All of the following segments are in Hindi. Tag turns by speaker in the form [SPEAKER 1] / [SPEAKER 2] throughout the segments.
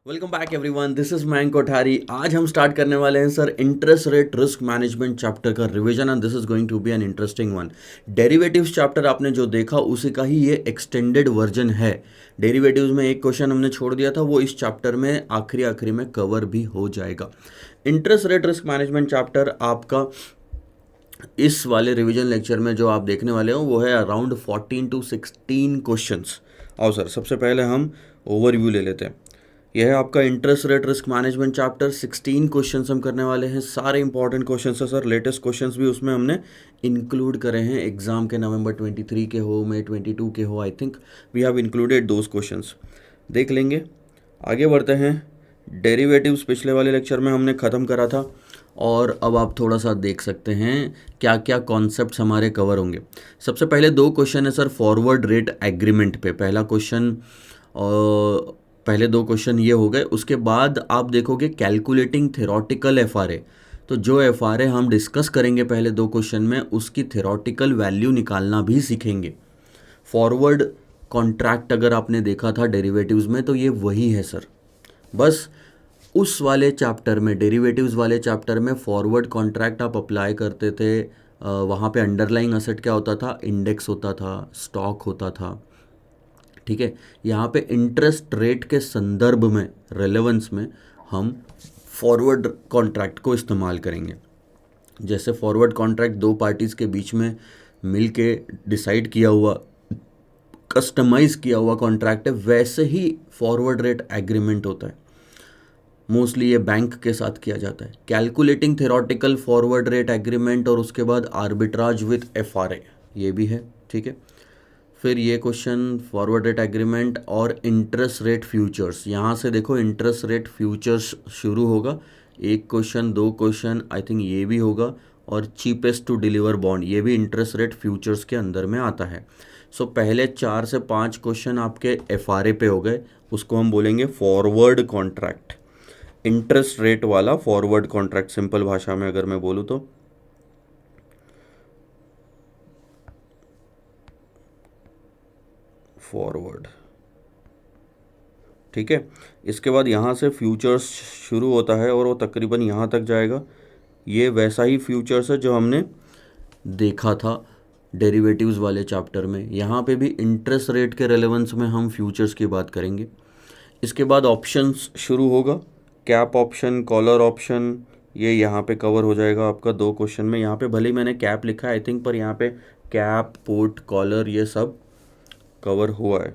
[SPEAKER 1] Welcome back everyone, this is Mayank Kothari. आज हम स्टार्ट करने वाले हैं sir interest rate risk management chapter का revision and this is going to be an interesting one. Derivatives chapter आपने जो देखा उसी का ही ये एक्सटेंडेड वर्जन है। डेरिवेटिव्स में एक क्वेश्चन हमने छोड़ दिया था, वो इस चैप्टर में आखिरी में कवर भी हो जाएगा। Interest rate risk management chapter आपका इस वाले रिवीजन लेक्चर में जो आप देखने वाले हो वो है अराउंड 14 to 16 क्वेश्चंस। आओ सर, सबसे पहले हम ओवरव्यू ले लेते हैं। यह है आपका interest rate risk management chapter. 16 questions हम करने वाले हैं, सारे इंपॉर्टेंट क्वेश्चंस हैं सर। लेटेस्ट क्वेश्चंस भी उसमें हमने इंक्लूड करे हैं, एग्जाम के नवंबर 23 के हो, मई 22 के हो, I think we have included those questions. देख लेंगे, आगे बढ़ते हैं। डेरिवेटिव्स पिछले वाले लेक्चर में हमने ख़त्म करा था और अब आप थोड़ा सा देख सकते हैं क्या क्या कॉन्सेप्ट्स हमारे कवर होंगे। सबसे पहले दो क्वेश्चन है सर फॉरवर्ड रेट एग्रीमेंट पे। पहला क्वेश्चन और पहले दो क्वेश्चन ये हो गए। उसके बाद आप देखोगे कैलकुलेटिंग थ्योरेटिकल एफआरए। तो जो एफआरए हम डिस्कस करेंगे पहले दो क्वेश्चन में, उसकी थ्योरेटिकल वैल्यू निकालना भी सीखेंगे। फॉरवर्ड कॉन्ट्रैक्ट अगर आपने देखा था डेरिवेटिव्स में तो ये वही है सर। बस उस वाले चैप्टर में, डेरिवेटिव्स वाले चैप्टर में फॉरवर्ड कॉन्ट्रैक्ट आप अप्लाई करते थे। वहाँ पे अंडरलाइंग असेट क्या होता था? इंडेक्स होता था, स्टॉक होता था। ठीक है, यहाँ पे इंटरेस्ट रेट के संदर्भ में, रेलेवेंस में हम फॉरवर्ड कॉन्ट्रैक्ट को इस्तेमाल करेंगे। जैसे फॉरवर्ड कॉन्ट्रैक्ट दो पार्टीज़ के बीच में मिल के डिसाइड किया हुआ, कस्टमाइज किया हुआ कॉन्ट्रैक्ट है, वैसे ही फॉरवर्ड रेट एग्रीमेंट होता है। मोस्टली ये बैंक के साथ किया जाता है। Calculating theoretical forward rate agreement और उसके बाद आर्बिट्राज विथ एफआरए, ये भी है। ठीक है, फिर ये क्वेश्चन फॉरवर्ड रेट एग्रीमेंट और इंटरेस्ट रेट फ्यूचर्स। यहाँ से देखो इंटरेस्ट रेट फ्यूचर्स शुरू होगा। एक क्वेश्चन, दो क्वेश्चन, आई थिंक ये भी होगा। और चीपेस्ट टू डिलीवर बॉन्ड, ये भी इंटरेस्ट रेट फ्यूचर्स के अंदर में आता है। सो पहले 4 से 5 क्वेश्चन आपके एफआरए पे हो गए, उसको हम बोलेंगे फॉरवर्ड कॉन्ट्रैक्ट। इंटरेस्ट रेट वाला फॉरवर्ड कॉन्ट्रैक्ट, सिंपल भाषा में अगर मैं बोलूँ तो फॉरवर्ड। ठीक है, इसके बाद यहाँ से फ्यूचर्स शुरू होता है और वो तकरीबन यहाँ तक जाएगा। ये वैसा ही फ्यूचर्स है जो हमने देखा था डेरिवेटिव्स वाले चैप्टर में। यहाँ पे भी इंटरेस्ट रेट के रेलेवेंस में हम फ्यूचर्स की बात करेंगे। इसके बाद ऑप्शंस शुरू होगा, कैप ऑप्शन, कॉलर ऑप्शन, ये यहाँ पे कवर हो जाएगा आपका दो क्वेश्चन में। यहाँ पे भले ही मैंने कैप लिखा है आई थिंक, पर यहाँ पे कैप, पुट, कॉलर ये सब कवर हुआ है।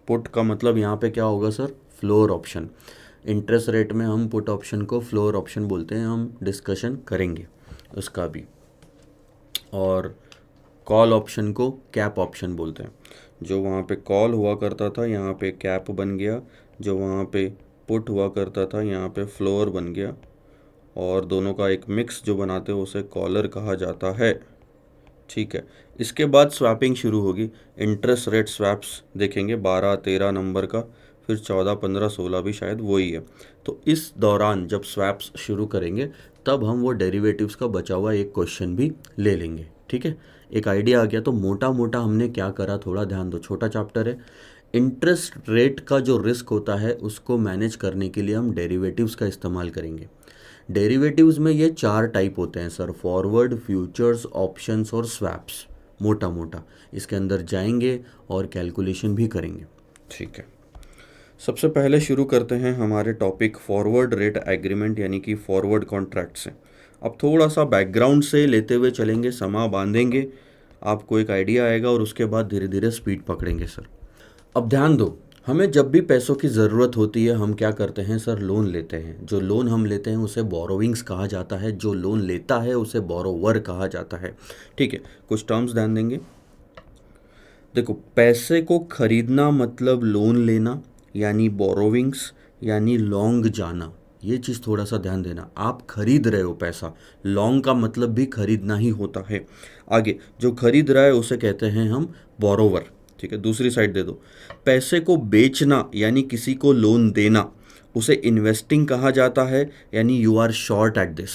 [SPEAKER 1] पुट का मतलब यहाँ पे क्या होगा sir? Floor option. Interest rate में हम पुट ऑप्शन को फ्लोर ऑप्शन बोलते हैं, हम डिस्कशन करेंगे उसका भी। और कॉल ऑप्शन को कैप ऑप्शन बोलते हैं। जो वहाँ पे कॉल हुआ करता था यहाँ पे कैप बन गया, जो वहाँ पे पुट हुआ करता था यहाँ पे फ्लोर बन गया, और दोनों का एक मिक्स जो बनाते हैं उसे कॉलर कहा जाता है। ठीक है, इसके बाद स्वैपिंग शुरू होगी। इंटरेस्ट रेट स्वैप्स देखेंगे 12, 13 नंबर का, फिर 14, 15, 16 भी शायद वही है। तो इस दौरान जब स्वैप्स शुरू करेंगे तब हम वो डेरिवेटिव्स का बचा हुआ एक क्वेश्चन भी ले लेंगे। ठीक है, एक आइडिया आ गया। तो मोटा मोटा हमने क्या करा, थोड़ा ध्यान दो, छोटा चैप्टर है। इंटरेस्ट रेट का जो रिस्क होता है उसको मैनेज करने के लिए हम डेरिवेटिव्स का इस्तेमाल करेंगे। डेरिवेटिव्स में ये 4 टाइप होते हैं सर, फॉरवर्ड, फ्यूचर्स, ऑप्शंस और स्वैप्स। मोटा मोटा इसके अंदर जाएंगे और कैलकुलेशन भी करेंगे। ठीक है, सबसे पहले शुरू करते हैं हमारे टॉपिक फॉरवर्ड रेट एग्रीमेंट यानी कि फॉरवर्ड कॉन्ट्रैक्ट से। अब थोड़ा सा बैकग्राउंड से लेते हुए चलेंगे, समा बांधेंगे, आपको एक आइडिया आएगा और उसके बाद धीरे धीरे स्पीड पकड़ेंगे सर। अब ध्यान दो, हमें जब भी पैसों की ज़रूरत होती है हम क्या करते हैं सर? लोन लेते हैं। जो लोन हम लेते हैं उसे बोरोविंग्स कहा जाता है, जो लोन लेता है उसे बोरोवर कहा जाता है। ठीक है, कुछ टर्म्स ध्यान देंगे। देखो, पैसे को खरीदना मतलब लोन लेना यानी बोरोविंग्स, यानी लॉन्ग जाना। ये चीज़ थोड़ा सा ध्यान देना, आप खरीद रहे हो पैसा, लॉन्ग का मतलब भी खरीदना ही होता है। आगे जो खरीद रहा है उसे कहते हैं हम बोरोवर। ठीक है, दूसरी साइड दे दो। पैसे को बेचना यानी किसी को लोन देना, उसे इन्वेस्टिंग कहा जाता है, यानी you are short at this.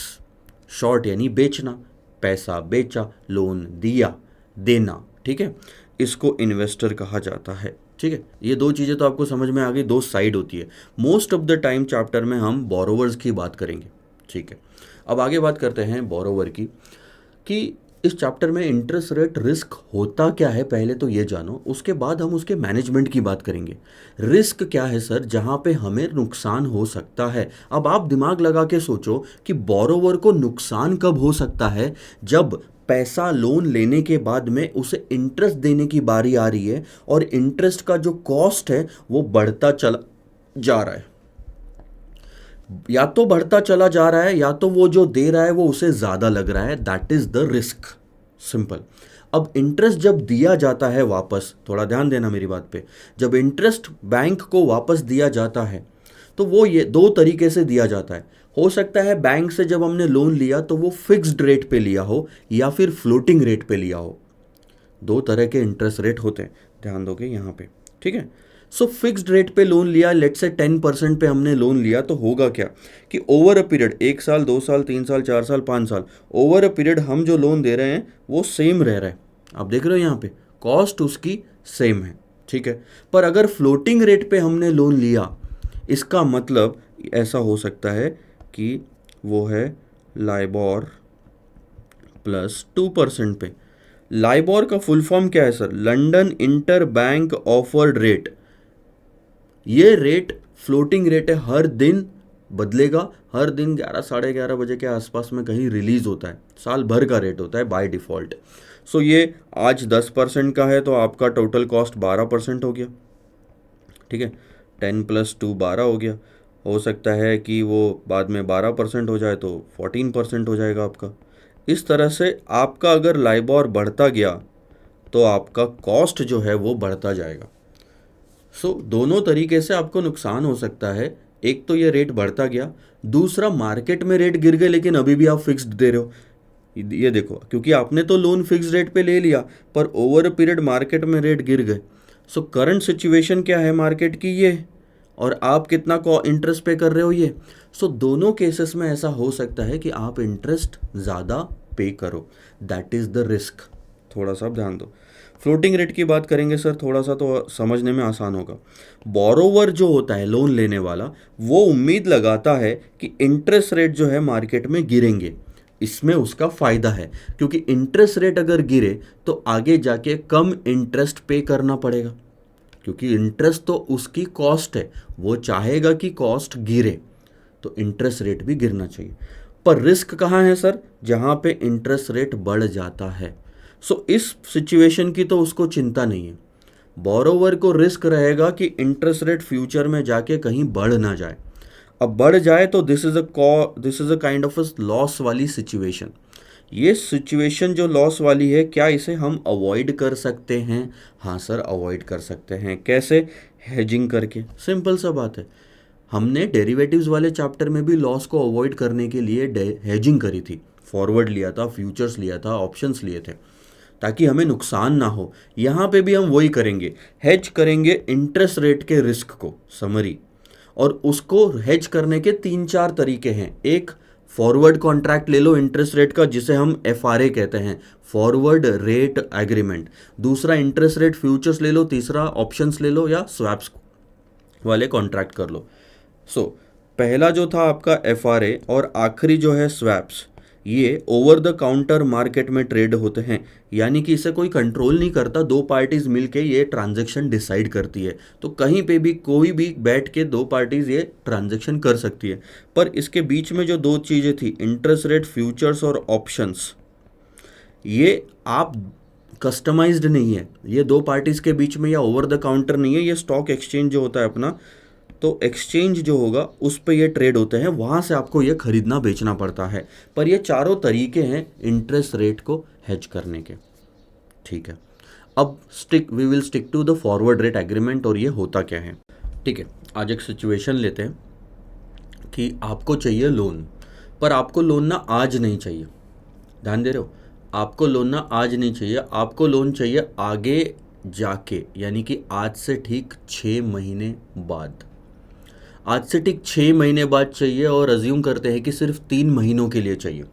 [SPEAKER 1] Short यानी बेचना, पैसा बेचा, लोन दिया, देना, ठीक है, इसको इन्वेस्टर कहा जाता है। ठीक है, ये दो चीज़ें तो आपको समझ में आ गई, दो साइड होती है। Most of the time chapter में हम बोरोवर्स की बात करेंगे। ठीक है, अब आगे बात करते हैं बोरोवर की, कि इस चैप्टर में इंटरेस्ट रेट रिस्क होता क्या है, पहले तो ये जानो, उसके बाद हम उसके मैनेजमेंट की बात करेंगे। रिस्क क्या है सर, जहां पे हमें नुकसान हो सकता है। अब आप दिमाग लगा के सोचो कि बोरोवर को नुकसान कब हो सकता है, जब पैसा लोन लेने के बाद में उसे इंटरेस्ट देने की बारी आ रही है और इंटरेस्ट का जो कॉस्ट है वो बढ़ता चला जा रहा है, या तो बढ़ता चला जा रहा है या तो वो जो दे रहा है वो उसे ज़्यादा लग रहा है, that is the risk, simple. अब इंटरेस्ट जब दिया जाता है वापस, थोड़ा ध्यान देना मेरी बात पे, जब इंटरेस्ट बैंक को वापस दिया जाता है तो वो ये दो तरीके से दिया जाता है। हो सकता है बैंक से जब हमने लोन लिया तो वो फिक्स्ड रेट पे लिया हो या फिर फ्लोटिंग रेट पे लिया हो, दो तरह के इंटरेस्ट रेट होते हैं, ध्यान दोगे यहाँ पे। ठीक है, सो फिक्स्ड रेट पे लोन लिया, लेट से 10% पे हमने लोन लिया, तो होगा क्या कि ओवर अ पीरियड, 1 साल 2 साल 3 साल 4 साल 5 साल, ओवर अ पीरियड हम जो लोन दे रहे हैं वो सेम रह रहा है। आप देख रहे हो यहाँ पे कॉस्ट उसकी सेम है। ठीक है, पर अगर फ्लोटिंग रेट पे हमने लोन लिया, इसका मतलब ऐसा हो सकता है कि वो है लाइबोर प्लस 2% पे। लाइबोर का फुल फॉर्म क्या है sir, London inter bank offered rate. ये रेट फ्लोटिंग रेट है, हर दिन बदलेगा, हर दिन 11 साढ़े 11 बजे के आसपास में कहीं रिलीज होता है, साल भर का रेट होता है बाय डिफ़ॉल्ट। सो ये आज 10% का है तो आपका टोटल कॉस्ट 12% हो गया। ठीक है, 10 + 2 12 हो गया। हो सकता है कि वो बाद में 12% हो जाए तो 14% हो जाएगा आपका। इस तरह से आपका अगर लाइबोर बढ़ता गया तो आपका कॉस्ट जो है वो बढ़ता जाएगा। सो दोनों तरीके से आपको नुकसान हो सकता है, एक तो ये रेट बढ़ता गया, दूसरा मार्केट में रेट गिर गए लेकिन अभी भी आप फिक्स्ड दे रहे हो। ये देखो, क्योंकि आपने तो लोन फिक्स रेट पे ले लिया पर ओवर अ पीरियड मार्केट में रेट गिर गए। सो करंट सिचुएशन क्या है मार्केट की, ये, और आप कितना इंटरेस्ट पे कर रहे हो ये। सो दोनों केसेस में ऐसा हो सकता है कि आप इंटरेस्ट ज़्यादा पे करो, दैट इज़ द रिस्क। थोड़ा सा ध्यान दो। फ्लोटिंग रेट की बात करेंगे सर, थोड़ा सा तो समझने में आसान होगा। बोरोवर जो होता है लोन लेने वाला, वो उम्मीद लगाता है कि इंटरेस्ट रेट जो है मार्केट में गिरेंगे, इसमें उसका फ़ायदा है, क्योंकि इंटरेस्ट रेट अगर गिरे तो आगे जाके कम इंटरेस्ट पे करना पड़ेगा, क्योंकि इंटरेस्ट तो उसकी कॉस्ट है, वो चाहेगा कि कॉस्ट गिरे तो इंटरेस्ट रेट भी गिरना चाहिए। पर रिस्क कहाँ है सर, जहाँ पे इंटरेस्ट रेट बढ़ जाता है। सो इस सिचुएशन की तो उसको चिंता नहीं है। बोरोवर को रिस्क रहेगा कि इंटरेस्ट रेट फ्यूचर में जाके कहीं बढ़ ना जाए। अब बढ़ जाए तो this is a kind of a loss वाली सिचुएशन। ये सिचुएशन जो लॉस वाली है, क्या इसे हम अवॉइड कर सकते हैं? हाँ सर, अवॉइड कर सकते हैं। कैसे? हेजिंग करके। सिंपल सा बात है। हमने डेरिवेटिव्स वाले चैप्टर में भी लॉस को अवॉइड करने के लिए हेजिंग करी थी, फॉरवर्ड लिया था, फ्यूचर्स लिया था, ऑप्शंस लिए थे, ताकि हमें नुकसान ना हो। यहाँ पे भी हम वही करेंगे, हेज करेंगे इंटरेस्ट रेट के रिस्क को, समरी। और उसको हेज करने के 3-4 तरीके हैं। एक, फॉरवर्ड कॉन्ट्रैक्ट ले लो इंटरेस्ट रेट का, जिसे हम FRA कहते हैं, फॉरवर्ड रेट एग्रीमेंट। दूसरा, इंटरेस्ट रेट फ्यूचर्स ले लो। तीसरा, ऑप्शंस ले लो या स्वैप्स वाले कॉन्ट्रैक्ट कर लो। सो पहला जो था आपका FRA और आखिरी जो है स्वैप्स, ये ओवर द काउंटर मार्केट में ट्रेड होते हैं, यानी कि इसे कोई कंट्रोल नहीं करता, दो पार्टीज मिलके ये ट्रांजैक्शन डिसाइड करती है। तो कहीं पे भी कोई भी बैठ के दो पार्टीज ये ट्रांजैक्शन कर सकती है। पर इसके बीच में जो दो चीज़ें थी, इंटरेस्ट रेट फ्यूचर्स और ऑप्शंस, ये आप कस्टमाइज्ड नहीं है, ये दो पार्टीज के बीच में या ओवर द काउंटर नहीं है, ये स्टॉक एक्सचेंज जो होता है अपना, तो एक्सचेंज जो होगा उस पे ये ट्रेड होते हैं, वहाँ से आपको ये खरीदना बेचना पड़ता है। पर ये चारों तरीके हैं इंटरेस्ट रेट को हेज करने के। ठीक है, अब we will stick to the forward rate agreement, और ये होता क्या है। ठीक है, आज एक सिचुएशन लेते हैं कि आपको चाहिए लोन, पर आपको लोन ना आज नहीं चाहिए, ध्यान दे रहे हो, आपको लोन ना आज नहीं चाहिए, आपको लोन चाहिए आगे जाके, यानी कि आज से ठीक 6 महीने बाद। आज से ठीक 6 महीने बाद चाहिए, और अज्यूम करते हैं कि सिर्फ 3 महीनों के लिए चाहिए।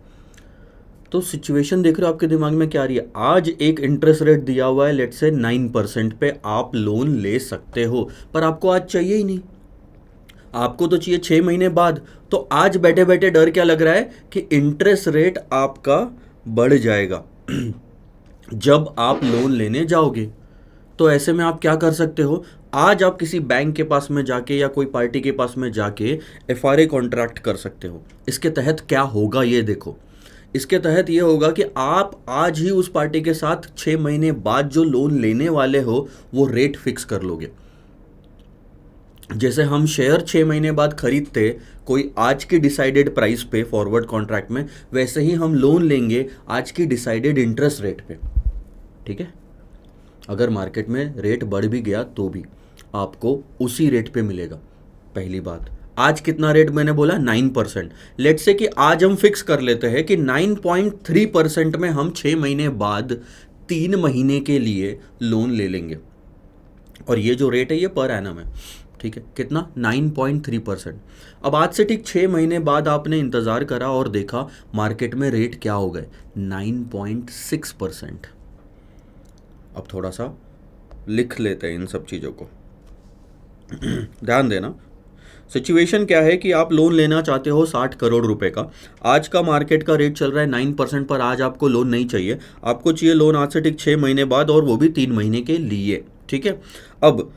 [SPEAKER 1] तो सिचुएशन देख रहे हो आपके दिमाग में क्या आ रही है, आज एक इंटरेस्ट रेट दिया हुआ है लेट्स से 9% पे आप लोन ले सकते हो, पर आपको आज चाहिए ही नहीं, आपको तो चाहिए 6 महीने बाद। तो आज बैठे बैठे डर क्या लग रहा है कि इंटरेस्ट रेट आपका बढ़ जाएगा जब आप लोन लेने जाओगे। तो ऐसे में आप क्या कर सकते हो, आज आप किसी बैंक के पास में जाके या कोई पार्टी के पास में जाके एफआरए कॉन्ट्रैक्ट कर सकते हो। इसके तहत क्या होगा ये देखो, इसके तहत ये होगा कि आप आज ही उस पार्टी के साथ 6 महीने बाद जो लोन लेने वाले हो वो रेट फिक्स कर लोगे। जैसे हम शेयर 6 महीने बाद खरीदते कोई आज की डिसाइडेड प्राइस पे फॉरवर्ड कॉन्ट्रैक्ट में, वैसे ही हम लोन लेंगे आज की डिसाइडेड इंटरेस्ट रेट पे। ठीक है, अगर मार्केट में रेट बढ़ भी गया तो भी आपको उसी रेट पे मिलेगा। पहली बात, आज कितना रेट मैंने बोला 9%। लेट्स से कि आज हम फिक्स कर लेते हैं कि 9.3% में हम 6 महीने बाद 3 महीने के लिए लोन ले लेंगे, और ये जो रेट है ये पर एनम है। ठीक है, कितना 9.3%। अब आज से ठीक 6 महीने बाद आपने इंतज़ार करा और देखा मार्केट में रेट क्या हो गए 9.6%। अब थोड़ा सा लिख लेते हैं इन सब चीज़ों को ध्यान देना। सिचुएशन क्या है कि आप लोन लेना चाहते हो 60 करोड़ रुपए का, आज का मार्केट का रेट चल रहा है 9% पर, आज आपको लोन नहीं चाहिए, आपको चाहिए लोन आज से ठीक 6 महीने बाद और वो भी 3 महीने के लिए। ठीक है, अब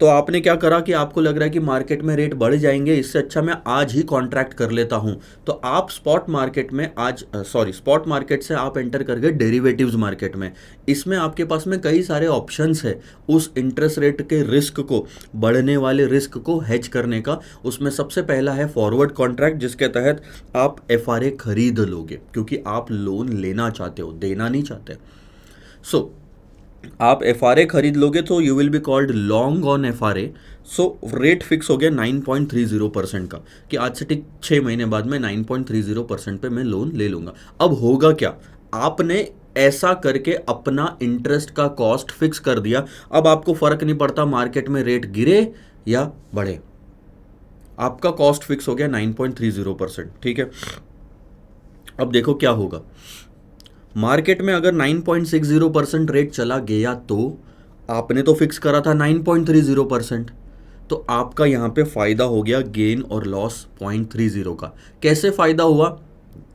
[SPEAKER 1] तो आपने क्या करा कि आपको लग रहा है कि मार्केट में रेट बढ़ जाएंगे, इससे अच्छा मैं आज ही कॉन्ट्रैक्ट कर लेता हूं। तो आप स्पॉट मार्केट में आज स्पॉट मार्केट से आप एंटर कर गए डेरिवेटिव्स मार्केट में। इसमें आपके पास में कई सारे ऑप्शंस है उस इंटरेस्ट रेट के रिस्क को, बढ़ने वाले रिस्क को हेज करने का। उसमें सबसे पहला है फॉरवर्ड कॉन्ट्रैक्ट, जिसके तहत आप एफआरए खरीद लोगे क्योंकि आप लोन लेना चाहते हो, देना नहीं चाहते। सो आप एफआरए खरीद लोगे तो you will be called long on FRA. So rate fix हो गया 9.30% का, कि आज से ठीक 6 महीने बाद में 9.30% पे मैं लोन ले लूंगा। अब होगा क्या, आपने ऐसा करके अपना इंटरेस्ट का कॉस्ट फिक्स कर दिया। अब आपको फर्क नहीं पड़ता मार्केट में रेट गिरे या बढ़े, आपका कॉस्ट फिक्स हो गया 9.30%। ठीक है, अब देखो क्या होगा, मार्केट में अगर 9.60% रेट चला गया तो आपने तो फिक्स करा था 9.30%, तो आपका यहां पे फायदा हो गया गेन और लॉस 0.30 का। कैसे फायदा हुआ,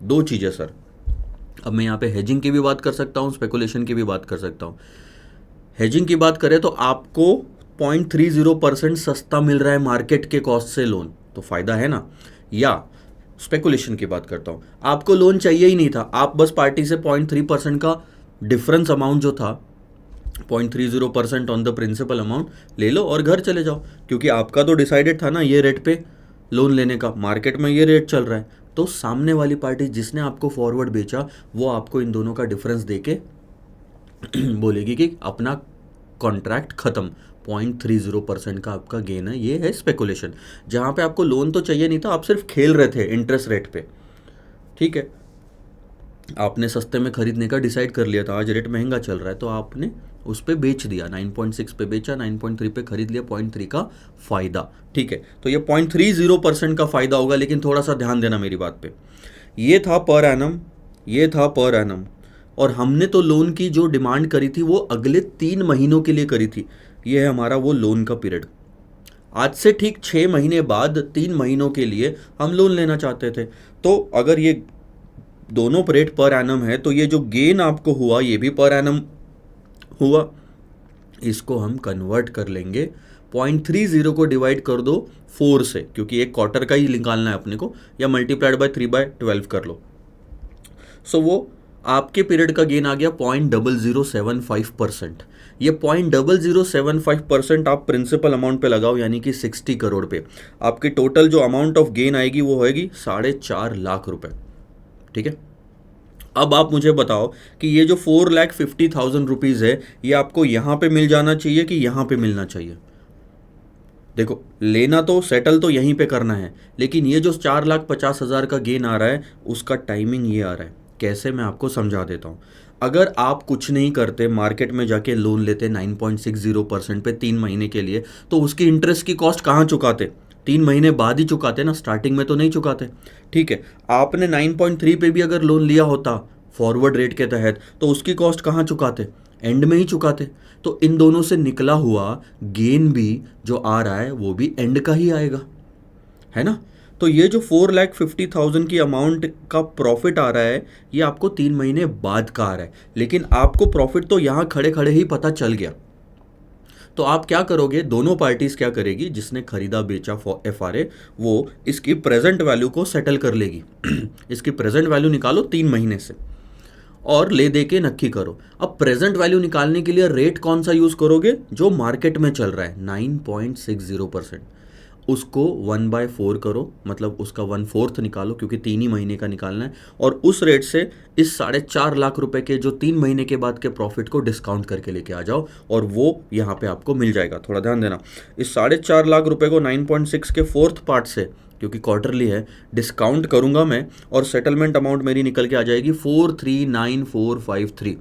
[SPEAKER 1] दो चीजें सर। अब मैं यहां पे हेजिंग की भी बात कर सकता हूं, स्पेकुलेशन की भी बात कर सकता हूं। हेजिंग की बात करें तो आपको 0.30% सस्ता मिल रहा है मार्केट के कॉस्ट से लोन, तो फायदा है ना। या स्पेकुलेशन की बात करता हूं, आपको लोन चाहिए ही नहीं था, आप बस पार्टी से 0.3% का डिफरेंस अमाउंट जो था 0.30% ऑन द प्रिंसिपल अमाउंट ले लो और घर चले जाओ, क्योंकि आपका तो डिसाइडेड था ना ये रेट पे लोन लेने का, मार्केट में ये रेट चल रहा है। तो सामने वाली पार्टी जिसने आपको फॉरवर्ड बेचा वो आपको इन दोनों का डिफरेंस देके बोलेगी कि अपना कॉन्ट्रैक्ट खत्म, 0.30% का आपका गेन है। ये है स्पेकुलेशन, जहां पे आपको लोन तो चाहिए नहीं था, आप सिर्फ खेल रहे थे इंटरेस्ट रेट पे। ठीक है, आपने सस्ते में खरीदने का डिसाइड कर लिया था, आज रेट महंगा चल रहा है तो आपने उस पर बेच दिया, 9.6 पे बेचा, 9.3 पे खरीद लिया, 0.3 का फायदा। ठीक है, तो ये 0.30% का फायदा होगा, लेकिन थोड़ा सा ध्यान देना मेरी बात पे। ये था पर एनम, ये था पर एनम, और हमने तो लोन की जो डिमांड करी थी वो अगले 3 महीनों के लिए करी थी। ये है हमारा वो लोन का पीरियड। आज से ठीक 6 महीने बाद 3 महीनों के लिए हम लोन लेना चाहते थे। तो अगर ये दोनों रेट पर एनम है तो ये जो गेन आपको हुआ ये भी पर एनम हुआ। इसको हम कन्वर्ट कर लेंगे, 0.30 को डिवाइड कर दो 4 से, क्योंकि एक क्वार्टर का ही निकालना है अपने को, या मल्टीप्लाइड बाय 3/12 कर लो। सो वो आपके पीरियड का गेन आ गया 0.0075%। ये 0.0075% आप प्रिंसिपल अमाउंट पे लगाओ, यानी कि 60 करोड़ पे आपकी टोटल जो अमाउंट ऑफ गेन आएगी वो होएगी 4.5 लाख रुपए। ठीक है, अब आप मुझे बताओ कि ये जो 4,50,000 रुपीज़ है ये आपको यहाँ पे मिल जाना चाहिए कि यहाँ पे मिलना चाहिए। देखो, लेना तो सेटल तो यहीं पे करना है, लेकिन ये जो 4,50,000 का गेन आ रहा है उसका टाइमिंग ये आ रहा है। कैसे, मैं आपको समझा देता हूँ। अगर आप कुछ नहीं करते, मार्केट में जाके लोन लेते 9.60% पे 3 महीने के लिए, तो उसकी इंटरेस्ट की कॉस्ट कहाँ चुकाते, 3 महीने बाद ही चुकाते ना, स्टार्टिंग में तो नहीं चुकाते। ठीक है, आपने 9.3 पे भी अगर लोन लिया होता फॉरवर्ड रेट के तहत, तो उसकी कॉस्ट कहाँ चुकाते? एंड में ही चुकाते। तो इन दोनों से निकला हुआ गेन भी जो आ रहा है वो भी एंड का ही आएगा, है ना। तो ये जो 4,50,000 की अमाउंट का प्रॉफिट आ रहा है, ये आपको 3 महीने बाद का आ रहा है, लेकिन आपको प्रॉफिट तो यहाँ खड़े खड़े ही पता चल गया। तो आप क्या करोगे, दोनों पार्टीज क्या करेगी, जिसने खरीदा बेचा FRA, वो इसकी प्रेजेंट वैल्यू को सेटल कर लेगी। इसकी प्रेजेंट वैल्यू निकालो 3 महीने से और ले दे के नक्की करो। अब प्रेजेंट वैल्यू निकालने के लिए रेट कौन सा यूज करोगे, जो मार्केट में चल रहा है 9.60%, उसको 1/4 करो, मतलब उसका 1/4 निकालो, क्योंकि 3 ही महीने का निकालना है, और उस रेट से इस 4.5 लाख रुपए के जो 3 महीने के बाद के प्रॉफिट को डिस्काउंट करके लेके आ जाओ, और वो यहाँ पे आपको मिल जाएगा। थोड़ा ध्यान देना, इस 4.5 लाख रुपए को 9.6 के फोर्थ पार्ट से, क्योंकि क्वार्टरली है, डिस्काउंट करूंगा मैं, और सेटलमेंट अमाउंट मेरी निकल के आ जाएगी 439,453।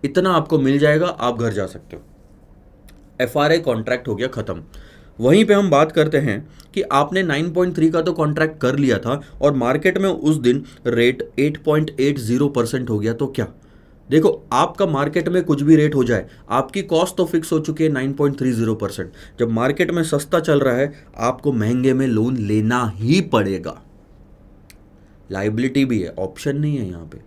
[SPEAKER 1] इतना आपको मिल जाएगा, आप घर जा सकते हो। FRA कॉन्ट्रैक्ट हो गया खत्म। वहीं पे हम बात करते हैं कि आपने 9.3 का तो कॉन्ट्रैक्ट कर लिया था और मार्केट में उस दिन रेट 8.80% हो गया, तो क्या, देखो आपका मार्केट में कुछ भी रेट हो जाए, आपकी कॉस्ट तो फिक्स हो चुकी है 9.30%। जब मार्केट में सस्ता चल रहा है, आपको महंगे में लोन लेना ही पड़ेगा। लाइबिलिटी भी है, ऑप्शन नहीं है यहाँ पे।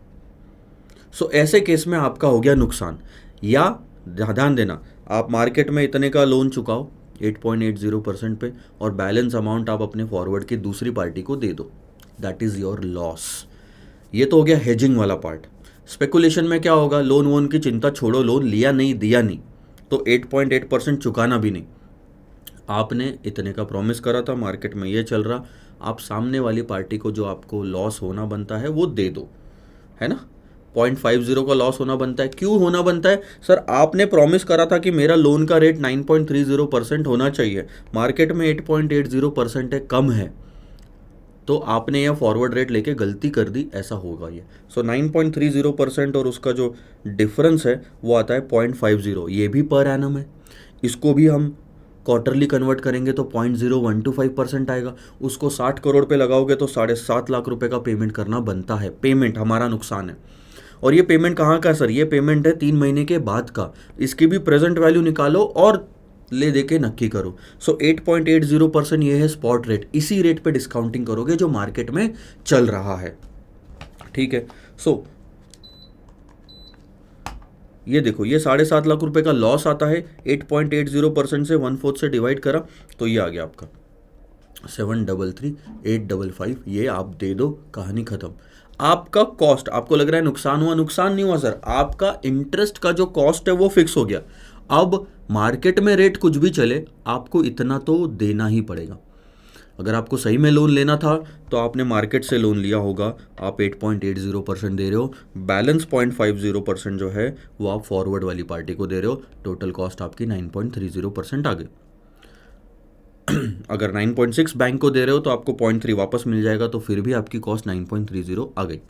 [SPEAKER 1] सो ऐसे केस में आपका हो गया नुकसान। या ध्यान देना, आप मार्केट में इतने का लोन चुकाओ 8.80% पे, और बैलेंस अमाउंट आप अपने फॉरवर्ड की दूसरी पार्टी को दे दो, दैट इज योर लॉस। ये तो हो गया हेजिंग वाला पार्ट। स्पेकुलेशन में क्या होगा, लोन वोन की चिंता छोड़ो, लोन लिया नहीं दिया नहीं, तो 8.8% चुकाना भी नहीं। आपने इतने का प्रॉमिस करा था, मार्केट में ये चल रहा, आप सामने वाली पार्टी को जो आपको लॉस होना बनता है वो दे दो, है ना। 0.50 का लॉस होना बनता है। क्यों होना बनता है सर, आपने प्रॉमिस करा था कि मेरा लोन का रेट 9.30% होना चाहिए, मार्केट में 8.80% है, कम है, तो आपने यह फॉरवर्ड रेट लेके गलती कर दी, ऐसा होगा ये। सो 9.30% और उसका जो डिफरेंस है वो आता है 0.50, ये भी पर एनम है। इसको भी हम क्वार्टरली कन्वर्ट करेंगे तो 0.0125% आएगा। उसको 60 करोड़ पे लगाओगे तो 7.5 लाख रुपए का पेमेंट करना बनता है। पेमेंट हमारा नुकसान है। और ये पेमेंट कहाँ का सर, ये पेमेंट है 3 महीने के बाद का। इसकी भी प्रेजेंट वैल्यू निकालो और ले दे के नक्की करो। सो 8.80% ये है स्पॉट रेट। इसी रेट पे डिस्काउंटिंग करोगे जो मार्केट में चल रहा है, ठीक है। सो ये देखो, ये 7.5 लाख रुपए का लॉस आता है, 8.80% से 1/4 से डिवाइड करा तो ये आ गया आपका 733,855। ये आप दे दो, कहानी खत्म। आपका कॉस्ट, आपको लग रहा है नुकसान हुआ, नुकसान नहीं हुआ सर, आपका इंटरेस्ट का जो कॉस्ट है वो फिक्स हो गया। अब मार्केट में रेट कुछ भी चले, आपको इतना तो देना ही पड़ेगा। अगर आपको सही में लोन लेना था तो आपने मार्केट से लोन लिया होगा, आप 8.80% दे रहे हो, बैलेंस 0.50% जो है वो आप फॉरवर्ड वाली पार्टी को दे रहे हो, टोटल कॉस्ट आपकी 9.30% आ गई। अगर 9.6 बैंक को दे रहे हो तो आपको 0.3 वापस मिल जाएगा, तो फिर भी आपकी कॉस्ट 9.30 आ गई।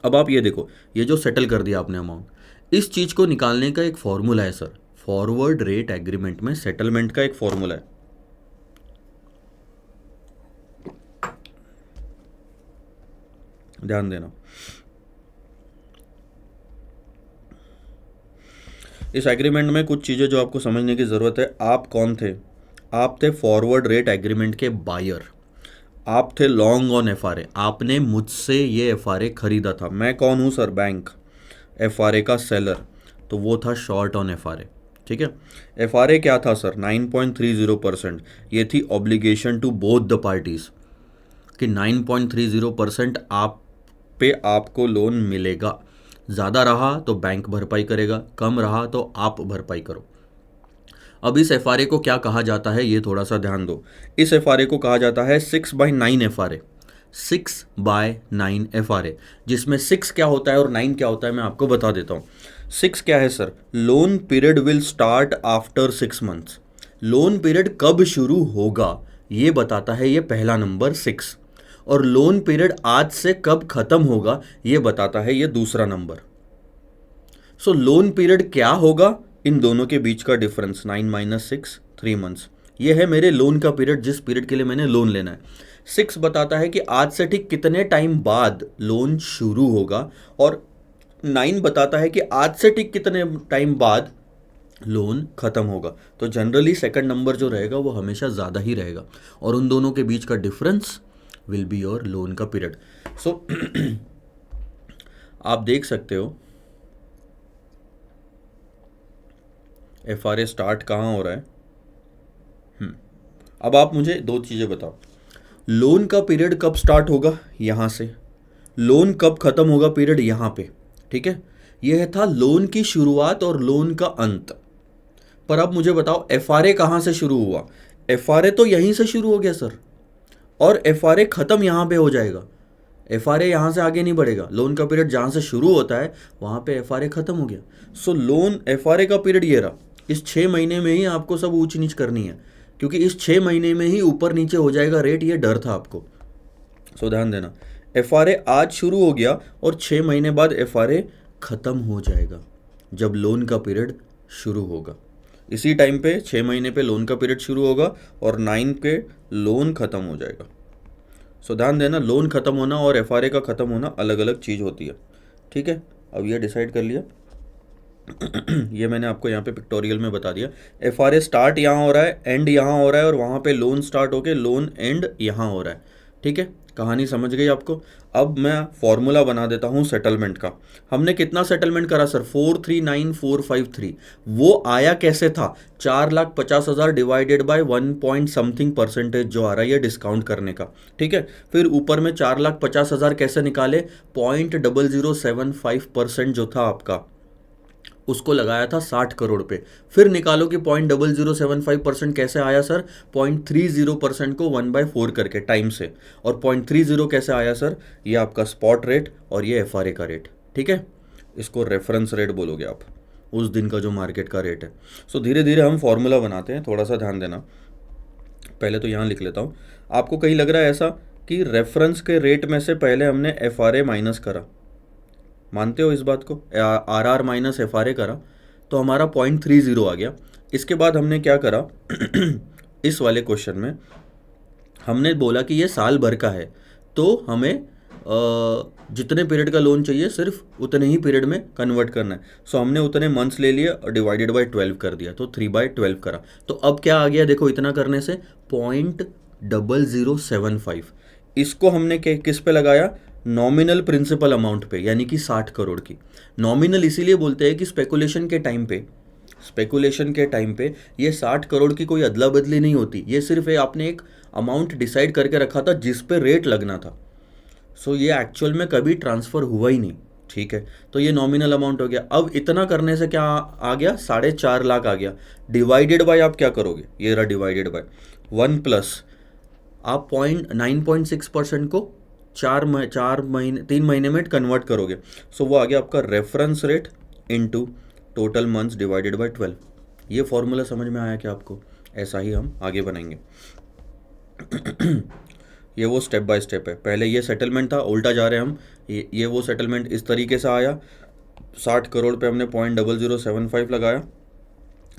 [SPEAKER 1] अब आप ये देखो, ये जो सेटल कर दिया आपने अमाउंट, इस चीज को निकालने का एक फॉर्मूला है सर, फॉरवर्ड रेट एग्रीमेंट में सेटलमेंट का एक फॉर्मूला है। ध्यान देना, इस एग्रीमेंट में कुछ चीजें जो आपको समझने की जरूरत है। आप कौन थे, आप थे फॉरवर्ड रेट एग्रीमेंट के बायर, आप थे लॉन्ग ऑन FRA, आपने मुझसे ये FRA खरीदा था। मैं कौन हूं सर, बैंक, FRA का सेलर, तो वो था शॉर्ट ऑन FRA, ठीक है। FRA क्या था सर, 9.30%, ये थी obligation to both the parties, कि 9.30% आप पे आपको लोन मिलेगा। ज़्यादा रहा तो बैंक भरपाई करेगा, कम रहा तो आप भरपाई करो। अब इस FRA को क्या कहा जाता है, ये थोड़ा सा ध्यान दो। इस FRA को कहा जाता है 6/9 FRA, 6/9 FRA, जिसमें 6 क्या होता है और 9 क्या होता है मैं आपको बता देता हूँ। 6 क्या है sir, loan period will start after 6 months, loan period कब शुरू होगा ये बताता है ये पहला नंबर 6, और लोन पीरियड आज से कब खत्म होगा ये बताता है ये दूसरा नंबर। सो लोन पीरियड क्या होगा, इन दोनों के बीच का डिफरेंस 9 - 6 3 मंथ्स, ये है मेरे लोन का पीरियड, जिस पीरियड के लिए मैंने लोन लेना है। 6 बताता है कि आज से ठीक कितने टाइम बाद लोन शुरू होगा, और 9 बताता है कि आज से ठीक कितने टाइम बाद लोन खत्म होगा। तो जनरली सेकंड नंबर जो रहेगा वो हमेशा ज़्यादा ही रहेगा, और उन दोनों के बीच का difference will be your loan का पीरियड। सो आप देख सकते हो FRA स्टार्ट कहाँ हो रहा है। अब आप मुझे दो चीज़ें बताओ, लोन का पीरियड कब स्टार्ट होगा, यहाँ से, लोन कब खत्म होगा पीरियड, यहाँ पे, ठीक है। यह था लोन की शुरुआत और लोन का अंत। पर अब मुझे बताओ FRA कहाँ से शुरू हुआ। FRA तो यहीं से शुरू हो गया सर, और FRA खत्म यहाँ पे हो जाएगा। FRA यहाँ से आगे नहीं बढ़ेगा, लोन का पीरियड जहाँ से शुरू होता है वहाँ पे FRA खत्म हो गया। सो लोन FRA का पीरियड ये रहा। इस 6 महीने में ही आपको सब ऊंच नीच करनी है, क्योंकि इस 6 महीने में ही ऊपर नीचे हो जाएगा रेट, ये डर था आपको। सो ध्यान देना, FRA आज शुरू हो गया और 6 महीने बाद FRA खत्म हो जाएगा जब लोन का पीरियड शुरू होगा। इसी टाइम पे 6 महीने पे लोन का पीरियड शुरू होगा और 9 पे लोन खत्म हो जाएगा। सो ध्यान देना, लोन खत्म होना और FRA का खत्म होना अलग अलग चीज़ होती है, ठीक है। अब ये डिसाइड कर लिया ये मैंने आपको यहाँ पे पिक्टोरियल में बता दिया। FRA स्टार्ट यहाँ हो रहा है, एंड यहाँ हो रहा है, और वहाँ पे लोन स्टार्ट होके लोन एंड यहाँ हो रहा है, ठीक है। कहानी समझ गई आपको। अब मैं फॉर्मूला बना देता हूँ सेटलमेंट का। हमने कितना सेटलमेंट करा सर, 439,453। वो आया कैसे था, 4,50,000 divided by 1 point something percentage जो आ रहा है ये डिस्काउंट करने का, ठीक है। फिर ऊपर में 4,50,000 कैसे निकाले, 0.0075% जो था आपका, उसको लगाया था 60 करोड़ पे। फिर निकालो कि 0.0075% कैसे आया सर, 0.30% को 1/4 करके टाइम से, और 0.30 कैसे आया सर, ये आपका स्पॉट रेट और ये FRA का रेट, ठीक है। इसको रेफरेंस रेट बोलोगे आप, उस दिन का जो मार्केट का रेट है। सो धीरे धीरे हम फॉर्मूला बनाते हैं, थोड़ा सा ध्यान देना। पहले तो यहाँ लिख लेता हूँ। आपको कहीं लग रहा है ऐसा कि रेफरेंस के रेट में से पहले हमने FRA माइनस करा, मानते हो इस बात को, RR माइनस FRA करा तो हमारा 0.30 आ गया। इसके बाद हमने क्या करा इस वाले क्वेश्चन में हमने बोला कि ये साल भर का है, तो हमें जितने पीरियड का लोन चाहिए सिर्फ उतने ही पीरियड में कन्वर्ट करना है। सो हमने उतने मंथ्स ले लिए और डिवाइडेड बाय 12 कर दिया, तो 3/12 करा। तो अब क्या आ गया देखो, इतना करने से 0.0075। इसको हमने किस पे लगाया, नॉमिनल प्रिंसिपल अमाउंट पे, यानी कि 60 करोड़ की। नॉमिनल इसीलिए बोलते हैं कि स्पेकुलेशन के टाइम पे ये 60 करोड़ की कोई अदला बदली नहीं होती, ये सिर्फ आपने एक अमाउंट डिसाइड करके रखा था जिस पे रेट लगना था। सो ये एक्चुअल में कभी ट्रांसफ़र हुआ ही नहीं, ठीक है। तो ये नॉमिनल अमाउंट हो गया। अब इतना करने से क्या आ गया, 4.5 लाख आ गया। डिवाइडेड बाय आप क्या करोगे, ये रहा डिवाइडेड बाय 1 प्लस आप 9.6% को 3 महीने में कन्वर्ट करोगे। सो वो आ गया आपका reference rate into total months divided by 12। ये फॉर्मूला समझ में आया क्या आपको, ऐसा ही हम आगे बनाएंगे ये वो स्टेप बाय स्टेप है। पहले ये सेटलमेंट था, उल्टा जा रहे हैं हम, ये वो सेटलमेंट इस तरीके से आया, 60 करोड़ पे हमने 0.0075 लगाया।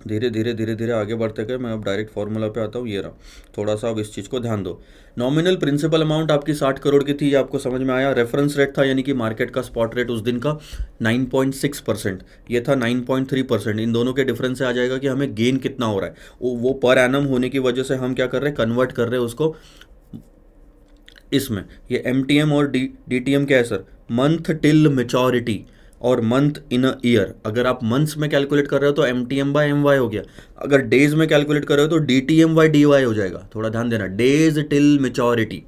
[SPEAKER 1] धीरे धीरे आगे बढ़ते गए। मैं अब डायरेक्ट फार्मूला पे आता हूँ, ये रहा। थोड़ा सा अब इस चीज़ को ध्यान दो। नॉमिनल प्रिंसिपल अमाउंट आपकी 60 करोड़ की थी, ये आपको समझ में आया। रेफरेंस रेट था यानी कि मार्केट का स्पॉट रेट उस दिन का 9.6%, ये था 9.3%। इन दोनों के डिफरेंस से आ जाएगा कि हमें गेन कितना हो रहा है। वो पर एनम होने की वजह से हम क्या कर रहे हैं, कन्वर्ट कर रहे हैं उसको इसमें। ये MTM और DTM क्या है सर, मंथ टिल मेचोरिटी और मंथ इन अ ईयर। अगर आप मंथ्स में कैलकुलेट कर रहे हो तो MTM/MY हो गया, अगर डेज में कैलकुलेट कर रहे हो तो DTM/DY हो जाएगा। थोड़ा ध्यान देना, days till maturity,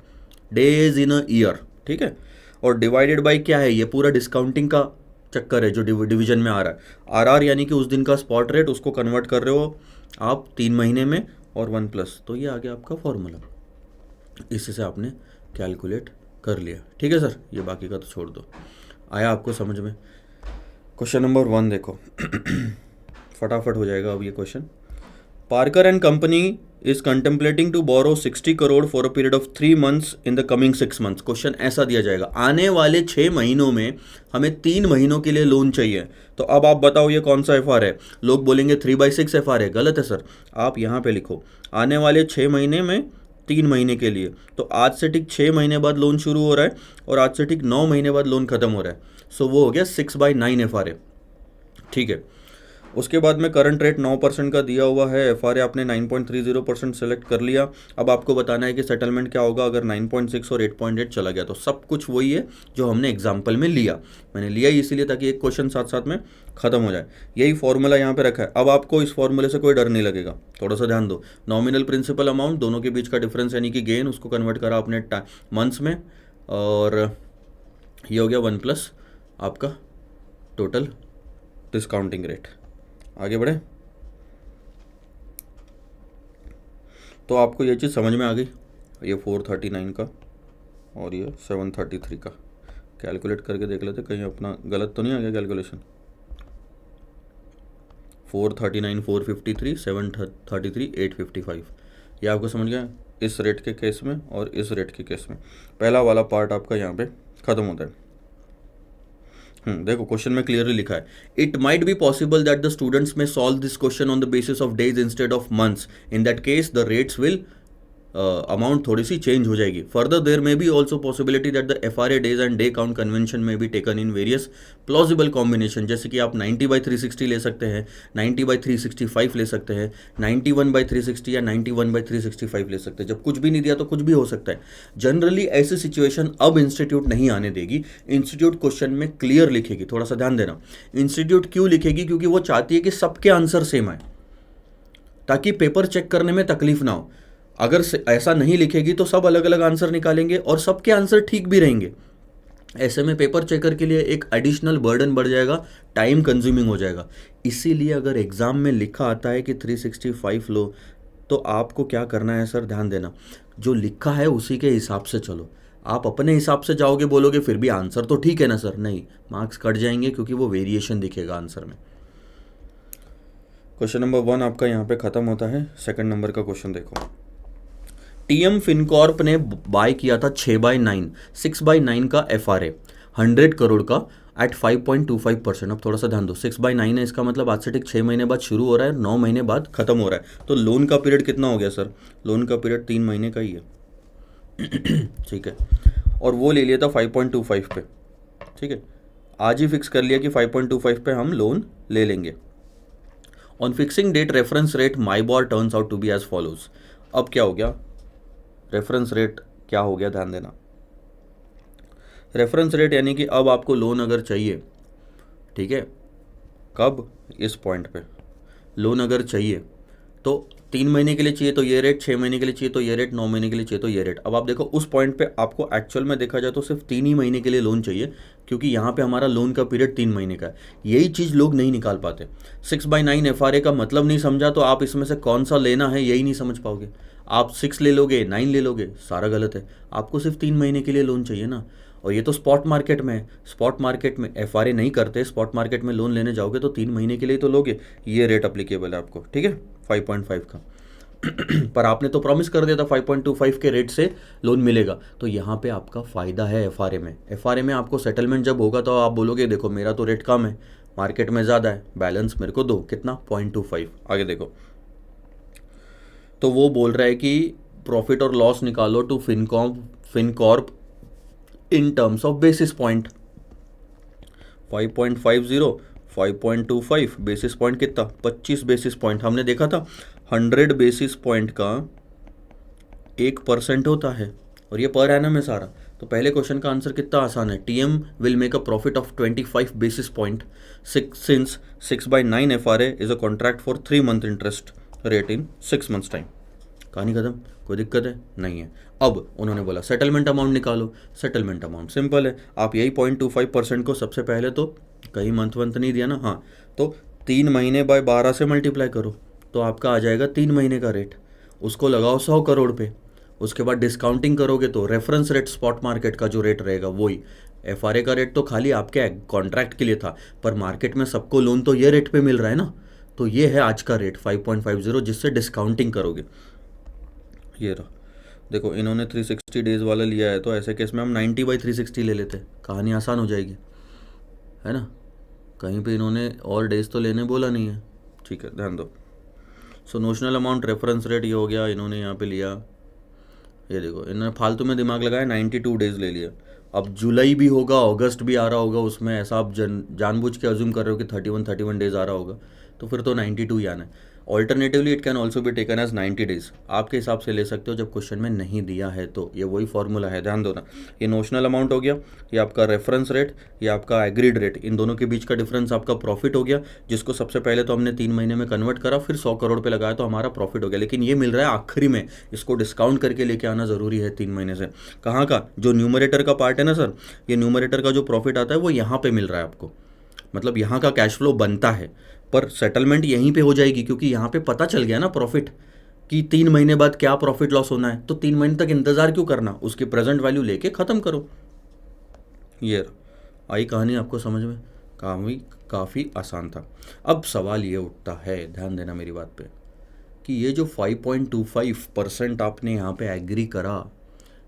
[SPEAKER 1] days in a year, ठीक है। और डिवाइडेड बाय क्या है, ये पूरा डिस्काउंटिंग का चक्कर है जो डिवीजन में आ रहा है। RR यानी कि उस दिन का स्पॉट रेट, उसको कन्वर्ट कर रहे हो आप 3 महीने में, और 1 प्लस, तो ये आ गया आपका फॉर्मूला। इससे आपने कैलकुलेट कर लिया, ठीक है सर। ये बाकी का तो छोड़ दो, आया आपको समझ में। क्वेश्चन नंबर 1 देखो फटाफट हो जाएगा अब ये question. Parker and company is contemplating to borrow 60 crore for a period of 3 months in the coming 6 months. Question ऐसा दिया जाएगा, आने वाले 6 महीनों में हमें 3 महीनों के लिए लोन चाहिए। तो अब आप बताओ ये कौन सा FR है। लोग बोलेंगे 3/6 FR है, गलत है सर। आप यहाँ पे लिखो आने वाले 6 महीने में 3 महीने के लिए। तो आज से ठीक 6 महीने बाद लोन शुरू हो रहा है और आज से ठीक 9 महीने बाद लोन खत्म हो रहा है। सो वो हो गया 6/9 FR है, ठीक है। उसके बाद में करंट रेट 9% का दिया हुआ है, FR आपने 9.30% सेलेक्ट कर लिया। अब आपको बताना है कि सेटलमेंट क्या होगा अगर 9.6 और 8.8 चला गया। तो सब कुछ वही है जो हमने एग्जाम्पल में लिया। मैंने लिया ही इसीलिए ताकि एक क्वेश्चन साथ साथ में खत्म हो जाए। यही फॉर्मूला यहाँ पे रखा है। अब आपको इस फॉर्मूले से कोई डर नहीं लगेगा, थोड़ा सा ध्यान दो। नॉमिनल प्रिंसिपल अमाउंट दोनों के बीच का डिफरेंस यानी कि गेन, उसको कन्वर्ट करा आपने मंथ्स में, और ये हो गया 1+ आपका टोटल डिस्काउंटिंग रेट। आगे बढ़े तो आपको ये चीज़ समझ में आ गई। ये 439 का और ये 733 का कैलकुलेट करके देख लेते कहीं अपना गलत तो नहीं आ गया कैलकुलेशन। 439 453 733 855, ये आपको समझ गया इस रेट के केस में और इस रेट के केस में। पहला वाला पार्ट आपका यहाँ पे ख़त्म होता है। देखो क्वेश्चन में क्लियरली लिखा है, it might be possible that the students may solve this question on the basis of days instead of months. In that case the rates will amount थोड़ी सी चेंज हो जाएगी। Further there may be also possibility that the FRA days and day count convention may be taken in various plausible combination. जैसे कि आप 90/360 ले सकते हैं, 90/365 ले सकते हैं, 91/360 या 91/365 ले सकते हैं। जब कुछ भी नहीं दिया तो कुछ भी हो सकता है। जनरली ऐसी सिचुएशन अब इंस्टीट्यूट नहीं आने देगी। इंस्टीट्यूट क्वेश्चन में क्लियर लिखेगी, थोड़ा सा ध्यान देना। इंस्टीट्यूट क्यों लिखेगी? क्योंकि वो चाहती है कि सबके आंसर सेम आए ताकि पेपर चेक करने में तकलीफ ना हो। अगर ऐसा नहीं लिखेगी तो सब अलग अलग आंसर निकालेंगे और सबके आंसर ठीक भी रहेंगे। ऐसे में पेपर चेकर के लिए एक एडिशनल बर्डन बढ़ जाएगा, टाइम कंज्यूमिंग हो जाएगा। इसीलिए अगर एग्जाम में लिखा आता है कि 365 लो, तो आपको क्या करना है सर, ध्यान देना। जो लिखा है उसी के हिसाब से चलो। आप अपने हिसाब से जाओगे, बोलोगे फिर भी आंसर तो ठीक है ना सर, नहीं, मार्क्स कट जाएंगे क्योंकि वो वेरिएशन दिखेगा आंसर में। क्वेश्चन नंबर 1 आपका यहाँ पे खत्म होता है। सेकंड नंबर का क्वेश्चन देखो। TM फिनकॉर्प ने बाय किया था 6/9 का FRA 100 करोड़ का एट 5.25%। अब थोड़ा सा ध्यान दो, 6/9 है, इसका मतलब आज से ठीक 6 महीने बाद शुरू हो रहा है, 9 महीने बाद खत्म हो रहा है। तो लोन का पीरियड कितना हो गया सर? लोन का पीरियड 3 महीने का ही है ठीक है। और वो ले लिया था 5.25 पे, ठीक है। आज ही फिक्स कर लिया कि 5.25 पे हम लोन ले लेंगे। On fixing date reference rate MIBOR turns out to be as follows. अब क्या हो गया? रेफरेंस रेट क्या हो गया, ध्यान देना। रेफरेंस रेट यानी कि अब आपको लोन अगर चाहिए, ठीक है, कब? इस पॉइंट पे लोन अगर चाहिए तो 3 महीने के लिए चाहिए तो ये रेट, 6 महीने के लिए चाहिए तो ये रेट, 9 महीने के लिए चाहिए तो ये रेट। अब आप देखो उस पॉइंट पे आपको एक्चुअल में देखा जाए तो सिर्फ 3 ही महीने के लिए लोन चाहिए, क्योंकि यहाँ पे हमारा लोन का पीरियड 3 महीने का है। यही चीज़ लोग नहीं निकाल पाते। 6/9 FRA का मतलब नहीं समझा तो आप इसमें से कौन सा लेना है यही नहीं समझ पाओगे। आप 6 ले लोगे, 9 ले लोगे, सारा गलत है। आपको सिर्फ 3 महीने के लिए लोन चाहिए ना। और ये तो स्पॉट मार्केट में है। स्पॉट मार्केट में FRA नहीं करते, स्पॉट मार्केट में लोन लेने जाओगे तो 3 महीने के लिए तो लोगे। ये रेट अप्लीकेबल है आपको, ठीक है, 5.5 का पर आपने तो प्रॉमिस कर दिया था 5.25 के रेट से लोन मिलेगा। तो यहाँ पे आपका फ़ायदा है FRA में। FRA में आपको सेटलमेंट जब होगा तो आप बोलोगे देखो मेरा तो रेट कम है, मार्केट में ज़्यादा है, बैलेंस मेरे को दो, कितना? 0.25। आगे देखो, तो वो बोल रहा है कि प्रॉफिट और लॉस निकालो to Fincorp in terms of basis point. 5.50 5.25 basis point कितना? 25 बेसिस पॉइंट। हमने देखा था 100 बेसिस पॉइंट का 1% होता है और ये पर एनम है सारा। तो पहले क्वेश्चन का आंसर कितना आसान है। TM will make a profit of 25 basis point since 6/9 FRA is a contract for 3 month interest rate in 6 months time. कहानी खत्म, कोई दिक्कत है? नहीं है। अब उन्होंने बोला सेटलमेंट अमाउंट निकालो। सेटलमेंट अमाउंट सिंपल है, आप यही 0.25% को सबसे पहले तो कहीं मंथ नहीं दिया ना, हाँ, तो 3 महीने बाय 12 से मल्टीप्लाई करो तो आपका आ जाएगा 3 महीने का रेट। उसको लगाओ 100 करोड़ पे। उसके बाद डिस्काउंटिंग करोगे तो रेफरेंस रेट स्पॉट मार्केट का जो रेट रहेगा वही। FRA का रेट तो खाली आपके कॉन्ट्रैक्ट के लिए था, पर मार्केट में सबको लोन तो ये रेट पे मिल रहा है ना। तो ये है आज का रेट 5.50 जिससे डिस्काउंटिंग करोगे। ये रहा, देखो इन्होंने 360 डेज वाला लिया है, तो ऐसे केस में हम 90/360 ले लेते, कहानी आसान हो जाएगी, है ना। कहीं पे इन्होंने और डेज तो लेने बोला नहीं है, ठीक है, ध्यान दो। सो नोशनल अमाउंट रेफरेंस रेट ये हो गया, इन्होंने यहाँ पे लिया, ये देखो इन्होंने फालतू में दिमाग लगाया, 92 डेज ले लिया। अब जुलाई भी होगा, अगस्त भी आ रहा होगा, उसमें ऐसा आप जानबूझ के अज्यूम कर रहे हो कि 31 डेज आ रहा होगा, तो फिर तो 92 ही आना है। Alternatively it can also be taken as 90 days, आपके हिसाब से ले सकते हो जब क्वेश्चन में नहीं दिया है तो। ये वही फॉर्मूला है, ध्यान दो ना। ये नोशनल अमाउंट हो गया, ये आपका रेफरेंस रेट, ये आपका एग्रीड रेट, इन दोनों के बीच का डिफरेंस आपका प्रॉफिट हो गया, जिसको सबसे पहले तो हमने 3 महीने में कन्वर्ट करा, फिर 100 करोड़ पे लगाया तो हमारा प्रॉफिट हो गया। लेकिन ये मिल रहा है आखिरी में, इसको डिस्काउंट करके लेके आना ज़रूरी है 3 महीने से। कहाँ का, जो न्यूमरेटर का पार्ट है ना सर, ये न्यूमरेटर का जो प्रॉफिट आता है वो यहाँ पे मिल रहा है आपको, मतलब यहाँ का कैश फ्लो बनता है, पर सेटलमेंट यहीं पे हो जाएगी, क्योंकि यहाँ पे पता चल गया ना प्रॉफिट कि 3 महीने बाद क्या प्रॉफिट लॉस होना है, तो 3 महीने तक इंतजार क्यों करना, उसकी प्रेजेंट वैल्यू लेके ख़त्म करो। ये आई कहानी आपको समझ में, काफ़ी आसान था। अब सवाल ये उठता है, ध्यान देना मेरी बात पे, कि ये जो 5.25% आपने यहाँ पे एग्री करा,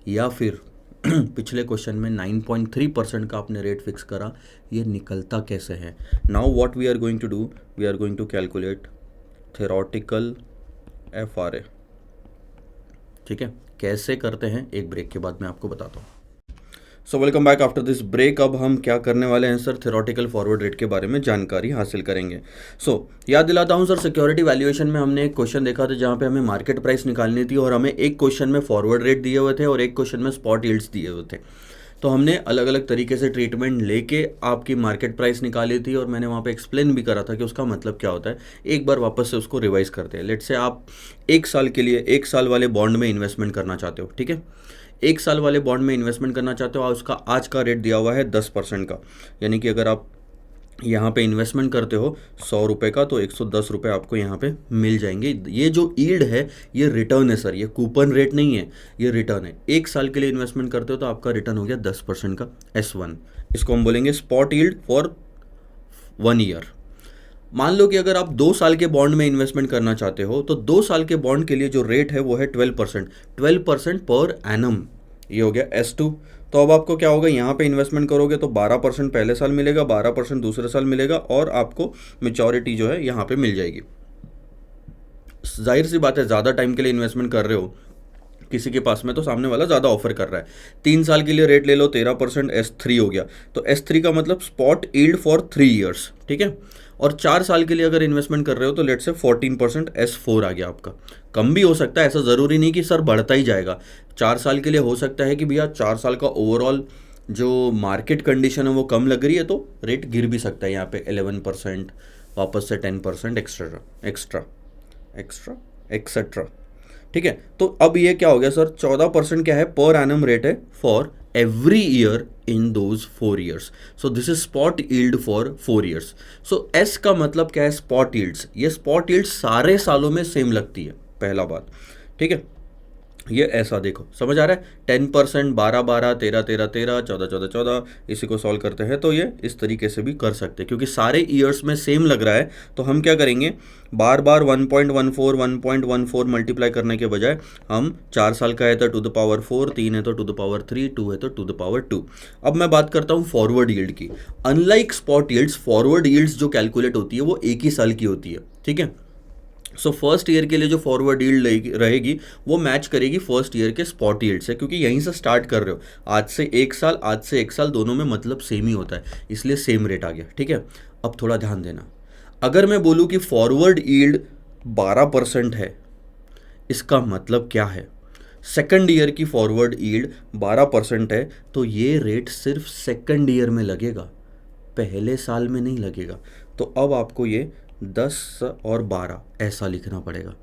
[SPEAKER 1] या फिर पिछले क्वेश्चन में 9.3% का आपने रेट फिक्स करा, ये निकलता कैसे है। Now what we are going to do, we are going to calculate theoretical FRA, ठीक है। कैसे करते हैं एक ब्रेक के बाद मैं आपको बताता हूँ। So welcome back after this break. अब हम क्या करने वाले हैं सर, थ्योरेटिकल फॉरवर्ड रेट के बारे में जानकारी हासिल करेंगे। याद दिलाता हूं सर, सिक्योरिटी वैल्यूएशन में हमने एक क्वेश्चन देखा था जहां पे हमें मार्केट प्राइस निकालनी थी, और हमें एक क्वेश्चन में फॉरवर्ड रेट दिए हुए थे और एक क्वेश्चन में स्पॉट यील्ड्स दिए हुए थे। तो हमने अलग अलग तरीके से ट्रीटमेंट लेके आपकी मार्केट प्राइस निकाली थी, और मैंने वहाँ पे एक्सप्लेन भी करा था कि उसका मतलब क्या होता है। एक बार वापस से उसको रिवाइज करते हैं। लेट से आप 1 साल के लिए 1 साल वाले बॉन्ड में इन्वेस्टमेंट करना चाहते हो, ठीक है। 1 साल वाले बॉन्ड में इन्वेस्टमेंट करना चाहते हो, और उसका आज का रेट दिया हुआ है 10% का, यानी कि अगर आप यहाँ पे इन्वेस्टमेंट करते हो 100 रुपये का, तो 110 रुपये आपको यहाँ पे मिल जाएंगे। ये जो यील्ड है ये रिटर्न है सर, ये कूपन रेट नहीं है, ये रिटर्न है। 1 साल के लिए इन्वेस्टमेंट करते हो तो आपका रिटर्न हो गया 10% का, S1। इसको हम बोलेंगे स्पॉट यील्ड फॉर 1 ईयर। मान लो कि अगर आप 2 साल के बॉन्ड में इन्वेस्टमेंट करना चाहते हो, तो 2 साल के बॉन्ड के लिए जो रेट है वो है 12% पर एनम, ये हो गया S2। तो अब आपको क्या होगा, यहाँ पे इन्वेस्टमेंट करोगे तो 12% पहले साल मिलेगा, 12% दूसरे साल मिलेगा, और आपको मेच्योरिटी जो है यहाँ पे मिल जाएगी। जाहिर सी बात है, ज़्यादा टाइम के लिए इन्वेस्टमेंट कर रहे हो किसी के पास में, तो सामने वाला ज़्यादा ऑफर कर रहा है। 3 साल के लिए रेट ले लो, 13% S3 हो गया। तो S3 का मतलब स्पॉट यील्ड फॉर 3 ईयर्स, ठीक है। और 4 साल के लिए अगर इन्वेस्टमेंट कर रहे हो तो लेट से 14% S4 आ गया आपका। कम भी हो सकता है, ऐसा ज़रूरी नहीं कि सर बढ़ता ही जाएगा। 4 साल के लिए हो सकता है कि भैया 4 साल का ओवरऑल जो मार्केट कंडीशन है वो कम लग रही है, तो रेट गिर भी सकता है यहाँ पे 11%, वापस से 10% एक्सेट्रा, ठीक है। तो अब ये क्या हो गया सर, 14% क्या है, पर एनम रेट है for every year in those 4 years. So this is spot yield for 4 years. So S का मतलब क्या है, स्पॉट यील्ड्स। ये स्पॉट यील्ड सारे सालों में सेम लगती है, पहला बात, ठीक है। ये ऐसा देखो, समझ आ रहा है, 10%, 12, 13, 14, इसी को सॉल्व करते हैं तो ये इस तरीके से भी कर सकते हैं, क्योंकि सारे ईयर्स में सेम लग रहा है। तो हम क्या करेंगे, बार 1.14 मल्टीप्लाई करने के बजाय हम 4 साल का है तो टू द पावर 4, 3 है तो टू द पावर 3, 2 है तो टू द पावर 2। अब मैं बात करता हूँ फॉरवर्ड यील्ड की। Unlike spot yields, forward yields जो कैलकुलेट होती है वो 1 ही साल की होती है, ठीक है। सो फर्स्ट ईयर के लिए जो फॉरवर्ड यील्ड रहेगी वो मैच करेगी फर्स्ट ईयर के स्पॉट यील्ड से, क्योंकि यहीं से स्टार्ट कर रहे हो। आज से 1 साल दोनों में मतलब सेम ही होता है, इसलिए सेम रेट आ गया, ठीक है। अब थोड़ा ध्यान देना, अगर मैं बोलूँ कि फॉरवर्ड यील्ड 12% है, इसका मतलब क्या है, सेकंड ईयर की फॉरवर्ड यील्ड 12% है, तो ये रेट सिर्फ सेकंड ईयर में लगेगा, पहले साल में नहीं लगेगा। तो अब आपको ये 10 और 12 ऐसा लिखना पड़ेगा।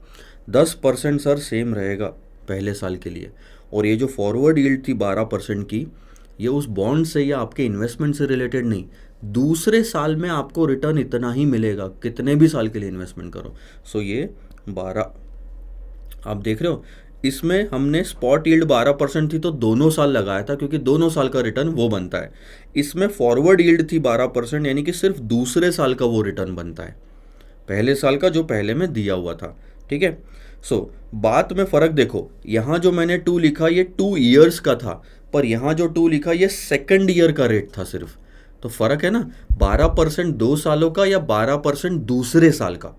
[SPEAKER 1] 10% सर सेम रहेगा पहले साल के लिए, और ये जो फॉरवर्ड यील्ड थी 12% की, ये उस बॉन्ड से या आपके इन्वेस्टमेंट से रिलेटेड नहीं, दूसरे साल में आपको रिटर्न इतना ही मिलेगा, कितने भी साल के लिए इन्वेस्टमेंट करो। सो ये 12 आप देख रहे हो, इसमें हमने स्पॉट यील्ड 12% थी तो दोनों साल लगाया था, क्योंकि दोनों साल का रिटर्न वो बनता है। इसमें फॉरवर्ड यील्ड थी 12%, यानी कि सिर्फ दूसरे साल का वो रिटर्न बनता है, पहले साल का जो पहले में दिया हुआ था, ठीक है। बात में फ़र्क देखो, यहाँ जो मैंने 2 लिखा ये 2 ईयर्स का था, पर यहाँ जो 2 लिखा ये सेकंड ईयर का रेट था सिर्फ। तो फ़र्क है ना, 12% 2 सालों का या 12% दूसरे साल का,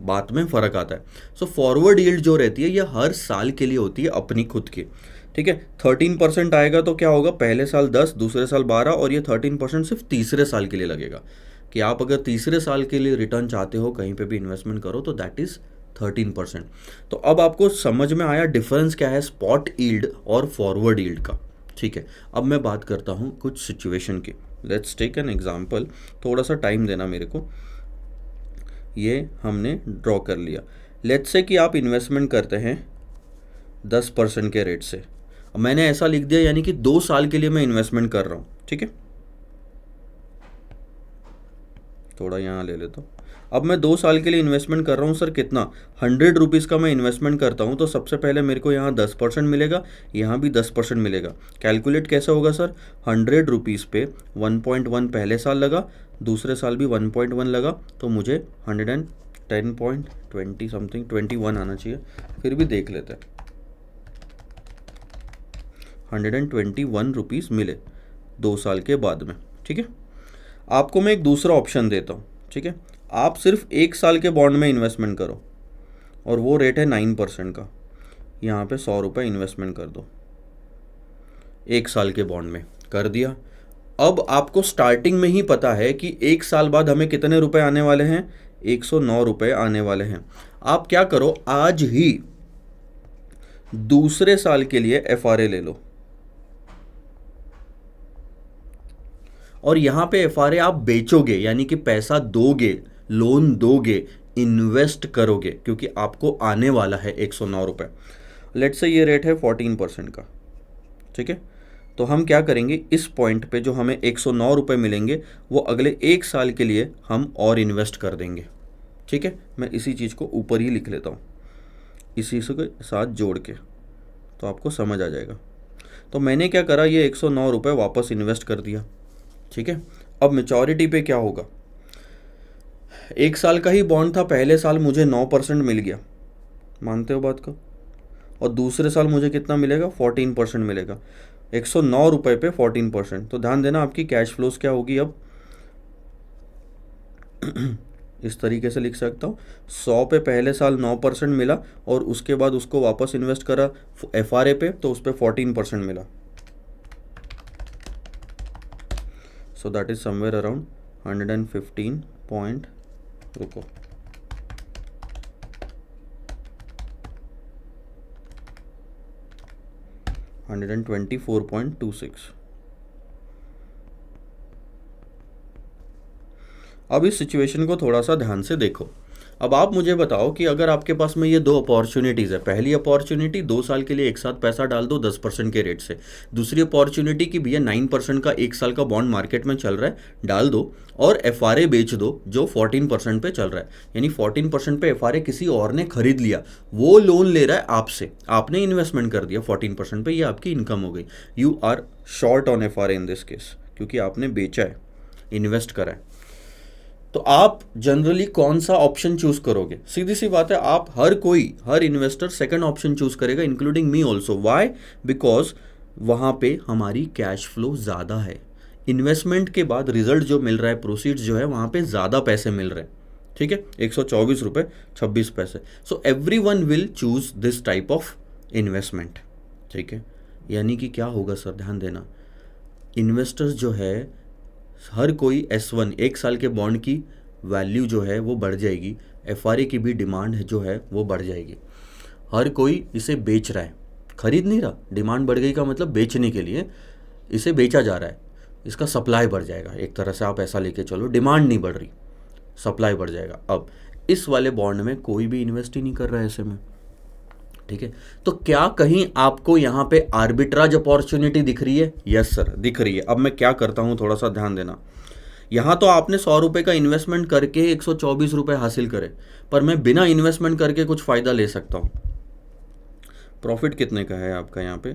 [SPEAKER 1] बात में फ़र्क आता है। फॉरवर्ड यील्ड जो रहती है ये हर साल के लिए होती है अपनी खुद की, ठीक है। 13% आएगा तो क्या होगा, पहले साल 10, दूसरे साल 12, और ये 13% सिर्फ तीसरे साल के लिए लगेगा। कि आप अगर तीसरे साल के लिए रिटर्न चाहते हो, कहीं पे भी इन्वेस्टमेंट करो, तो दैट इज़ 13%। तो अब आपको समझ में आया डिफरेंस क्या है स्पॉट यील्ड और फॉरवर्ड यील्ड का, ठीक है। अब मैं बात करता हूँ कुछ सिचुएशन की। लेट्स टेक एन एग्जाम्पल, थोड़ा सा टाइम देना मेरे को। ये हमने ड्रॉ कर लिया। लेट्स से कि आप इन्वेस्टमेंट करते हैं 10% के रेट से। अब मैंने ऐसा लिख दिया, यानी कि 2 साल के लिए मैं इन्वेस्टमेंट कर रहा हूँ, ठीक है। थोड़ा यहाँ ले लेता हूँ। अब मैं 2 साल के लिए इन्वेस्टमेंट कर रहा हूँ सर, कितना, 100 रुपीज़ का मैं इन्वेस्टमेंट करता हूँ, तो सबसे पहले मेरे को यहाँ 10% मिलेगा, यहाँ भी 10% मिलेगा। कैलकुलेट कैसे होगा सर, 100 रुपीज़ पे 1.1 पहले साल लगा, दूसरे साल भी 1.1 लगा, तो मुझे 110.20 समथिंग 21 आना चाहिए, फिर भी देख लेते हैं। 121 रुपीज़ मिले 2 साल के बाद में, ठीक है। आपको मैं एक दूसरा ऑप्शन देता हूँ, ठीक है। आप सिर्फ 1 साल के बॉन्ड में इन्वेस्टमेंट करो, और वो रेट है 9% का। यहाँ पे 100 रुपये इन्वेस्टमेंट कर दो 1 साल के बॉन्ड में, कर दिया। अब आपको स्टार्टिंग में ही पता है कि 1 साल बाद हमें कितने रुपए आने वाले हैं, 109 रुपये आने वाले हैं। आप क्या करो, आज ही दूसरे साल के लिए FRA ले लो, और यहाँ पे FRA आप बेचोगे, यानी कि पैसा दोगे, लोन दोगे, इन्वेस्ट करोगे, क्योंकि आपको आने वाला है 109 रुपये। लेट्स से ये रेट है 14% का, ठीक है। तो हम क्या करेंगे, इस पॉइंट पे जो हमें 109 रुपये मिलेंगे, वो अगले 1 साल के लिए हम और इन्वेस्ट कर देंगे, ठीक है। मैं इसी चीज़ को ऊपर ही लिख लेता हूँ, इसी के साथ जोड़ के, तो आपको समझ आ जाएगा। तो मैंने क्या करा, ये 109 रुपये वापस इन्वेस्ट कर दिया, ठीक है। अब मेचोरिटी पे क्या होगा, 1 साल का ही बॉन्ड था, पहले साल मुझे 9% मिल गया, मानते हो बात को, और दूसरे साल मुझे कितना मिलेगा, 14% मिलेगा। 109 रुपये पे 14%, तो ध्यान देना आपकी कैश फ्लोज क्या होगी। अब इस तरीके से लिख सकता हूँ, 100 पे पहले साल 9% मिला, और उसके बाद उसको वापस इन्वेस्ट करा FRA पे, तो उस पर 14% मिला। So that is somewhere around 115 point, रुको, 124.26। अब इस सिचुएशन को थोड़ा सा ध्यान से देखो। अब आप मुझे बताओ कि अगर आपके पास में ये 2 अपॉर्चुनिटीज़ है, पहली अपॉर्चुनिटी 2 साल के लिए एक साथ पैसा डाल दो 10% के रेट से, दूसरी अपॉर्चुनिटी की भैया 9% का 1 साल का बॉन्ड मार्केट में चल रहा है, डाल दो और FRA बेच दो जो 14% पे चल रहा है, यानी 14% पे FRA किसी और ने खरीद लिया, वो लोन ले रहा है आपसे, आपने इन्वेस्टमेंट कर दिया 14% पे, ये आपकी इनकम हो गई। You are short on FRA in this case, क्योंकि आपने बेचा है, इन्वेस्ट करा है। तो आप जनरली कौन सा ऑप्शन चूज करोगे, सीधी सी बात है, आप हर इन्वेस्टर सेकंड ऑप्शन चूज करेगा, including me also. Why, because वहां पे हमारी कैश फ्लो ज़्यादा है, इन्वेस्टमेंट के बाद रिजल्ट जो मिल रहा है, प्रोसीड्स जो है, वहां पे ज़्यादा पैसे मिल रहे हैं, ठीक है, 124 रुपये 26 पैसे। So every one will choose this type of investment, ठीक है। यानी कि क्या होगा सर, ध्यान देना, इन्वेस्टर्स जो है हर कोई S1 1 साल के बॉन्ड की वैल्यू जो है वो बढ़ जाएगी, FRA की भी डिमांड जो है वो बढ़ जाएगी, हर कोई इसे बेच रहा है, खरीद नहीं रहा। डिमांड बढ़ गई का मतलब बेचने के लिए इसे बेचा जा रहा है, इसका सप्लाई बढ़ जाएगा, एक तरह से आप ऐसा लेके चलो, डिमांड नहीं बढ़ रही, सप्लाई बढ़ जाएगा। अब इस वाले बॉन्ड में कोई भी इन्वेस्ट ही नहीं कर रहा है ऐसे में, ठीक है। तो क्या कहीं आपको यहाँ पे आर्बिट्राज अपॉर्चुनिटी दिख रही है? यस सर, दिख रही है। अब मैं क्या करता हूँ, थोड़ा सा ध्यान देना, यहाँ तो आपने 100 रुपये का इन्वेस्टमेंट करके 124 रुपये हासिल करे, पर मैं बिना इन्वेस्टमेंट करके कुछ फ़ायदा ले सकता हूँ। प्रॉफिट कितने का है आपका यहाँ पे,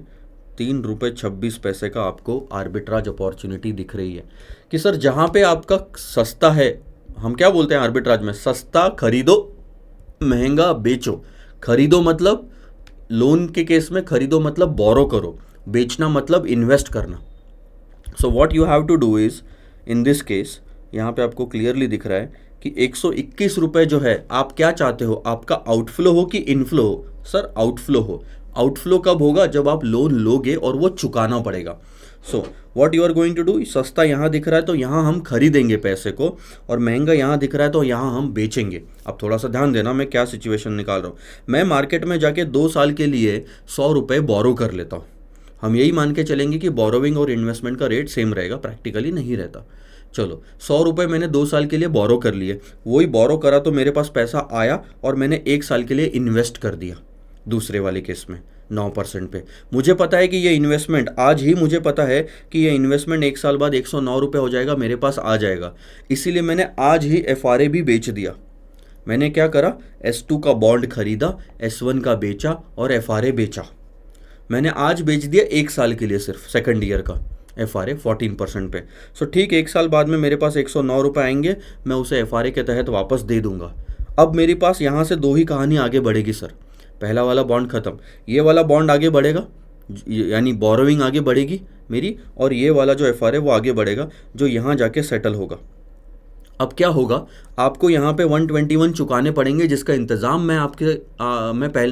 [SPEAKER 1] 3 रुपये 26 पैसे का आपको आर्बिट्राज अपॉर्चुनिटी दिख रही है कि सर जहाँ पे आपका सस्ता है, हम क्या बोलते हैं आर्बिट्राज में, सस्ता खरीदो महंगा बेचो, खरीदो मतलब लोन के केस में खरीदो मतलब बोरो करो, बेचना मतलब इन्वेस्ट करना। So what you have to do is, in this case यहाँ पे आपको क्लियरली दिख रहा है कि 121 रुपये जो है, आप क्या चाहते हो, आपका आउटफ्लो हो कि इनफ्लो हो? सर आउटफ्लो हो। आउटफ्लो कब होगा? जब आप लोन लोगे और वो चुकाना पड़ेगा। So what you are going to do, सस्ता यहाँ दिख रहा है तो यहाँ हम खरीदेंगे पैसे को, और महंगा यहाँ दिख रहा है तो यहाँ हम बेचेंगे। अब थोड़ा सा ध्यान देना मैं क्या सिचुएशन निकाल रहा हूँ। मैं मार्केट में जाके 2 साल के लिए 100 रुपये बोरो कर लेता हूँ। हम यही मान के चलेंगे कि बोरोविंग और इन्वेस्टमेंट का रेट सेम रहेगा, प्रैक्टिकली नहीं रहता। चलो 100 रुपये मैंने 2 साल के लिए बोरो कर लिए, वही बोरो करा तो मेरे पास पैसा आया और मैंने 1 साल के लिए इन्वेस्ट कर दिया दूसरे वाले केस में 9% पे। मुझे पता है कि ये इन्वेस्टमेंट, आज ही मुझे पता है कि ये इन्वेस्टमेंट 1 साल बाद 109 रुपये हो जाएगा, मेरे पास आ जाएगा। इसीलिए मैंने आज ही FRA भी बेच दिया। मैंने क्या करा, S2 का बॉन्ड खरीदा, S1 का बेचा और FRA बेचा। मैंने आज बेच दिया 1 साल के लिए सिर्फ सेकंड ईयर का FRA 14% पे। सो ठीक 1 साल बाद में मेरे पास 109 रुपये आएंगे, मैं उसे FRA के तहत वापस दे दूंगा। अब मेरे पास यहाँ से 2 ही कहानी आगे बढ़ेगी सर। पहला वाला बॉन्ड खत्म, ये वाला बॉन्ड आगे बढ़ेगा, यानी बोरोविंग आगे बढ़ेगी मेरी, और ये वाला जो FRA वो आगे बढ़ेगा जो यहाँ जाके सेटल होगा। अब क्या होगा, आपको यहाँ पे 121 चुकाने पड़ेंगे, जिसका इंतज़ाम मैं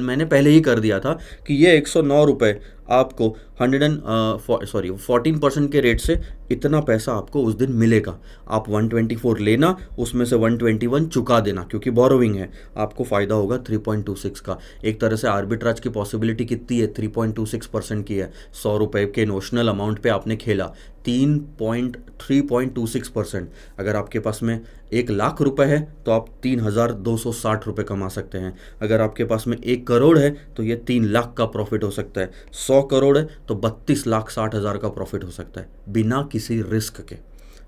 [SPEAKER 1] मैंने पहले ही कर दिया था कि ये 109 रुपये आपको 14% के रेट से इतना पैसा आपको उस दिन मिलेगा। आप 124 लेना, उसमें से 121 चुका देना, क्योंकि बोरोविंग है, आपको फ़ायदा होगा 3.26 का। एक तरह से आर्बिट्राज की पॉसिबिलिटी कितनी है, 3.26% की है। 100 रुपये के नोशनल अमाउंट पे आपने खेला, 3.26%। अगर आपके पास में 1 लाख रुपए है तो आप 3,260 रुपये कमा सकते हैं। अगर आपके पास में 1 करोड़ है तो ये 3 लाख का प्रॉफिट हो सकता है। 100 करोड़ है तो 32,60,000 का प्रॉफिट हो सकता है, बिना किसी रिस्क के।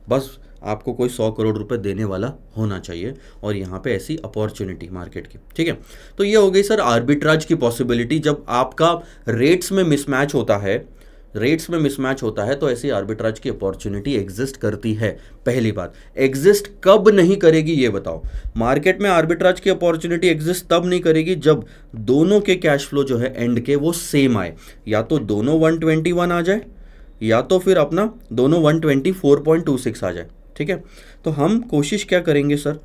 [SPEAKER 1] बस आपको कोई 100 करोड़ रुपए देने वाला होना चाहिए, और यहाँ पे ऐसी अपॉर्चुनिटी मार्केट की, ठीक है। तो ये हो गई सर आर्बिट्राज की पॉसिबिलिटी। जब आपका रेट्स में मिसमैच होता है, तो ऐसी आर्बिट्राज की अपॉर्चुनिटी एग्जिस्ट करती है। पहली बात, एग्जिस्ट कब नहीं करेगी ये बताओ। मार्केट में आर्बिट्राज की अपॉर्चुनिटी एग्जिस्ट तब नहीं करेगी जब दोनों के कैश फ्लो जो है एंड के वो सेम आए, या तो दोनों 121 आ जाए, या तो फिर अपना दोनों 124.26 आ जाए, ठीक है। तो हम कोशिश क्या करेंगे सर,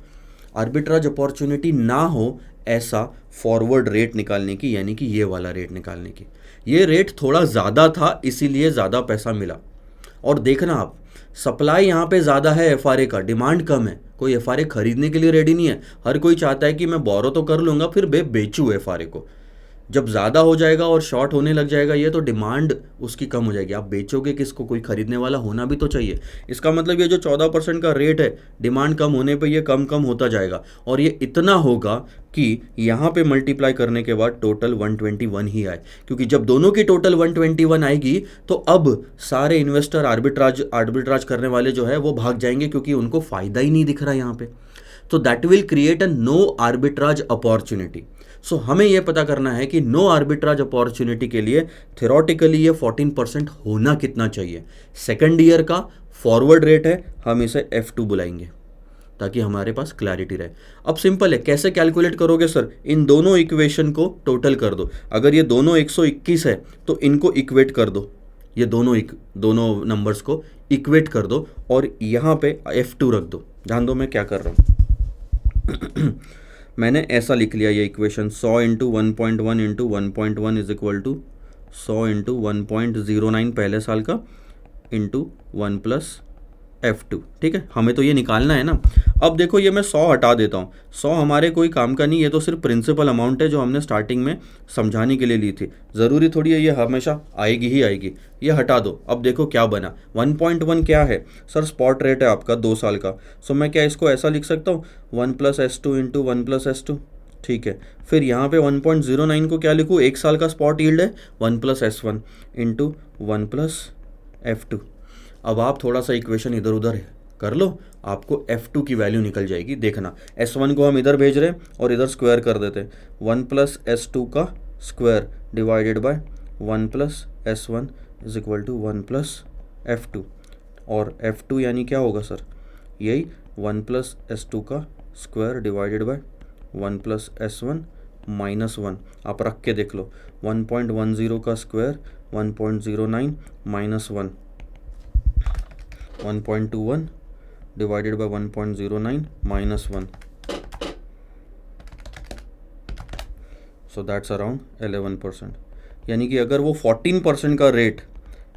[SPEAKER 1] आर्बिट्राज अपॉर्चुनिटी ना हो ऐसा फॉरवर्ड रेट निकालने की, यानी कि ये वाला रेट निकालने की। ये रेट थोड़ा ज़्यादा था इसीलिए ज़्यादा पैसा मिला। और देखना आप, सप्लाई यहाँ पे ज़्यादा है FRA का, डिमांड कम है, कोई FRA खरीदने के लिए रेडी नहीं है। हर कोई चाहता है कि मैं बोरो तो कर लूँगा फिर बेचूँ FRA को। जब ज़्यादा हो जाएगा और शॉर्ट होने लग जाएगा ये, तो डिमांड उसकी कम हो जाएगी। आप बेचोगे किसको, कोई खरीदने वाला होना भी तो चाहिए। इसका मतलब ये जो 14% का रेट है, डिमांड कम होने पे ये कम कम होता जाएगा, और ये इतना होगा कि यहाँ पे मल्टीप्लाई करने के बाद टोटल 121 ही आए। क्योंकि जब दोनों की टोटल 121 आएगी तो अब सारे इन्वेस्टर आर्बिट्राज करने वाले जो है वो भाग जाएंगे, क्योंकि उनको फ़ायदा ही नहीं दिख रहा यहाँ पे। तो that will create a no arbitrage opportunity. So हमें यह पता करना है कि नो आर्बिट्राज अपॉर्चुनिटी के लिए थ्योरेटिकली ये 14% होना कितना चाहिए। सेकंड ईयर का फॉरवर्ड रेट है, हम इसे F2 बुलाएंगे ताकि हमारे पास क्लैरिटी रहे। अब सिंपल है, कैसे कैलकुलेट करोगे सर, इन दोनों इक्वेशन को टोटल कर दो। अगर ये दोनों 121 है तो इनको इक्वेट कर दो, ये दोनों नंबर्स को इक्वेट कर दो और यहाँ पे F2 रख दो। ध्यान दो मैं क्या कर रहा हूँ मैंने ऐसा लिख लिया ये equation, 100 into 1.1 into 1.1 is equal to 100 into 1.09 पहले साल का इंटू 1 प्लस F2, ठीक है। हमें तो ये निकालना है ना। अब देखो ये मैं 100 हटा देता हूँ, 100 हमारे कोई काम का नहीं, ये तो सिर्फ प्रिंसिपल अमाउंट है जो हमने स्टार्टिंग में समझाने के लिए ली थी। ज़रूरी थोड़ी है ये हमेशा आएगी ही आएगी, ये हटा दो। अब देखो क्या बना, 1.1 क्या है सर, स्पॉट रेट है आपका 2 साल का। सो मैं क्या इसको ऐसा लिख सकता हूँ, 1 plus S2 into 1 plus S2, ठीक है। फिर यहाँ पे 1.09 को क्या लिखूँ, 1 साल का स्पॉट यील्ड है, 1 plus S1 into 1 plus F2। अब आप थोड़ा सा इक्वेशन इधर उधर कर लो, आपको F2 की वैल्यू निकल जाएगी। देखना S1 को हम इधर भेज रहे हैं और इधर स्क्वायर कर देते हैं, 1 प्लस S2 का square divided by 1 plus S1 is equal to 1 plus F2। और F2 यानी क्या होगा सर, यही 1 प्लस S2 का square divided by 1 plus S1 -1, आप रख के देख लो, 1.10 का square 1.09 -1, 1.21 divided by 1.09 -1, so that's around 11%। यानी कि अगर वो 14% का रेट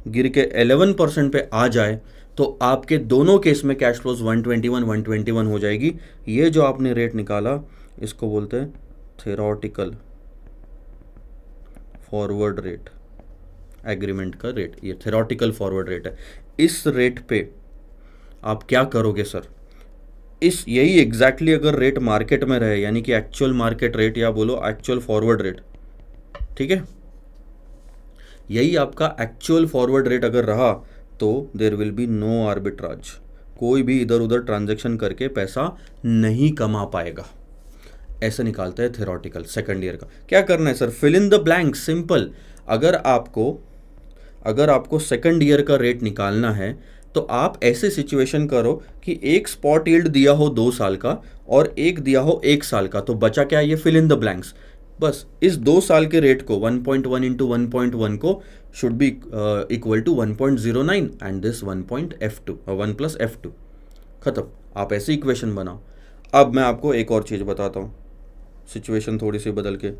[SPEAKER 1] गिर के 11% पे आ जाए तो आपके दोनों केस में कैश फ्लोज 121 हो जाएगी। ये जो आपने रेट निकाला इसको बोलते हैं थेरोटिकल फॉरवर्ड रेट, एग्रीमेंट का रेट, ये थेरोटिकल फॉरवर्ड रेट है। इस रेट पे आप क्या करोगे सर, इस यही एग्जैक्टली अगर रेट मार्केट में रहे, यानी कि एक्चुअल मार्केट रेट या बोलो एक्चुअल फॉरवर्ड रेट, ठीक है, यही आपका एक्चुअल फॉरवर्ड रेट अगर रहा तो there will be no arbitrage, कोई भी इधर उधर ट्रांजैक्शन करके पैसा नहीं कमा पाएगा। ऐसे निकालता है थेरोटिकल सेकंड ईयर का। क्या करना है sir, fill in the blank, simple. अगर आपको सेकंड ईयर का रेट निकालना है तो आप ऐसे सिचुएशन करो कि एक स्पॉट यील्ड दिया हो 2 साल का और एक दिया हो 1 साल का, तो बचा क्या, ये फिल इन द ब्लैंक्स। बस इस 2 साल के रेट को 1.1 इंटू 1.1 को should be equal to 1.09 and this 1 plus F2, खत्म। आप ऐसी इक्वेशन बनाओ। अब मैं आपको एक और चीज़ बताता हूँ, सिचुएशन थोड़ी सी बदल के।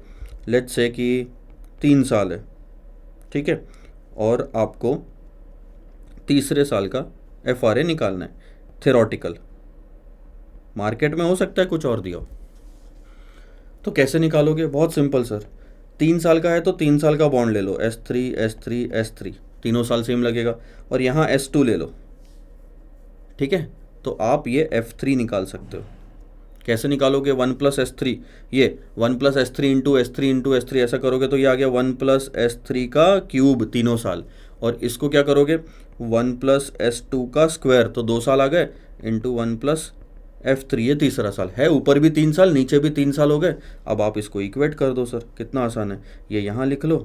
[SPEAKER 1] लेट्स से कि 3 साल है, ठीक है, और आपको तीसरे साल का FRA निकालना है, थेरोटिकल। मार्केट में हो सकता है कुछ और दिया हो, तो कैसे निकालोगे, बहुत सिंपल सर। 3 साल का है तो 3 साल का बॉन्ड ले लो, S3 S3 S3, तीनों साल सेम लगेगा, और यहाँ S2 ले लो, ठीक है, तो आप ये F3 निकाल सकते हो। कैसे निकालोगे, 1 प्लस S3, ये 1 plus S3 into S3 into S3, ऐसा करोगे तो ये आ गया 1 प्लस S3 का क्यूब तीनों साल, और इसको क्या करोगे 1 प्लस S2 का स्क्वायर, तो 2 साल आ गए, इंटू 1 प्लस F3, ये तीसरा साल है, ऊपर भी 3 साल नीचे भी 3 साल हो गए। अब आप इसको इक्वेट कर दो सर, कितना आसान है, ये यहाँ लिख लो,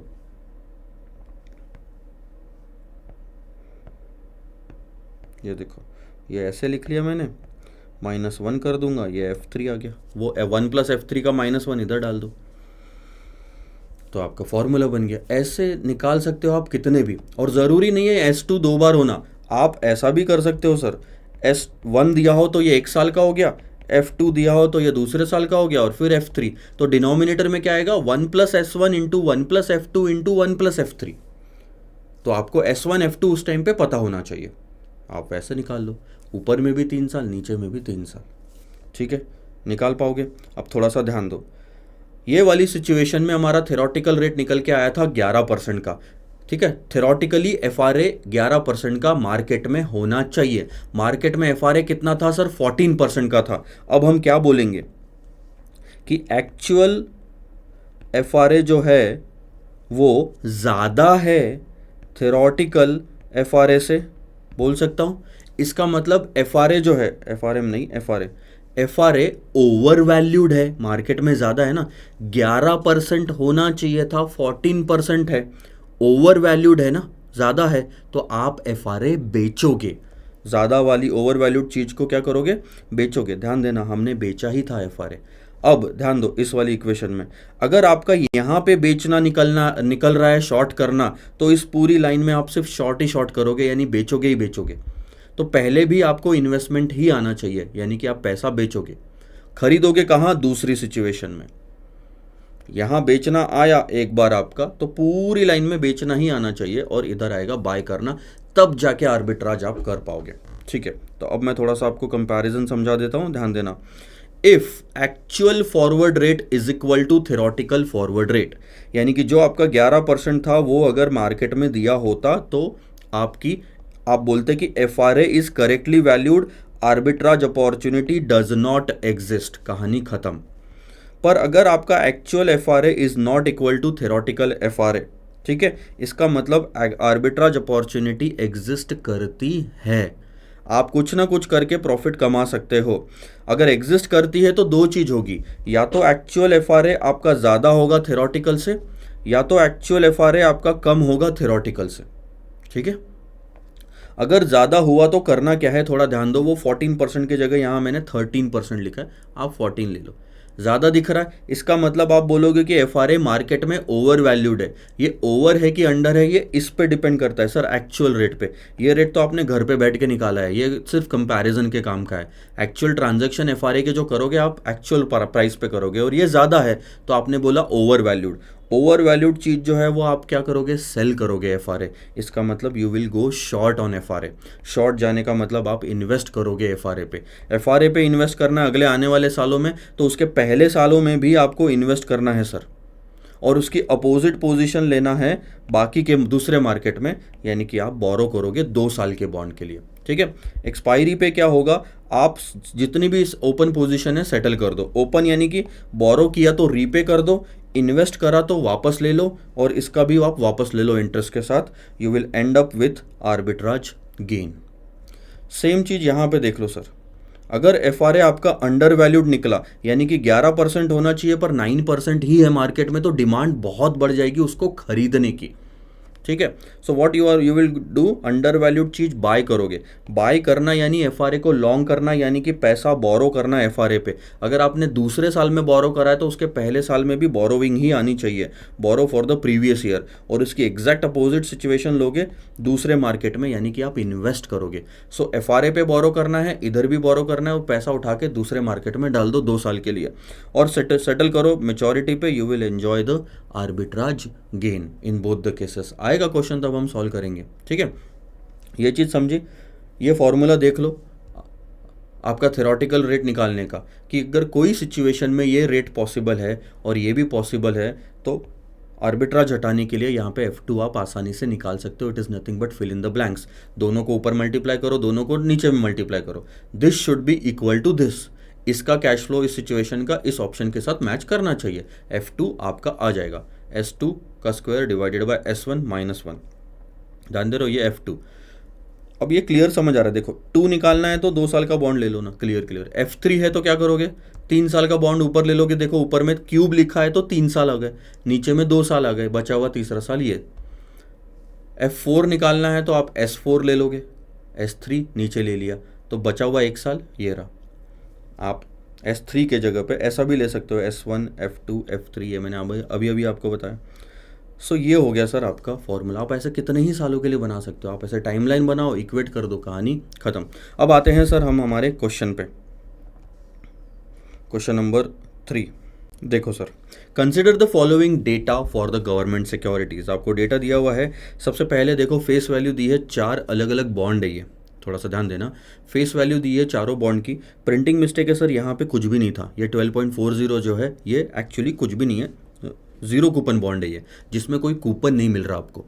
[SPEAKER 1] ये देखो, ये ऐसे लिख लिया मैंने, -1 कर दूंगा, ये F3 आ गया, वो 1 प्लस F3 का -1 इधर डाल दो, तो आपका फॉर्मूला बन गया। ऐसे निकाल सकते हो आप कितने भी, और ज़रूरी नहीं है S2 2 बार होना, आप ऐसा भी कर सकते हो सर, S1 दिया हो तो ये 1 साल का हो गया, F2 दिया हो तो ये दूसरे साल का हो गया, और फिर F3, तो डिनोमिनेटर में क्या आएगा 1 plus S1 into 1 plus F2 into 1 plus F3, तो आपको S1 F2 उस टाइम पे पता होना चाहिए, आप वैसे निकाल लो, ऊपर में भी 3 साल नीचे में भी 3 साल, ठीक है, निकाल पाओगे। अब थोड़ा सा ध्यान दो, ये वाली सिचुएशन में हमारा थेरोटिकल रेट निकल के आया था 11% का, ठीक है, थेरोटिकली FRA 11% का मार्केट में होना चाहिए। मार्केट में FRA कितना था सर, 14% का था। अब हम क्या बोलेंगे कि एक्चुअल FRA जो है वो ज़्यादा है थेरोटिकल FRA से, बोल सकता हूँ। इसका मतलब FRA जो है, FRM नहीं, FRA ओवर वैल्यूड है, मार्केट में ज़्यादा है ना, 11% होना चाहिए था, 14% है, ओवर वैल्यूड है ना, ज़्यादा है, तो आप FRA बेचोगे, ज़्यादा वाली ओवर वैल्यूड चीज़ को क्या करोगे, बेचोगे। ध्यान देना, हमने बेचा ही था FRA। अब ध्यान दो, इस वाली इक्वेशन में अगर आपका यहाँ पे बेचना निकल रहा है, शॉर्ट करना, तो इस पूरी लाइन में आप सिर्फ शॉर्ट ही शॉर्ट करोगे, यानी बेचोगे ही बेचोगे। तो पहले भी आपको इन्वेस्टमेंट ही आना चाहिए, यानी कि आप पैसा बेचोगे। खरीदोगे कहाँ, दूसरी सिचुएशन में। यहाँ बेचना आया एक बार आपका, तो पूरी लाइन में बेचना ही आना चाहिए, और इधर आएगा बाय करना, तब जाके आर्बिट्राज आप कर पाओगे, ठीक है। तो अब मैं थोड़ा सा आपको कंपैरिजन समझा देता हूँ, ध्यान देना। If actual forward rate is equal to theoretical forward rate, यानी कि जो आपका 11% था वो अगर मार्केट में दिया होता तो आप बोलते कि FRA is correctly valued, arbitrage opportunity does not exist, कहानी खत्म। पर अगर आपका actual FRA is not equal to theoretical FRA, ठीक है, इसका मतलब आर्बिट्राज अपॉर्चुनिटी एग्जिस्ट करती है, आप कुछ ना कुछ करके प्रॉफिट कमा सकते हो। अगर एग्जिस्ट करती है तो दो चीज़ होगी, या तो एक्चुअल FRA आपका ज़्यादा होगा थेरोटिकल से, या तो एक्चुअल FRA आपका कम होगा थेरोटिकल से, ठीक है। अगर ज़्यादा हुआ तो करना क्या है, थोड़ा ध्यान दो, वो 14% की जगह यहाँ मैंने 13% लिखा है, आप 14 ले लो। ज़्यादा दिख रहा है, इसका मतलब आप बोलोगे कि एफआरए मार्केट में ओवर वैल्यूड है। ये ओवर है कि अंडर है, ये इस पे डिपेंड करता है सर, एक्चुअल रेट पे। ये रेट तो आपने घर पे बैठ के निकाला है, ये सिर्फ कंपैरिजन के काम का है। एक्चुअल ट्रांजैक्शन एफआरए के जो करोगे आप एक्चुअल प्राइस पे करोगे, और ये ज़्यादा है तो आपने बोला ओवर वैल्यूड। ओवर वैल्यूड चीज़ जो है वो आप क्या करोगे, सेल करोगे एफआरए। इसका मतलब you will go short on FRA. Short जाने का मतलब आप इन्वेस्ट करोगे एफआरए पे। एफआरए पे इन्वेस्ट करना है अगले आने वाले सालों में, तो उसके पहले सालों में भी आपको इन्वेस्ट करना है सर, और उसकी अपोजिट पोजीशन लेना है बाकी के दूसरे मार्केट में, यानी कि आप बोरो करोगे 2 साल के बॉन्ड के लिए। ठीक है, एक्सपायरी पे क्या होगा, आप जितनी भी ओपन पोजीशन है सेटल कर दो। ओपन यानी कि बोरो किया तो रीपे कर दो, इन्वेस्ट करा तो वापस ले लो, और इसका भी आप वापस ले लो इंटरेस्ट के साथ। You will end up with arbitrage gain. Same चीज़ यहाँ पे देख लो सर, अगर एफआरए आपका अंडर वैल्यूड निकला, यानी कि 11% होना चाहिए पर 9% ही है मार्केट में, तो डिमांड बहुत बढ़ जाएगी उसको खरीदने की। ठीक है, so what you will do, under valued चीज बाय करोगे। बाय करना यानी एफआरए को लॉन्ग करना, यानी कि पैसा बोरो करना एफआरए पे। अगर आपने दूसरे साल में बोरो करा है तो उसके पहले साल में भी बोरोविंग ही आनी चाहिए, बोरो फॉर द प्रीवियस ईयर। और इसकी एग्जैक्ट अपोजिट सिचुएशन लोगे दूसरे मार्केट में, यानी कि आप इन्वेस्ट करोगे। सो एफआरए पे बोरो करना है, इधर भी बोरो करना है, और पैसा उठा के दूसरे मार्केट में डाल दो 2 साल के लिए, और सेटल करो मेच्योरिटी पे। You will enjoy the arbitrage gain in both the cases. आएगा क्वेश्चन तब हम सॉल्व करेंगे। ठीक है, ये चीज़ समझी। ये फॉर्मूला देख लो आपका थ्योरेटिकल रेट निकालने का, कि अगर कोई सिचुएशन में ये रेट पॉसिबल है और ये भी पॉसिबल है, तो आर्बिट्राज हटाने के लिए यहाँ पे F2 आप आसानी से निकाल सकते हो। It is nothing but fill in the blanks. दोनों को ऊपर मल्टीप्लाई करो, दोनों को नीचे में मल्टीप्लाई करो। This should be equal to this. इसका कैश फ्लो इस सिचुएशन का इस ऑप्शन के साथ मैच करना चाहिए। F2 आपका आ जाएगा S2 का square divided bye S1 minus 1। ध्यान दे रहे हो, ये F2। अब ये क्लियर समझ आ रहा है। देखो 2 निकालना है तो 2 साल का बॉन्ड ले लो ना, क्लियर। F3 है तो क्या करोगे, 3 साल का बॉन्ड ऊपर ले लोगे। देखो ऊपर में क्यूब लिखा है तो 3 साल आ गए, नीचे में 2 साल आ गए, बचा हुआ तीसरा साल ये। F4 निकालना है तो आप S4 ले लोगे, S3 नीचे ले लिया तो बचा हुआ 1 साल ये रहा। आप S3 के जगह पे ऐसा भी ले सकते हो, S1 F2 F3, ये मैंने अभी आपको बताया। सो ये हो गया सर आपका फॉर्मूला। आप ऐसे कितने ही सालों के लिए बना सकते हो, आप ऐसे टाइमलाइन बनाओ, इक्वेट कर दो, कहानी खत्म। अब आते हैं सर हम हमारे क्वेश्चन पे, क्वेश्चन नंबर 3। देखो sir, consider the following data for the government securities. आपको डेटा दिया हुआ है। सबसे पहले देखो फेस वैल्यू दी है, 4 अलग अलग बॉन्ड है ये, थोड़ा सा ध्यान देना। फेस वैल्यू दी है चारों बॉन्ड की। प्रिंटिंग मिस्टेक है सर, यहाँ पे कुछ भी नहीं था। ये 12.40 जो है ये एक्चुअली कुछ भी नहीं है, 0 कूपन बॉन्ड है ये, जिसमें कोई कूपन नहीं मिल रहा आपको।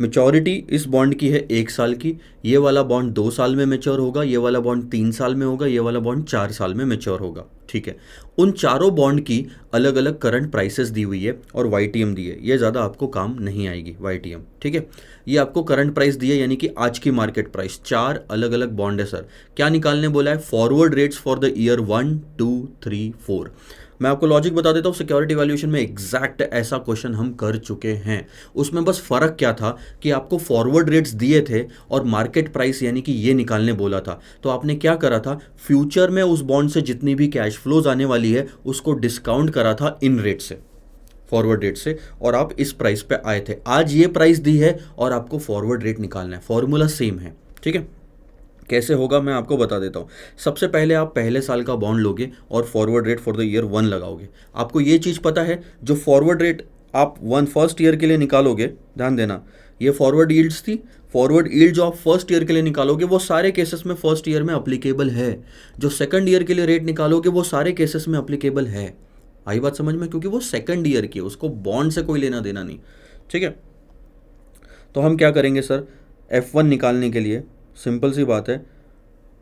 [SPEAKER 1] मेच्योरिटी इस बॉन्ड की है 1 साल की। ये वाला बॉन्ड 2 साल में मेच्योर होगा, ये वाला बॉन्ड 3 साल में होगा, ये वाला बॉन्ड 4 साल में मेच्योर होगा। ठीक है, उन चारों बॉन्ड की अलग अलग करंट प्राइसेस दी हुई है और वाईटीएम दी है। ये ज़्यादा आपको काम नहीं आएगी वाईटीएम। ठीक है, ये आपको करंट प्राइस दी है, यानी कि आज की मार्केट प्राइस। 4 अलग अलग बॉन्ड है सर। क्या निकालने बोला है, forward rates for the year 1 2 3 4। मैं आपको लॉजिक बता देता हूँ, सिक्योरिटी वैल्यूएशन में एग्जैक्ट ऐसा क्वेश्चन हम कर चुके हैं। उसमें बस फर्क क्या था कि आपको फॉरवर्ड रेट्स दिए थे और मार्केट प्राइस यानी कि ये निकालने बोला था। तो आपने क्या करा था, फ्यूचर में उस बॉन्ड से जितनी भी कैश फ्लोज आने वाली है उसको डिस्काउंट करा था इन रेट से, फॉरवर्ड रेट से, और आप इस प्राइस पे आए थे। आज ये प्राइस दी है और आपको फॉरवर्ड रेट निकालना है। फॉर्मूला सेम है। ठीक है, कैसे होगा मैं आपको बता देता हूँ। सबसे पहले आप पहले साल का बॉन्ड लोगे और forward rate for the year 1 लगाओगे। आपको ये चीज़ पता है, जो फॉरवर्ड रेट आप फर्स्ट ईयर के लिए निकालोगे, ध्यान देना, ये फॉरवर्ड यील्ड्स थी। फॉरवर्ड यील्ड जो आप फर्स्ट ईयर के लिए निकालोगे वो सारे केसेस में फर्स्ट ईयर में अप्लीकेबल है। जो सेकंड ईयर के लिए रेट निकालोगे वो सारे केसेस में अप्लीकेबल है। आई बात समझ में, क्योंकि वो सेकंड ईयर की है, उसको बॉन्ड से कोई लेना देना नहीं। ठीक है, तो हम क्या करेंगे सर, F1 निकालने के लिए सिंपल सी बात है,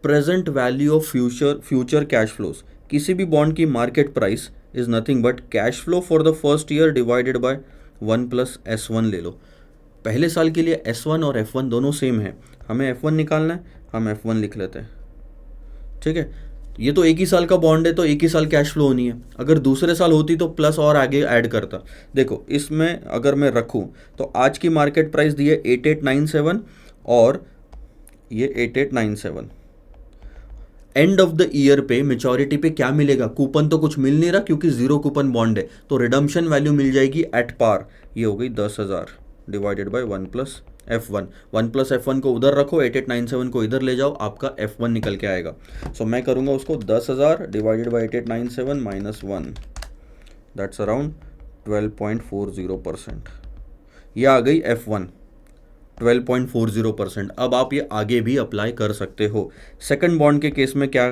[SPEAKER 1] present value of future cash flows. किसी भी बॉन्ड की market price is nothing but cash flow for the first year divided by 1 + S1 ले लो। पहले साल के लिए S1 और F1 दोनों सेम है, हमें F1 निकालना है, हम F1 लिख लेते हैं। ठीक है, ये तो 1 ही साल का बॉन्ड है तो 1 ही साल कैश फ्लो होनी है। अगर दूसरे साल होती तो प्लस और आगे ऐड करता। देखो इसमें अगर मैं रखूं तो आज की मार्केट प्राइस दी है 8897 और ये 8897। एंड ऑफ द ईयर पे मेच्योरिटी पे क्या मिलेगा, कूपन तो कुछ मिल नहीं रहा क्योंकि जीरो कूपन बॉन्ड है, तो रिडम्पशन वैल्यू मिल जाएगी एट पार, ये हो गई 10,000 डिवाइडेड बाय 1+F1। 1+F1 को उधर रखो, 8897 को इधर ले जाओ, आपका F1 निकल के आएगा। सो मैं करूँगा उसको 10,000 divided by 8897 minus 1, that's around 12.40%। ये आ गई F1 12.40%। अब आप ये आगे भी अप्लाई कर सकते हो। सेकंड बॉन्ड के केस में क्या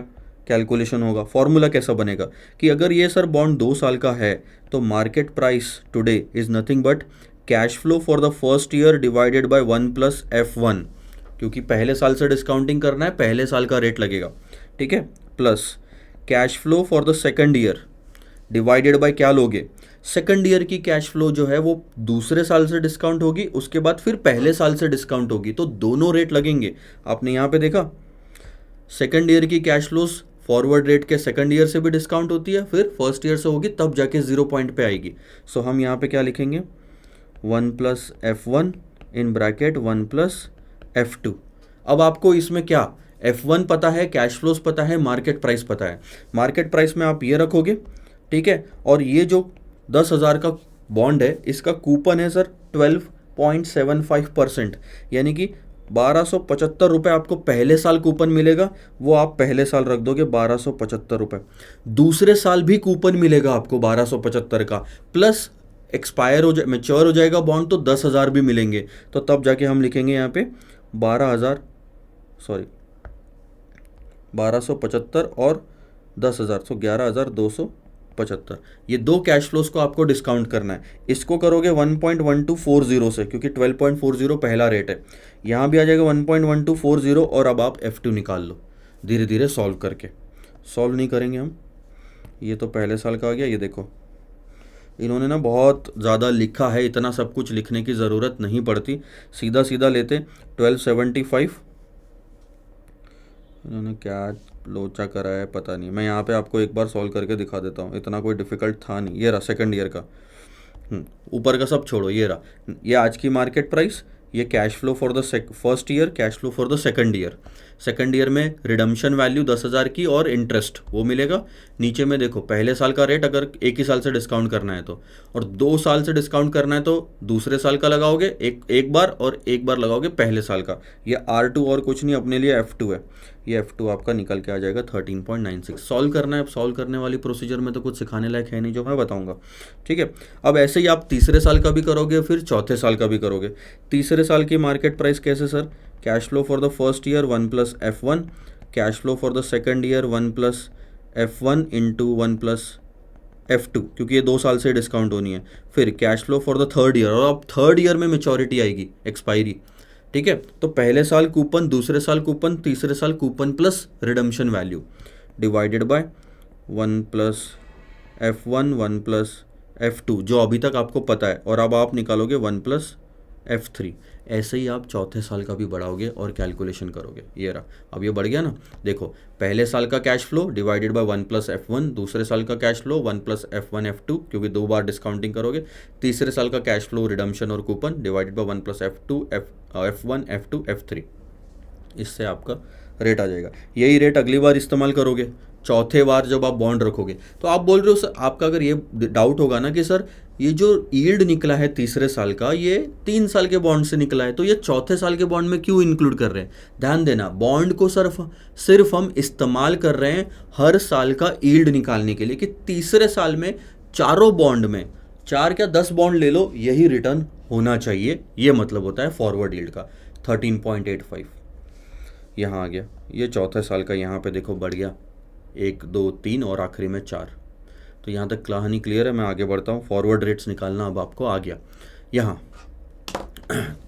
[SPEAKER 1] कैलकुलेशन होगा, फॉर्मूला कैसा बनेगा कि अगर ये सर बॉन्ड 2 साल का है तो market price today is nothing but cash flow for the first year divided by 1+F1, क्योंकि पहले साल से डिस्काउंटिंग करना है, पहले साल का रेट लगेगा, ठीक है, plus cash flow for the second year divided by क्या लोगे, सेकंड ईयर की कैश फ्लो जो है वो दूसरे साल से डिस्काउंट होगी, उसके बाद फिर पहले साल से डिस्काउंट होगी, तो दोनों रेट लगेंगे। आपने यहाँ पे देखा सेकंड ईयर की कैश फ्लोज फॉरवर्ड रेट के सेकंड ईयर से भी डिस्काउंट होती है, फिर फर्स्ट ईयर से होगी, तब जाके 0 पॉइंट पे आएगी। सो हम यहाँ पे क्या लिखेंगे, 1+F1 इन ब्रैकेट 1+F2। अब आपको इसमें क्या F1 पता है, कैश फ्लोज पता है, मार्केट प्राइस पता है। मार्केट प्राइस में आप ये रखोगे, ठीक है, और ये जो 10,000 का बॉन्ड है इसका कूपन है सर 12.75%, यानी कि 1275 रुपये आपको पहले साल कूपन मिलेगा, वो आप पहले साल रख दोगे 1275 रुपये। दूसरे साल भी कूपन मिलेगा आपको 1275 का, प्लस एक्सपायर हो जाए, मेच्योर हो जाएगा बॉन्ड तो 10,000 भी मिलेंगे, तो तब जाके हम लिखेंगे यहाँ पे 1275 और 10,000, तो 11,275। ये दो कैश फ्लोज को आपको डिस्काउंट करना है। इसको करोगे 1.1240 से, क्योंकि 12.40 पहला रेट है, यहाँ भी आ जाएगा 1.1240, और अब आप F2 निकाल लो धीरे धीरे सॉल्व करके। सॉल्व नहीं करेंगे हम, ये तो पहले साल का आ गया। ये देखो इन्होंने ना बहुत ज़्यादा लिखा है, इतना सब कुछ लिखने की ज़रूरत नहीं पड़ती, सीधा सीधा लेते 1275। इन्होंने क्या लोचा करा है पता नहीं, मैं यहाँ पे आपको एक बार सॉल्व करके दिखा देता हूँ, इतना कोई डिफ़िकल्ट था नहीं। ये रहा सेकंड ईयर का, ऊपर का सब छोड़ो, ये रहा, ये आज की मार्केट प्राइस, ये cash flow for the first year, cash flow for the second year. Second year में रिडम्पशन वैल्यू 10,000 की और इंटरेस्ट वो मिलेगा। नीचे में देखो पहले साल का रेट, अगर एक ही साल से डिस्काउंट करना है तो, और 2 साल से डिस्काउंट करना है तो दूसरे साल का लगाओगे एक बार, और एक बार लगाओगे पहले साल का। ये R2 और कुछ नहीं, अपने लिए F2 है, ये F2 आपका निकल के आ जाएगा 13.96। सॉल्व करना है, अब सॉल्व करने वाली प्रोसीजर में तो कुछ सिखाने लायक है नहीं जो मैं बताऊंगा, ठीक है। अब ऐसे ही आप तीसरे साल का भी करोगे, फिर चौथे साल का भी करोगे। तीसरे साल की मार्केट प्राइस कैसे sir, cash flow for the first year 1+F1, cash flow for the second year 1+F1 into 1+F2, क्योंकि ये 2 साल से डिस्काउंट होनी है। फिर cash flow for the third year, और अब थर्ड ईयर में मेच्योरिटी आएगी, एक्सपायरी, ठीक है। तो पहले साल कूपन, दूसरे साल कूपन, तीसरे साल coupon plus redemption value divided by 1+F1 1+F2 जो अभी तक आपको पता है, और अब आप निकालोगे 1+F3। ऐसे ही आप चौथे साल का भी बढ़ाओगे और कैलकुलेशन करोगे। ये रहा, अब ये बढ़ गया ना, देखो पहले साल का cash flow divided by 1+F1, दूसरे साल का कैश फ्लो 1+F1 F2, क्योंकि 2 बार डिस्काउंटिंग करोगे। तीसरे साल का कैश फ्लो रिडम्पशन और coupon divided by 1+F2 F1 F2 F3, इससे आपका रेट आ जाएगा। यही रेट अगली बार इस्तेमाल करोगे चौथे बार जब आप बॉन्ड रखोगे। तो आप बोल रहे हो सर, आपका अगर ये डाउट होगा ना कि सर ये जो यील्ड निकला है तीसरे साल का, ये 3 साल के बॉन्ड से निकला है, तो ये चौथे साल के बॉन्ड में क्यों इंक्लूड कर रहे हैं। ध्यान देना, बॉन्ड को सिर्फ हम इस्तेमाल कर रहे हैं हर साल का यील्ड निकालने के लिए, कि तीसरे साल में चारों बॉन्ड में 4 क्या 10 बॉन्ड ले लो, यही रिटर्न होना चाहिए। ये मतलब होता है फॉरवर्ड यील्ड का। 13.85 यहाँ आ गया, ये चौथे साल का, यहाँ पे देखो बढ़ गया 1 2 3 और आखिरी में 4। तो यहाँ तक कहानी क्लियर है, मैं आगे बढ़ता हूँ। फॉरवर्ड रेट्स निकालना अब आपको आ गया।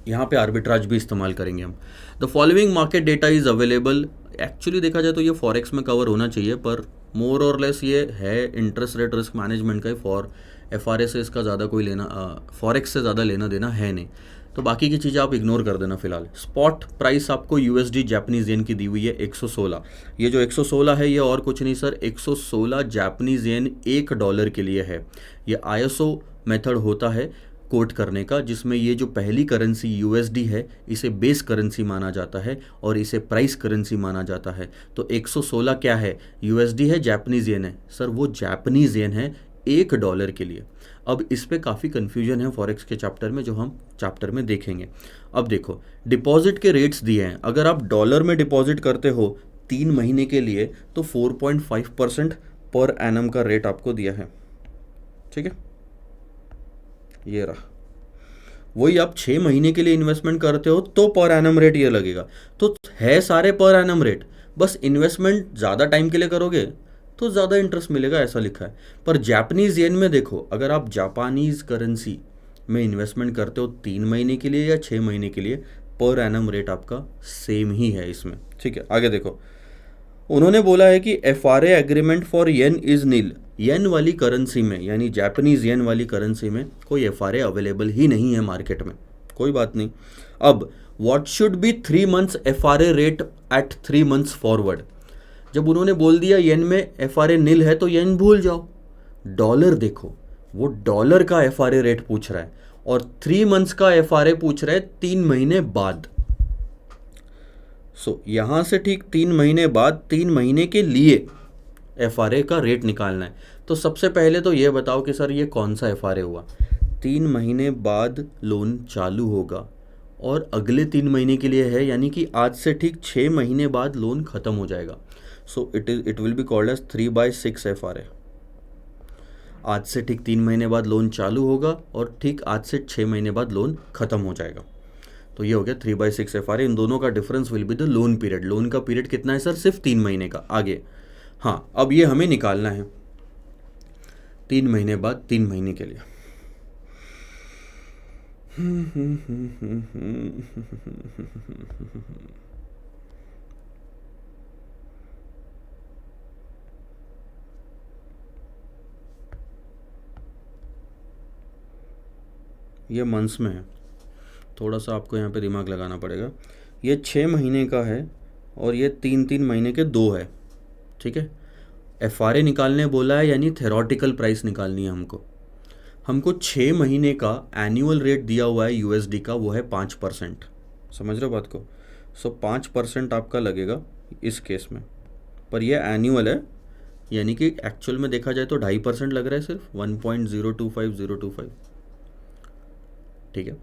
[SPEAKER 1] यहाँ पे आर्बिट्राज भी इस्तेमाल करेंगे हम। The following market data is available. Actually देखा जाए तो ये फॉरेक्स में कवर होना चाहिए, पर मोर और लेस ये है इंटरेस्ट रेट रिस्क मैनेजमेंट का ही। फॉर FRA से इसका ज़्यादा कोई फॉरेक्स से ज़्यादा लेना देना है नहीं, तो बाकी की चीज़ें आप इग्नोर कर देना फिलहाल। स्पॉट प्राइस आपको USD जापानीज येन की दी हुई है 116। ये जो 116 है ये और कुछ नहीं सर, 116 जापानीज येन $1 के लिए है। ये ISO मेथड होता है, कोट करने का, जिसमें ये जो पहली करेंसी यूएसडी है इसे बेस करेंसी माना जाता है और इसे प्राइस करेंसी माना जाता है। तो 116 क्या है, यूएसडी है, जापानीज येन है सर, वो जापानीज येन है $1 के लिए। अब इस पे काफ़ी कन्फ्यूजन है फॉरेक्स के चैप्टर में, जो हम चैप्टर में देखेंगे। अब देखो डिपॉजिट के रेट्स दिए हैं, अगर आप डॉलर में डिपॉजिट करते हो 3 महीने के लिए तो 4.5% पर एनम का रेट आपको दिया है, ठीक है, ये रहा। वही आप 6 महीने के लिए इन्वेस्टमेंट करते हो तो पर एनम रेट ये लगेगा। तो है सारे पर एनम रेट, बस इन्वेस्टमेंट ज़्यादा टाइम के लिए करोगे तो ज़्यादा इंटरेस्ट मिलेगा, ऐसा लिखा है। पर जापानीज येन में देखो, अगर आप जापानीज करेंसी में इन्वेस्टमेंट करते हो 3 महीने के लिए या 6 महीने के लिए, पर एनम रेट आपका सेम ही है इसमें, ठीक है। आगे देखो, उन्होंने बोला है कि FRA agreement for yen is nil. Yen वाली करेंसी में, यानी जापानीज येन वाली करेंसी में कोई FRA अवेलेबल ही नहीं है मार्केट में, कोई बात नहीं। अब what should be 3 months FRA rate at 3 months forward. जब उन्होंने बोल दिया येन में FRA नील है तो येन भूल जाओ। डॉलर देखो, वो डॉलर का FRA रेट पूछ रहा है और 3 मंथ्स का FRA पूछ रहा है 3 महीने बाद। सो यहाँ से ठीक 3 महीने बाद 3 महीने के लिए FRA का रेट निकालना है। तो सबसे पहले तो ये बताओ कि सर ये कौन सा FRA हुआ। 3 महीने बाद लोन चालू होगा और अगले 3 महीने के लिए है, यानी कि आज से ठीक 6 महीने बाद लोन ख़त्म हो जाएगा। So it will be called as 3/6 FRA। आज से ठीक 3 महीने बाद लोन चालू होगा और ठीक आज से 6 महीने बाद लोन ख़त्म हो जाएगा। तो ये हो गया 3/6 FRA। इन दोनों का difference will be the loan period. Loan का पीरियड कितना है सर, सिर्फ 3 महीने का। आगे हाँ, अब ये हमें निकालना है 3 महीने बाद 3 महीने के लिए। ये मंथ्स में है, थोड़ा सा आपको यहाँ पे दिमाग लगाना पड़ेगा। ये 6 महीने का है और ये 3-3 महीने के 2 है, ठीक है। FRA निकालने बोला है, यानी थेरोटिकल प्राइस निकालनी है हमको 6 महीने का एनुअल रेट दिया हुआ है USD का, वो है 5%। समझ रहे हो बात को। सो 5% आपका लगेगा इस केस में, पर ये एनुअल है, यानी कि एक्चुअल में देखा जाए तो 2.5% लग रहा है, सिर्फ 1.025025, ठीक है।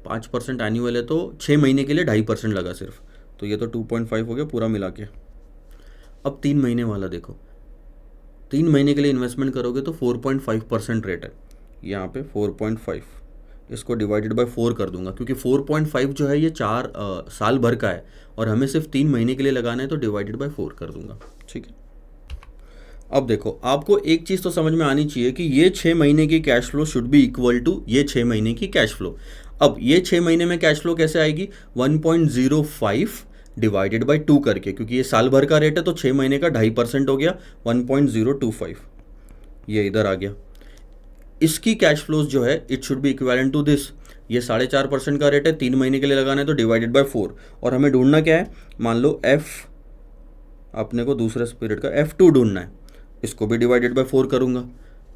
[SPEAKER 1] 5% एनुअल है तो 6 महीने के लिए 2.5% लगा सिर्फ, तो ये तो 2.5 हो गया पूरा मिला के। अब 3 महीने वाला देखो, 3 महीने के लिए इन्वेस्टमेंट करोगे तो 4.5% रेट है यहाँ पे, 4.5। इसको डिवाइडेड बाय 4 कर दूंगा, क्योंकि 4.5 जो है ये 4 साल भर का है और हमें सिर्फ 3 महीने के लिए लगाना है, तो डिवाइडेड बाय 4 कर दूंगा, ठीक है। अब देखो, आपको एक चीज़ तो समझ में आनी चाहिए कि ये 6 महीने की cash flow should be equal to ये 6 महीने की कैश फ्लो। अब ये 6 महीने में कैश फ्लो कैसे आएगी, 1.05 डिवाइडेड बाई 2 करके, क्योंकि ये साल भर का रेट है तो 6 महीने का 2.5% हो गया, 1.025, ये इधर आ गया। इसकी कैश फ्लोज जो है it should be equivalent to this. ये 4.5% का रेट है, 3 महीने के लिए लगाना है तो डिवाइडेड बाय 4, और हमें ढूंढना क्या है, मान लो अपने को दूसरे पीरियड का F2 ढूंढना है, इसको भी डिवाइडेड बाय 4 करूँगा।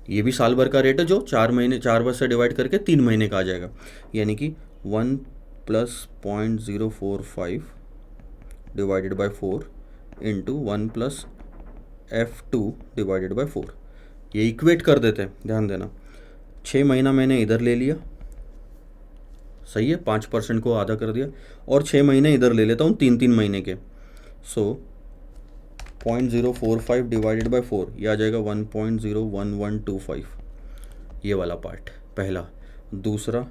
[SPEAKER 1] ये भी साल भर का रेट है जो 4 महीने 4 बार से डिवाइड करके 3 महीने का आ जाएगा, यानी कि 1 + 0.045 divided by 4 into 1 + F2 divided by 4। ये इक्वेट कर देते हैं, ध्यान देना। 6 महीना मैंने इधर ले लिया, सही है, 5% को आधा कर दिया, और 6 महीने इधर ले लेता हूँ 3-3 महीने के। सो 0.045 डिवाइडेड बाय 4, ये आ जाएगा 1.01125, ये वाला पार्ट पहला। दूसरा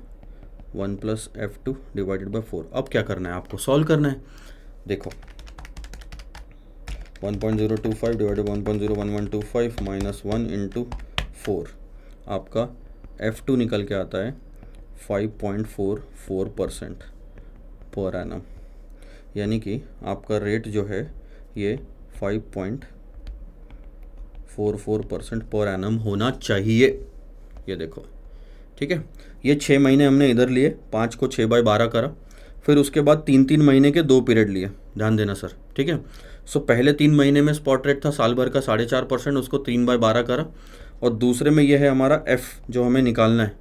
[SPEAKER 1] 1 + F2 डिवाइडेड बाय 4। अब क्या करना है, आपको सॉल्व करना है। देखो 1.025 डिवाइडेड 1.01125 माइनस 1 इंटू 4, आपका F2 निकल के आता है 5.44% पर एनम, यानी कि आपका रेट जो है ये 5.44% पर एनम होना चाहिए। ये देखो, ठीक है। ये 6 महीने हमने इधर लिए, 5 को 6/12 करा, फिर उसके बाद 3-3 महीने के 2 पीरियड लिए, ध्यान देना सर, ठीक है। सो पहले 3 महीने में स्पॉट रेट था साल भर का 4.5%, उसको 3/12 करा, और दूसरे में ये है हमारा F जो हमें निकालना है,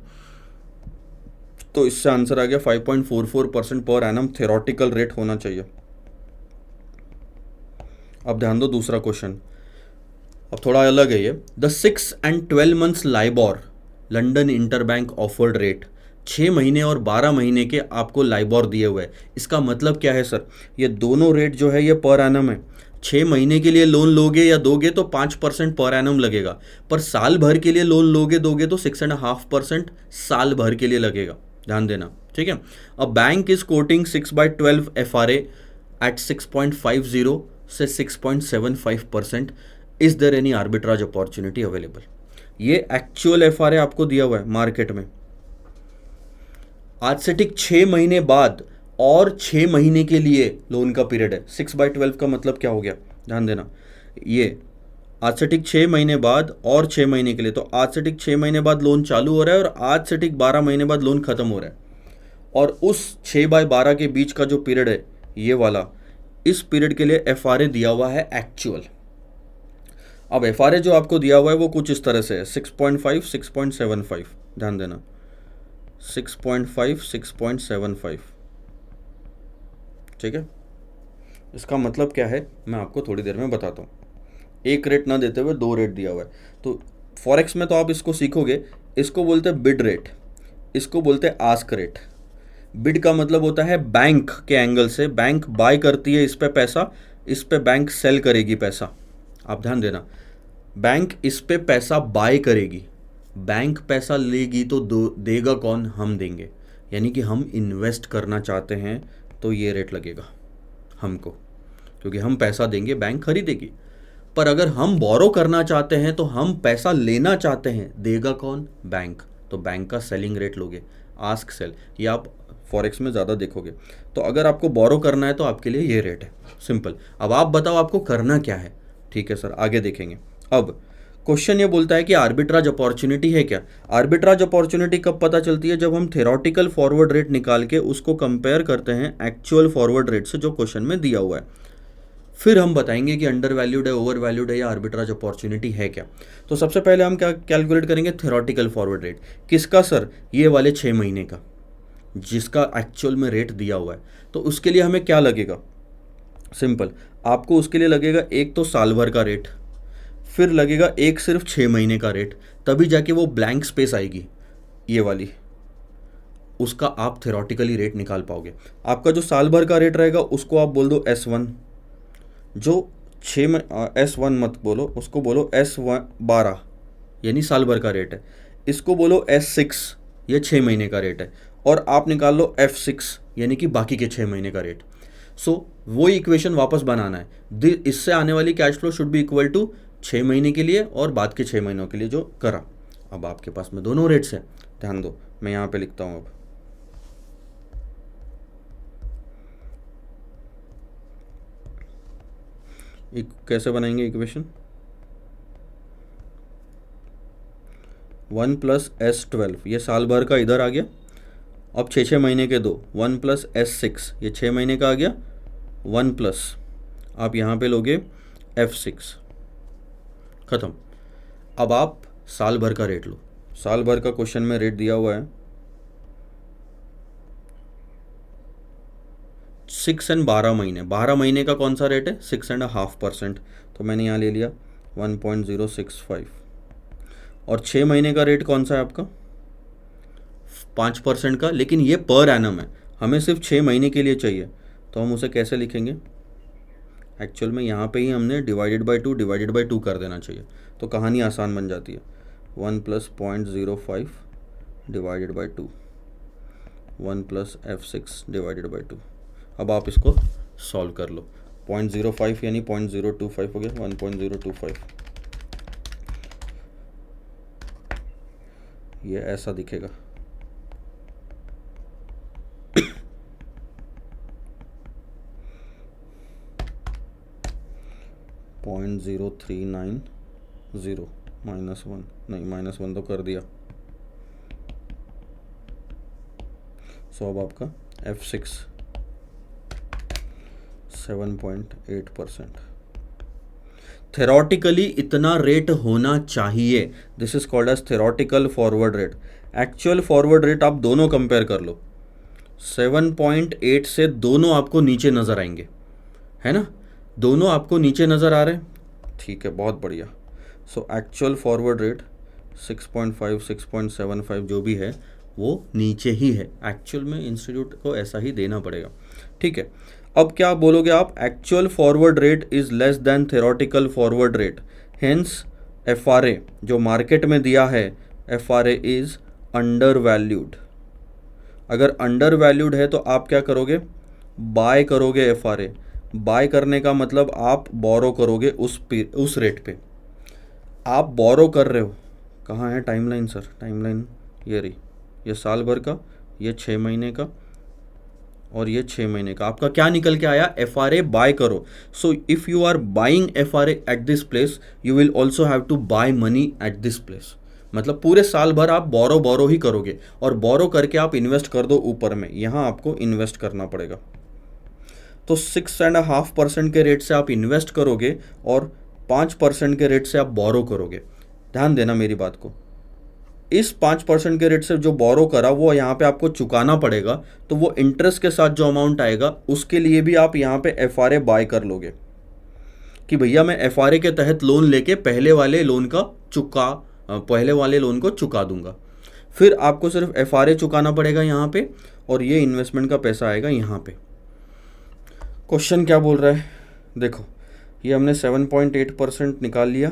[SPEAKER 1] तो इससे आंसर आ गया 5.44% पर एनम थ्योरेटिकल रेट होना चाहिए। अब ध्यान दो दूसरा क्वेश्चन, अब थोड़ा अलग है ये। The 6 and 12 months LIBOR London interbank offered rate, 6 महीने और 12 महीने के आपको लाइबोर दिए हुए हैं। इसका मतलब क्या है सर, ये दोनों रेट जो है ये पर एनम है। 6 महीने के लिए लोन लोगे या दोगे तो 5% पर एनम लगेगा, पर साल भर के लिए लोन लोगे दोगे तो 6.5% साल भर के लिए लगेगा। ध्यान देना, ठीक है। अब bank is quoting 6/12 FRA at 6.50 से 6.75%। Is there any arbitrage opportunity available? ये एक्चुअल FRA आपको दिया हुआ है मार्केट में। आज से ठीक 6 महीने बाद और 6 महीने के लिए लोन का पीरियड है। 6/12 का मतलब क्या हो गया, ध्यान देना। ये आज से ठीक 6 महीने बाद और 6 महीने के लिए, तो आज से ठीक 6 महीने बाद लोन चालू हो रहा है और आज से ठीक 12 महीने बाद लोन खत्म हो रहा है। और उस 6/12 के बीच का जो पीरियड है ये वाला, इस पीरियड के लिए FRA दिया हुआ है एक्चुअल। अब FRA जो आपको दिया हुआ है वो कुछ इस तरह से है, 6.5 6.75, ध्यान देना 6.5 6.75, ठीक है। इसका मतलब क्या है मैं आपको थोड़ी देर में बताता हूँ। एक रेट ना देते हुए 2 रेट दिया हुआ है। तो फॉरेक्स में तो आप इसको सीखोगे, इसको बोलते हैं बिड रेट, इसको बोलते हैं आस्क रेट। बिड का मतलब होता है बैंक के एंगल से, बैंक बाय करती है इस पे पैसा, इस पे बैंक सेल करेगी पैसा। आप ध्यान देना, बैंक इस पे पैसा बाय करेगी, बैंक पैसा लेगी तो देगा कौन, हम देंगे। यानी कि हम इन्वेस्ट करना चाहते हैं तो ये रेट लगेगा हमको, क्योंकि हम पैसा देंगे बैंक खरीदेगी। पर अगर हम बोरो करना चाहते हैं तो हम पैसा लेना चाहते हैं, देगा कौन, बैंक, तो बैंक का सेलिंग रेट लोगे, आस्क सेल। ये आप फॉरेक्स में ज़्यादा देखोगे। तो अगर आपको बोरो करना है तो आपके लिए ये रेट है, सिंपल। अब आप बताओ आपको करना क्या है, ठीक है सर आगे देखेंगे। अब क्वेश्चन ये बोलता है कि आर्बिट्राज अपॉर्चुनिटी है क्या। आर्बिट्राज अपॉर्चुनिटी कब पता चलती है, जब हम थ्योरेटिकल फॉरवर्ड रेट निकाल के उसको कंपेयर करते हैं एक्चुअल फॉरवर्ड रेट से जो क्वेश्चन में दिया हुआ है। फिर हम बताएंगे कि अंडर वैल्यूड है, ओवर वैल्यूड है या आर्बिट्राज अपॉर्चुनिटी है क्या। तो सबसे पहले हम क्या कैलकुलेट करेंगे, थ्योरेटिकल फॉरवर्ड रेट किसका सर, ये वाले 6 महीने का जिसका एक्चुअल में रेट दिया हुआ है। तो उसके लिए हमें क्या लगेगा, सिंपल, आपको उसके लिए लगेगा एक तो साल भर का रेट, फिर लगेगा एक सिर्फ 6 महीने का रेट, तभी जाके वो ब्लैंक स्पेस आएगी ये वाली, उसका आप थ्योरेटिकली रेट निकाल पाओगे। आपका जो साल भर का रेट रहेगा उसको आप बोल दो S1, जो S1 मत बोलो, उसको बोलो S12 यानी साल भर का रेट है। इसको बोलो S6, ये 6 महीने का रेट है। और आप निकाल लो F6 यानी कि बाकी के 6 महीने का रेट। सो वो इक्वेशन वापस बनाना है। इससे आने वाली cash flow should be equal to 6 महीने के लिए और बाद के 6 महीनों के लिए जो करा। अब आपके पास में दोनों रेट्स हैं, ध्यान दो मैं यहाँ पे लिखता हूँ। अब कैसे बनाएंगे इक्वेशन, 1 + S12 ये साल भर का इधर आ गया। अब 6 महीने के दो, 1 + S6 ये 6 महीने का आ गया, 1 प्लस आप यहाँ पे लोगे F6, ख़त्म। अब आप साल भर का रेट लो। साल भर का क्वेश्चन में रेट दिया हुआ है 6 और 12 महीने। 12 महीने का कौन सा रेट है, 6.5%, तो मैंने यहाँ ले लिया 1.065। और 6 महीने का रेट कौन सा है आपका, 5% का, लेकिन ये पर एनम है, हमें सिर्फ 6 महीने के लिए चाहिए। तो हम उसे कैसे लिखेंगे, एक्चुअल में यहाँ पे ही हमने डिवाइडेड बाई 2 कर देना चाहिए, तो कहानी आसान बन जाती है। 1 + 0.05 divided by 2, 1 + F6 divided by 2। अब आप इसको सॉल्व कर लो। 0.05 यानी 0.025 हो गया, 1.025। ये ऐसा दिखेगा। -0.0390 -1 नहीं, -1 तो कर दिया। सो अब आपका F6 7.8%। थेरोटिकली इतना रेट होना चाहिए, this is called as theoretical forward rate. Actual forward rate आप दोनों कंपेयर कर लो, 7.8 से दोनों आपको नीचे नज़र आएंगे, है ना, दोनों आपको नीचे नज़र आ रहे हैं, ठीक है, बहुत बढ़िया। सो एक्चुअल फॉरवर्ड रेट 6.5 6.75 जो भी है वो नीचे ही है, एक्चुअल में इंस्टीट्यूट को ऐसा ही देना पड़ेगा, ठीक है। अब क्या बोलोगे आप, actual forward rate is less than theoretical forward rate, hence FRA जो मार्केट में दिया है, FRA इज़ अंडर वैल्यूड। अगर अंडर वैल्यूड है तो आप क्या करोगे, बाय करोगे FRA। बाय करने का मतलब आप बोरो करोगे उस रेट पे, आप बोरो कर रहे हो। कहाँ है टाइमलाइन सर, टाइमलाइन ये रही, ये साल भर का, ये 6 महीने का और ये 6 महीने का। आपका क्या निकल के आया, FRA बाय करो। So if you are buying FRA at this place, you will also have to buy money at this place. मतलब पूरे साल भर आप बोरो ही करोगे, और बोरो करके आप इन्वेस्ट कर दो ऊपर में, यहाँ आपको इन्वेस्ट करना पड़ेगा। तो 6.5% के रेट से आप इन्वेस्ट करोगे और 5% के रेट से आप बोरो करोगे। ध्यान देना मेरी बात को, इस 5% के रेट से जो बोरो करा वो यहाँ पे आपको चुकाना पड़ेगा, तो वो इंटरेस्ट के साथ जो अमाउंट आएगा उसके लिए भी आप यहाँ पे FRA बाय कर लोगे कि भैया मैं FRA के तहत लोन लेके पहले वाले लोन को चुका दूंगा। फिर आपको सिर्फ FRA चुकाना पड़ेगा यहाँ पे, और ये इन्वेस्टमेंट का पैसा आएगा यहाँ पे। क्वेश्चन क्या बोल रहा है, देखो ये हमने 7.8% निकाल लिया,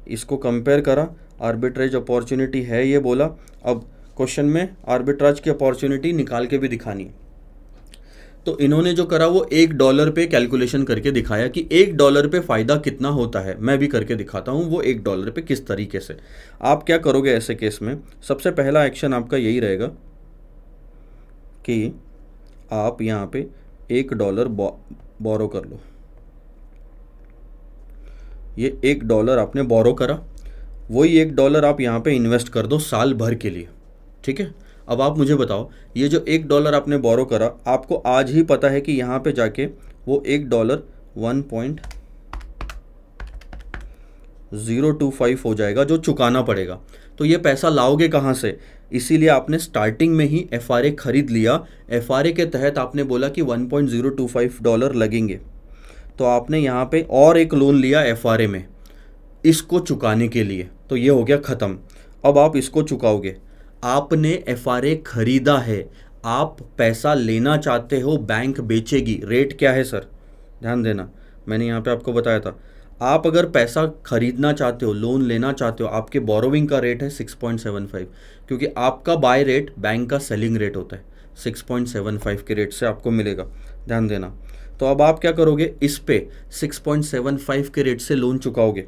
[SPEAKER 1] इसको कंपेयर करा, आर्बिट्रेज अपॉर्चुनिटी है ये बोला। अब क्वेश्चन में आर्बिट्राज की अपॉर्चुनिटी निकाल के भी दिखानी है, तो इन्होंने जो करा वो $1 पे कैलकुलेशन करके दिखाया कि $1 पे फ़ायदा कितना होता है। मैं भी करके दिखाता हूँ वो $1 पे किस तरीके से। आप क्या करोगे ऐसे केस में, सबसे पहला एक्शन आपका यही रहेगा कि आप यहाँ पे $1 बोरो कर लो। ये $1 आपने बोरो करा, वही $1 आप यहाँ पे इन्वेस्ट कर दो साल भर के लिए, ठीक है। अब आप मुझे बताओ, ये जो $1 आपने बोरो करा, आपको आज ही पता है कि यहाँ पे जाके वो $1 1.025 हो जाएगा जो चुकाना पड़ेगा। तो ये पैसा लाओगे कहाँ से, इसीलिए आपने स्टार्टिंग में ही FRA खरीद लिया। FRA के तहत आपने बोला कि $1.025 लगेंगे, तो आपने यहाँ पे और एक लोन लिया FRA में इसको चुकाने के लिए, तो ये हो गया ख़त्म। अब आप इसको चुकाओगे, आपने FRA खरीदा है, आप पैसा लेना चाहते हो, बैंक बेचेगी। रेट क्या है सर, ध्यान देना, मैंने यहाँ पे आपको बताया था, आप अगर पैसा खरीदना चाहते हो, लोन लेना चाहते हो, आपके बोरोविंग का रेट है 6.75, क्योंकि आपका बाय रेट बैंक का सेलिंग रेट होता है, 6.75 के रेट से आपको मिलेगा, ध्यान देना। तो अब आप क्या करोगे, इस पे 6.75 के रेट से लोन चुकाओगे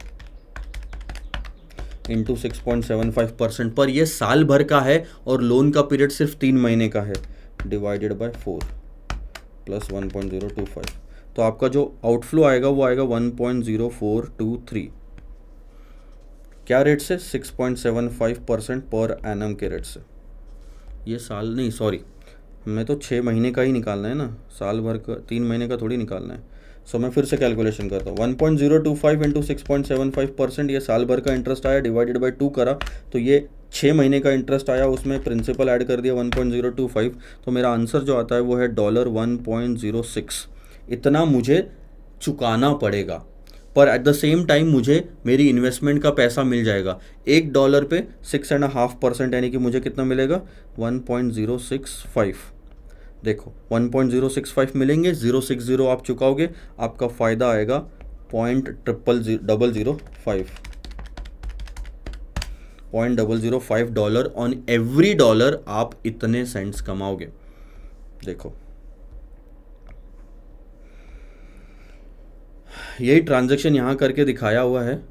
[SPEAKER 1] इंटू 6.75%, पर ये साल भर का है और लोन का पीरियड सिर्फ 3 महीने का है, डिवाइडेड बाय 4 प्लस 1.025, तो आपका जो आउटफ्लो आएगा वो आएगा 1.0423, क्या रेट से, 6.75% पर एनम के रेट से। ये साल नहीं, सॉरी, हमें तो 6 महीने का ही निकालना है ना, साल भर का 3 महीने का थोड़ी निकालना है। सो मैं फिर से कैलकुलेशन करता हूँ, 1.025 इंटू 6.75%, ये साल भर का इंटरेस्ट आया, डिवाइडेड बाय 2 करा, तो ये 6 महीने का इंटरेस्ट आया, उसमें प्रिंसिपल ऐड कर दिया 1.025, तो मेरा आंसर जो आता है वो है $1.06। इतना मुझे चुकाना पड़ेगा, पर एट द सेम टाइम मुझे मेरी इन्वेस्टमेंट का पैसा मिल जाएगा। $1 पे 6.5%, यानी कि मुझे कितना मिलेगा, 1.065। देखो 1.065 मिलेंगे, 060 आप चुकाओगे, आपका फ़ायदा आएगा $0.005 ऑन एवरी $1 आप इतने सेंट्स कमाओगे। देखो यही ट्रांजैक्शन यहाँ करके दिखाया हुआ है,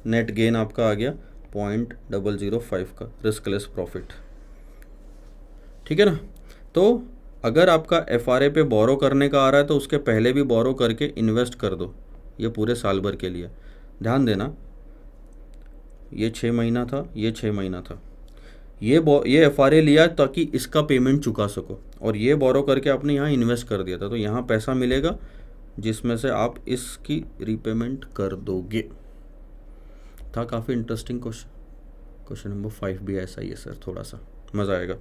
[SPEAKER 1] नेट गेन आपका आ गया 0.005 का रिस्कलेस प्रॉफिट, ठीक है ना। तो अगर आपका FRA पे बोरो करने का आ रहा है तो उसके पहले भी बोरो करके इन्वेस्ट कर दो, ये पूरे साल भर के लिए। ध्यान देना, ये 6 महीना था, ये 6 महीना था, ये FRA लिया ताकि इसका पेमेंट चुका सको, और ये बोरो करके आपने यहाँ इन्वेस्ट कर दिया था, तो यहाँ पैसा मिलेगा जिसमें से आप इसकी रीपेमेंट कर दोगे। था काफ़ी इंटरेस्टिंग क्वेश्चन। क्वेश्चन नंबर 5 भी ऐसा ही है सर, थोड़ा सा मज़ा आएगा।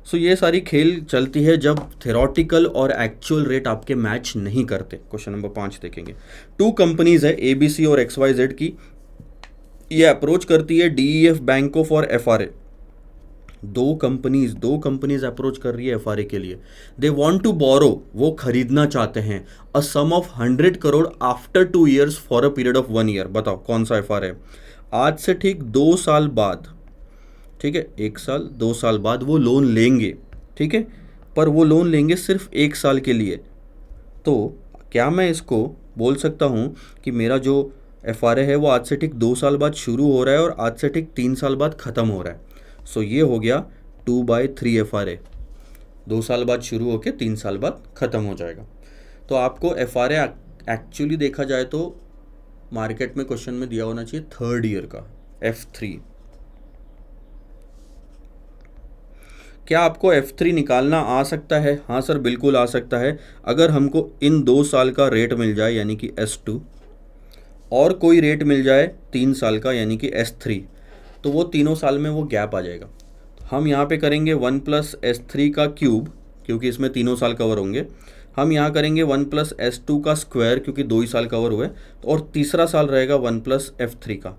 [SPEAKER 1] सो ये सारी खेल चलती है जब थेरोटिकल और एक्चुअल रेट आपके मैच नहीं करते। क्वेश्चन नंबर 5 देखेंगे। 2 कंपनीज है ABC और XYZ की, ये अप्रोच करती है DEF बैंको फॉर FRA। दो कंपनीज अप्रोच कर रही है FRA के लिए। दे वॉन्ट टू बोरो, वो खरीदना चाहते हैं, a sum of 100 crore after 2 years for a period of 1 year। बताओ कौन सा FRA है? आज से ठीक 2 साल बाद, ठीक है, 1 साल 2 साल बाद वो लोन लेंगे, ठीक है, पर वो लोन लेंगे सिर्फ 1 साल के लिए। तो क्या मैं इसको बोल सकता हूँ कि मेरा जो FRA है वो आज से ठीक 2 साल बाद शुरू हो रहा है और आज से ठीक 3 साल बाद ख़त्म हो रहा है? सो ये हो गया 2/3 FRA, 2 साल बाद शुरू होकर 3 साल बाद ख़त्म हो जाएगा। तो आपको FRA एक्चुअली देखा जाए तो मार्केट में क्वेश्चन में दिया होना चाहिए 3rd ईयर का F3। क्या आपको F3 निकालना आ सकता है? हाँ सर बिल्कुल आ सकता है। अगर हमको इन 2 साल का रेट मिल जाए यानी कि S2, और कोई रेट मिल जाए 3 साल का यानी कि S3, तो वो तीनों साल में वो गैप आ जाएगा। हम यहाँ पे करेंगे 1 + S3 का क्यूब, क्योंकि इसमें तीनों साल कवर होंगे। हम यहाँ करेंगे 1 + S2 का स्क्वायर, क्योंकि 2 ही साल कवर हुए, और तीसरा साल रहेगा 1 + F3 का।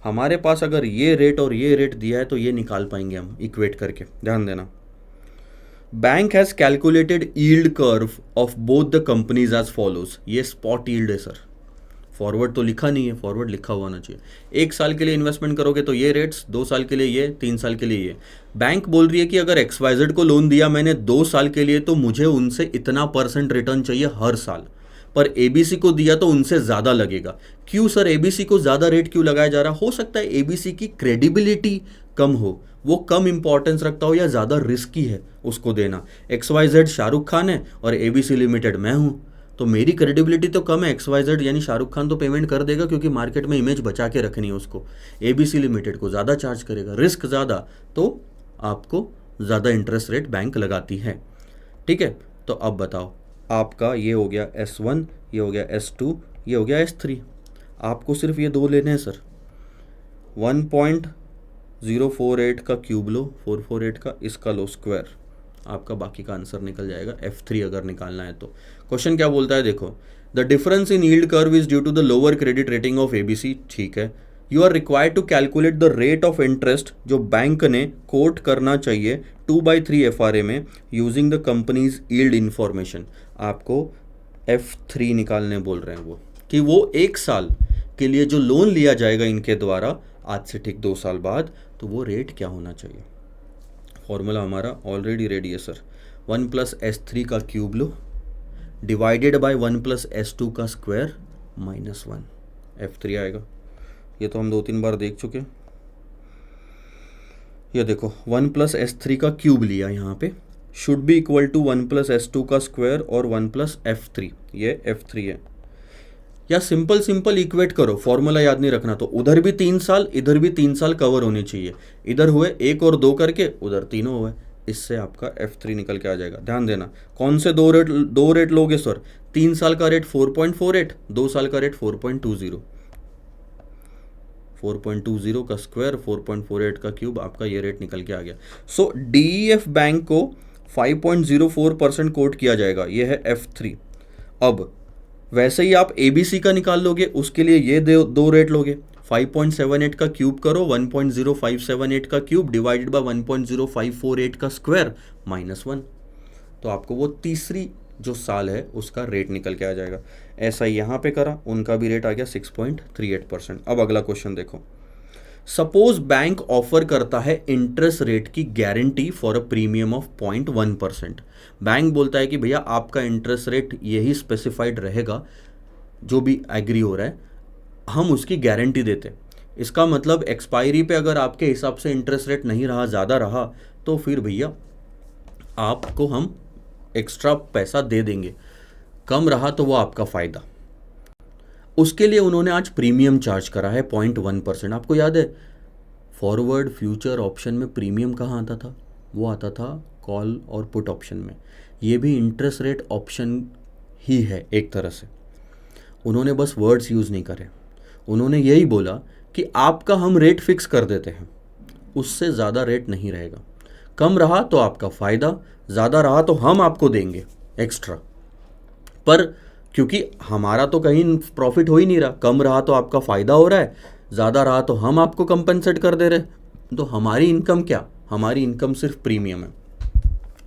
[SPEAKER 1] हमारे पास अगर ये रेट और ये रेट दिया है तो ये निकाल पाएंगे हम इक्वेट करके। ध्यान देना, bank has calculated yield curve of both the companies as follows. ये स्पॉट यील्ड है सर, फॉरवर्ड तो लिखा नहीं है, फॉरवर्ड लिखा हुआ होना चाहिए। 1 साल के लिए इन्वेस्टमेंट करोगे तो ये रेट्स, 2 साल के लिए ये, 3 साल के लिए ये। बैंक बोल रही है कि अगर XYZ को लोन दिया मैंने 2 साल के लिए तो मुझे उनसे इतना % रिटर्न चाहिए हर साल, पर ABC को दिया तो उनसे ज़्यादा लगेगा। क्यों सर ABC को ज़्यादा रेट क्यों लगाया जा रहा? हो सकता है ABC की क्रेडिबिलिटी कम हो, वो कम इंपॉर्टेंस रखता हो, या ज़्यादा रिस्की है उसको देना। XYZ शाहरुख खान है और ABC लिमिटेड मैं हूँ, तो मेरी क्रेडिबिलिटी तो कम है। XYZ यानी शाहरुख खान तो पेमेंट कर देगा क्योंकि मार्केट में इमेज बचा के रखनी है उसको। ABC लिमिटेड को ज़्यादा चार्ज करेगा, रिस्क ज़्यादा, तो आपको ज़्यादा इंटरेस्ट रेट बैंक लगाती है। ठीक है, तो अब बताओ, आपका ये हो गया S1, ये हो गया S2, ये हो गया S3। आपको सिर्फ ये 2 लेने हैं सर। 1.048 का क्यूब लो, 448 का, इसका लो स्क्वायर, आपका बाकी का आंसर निकल जाएगा F3 अगर निकालना है तो। क्वेश्चन क्या बोलता है देखो, the difference in yield curve is due to the lower credit rating of ABC। ठीक है, you are required to calculate the rate of interest जो बैंक ने कोट करना चाहिए 2/3 FRA में using the company's yield information. आपको F3 निकालने बोल रहे हैं वो, कि वो 1 साल के लिए जो लोन लिया जाएगा इनके द्वारा आज से ठीक 2 साल बाद, तो वो रेट क्या होना चाहिए। फॉर्मूला हमारा ऑलरेडी रेडी है सर। 1 + S3 का cube low divided by 1 + S2 का स्क्वायर -1, F3 आएगा। ये तो हम 2-3 बार देख चुके। ये देखो 1 + S3 का क्यूब लिया यहाँ पे, should be equal to 1 + S2 का स्क्वायर और 1 + F3, ये F3 है। या सिंपल इक्वेट करो, फॉर्मूला याद नहीं रखना, तो उधर भी 3 साल इधर भी 3 साल कवर होने चाहिए। इधर हुए 1 और 2 करके, उधर तीनों हुए, इससे आपका F3 निकल के आ जाएगा। ध्यान देना, कौन से दो रेट लोगे सर? 3 साल का रेट 4.48, 2 साल का रेट 4.20, 4.20 का स्क्वायर, 4.48 का क्यूब, आपका ये रेट निकल के आ गया। सो DEF बैंक को 5.04% कोट किया जाएगा, ये है F3। अब वैसे ही आप ABC का निकाल लोगे, उसके लिए ये 2 रेट लोगे, 5.78 का क्यूब करो, 1.0578 का क्यूब डिवाइडेड बाय 1.0548 का स्क्वायर -1, तो आपको वो तीसरी जो साल है उसका रेट निकल के आ जाएगा। ऐसा ही यहाँ पे करा, उनका भी रेट आ गया 6.38%। अब अगला क्वेश्चन देखो, सपोज बैंक ऑफर करता है इंटरेस्ट रेट की guarantee for a premium of 0.1%। Bank बोलता है कि भैया आपका इंटरेस्ट रेट यही स्पेसिफाइड रहेगा, जो भी एग्री हो रहा है, हम उसकी गारंटी देते। इसका मतलब एक्सपायरी पे अगर आपके हिसाब से इंटरेस्ट रेट नहीं रहा, ज़्यादा रहा, तो फिर भैया आपको हम एक्स्ट्रा पैसा दे देंगे, कम रहा तो वो आपका फ़ायदा। उसके लिए उन्होंने आज प्रीमियम चार्ज करा है 0.1%। आपको याद है फॉरवर्ड फ्यूचर ऑप्शन में प्रीमियम कहाँ आता था? वो आता था कॉल और पुट ऑप्शन में। ये भी इंटरेस्ट रेट ऑप्शन ही है एक तरह से। उन्होंने बस वर्ड्स यूज़ नहीं करे, उन्होंने यही बोला कि आपका हम रेट फिक्स कर देते हैं, उससे ज़्यादा रेट नहीं रहेगा। कम रहा तो आपका फ़ायदा, ज़्यादा रहा तो हम आपको देंगे एक्स्ट्रा। पर क्योंकि हमारा तो कहीं प्रॉफिट हो ही नहीं रहा, कम रहा तो आपका फ़ायदा हो रहा है, ज़्यादा रहा तो हम आपको कंपनसेट कर दे रहे, तो हमारी इनकम क्या, हमारी इनकम सिर्फ प्रीमियम है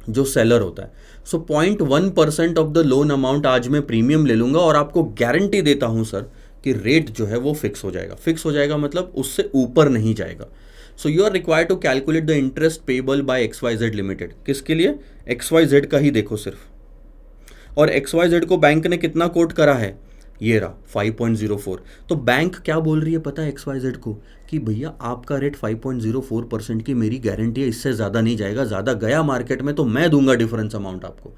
[SPEAKER 1] जो सेलर होता है। सो 0.1% ऑफ द लोन अमाउंट आज मैं प्रीमियम ले लूँगा और आपको गारंटी देता हूँ सर कि रेट जो है वो फिक्स हो जाएगा। फिक्स हो जाएगा मतलब उससे ऊपर नहीं जाएगा। So you are required to calculate the interest payable by XYZ limited. किसके लिए? XYZ का ही देखो सिर्फ। और XYZ को बैंक ने कितना कोट करा है? ये रहा 5.04। तो बैंक क्या बोल रही है पता है XYZ को कि भैया आपका रेट 5.04% की मेरी गारंटी है, इससे ज़्यादा नहीं जाएगा। ज़्यादा गया मार्केट में तो मैं दूंगा डिफरेंस अमाउंट आपको,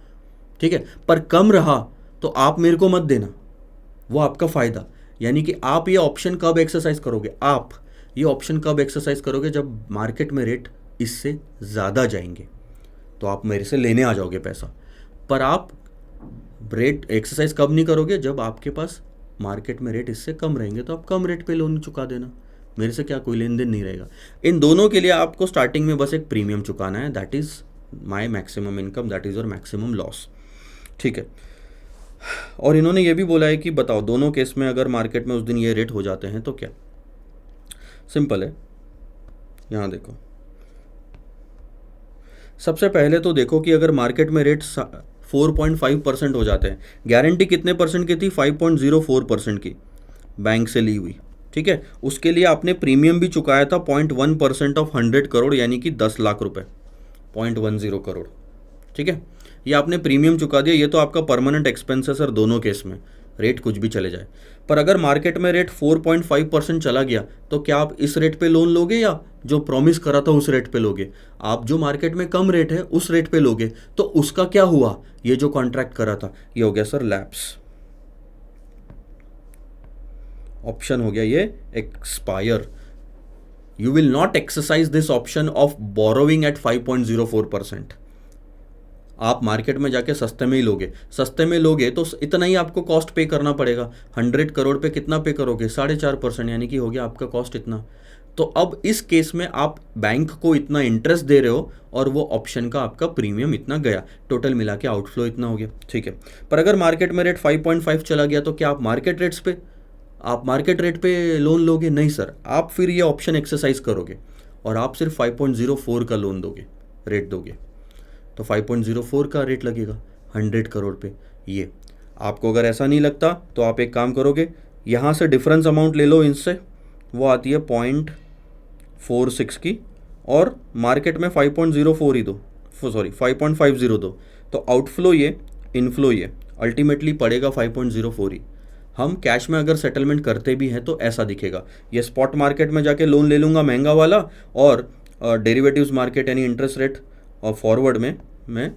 [SPEAKER 1] ठीक है, पर कम रहा तो आप मेरे को मत देना, वो आपका फ़ायदा। यानी कि आप ये ऑप्शन कब एक्सरसाइज करोगे? आप ये ऑप्शन कब एक्सरसाइज करोगे? जब मार्केट में रेट इससे ज़्यादा जाएंगे तो आप मेरे से लेने आ जाओगे पैसा। पर आप रेट एक्सरसाइज कब नहीं करोगे? जब आपके पास मार्केट में रेट इससे कम रहेंगे तो आप कम रेट पे लोन चुका देना, मेरे से क्या कोई लेन देन नहीं रहेगा। इन दोनों के लिए आपको स्टार्टिंग में बस एक प्रीमियम चुकाना है, that is my maximum income, that is your maximum loss, ठीक है। और इन्होंने ये भी बोला है कि बताओ दोनों केस में अगर मार्केट में उस दिन ये रेट हो जाते हैं तो क्या? सिंपल है, यहाँ देखो, सबसे पहले तो देखो कि अगर मार्केट में रेट 4.5% हो जाते हैं, गारंटी कितने परसेंट की थी? 5.04% की बैंक से ली हुई, ठीक है। उसके लिए आपने प्रीमियम भी चुकाया था 0.1% ऑफ 100 करोड़, यानी कि 10 लाख रुपए, 0.10 करोड़, ठीक है। ये आपने प्रीमियम चुका दिया, ये तो आपका परमानेंट एक्सपेंस है सर दोनों केस में, रेट कुछ भी चले जाए। पर अगर मार्केट में रेट 4.5% चला गया तो क्या आप इस रेट पे लोन लोगे या जो प्रॉमिस करा था उस रेट पे लोगे? आप जो मार्केट में कम रेट है उस रेट पे लोगे, तो उसका क्या हुआ? ये जो कॉन्ट्रैक्ट करा था ये हो गया सर लैप्स, ऑप्शन हो गया ये expire. You will not exercise this option of borrowing at 5.04%। आप मार्केट में जाके सस्ते में ही लोगे, सस्ते में लोगे तो इतना ही आपको कॉस्ट पे करना पड़ेगा। 100 करोड़ पे कितना पे करोगे? 4.5%, यानी कि हो गया आपका कॉस्ट इतना। तो अब इस केस में आप बैंक को इतना इंटरेस्ट दे रहे हो और वो ऑप्शन का आपका प्रीमियम इतना गया, टोटल मिला के आउटफ्लो इतना हो गया, ठीक है। पर अगर मार्केट में रेट 5.5 चला गया तो क्या आप मार्केट रेट पे लोन लोगे? नहीं सर, आप फिर ये ऑप्शन एक्सरसाइज करोगे और आप सिर्फ 5.04 का लोन दोगे, रेट दोगे। तो 5.04 का रेट लगेगा 100 करोड़ पे। ये आपको अगर ऐसा नहीं लगता तो आप एक काम करोगे, यहाँ से डिफरेंस अमाउंट ले लो इनसे, वो आती है 0.46 की, और मार्केट में 5.04 ही दो, सॉरी 5.50 दो, तो आउटफ्लो ये, इनफ्लो ये, अल्टीमेटली पड़ेगा 5.04 ही। हम कैश में अगर सेटलमेंट करते भी हैं तो ऐसा दिखेगा, ये स्पॉट मार्केट में जाके लोन ले लूँगा महंगा वाला, और डेरिवेटिव्स मार्केट यानी इंटरेस्ट रेट और फॉरवर्ड में मैं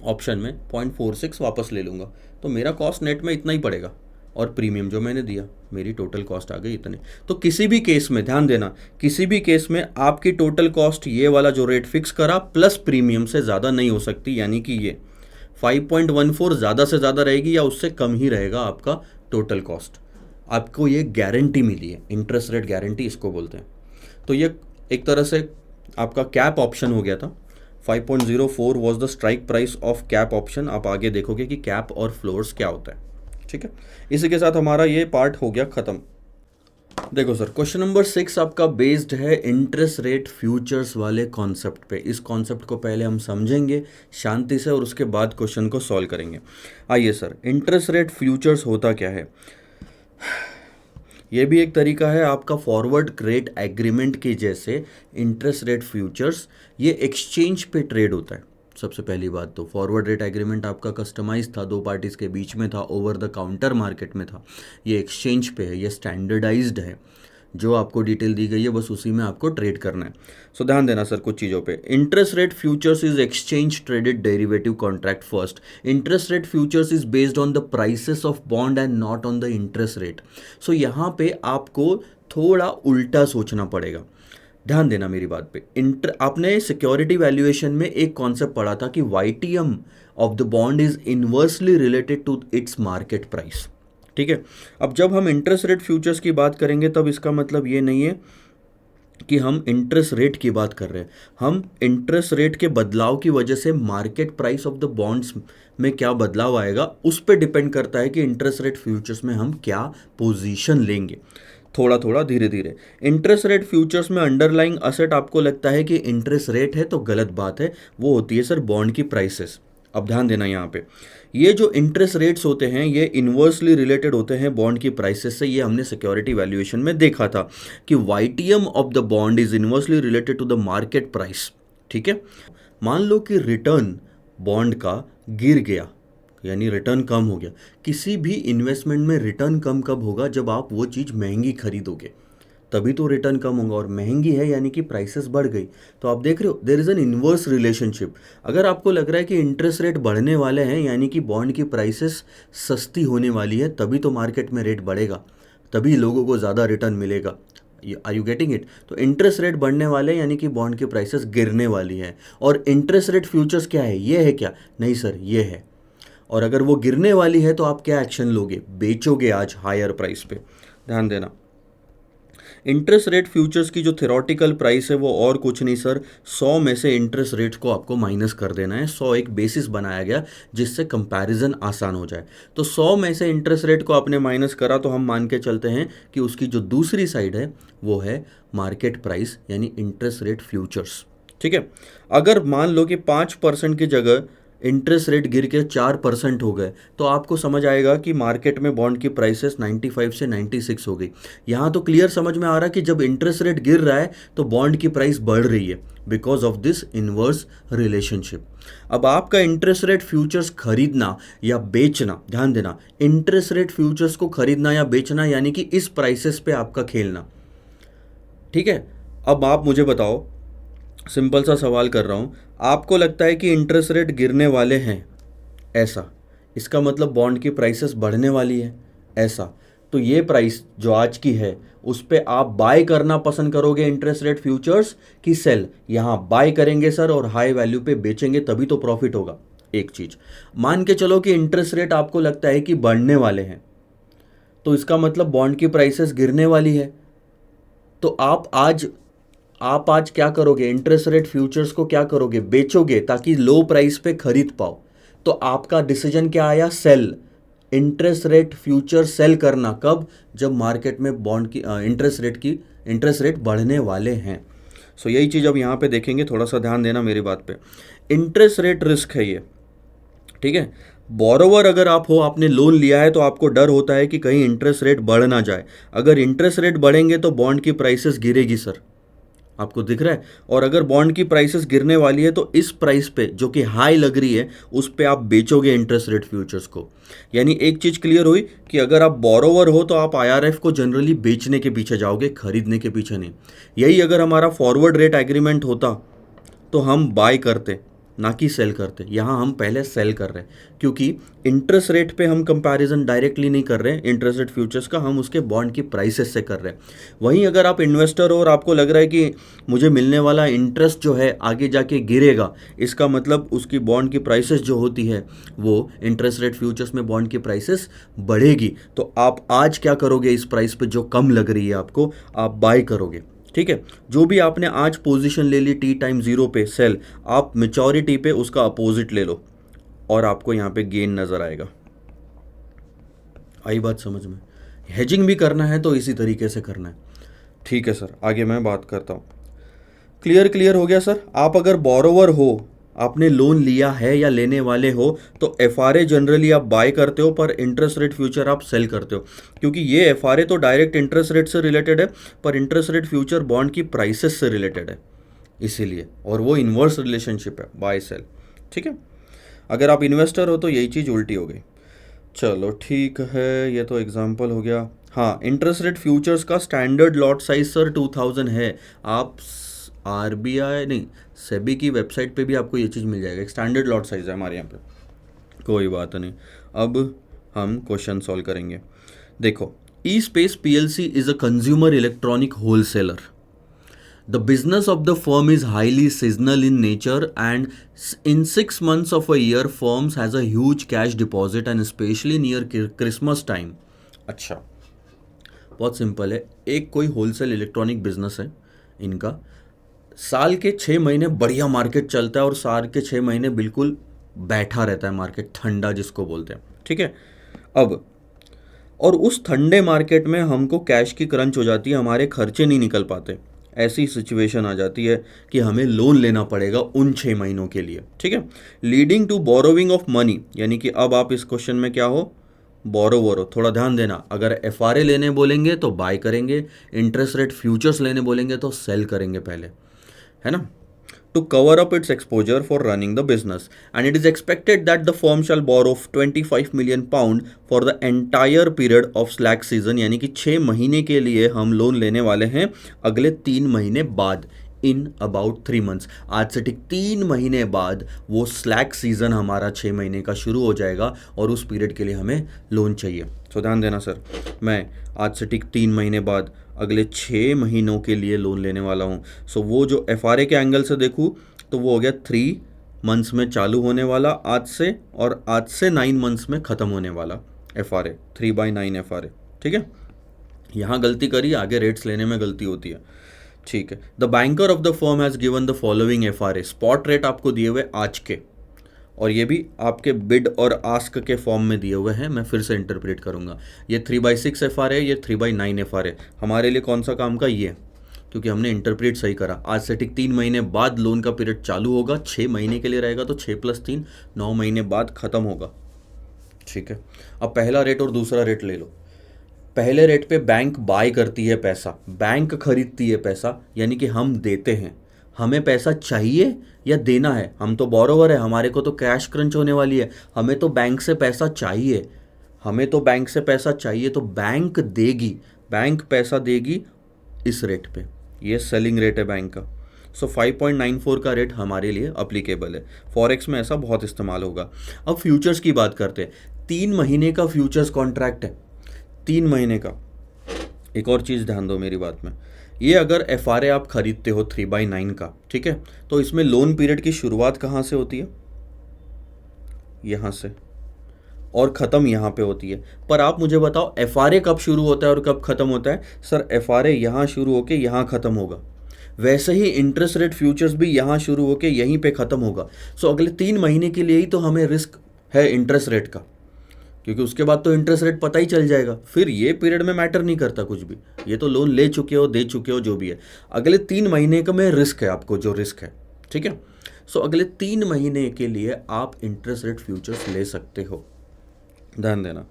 [SPEAKER 1] ऑप्शन में 0.46 वापस ले लूँगा, तो मेरा कॉस्ट नेट में इतना ही पड़ेगा, और प्रीमियम जो मैंने दिया मेरी टोटल कॉस्ट आ गई इतने। तो किसी भी केस में ध्यान देना, किसी भी केस में आपकी टोटल कॉस्ट ये वाला जो रेट फिक्स करा प्लस प्रीमियम से ज़्यादा नहीं हो सकती, यानी कि ये 5.14 ज़्यादा से ज़्यादा रहेगी या उससे कम ही रहेगा आपका टोटल कॉस्ट। आपको ये गारंटी मिली है, इंटरेस्ट रेट गारंटी इसको बोलते हैं। तो ये एक तरह से आपका कैप ऑप्शन हो गया था। 5.04 was the strike price of cap option. आप आगे देखोगे कि कैप और फ्लोर्स क्या होता है, ठीक है। इसी के साथ हमारा ये पार्ट हो गया ख़त्म। देखो सर, क्वेश्चन नंबर 6 आपका बेस्ड है इंटरेस्ट रेट फ्यूचर्स वाले कॉन्सेप्ट पे। इस कॉन्सेप्ट को पहले हम समझेंगे शांति से और उसके बाद क्वेश्चन को सॉल्व करेंगे। आइए सर, इंटरेस्ट रेट फ्यूचर्स होता क्या है? ये भी एक तरीका है आपका फॉरवर्ड रेट एग्रीमेंट के जैसे इंटरेस्ट रेट फ्यूचर्स, ये एक्सचेंज पे ट्रेड होता है। सबसे पहली बात तो फॉरवर्ड रेट एग्रीमेंट आपका कस्टमाइज था, दो पार्टीज़ के बीच में था, ओवर द काउंटर मार्केट में था। ये एक्सचेंज पे है, ये स्टैंडर्डाइज्ड है, जो आपको डिटेल दी गई है बस उसी में आपको ट्रेड करना है। सो ध्यान देना सर कुछ चीज़ों पे। Interest rate futures is exchange traded derivative contract. First, interest rate futures is based on the prices of bond and not on the interest rate. So यहाँ पे आपको थोड़ा उल्टा सोचना पड़ेगा, ध्यान देना मेरी बात पे। आपने सिक्योरिटी वैल्यूएशन में एक कॉन्सेप्ट पढ़ा था कि YTM of the bond is inversely related to its market price, ठीक है। अब जब हम इंटरेस्ट रेट फ्यूचर्स की बात करेंगे तब इसका मतलब ये नहीं है कि हम इंटरेस्ट रेट की बात कर रहे हैं। हम इंटरेस्ट रेट के बदलाव की वजह से market price of the bonds में क्या बदलाव आएगा उस पर डिपेंड करता है कि इंटरेस्ट रेट फ्यूचर्स में हम क्या पोजीशन लेंगे। थोड़ा थोड़ा धीरे धीरे इंटरेस्ट रेट फ्यूचर्स में अंडरलाइंग असेट आपको लगता है कि इंटरेस्ट रेट है तो गलत बात है, वो होती है सर बॉन्ड की प्राइसेस। अब ध्यान देना यहाँ पे, ये जो इंटरेस्ट रेट्स होते हैं ये इन्वर्सली रिलेटेड होते हैं बॉन्ड की प्राइसेस से। ये हमने सिक्योरिटी वैल्यूएशन में देखा था कि YTM of the bond is inversely related to the market price. ठीक है, मान लो कि रिटर्न बॉन्ड का गिर गया, यानी रिटर्न कम हो गया। किसी भी इन्वेस्टमेंट में रिटर्न कम कब होगा, जब आप वो चीज़ महंगी खरीदोगे तभी तो रिटर्न कम होगा, और महंगी है यानी कि प्राइसेस बढ़ गई। तो आप देख रहे हो there is an inverse relationship. अगर आपको लग रहा है कि इंटरेस्ट रेट बढ़ने वाले हैं यानी कि बॉन्ड की प्राइसेस सस्ती होने वाली है, तभी तो मार्केट में रेट बढ़ेगा, तभी लोगों को ज़्यादा रिटर्न मिलेगा। Are you getting it? तो इंटरेस्ट रेट बढ़ने वाले हैं यानी कि बॉन्ड की प्राइसेस गिरने वाली है। और इंटरेस्ट रेट फ्यूचर्स क्या है, ये है क्या? नहीं सर, ये है। और अगर वो गिरने वाली है तो आप क्या एक्शन लोगे? बेचोगे आज हायर प्राइस पे। ध्यान देना, इंटरेस्ट रेट फ्यूचर्स की जो थ्योरेटिकल प्राइस है वो और कुछ नहीं सर, 100 में से इंटरेस्ट रेट को आपको माइनस कर देना है। 100 एक बेसिस बनाया गया जिससे कंपैरिजन आसान हो जाए। तो 100 में से इंटरेस्ट रेट को आपने माइनस करा तो हम मान के चलते हैं कि उसकी जो दूसरी साइड है वो है मार्केट प्राइस यानी इंटरेस्ट रेट फ्यूचर्स। ठीक है, अगर मान लो कि 5% की जगह इंटरेस्ट रेट गिर के 4% हो गए तो आपको समझ आएगा कि मार्केट में बॉन्ड की प्राइसेस 95 से 96 हो गई। यहाँ तो क्लियर समझ में आ रहा है कि जब इंटरेस्ट रेट गिर रहा है तो बॉन्ड की प्राइस बढ़ रही है because of this inverse relationship. अब आपका इंटरेस्ट रेट फ्यूचर्स खरीदना या बेचना, ध्यान देना, इंटरेस्ट रेट फ्यूचर्स को खरीदना या बेचना यानी कि इस प्राइसेस पे आपका खेलना। ठीक है, अब आप मुझे बताओ, सिंपल सा सवाल कर रहा हूं, आपको लगता है कि इंटरेस्ट रेट गिरने वाले हैं ऐसा, इसका मतलब बॉन्ड की प्राइसेस बढ़ने वाली है ऐसा, तो ये प्राइस जो आज की है उस पे आप बाय करना पसंद करोगे इंटरेस्ट रेट फ्यूचर्स की सेल? यहां बाय करेंगे सर और हाई वैल्यू पे बेचेंगे तभी तो प्रॉफिट होगा। एक चीज मान के चलो कि इंटरेस्ट रेट आपको लगता है कि बढ़ने वाले हैं, तो इसका मतलब बॉन्ड की प्राइसेस गिरने वाली है। तो आप आज क्या करोगे? इंटरेस्ट रेट फ्यूचर्स को क्या करोगे? बेचोगे ताकि लो प्राइस पे खरीद पाओ। तो आपका डिसीजन क्या आया? Sell. Interest rate future sell करना कब? जब मार्केट में बॉन्ड की इंटरेस्ट रेट बढ़ने वाले हैं। सो यही चीज़ अब यहाँ पे देखेंगे, थोड़ा सा ध्यान देना मेरी बात पे। इंटरेस्ट रेट रिस्क है ये, ठीक है। बोरोवर अगर आप हो, आपने लोन लिया है तो आपको डर होता है कि कहीं इंटरेस्ट रेट बढ़ ना जाए। अगर इंटरेस्ट रेट बढ़ेंगे तो बॉन्ड की प्राइसेस गिरेगी सर, आपको दिख रहा है। और अगर बॉन्ड की प्राइसेस गिरने वाली है तो इस प्राइस पे जो कि हाई लग रही है उस पे आप बेचोगे इंटरेस्ट रेट फ्यूचर्स को। यानी एक चीज क्लियर हुई कि अगर आप बोरोवर हो तो आप आईआरएफ को जनरली बेचने के पीछे जाओगे, खरीदने के पीछे नहीं। यही अगर हमारा फॉरवर्ड रेट एग्रीमेंट होता तो हम बाय करते ना कि सेल करते। यहाँ हम पहले सेल कर रहे हैं क्योंकि इंटरेस्ट रेट पे हम कंपैरिजन डायरेक्टली नहीं कर रहे हैं इंटरेस्ट रेट फ्यूचर्स का, हम उसके बॉन्ड की प्राइसेस से कर रहे हैं। वहीं अगर आप इन्वेस्टर हो और आपको लग रहा है कि मुझे मिलने वाला इंटरेस्ट जो है आगे जाके गिरेगा, इसका मतलब उसकी बॉन्ड की प्राइसेस जो होती है वो इंटरेस्ट रेट फ्यूचर्स में बॉन्ड की प्राइसेस बढ़ेगी, तो आप आज क्या करोगे? इस प्राइस पे जो कम लग रही है आपको, आप बाय करोगे। ठीक है, जो भी आपने आज पोजीशन ले ली T टाइम 0 पे सेल, आप मेचोरिटी पे उसका अपोजिट ले लो और आपको यहाँ पे गेन नजर आएगा। आई बात समझ में? हेजिंग भी करना है तो इसी तरीके से करना है। ठीक है सर, आगे मैं बात करता हूँ। क्लियर हो गया सर। आप अगर बोरोवर हो, आपने लोन लिया है या लेने वाले हो, तो एफआरए जनरली आप बाय करते हो पर इंटरेस्ट रेट फ्यूचर आप सेल करते हो, क्योंकि ये एफआरए तो डायरेक्ट इंटरेस्ट रेट से रिलेटेड है पर इंटरेस्ट रेट फ्यूचर बॉन्ड की प्राइसेस से रिलेटेड है इसीलिए, और वो इन्वर्स रिलेशनशिप है बाय सेल। ठीक है, अगर आप इन्वेस्टर हो तो यही चीज़ उल्टी हो गई। चलो ठीक है, ये तो एग्जाम्पल हो गया। हाँ, इंटरेस्ट रेट फ्यूचर्स का स्टैंडर्ड लॉट साइज सर 2000 है। आप आरबीआई नहीं, सेबी की वेबसाइट पे भी आपको ये चीज़ मिल जाएगा। एक स्टैंडर्ड लॉट साइज है हमारे यहाँ पे, कोई बात नहीं। अब हम क्वेश्चन सॉल्व करेंगे। देखो, E space PLC is a consumer electronic wholesaler. The business of the firm is highly seasonal in nature, and in 6 months of a year firms has a huge cash deposit and especially near Christmas time. अच्छा, बहुत सिंपल है। एक कोई होलसेल इलेक्ट्रॉनिक बिजनेस है, इनका। साल के 6 महीने बढ़िया मार्केट चलता है और साल के 6 महीने बिल्कुल बैठा रहता है मार्केट, ठंडा जिसको बोलते हैं, ठीक है। अब और उस ठंडे मार्केट में हमको कैश की क्रंच हो जाती है, हमारे खर्चे नहीं निकल पाते, ऐसी सिचुएशन आ जाती है कि हमें लोन लेना पड़ेगा उन 6 महीनों के लिए, ठीक है। Leading to borrowing of money, यानी कि अब आप इस क्वेश्चन में क्या हो, बोरो। थोड़ा ध्यान देना, अगर एफआरए लेने बोलेंगे तो बाय करेंगे, इंटरेस्ट रेट फ्यूचर्स लेने बोलेंगे तो सेल करेंगे पहले, है ना। To cover up its exposure for running the business, and it is expected that the firm shall borrow 25 million pound for the entire period of slack season, यानी कि 6 महीने के लिए हम लोन लेने वाले हैं अगले 3 महीने बाद, इन अबाउट 3 months। आज से ठीक 3 महीने बाद वो स्लैक सीजन हमारा 6 महीने का शुरू हो जाएगा और उस पीरियड के लिए हमें लोन चाहिए। तो ध्यान देना सर, मैं आज से ठीक 3 महीने बाद अगले 6 महीनों के लिए लोन लेने वाला हूँ। सो वो जो एफआरए के एंगल से देखूँ तो वो हो गया 3 months में चालू होने वाला आज से, और आज से 9 months में ख़त्म होने वाला एफआरए, 3/9 एफआरए, ठीक है। यहाँ गलती करी, आगे रेट्स लेने में गलती होती है, ठीक है। The banker of the firm has given the following FRA, spot rate आपको दिए हुए आज के, और ये भी आपके बिड और आस्क के फॉर्म में दिए हुए हैं, मैं फिर से इंटरप्रेट करूंगा। ये 3/6 एफआरए, ये 3/9 एफआरए, हमारे लिए कौन सा काम का, ये, क्योंकि हमने इंटरप्रेट सही करा। आज से ठीक 3 महीने बाद लोन का पीरियड चालू होगा, 6 महीने के लिए रहेगा, तो 6 + 3 9 महीने बाद ख़त्म होगा, ठीक है। अब पहला रेट और दूसरा रेट ले लो। पहले रेट पे बैंक बाय करती है पैसा, बैंक खरीदती है पैसा, यानी कि हम देते हैं, हमें पैसा चाहिए या देना है, हम तो बोरोवर है, हमारे को तो कैश क्रंच होने वाली है, हमें तो बैंक से पैसा चाहिए, हमें तो बैंक से पैसा चाहिए, तो बैंक देगी, बैंक पैसा देगी इस रेट पे, ये सेलिंग रेट है बैंक का। सो 5.94 का रेट हमारे लिए अप्लीकेबल है, फॉरेक्स में ऐसा बहुत इस्तेमाल होगा। अब फ्यूचर्स की बात करते हैं, 3 महीने का फ्यूचर्स कॉन्ट्रैक्ट है, 3 महीने का। एक और चीज़ ध्यान दो मेरी बात में, ये अगर एफआरए आप खरीदते हो 3/9 का, ठीक है, तो इसमें लोन पीरियड की शुरुआत कहाँ से होती है, यहाँ से, और ख़त्म यहाँ पे होती है। पर आप मुझे बताओ एफआरए कब शुरू होता है और कब ख़त्म होता है, सर एफआरए यहाँ शुरू होके यहाँ ख़त्म होगा, वैसे ही इंटरेस्ट रेट फ्यूचर्स भी यहाँ शुरू होके यहीं पे ख़त्म होगा। सो अगले 3 महीने के लिए ही तो हमें रिस्क है इंटरेस्ट रेट का, क्योंकि उसके बाद तो इंटरेस्ट रेट पता ही चल जाएगा, फिर ये पीरियड में मैटर नहीं करता कुछ भी, ये तो लोन ले चुके हो, दे चुके हो, जो भी है। अगले 3 महीने का में रिस्क है आपको, जो रिस्क है, ठीक है। सो अगले 3 महीने के लिए आप इंटरेस्ट रेट फ्यूचर्स ले सकते हो, ध्यान देना।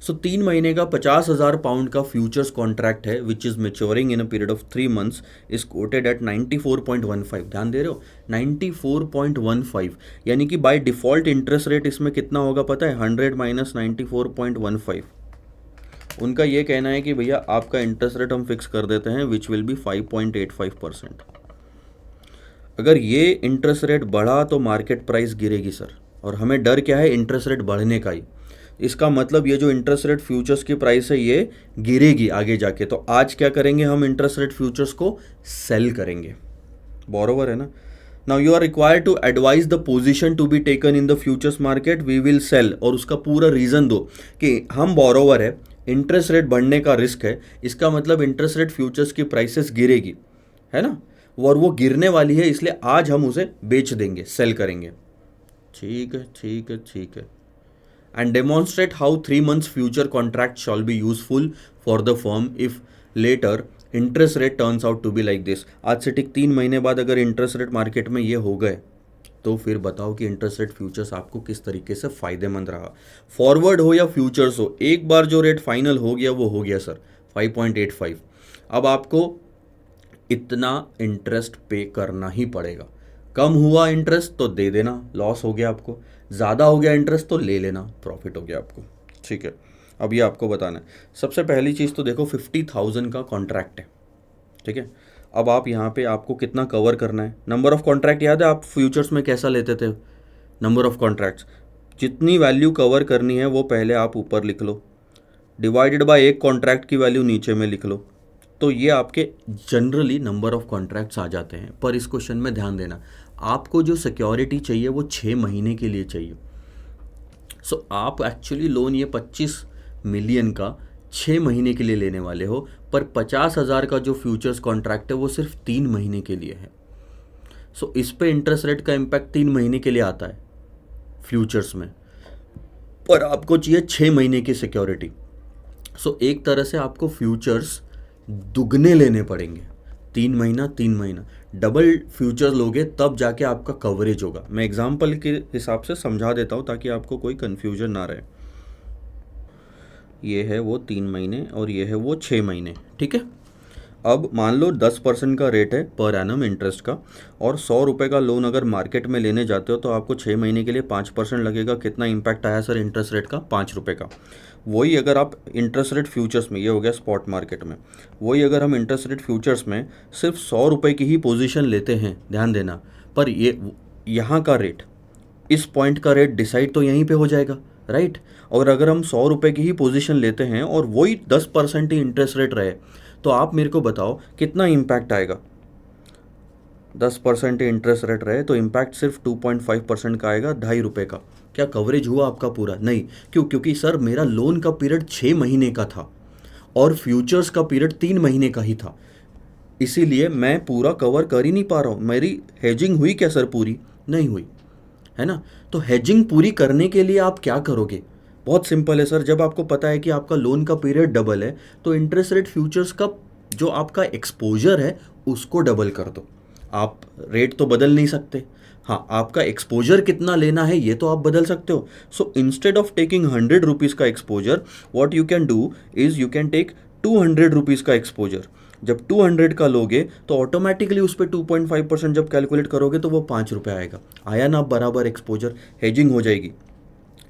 [SPEAKER 1] सो 3 महीने का 50,000 पाउंड का फ्यूचर्स कॉन्ट्रैक्ट है, which is maturing in a period of 3 months, is quoted at 94.15। ध्यान दे रहे हो, 94.15, यानी कि बाय डिफ़ॉल्ट इंटरेस्ट रेट इसमें कितना होगा पता है, 100 - 94.15। उनका ये कहना है कि भैया आपका इंटरेस्ट रेट हम फिक्स कर देते हैं, विच विल बी 5.85%। अगर ये इंटरेस्ट रेट बढ़ा तो मार्केट प्राइस गिरेगी सर, और हमें डर क्या है, इंटरेस्ट रेट बढ़ने का ही। इसका मतलब ये जो इंटरेस्ट रेट फ्यूचर्स की प्राइस है ये गिरेगी आगे जाके, तो आज क्या करेंगे हम, इंटरेस्ट रेट फ्यूचर्स को सेल करेंगे, बोरोवर है ना। Now you are required to advise the position to be taken in the futures market, we will sell, और उसका पूरा रीज़न दो कि हम बोरोवर है, इंटरेस्ट रेट बढ़ने का रिस्क है, इसका मतलब इंटरेस्ट रेट फ्यूचर्स की प्राइसेस गिरेगी, है ना, और वो गिरने वाली है, इसलिए आज हम उसे बेच देंगे, सेल करेंगे, ठीक है, ठीक है, ठीक है। And demonstrate how 3 months future contract shall be useful for the firm if later interest rate turns out to be like this। आज से ठीक 3 महीने बाद अगर इंटरेस्ट रेट मार्केट में ये हो गए तो फिर बताओ कि इंटरेस्ट रेट फ्यूचर्स आपको किस तरीके से फ़ायदेमंद रहा, फॉरवर्ड हो या फ्यूचर्स हो। एक बार जो रेट फाइनल हो गया वो हो गया सर, 5.85। अब आपको इतना इंटरेस्ट पे करना ही पड़ेगा, कम हुआ इंटरेस्ट तो दे देना, लॉस हो गया आपको, ज़्यादा हो गया इंटरेस्ट तो ले लेना, प्रॉफिट हो गया आपको, ठीक है। अब ये आपको बताना है, सबसे पहली चीज़ तो देखो 50,000 का कॉन्ट्रैक्ट है, ठीक है। अब आप यहाँ पे आपको कितना कवर करना है, नंबर ऑफ कॉन्ट्रैक्ट याद है आप फ्यूचर्स में कैसा लेते थे, नंबर ऑफ कॉन्ट्रैक्ट्स, जितनी वैल्यू कवर करनी है वो पहले आप ऊपर लिख लो, डिवाइडेड बाय एक कॉन्ट्रैक्ट की वैल्यू नीचे में लिख लो, तो ये आपके जनरली नंबर ऑफ कॉन्ट्रैक्ट्स आ जाते हैं। पर इस क्वेश्चन में ध्यान देना, आपको जो सिक्योरिटी चाहिए वो 6 महीने के लिए चाहिए। सो आप एक्चुअली लोन ये 25 मिलियन का 6 महीने के लिए लेने वाले हो, पर 50,000 का जो फ्यूचर्स कॉन्ट्रैक्ट है वो सिर्फ 3 महीने के लिए है। सो इस पे इंटरेस्ट रेट का इम्पैक्ट 3 महीने के लिए आता है फ्यूचर्स में, पर आपको चाहिए 6 महीने की सिक्योरिटी। सो एक तरह से आपको फ्यूचर्स दुगने लेने पड़ेंगे, 3 महीना 3 महीना, डबल फ्यूचर लोगे तब जाके आपका कवरेज होगा। मैं एग्जांपल के हिसाब से समझा देता हूँ ताकि आपको कोई कन्फ्यूजन ना रहे। ये है वो 3 महीने और ये है वो 6 महीने, ठीक है। अब मान लो 10% का रेट है पर एनम इंटरेस्ट का, और 100 रुपये का लोन अगर मार्केट में लेने जाते हो तो आपको 6 महीने के लिए 5% लगेगा। कितना इम्पैक्ट आया सर इंटरेस्ट रेट का? 5 रुपये का। वही अगर आप इंटरेस्ट रेट फ्यूचर्स में, ये हो गया स्पॉट मार्केट में, वही अगर हम इंटरेस्ट रेट फ्यूचर्स में सिर्फ 100 रुपये की ही पोजीशन लेते हैं, ध्यान देना, पर ये यहाँ का रेट, इस पॉइंट का रेट डिसाइड तो यहीं पे हो जाएगा, राइट। और अगर हम 100 रुपये की ही पोजीशन लेते हैं और वही 10% ही इंटरेस्ट रेट रहे, तो आप मेरे को बताओ कितना इम्पैक्ट आएगा। 10% इंटरेस्ट रेट रहे तो इम्पैक्ट सिर्फ 2.5% का आएगा, 2.5 रुपये का। क्या कवरेज हुआ आपका पूरा? नहीं। क्यों? क्योंकि सर मेरा लोन का पीरियड 6 महीने का था और फ्यूचर्स का पीरियड 3 महीने का ही था, इसीलिए मैं पूरा कवर कर ही नहीं पा रहा हूँ। मेरी हेजिंग हुई क्या सर? पूरी नहीं हुई, है ना। तो हेजिंग पूरी करने के लिए आप क्या करोगे? बहुत सिंपल है सर, जब आपको पता है कि आपका लोन का पीरियड डबल है तो इंटरेस्ट रेट फ्यूचर्स का जो आपका एक्सपोजर है उसको डबल कर दो। आप रेट तो बदल नहीं सकते, हाँ, आपका एक्सपोजर कितना लेना है ये तो आप बदल सकते हो। So instead of taking 100 rupees का exposure, what you can do is you can take 200 rupees का एक्सपोजर। जब 200 का लोगे तो ऑटोमेटिकली उस पर 2.5% जब कैलकुलेट करोगे तो वो 5 रुपये आएगा। आया ना बराबर एक्सपोजर, हेजिंग हो जाएगी।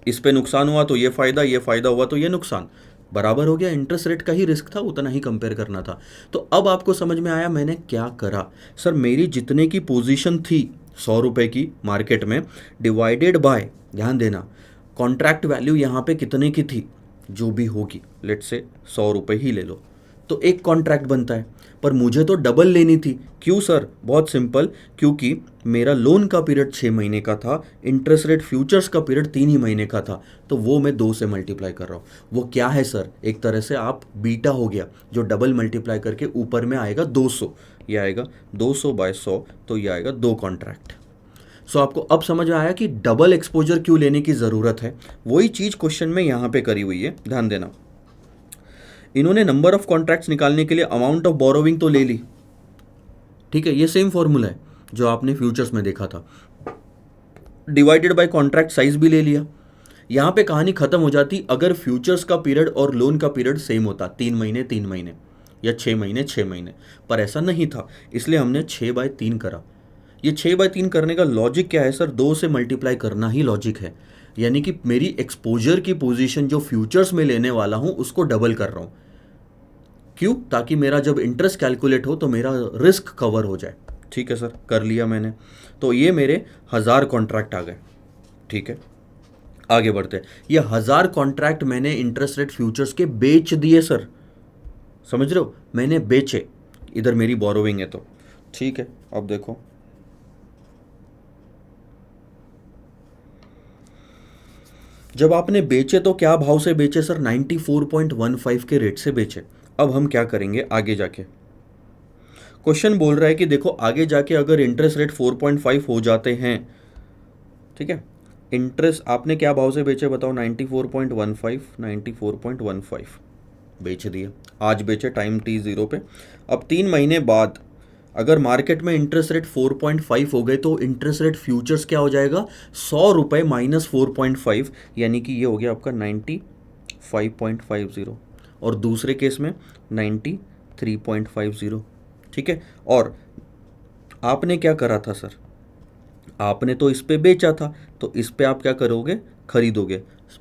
[SPEAKER 1] इस पे नुकसान हुआ तो ये फ़ायदा हुआ तो ये नुकसान, बराबर हो गया। इंटरेस्ट रेट का ही रिस्क था, उतना ही कंपेयर करना था। तो अब आपको समझ में आया मैंने क्या करा। सर मेरी जितने की पोजीशन थी 100 रुपये की मार्केट में, डिवाइडेड बाय, ध्यान देना, कॉन्ट्रैक्ट वैल्यू यहाँ पे कितने की थी, जो भी होगी, लेट से 100 रुपये ही ले लो, तो एक कॉन्ट्रैक्ट बनता है। पर मुझे तो डबल लेनी थी। क्यों सर? बहुत सिंपल, क्योंकि मेरा लोन का पीरियड 6 महीने का था, इंटरेस्ट रेट फ्यूचर्स का पीरियड 3 ही महीने का था, तो वो मैं 2 से मल्टीप्लाई कर रहा हूँ। वो क्या है सर? एक तरह से आप बीटा हो गया, जो डबल मल्टीप्लाई करके ऊपर में आएगा 200, ये आएगा 200/100, तो ये आएगा 2 कॉन्ट्रैक्ट। सो आपको अब समझ में आया कि डबल एक्सपोजर क्यों लेने की ज़रूरत है। वही चीज़ क्वेश्चन में यहाँ पे करी हुई है, ध्यान देना। इन्होंने नंबर ऑफ कॉन्ट्रैक्ट्स निकालने के लिए अमाउंट ऑफ बोरोविंग तो ले ली, ठीक है, ये सेम फॉर्मूला है जो आपने फ्यूचर्स में देखा था, डिवाइडेड बाय कॉन्ट्रैक्ट साइज भी ले लिया। यहाँ पे कहानी खत्म हो जाती अगर फ्यूचर्स का पीरियड और लोन का पीरियड सेम होता, 3 महीने 3 महीने या 6 महीने 6 महीने, पर ऐसा नहीं था, इसलिए हमने 6/3 करा। ये 6/3 करने का लॉजिक क्या है सर? 2 से मल्टीप्लाई करना ही लॉजिक है, यानी कि मेरी एक्सपोजर की पोजीशन जो फ्यूचर्स में लेने वाला हूं उसको डबल कर रहा हूं। क्यों? ताकि मेरा जब इंटरेस्ट कैलकुलेट हो तो मेरा रिस्क कवर हो जाए। ठीक है सर, कर लिया मैंने। तो ये मेरे 1000 कॉन्ट्रैक्ट आ गए, ठीक है। आगे बढ़ते हैं। ये 1000 कॉन्ट्रैक्ट मैंने इंटरेस्ट रेट फ्यूचर्स के बेच दिए सर, समझ रहे हो? मैंने बेचे, इधर मेरी बोरोविंग है तो ठीक है। अब देखो, जब आपने बेचे तो क्या भाव से बेचे सर? 94.15 के रेट से बेचे। अब हम क्या करेंगे आगे जाके? क्वेश्चन बोल रहा है कि देखो आगे जाके अगर इंटरेस्ट रेट 4.5 हो जाते हैं, ठीक है, इंटरेस्ट आपने क्या भाव से बेचे बताओ? 94.15 बेच दिए, आज बेचे टाइम T0 पे। अब 3 महीने बाद अगर मार्केट में इंटरेस्ट रेट 4.5 हो गए तो इंटरेस्ट रेट फ्यूचर्स क्या हो जाएगा? 100 रुपये माइनस 4.5, यानी कि ये हो गया आपका 95.50, और दूसरे केस में 93.50, ठीक है। और आपने क्या करा था सर? आपने तो इस पे बेचा था, तो इस पे आप क्या करोगे? खरीदोगे।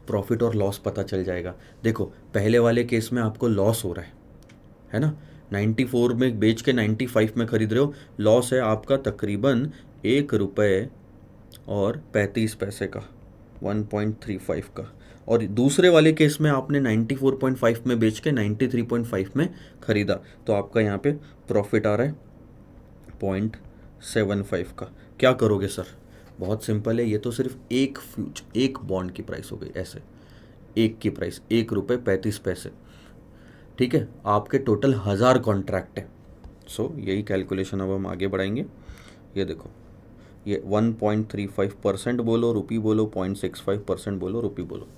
[SPEAKER 1] प्रॉफिट और लॉस पता चल जाएगा। देखो पहले वाले केस में आपको लॉस हो रहा है ना, 94 में बेच के 95 में खरीद रहे हो, लॉस है आपका तकरीबन 1 रुपये और 35 पैसे का, 1.35 का। और दूसरे वाले केस में आपने 94.5 में बेच के 93.5 में खरीदा, तो आपका यहाँ पे प्रॉफिट आ रहा है 0.75 का। क्या करोगे सर? बहुत सिंपल है, ये तो सिर्फ एक बॉन्ड की प्राइस हो गई, ऐसे एक की प्राइस 1 रुपये 35 पैसे। ठीक है, आपके टोटल 1000 कॉन्ट्रैक्ट है। सो यही कैलकुलेशन अब हम आगे बढ़ाएंगे। ये देखो, ये 1.35% बोलो रुपी बोलो, 0.65% बोलो रुपी बोलो,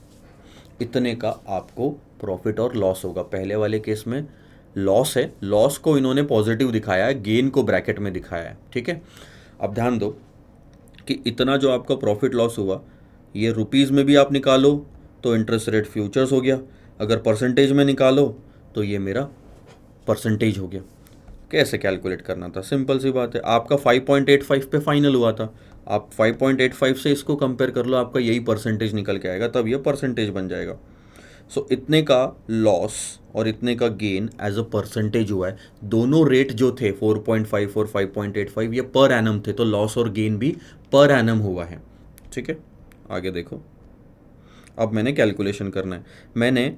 [SPEAKER 1] इतने का आपको प्रॉफिट और लॉस होगा। पहले वाले केस में लॉस है, लॉस को इन्होंने पॉजिटिव दिखाया है, गेन को ब्रैकेट में दिखाया है। ठीक है, अब ध्यान दो कि इतना जो आपका प्रॉफिट लॉस हुआ, ये रुपीज़ में भी आप निकालो तो इंटरेस्ट रेट फ्यूचर्स हो गया, अगर परसेंटेज में निकालो तो ये मेरा परसेंटेज हो गया। कैसे कैलकुलेट करना था, सिंपल सी बात है, आपका 5.85 पे फाइनल हुआ था, आप 5.85 से इसको कंपेयर कर लो, आपका यही परसेंटेज निकल के आएगा, तब ये परसेंटेज बन जाएगा। सो इतने का लॉस और इतने का गेन एज अ परसेंटेज हुआ है। दोनों रेट जो थे 4.5 और 5.85 ये पर एनम थे, तो लॉस और गेन भी पर एनम हुआ है। ठीक है, आगे देखो, अब मैंने कैलकुलेशन करना है। मैंने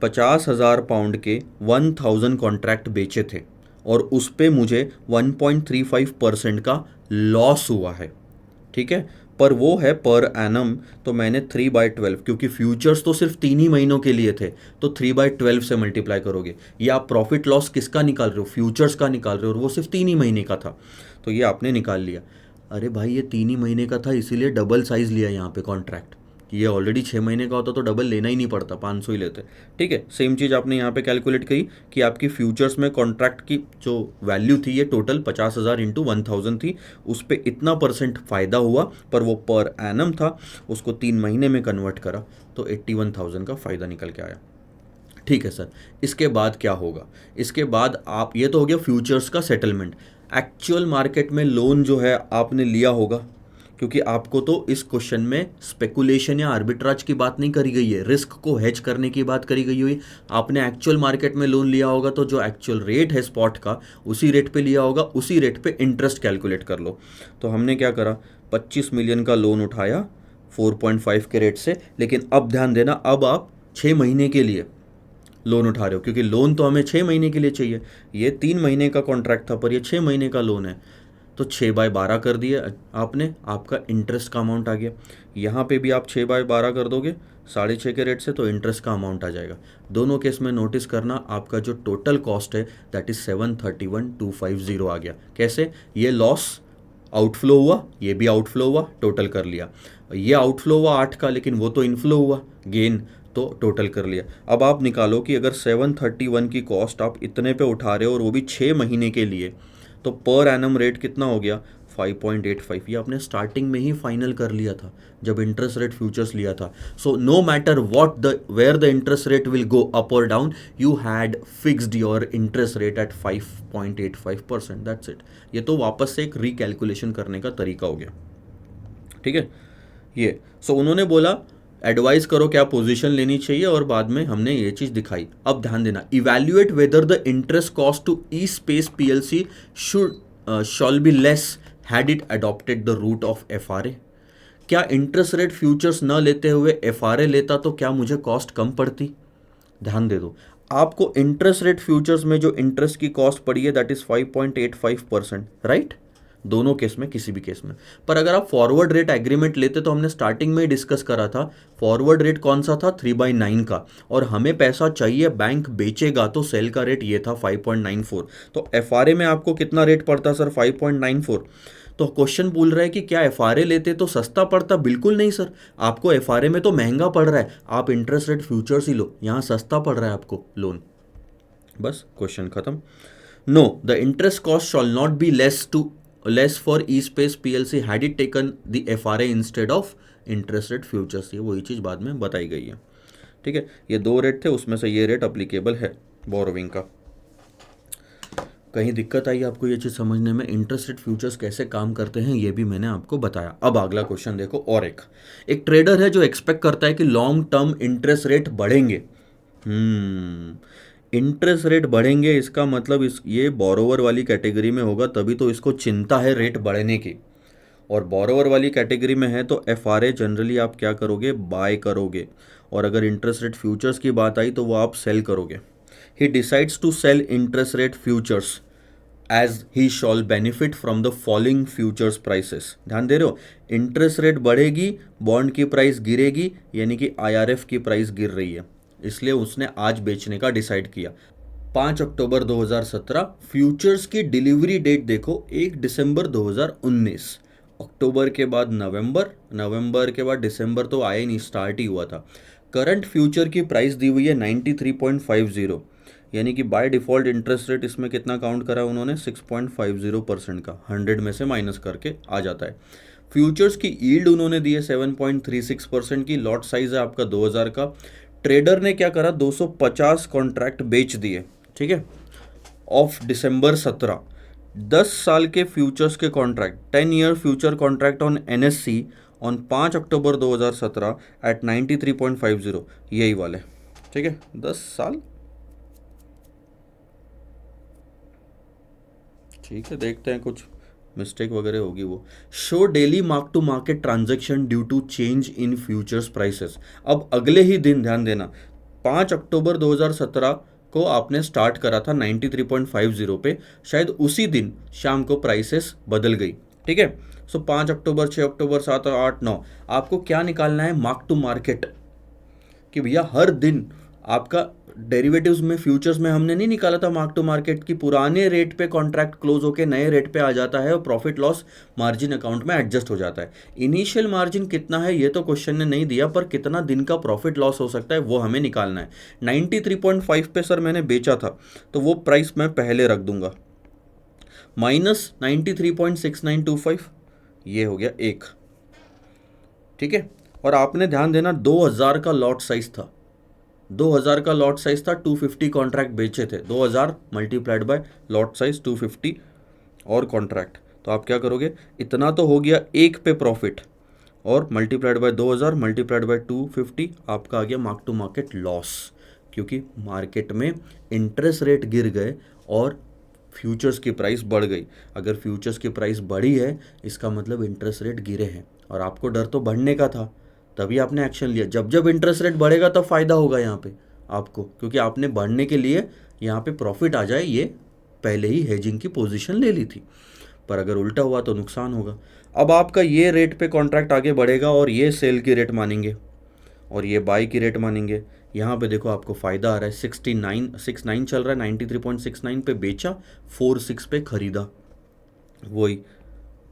[SPEAKER 1] 50,000 पाउंड के 1000 कॉन्ट्रैक्ट बेचे थे और उस पे मुझे 1.35% का लॉस हुआ है। ठीक है, पर वो है पर एनम, तो मैंने 3/12, क्योंकि फ्यूचर्स तो सिर्फ 3 ही महीनों के लिए थे, तो 3/12 से मल्टीप्लाई करोगे। ये आप प्रॉफिट लॉस किसका निकाल रहे हो, फ्यूचर्स का निकाल रहे हो, और वो सिर्फ 3 ही महीने का था, तो ये आपने निकाल लिया। अरे भाई ये 3 ही महीने का था, इसीलिए डबल साइज लिया यहाँ पे कॉन्ट्रैक्ट। ये ऑलरेडी 6 महीने का होता तो डबल लेना ही नहीं पड़ता, 500 ही लेते। ठीक है, सेम चीज़ आपने यहाँ पे कैलकुलेट करी कि आपकी फ्यूचर्स में कॉन्ट्रैक्ट की जो वैल्यू थी ये टोटल 50,000 इंटू 1000 थी, उस पर इतना परसेंट फ़ायदा हुआ, पर वो पर एनम था, उसको 3 महीने में कन्वर्ट करा तो 81,000 का फ़ायदा निकल के आया। ठीक है सर, इसके बाद क्या होगा, इसके बाद आप, ये तो हो गया फ्यूचर्स का सेटलमेंट। एक्चुअल मार्केट में लोन जो है आपने लिया होगा, क्योंकि आपको तो इस क्वेश्चन में स्पेकुलेशन या आर्बिट्राज की बात नहीं करी गई है, रिस्क को हेज करने की बात करी गई हुई। आपने एक्चुअल मार्केट में लोन लिया होगा, तो जो एक्चुअल रेट है स्पॉट का, उसी रेट पे लिया होगा, उसी रेट पे इंटरेस्ट कैलकुलेट कर लो। तो हमने क्या करा, 25 मिलियन का लोन उठाया 4.5 के रेट से, लेकिन अब ध्यान देना, अब आप 6 महीने के लिए लोन उठा रहे हो, क्योंकि लोन तो हमें 6 महीने के लिए चाहिए। ये 3 महीने का कॉन्ट्रैक्ट था, पर ये 6 महीने का लोन है, तो 6/12 कर दिया आपने, आपका इंटरेस्ट का अमाउंट आ गया। यहाँ पे भी आप 6/12 कर दोगे 6.5 के रेट से, तो इंटरेस्ट का अमाउंट आ जाएगा। दोनों केस में नोटिस करना, आपका जो टोटल कॉस्ट है दैट इज 731,250 आ गया। कैसे, ये लॉस आउटफ्लो हुआ, ये भी आउटफ्लो हुआ, टोटल कर लिया। ये आउटफ्लो हुआ 8 का, लेकिन वो तो इनफ्लो हुआ गेन, तो टोटल कर लिया। अब आप निकालो कि अगर 731 की कॉस्ट आप इतने पे उठा रहे हो और वो भी 6 महीने के लिए, तो पर एनम रेट कितना हो गया, 5.85। ये आपने स्टार्टिंग में ही फाइनल कर लिया था जब इंटरेस्ट रेट फ्यूचर्स लिया था। So no matter what the where the interest rate will go up और down, you had fixed your interest rate at 5.85%, that's it. ये तो वापस से एक रिकैलकुलेशन करने का तरीका हो गया। ठीक है, ये सो उन्होंने बोला एडवाइस करो क्या पोजीशन लेनी चाहिए, और बाद में हमने ये चीज दिखाई। अब ध्यान देना, evaluate whether the interest cost to E space PLC should shall be less had it adopted the route of FRA. क्या इंटरेस्ट रेट फ्यूचर्स न लेते हुए एफआरए लेता तो क्या मुझे कॉस्ट कम पड़ती? ध्यान दे दो, आपको इंटरेस्ट रेट फ्यूचर्स में जो इंटरेस्ट की कॉस्ट पड़ी है दैट इज 5.85%, राइट, दोनों केस में, किसी भी केस में। पर अगर आप फॉरवर्ड रेट एग्रीमेंट लेते तो हमने स्टार्टिंग में ही डिस्कस करा था, फॉरवर्ड रेट कौन सा था, 3/9 का, और हमें पैसा चाहिए, बैंक बेचेगा, तो सेल का रेट ये था 5.94। तो एफआरए में आपको कितना रेट पड़ता सर, 5.94। तो क्वेश्चन बोल रहा है कि क्या एफआरए लेते तो सस्ता पड़ता? बिल्कुल नहीं सर, आपको एफआरए में तो महंगा पड़ रहा है, आप इंटरेस्ट रेट फ्यूचर्स ही लो, यहाँ सस्ता पड़ रहा है आपको लोन। बस क्वेश्चन खत्म। No, the interest cost shall not be less for E space PLC had it taken the FRA instead of interest rate futures. ये वही चीज़ बाद में बताई गई है। ठीक है, ये 2 रेट थे, उसमें से ये रेट अप्लीकेबल है बोरोविंग का। कहीं दिक्कत आई आपको ये चीज़ समझने में, इंटरेस्ट रेट फ्यूचर्स कैसे काम करते हैं ये भी मैंने आपको बताया। अब अगला क्वेश्चन देखो, और एक ट्रेडर है जो एक्सपेक्ट करता है कि लॉन्ग टर्म इंटरेस्ट रेट बढ़ेंगे। इंटरेस्ट रेट बढ़ेंगे, इसका मतलब ये बोरोवर वाली कैटेगरी में होगा, तभी तो इसको चिंता है रेट बढ़ने की। और बोरोवर वाली कैटेगरी में है तो एफआरए जनरली आप क्या करोगे, बाय करोगे, और अगर इंटरेस्ट रेट फ्यूचर्स की बात आई तो वो आप सेल करोगे। He decides to sell interest rate futures as he shall benefit from the following futures prices. ध्यान दे रहे हो, इंटरेस्ट रेट बढ़ेगी, बॉन्ड की प्राइस गिरेगी, यानी कि आईआरएफ की प्राइस गिर रही है, इसलिए उसने आज बेचने का डिसाइड किया। 5 अक्टूबर 2017 फ्यूचर्स की डिलीवरी डेट देखो 1 दिसंबर 2019। अक्टूबर के बाद नवंबर, नवंबर के बाद दिसंबर तो आया ही नहीं, स्टार्ट ही हुआ था। करंट फ्यूचर की प्राइस दी हुई है 93.50, यानी कि बाय डिफ़ॉल्ट इंटरेस्ट रेट इसमें कितना काउंट करा उन्होंने 6.50% का, 100 में से माइनस करके आ जाता है। फ्यूचर्स की यील्ड उन्होंने दी है 7.36% की, लॉट साइज है आपका 2000 का। ट्रेडर ने क्या करा 250 कॉन्ट्रैक्ट बेच दिए, ठीक है, ऑफ दिसंबर 17। 10 साल के फ्यूचर्स के contract, 10 year future contract on NSC on 5 October 2017 at 93.50, यही वाले, ठीक है, 10 साल, ठीक है, देखते हैं कुछ मिस्टेक वगैरह होगी वो। Show daily mark to market transaction due to change in futures prices. अब अगले ही दिन ध्यान देना, 5 अक्टूबर 2017 को आपने स्टार्ट करा था 93.50 पे, शायद उसी दिन शाम को प्राइसेस बदल गई, ठीक है। सो 5 अक्टूबर, 6 अक्टूबर, 7 और 8, 9, आपको क्या निकालना है मार्क टू मार्केट, कि भैया हर दिन आपका डेरिवेटिव्स में, फ्यूचर्स में हमने नहीं निकाला था मार्क टू मार्केट की पुराने रेट पे कॉन्ट्रैक्ट क्लोज होके नए रेट पे आ जाता है और प्रॉफिट लॉस मार्जिन अकाउंट में एडजस्ट हो जाता है। इनिशियल मार्जिन कितना है ये तो क्वेश्चन ने नहीं दिया, पर कितना दिन का प्रॉफिट लॉस हो सकता है वो हमें निकालना है। 93.5 पे सर मैंने बेचा था, तो वो प्राइस मैं पहले रख दूंगा, माइनस 93.6925, ये हो गया एक, ठीक है। और आपने ध्यान देना 2000 का लॉट साइज था, 2000 का लॉट साइज था, 250 कॉन्ट्रैक्ट बेचे थे, 2000 मल्टीप्लाइड बाय लॉट साइज 250 और कॉन्ट्रैक्ट, तो आप क्या करोगे, इतना तो हो गया एक पे प्रॉफिट, और मल्टीप्लाइड बाय 2000 मल्टीप्लाइड बाय 250 आपका आ गया मार्क टू मार्केट लॉस, क्योंकि मार्केट में इंटरेस्ट रेट गिर गए और फ्यूचर्स की प्राइस बढ़ गई। अगर फ्यूचर्स की प्राइस बढ़ी है इसका मतलब इंटरेस्ट रेट गिरे हैं, और आपको डर तो बढ़ने का था, तभी आपने एक्शन लिया। जब जब इंटरेस्ट रेट बढ़ेगा तब फायदा होगा यहाँ पे आपको, क्योंकि आपने बढ़ने के लिए यहाँ पे प्रॉफिट आ जाए ये पहले ही हेजिंग की पोजीशन ले ली थी, पर अगर उल्टा हुआ तो नुकसान होगा। अब आपका ये रेट पे कॉन्ट्रैक्ट आगे बढ़ेगा और ये सेल की रेट मानेंगे और ये बाई की रेट मानेंगे। यहाँ पे देखो आपको फ़ायदा आ रहा है, 69 चल रहा है, 93.69 पे बेचा, 46 पे खरीदा, वही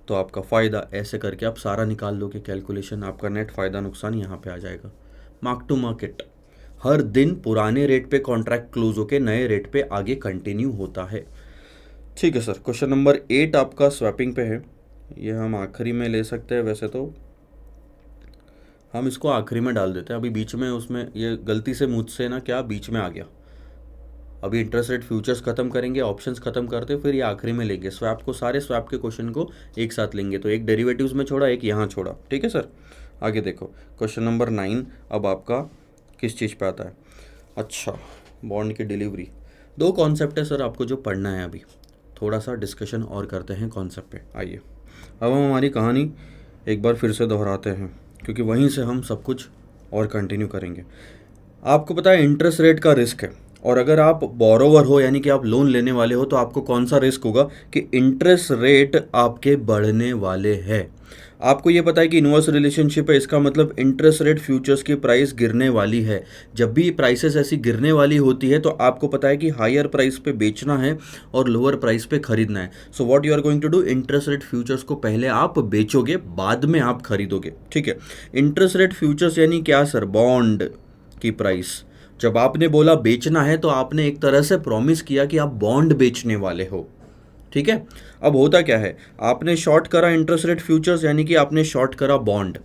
[SPEAKER 1] तो आपका फ़ायदा। ऐसे करके आप सारा निकाल लोगे कैलकुलेशन, आपका नेट फ़ायदा नुकसान यहाँ पे आ जाएगा। मार्क टू मार्केट हर दिन पुराने रेट पे कॉन्ट्रैक्ट क्लोज होके नए रेट पे आगे कंटिन्यू होता है, ठीक है सर। क्वेश्चन नंबर 8 आपका स्वैपिंग पे है, ये हम आखिरी में ले सकते हैं, वैसे तो हम इसको आखिरी में डाल देते हैं, अभी बीच में उसमें ये गलती से मुझसे ना क्या बीच में आ गया। अभी इंटरेस्ट रेट फ्यूचर्स खत्म करेंगे, ऑप्शंस खत्म करते, फिर ये आखिरी में लेंगे स्वैप को, सारे स्वैप के क्वेश्चन को एक साथ लेंगे, तो एक डेरिवेटिव्स में छोड़ा, एक यहाँ छोड़ा, ठीक है सर। आगे देखो क्वेश्चन नंबर 9 अब आपका किस चीज़ पे आता है। अच्छा, बॉन्ड की डिलीवरी, दो कॉन्सेप्ट है सर आपको जो पढ़ना है, अभी थोड़ा सा डिस्कशन और करते हैं कॉन्सेप्ट पे। आइए अब हम हमारी कहानी एक बार फिर से दोहराते हैं, क्योंकि वहीं से हम सब कुछ और कंटिन्यू करेंगे। आपको पता है इंटरेस्ट रेट का रिस्क है, और अगर आप बोरोवर हो यानी कि आप लोन लेने वाले हो, तो आपको कौन सा रिस्क होगा कि इंटरेस्ट रेट आपके बढ़ने वाले हैं। आपको ये पता है कि इन्वर्स रिलेशनशिप है, इसका मतलब इंटरेस्ट रेट फ्यूचर्स की प्राइस गिरने वाली है। जब भी प्राइसेस ऐसी गिरने वाली होती है तो आपको पता है कि हायर प्राइस पे बेचना है और लोअर प्राइस पे खरीदना है। So what you are going to do, interest rate futures को पहले आप बेचोगे, बाद में आप खरीदोगे, ठीक है। इंटरेस्ट रेट फ्यूचर्स यानी क्या सर, बॉन्ड की प्राइस। जब आपने बोला बेचना है तो आपने एक तरह से प्रॉमिस किया कि आप बॉन्ड बेचने वाले हो, ठीक है। अब होता क्या है, आपने शॉर्ट करा इंटरेस्ट रेट फ्यूचर्स यानी कि आपने शॉर्ट करा बॉन्ड,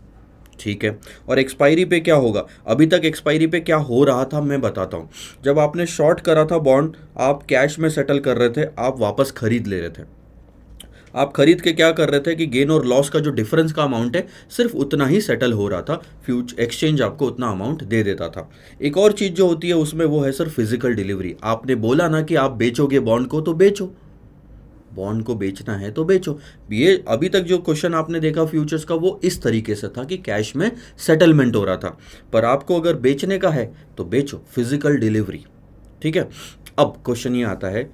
[SPEAKER 1] ठीक है। और एक्सपायरी पे क्या होगा, अभी तक एक्सपायरी पे क्या हो रहा था मैं बताता हूँ। जब आपने शॉर्ट करा था बॉन्ड, आप कैश में सेटल कर रहे थे, आप वापस खरीद ले रहे थे। आप खरीद के क्या कर रहे थे कि गेन और लॉस का जो डिफरेंस का अमाउंट है सिर्फ उतना ही सेटल हो रहा था, फ्यूचर एक्सचेंज आपको उतना अमाउंट दे देता था। एक और चीज़ जो होती है उसमें वो है सर फिजिकल डिलीवरी। आपने बोला ना कि आप बेचोगे बॉन्ड को, तो बेचो, बॉन्ड को बेचना है तो बेचो। ये अभी तक जो क्वेश्चन आपने देखा फ्यूचर्स का वो इस तरीके से था कि कैश में सेटलमेंट हो रहा था, पर आपको अगर बेचने का है तो बेचो, फिजिकल डिलीवरी, ठीक है। अब क्वेश्चन ये आता है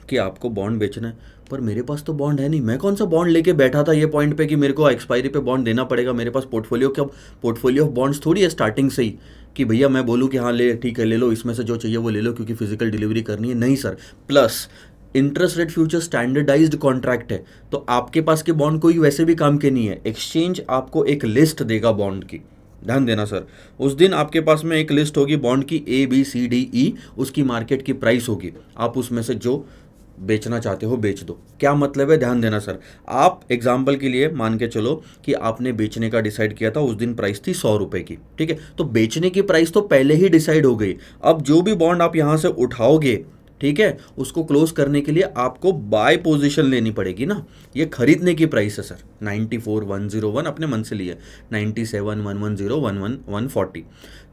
[SPEAKER 1] कि आपको बॉन्ड बेचना है, पर मेरे पास तो बॉन्ड है नहीं, मैं कौन सा बॉन्ड लेके बैठा था ये पॉइंट पे कि मेरे को एक्सपायरी पे बॉन्ड देना पड़ेगा, मेरे पास पोर्टफोलियो ऑफ बॉन्ड्स थोड़ी है स्टार्टिंग से ही कि भैया मैं बोलूँ कि हाँ ले ठीक है ले लो, इसमें से जो चाहिए वो ले लो क्योंकि फिजिकल डिलीवरी करनी है, नहीं sir. Plus interest rate future standardised contract है, तो आपके पास के बॉन्ड कोई वैसे भी काम के नहीं है। एक्सचेंज आपको एक लिस्ट देगा बॉन्ड की, ध्यान देना सर। उस दिन आपके पास में एक लिस्ट होगी बॉन्ड की ABCDE, उसकी मार्केट की प्राइस होगी, आप उसमें से जो बेचना चाहते हो बेच दो। क्या मतलब है, ध्यान देना सर। आप एग्जाम्पल के लिए मान के चलो कि आपने बेचने का डिसाइड किया था, उस दिन प्राइस थी 100 रुपए की, ठीक है, तो बेचने की प्राइस तो पहले ही डिसाइड हो गई। अब जो भी बॉन्ड आप यहां से उठाओगे, ठीक है, उसको क्लोज करने के लिए आपको बाय पोजीशन लेनी पड़ेगी ना। ये खरीदने की प्राइस है सर, 94,101 अपने मन से लिए, 97,110, 140।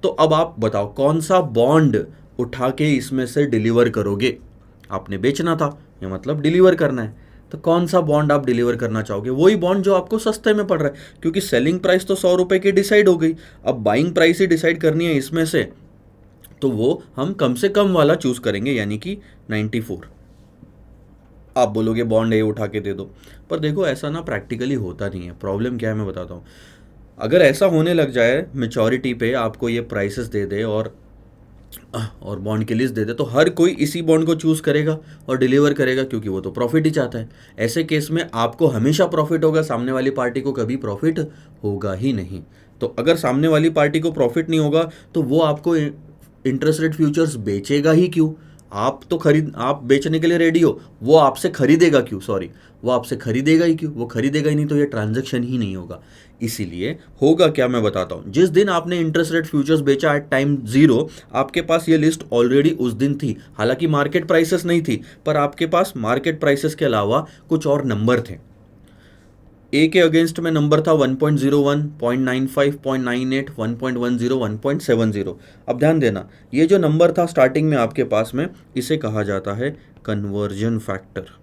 [SPEAKER 1] तो अब आप बताओ कौन सा बॉन्ड उठा के इसमें से डिलीवर करोगे। आपने बेचना था, ये मतलब डिलीवर करना है, तो कौन सा बॉन्ड आप डिलीवर करना चाहोगे? वही बॉन्ड जो आपको सस्ते में पड़ रहा है, क्योंकि सेलिंग प्राइस तो 100 रुपए की डिसाइड हो गई, अब बाइंग प्राइस ही डिसाइड करनी है इसमें से, तो वो हम कम से कम वाला चूज करेंगे, यानी कि 94। आप बोलोगे बॉन्ड ए उठा के दे दो, पर देखो ऐसा ना प्रैक्टिकली होता नहीं है। प्रॉब्लम क्या है मैं बताता हूँ। अगर ऐसा होने लग जाए मेच्योरिटी पे आपको ये प्राइसेस दे दे और बॉन्ड की लिस्ट दे दे, तो हर कोई इसी बॉन्ड को चूज करेगा और डिलीवर करेगा, क्योंकि वो तो प्रॉफिट ही चाहता है। ऐसे केस में आपको हमेशा प्रॉफिट होगा, सामने वाली पार्टी को कभी प्रॉफिट होगा ही नहीं। तो अगर सामने वाली पार्टी को प्रॉफिट नहीं होगा तो वो आपको इंटरेस्ट रेट फ्यूचर्स बेचेगा ही क्यों? आप बेचने के लिए रेडी हो, वो आपसे खरीदेगा क्यों? सॉरी, वो आपसे खरीदेगा ही क्यों? वो खरीदेगा ही नहीं तो ये ट्रांजैक्शन ही नहीं होगा। इसीलिए होगा क्या मैं बताता हूं। जिस दिन आपने इंटरेस्ट रेट फ्यूचर्स बेचा एट टाइम 0, आपके पास ये लिस्ट ऑलरेडी उस दिन थी, हालांकि मार्केट प्राइसेस नहीं थी, पर आपके पास मार्केट प्राइसेस के अलावा कुछ और नंबर थे। ए के अगेंस्ट में नंबर था 1.01, 0.95, 0.98, 1.10, 1.70। अब ध्यान देना, ये जो नंबर था स्टार्टिंग में आपके पास में, इसे कहा जाता है कन्वर्जन फैक्टर।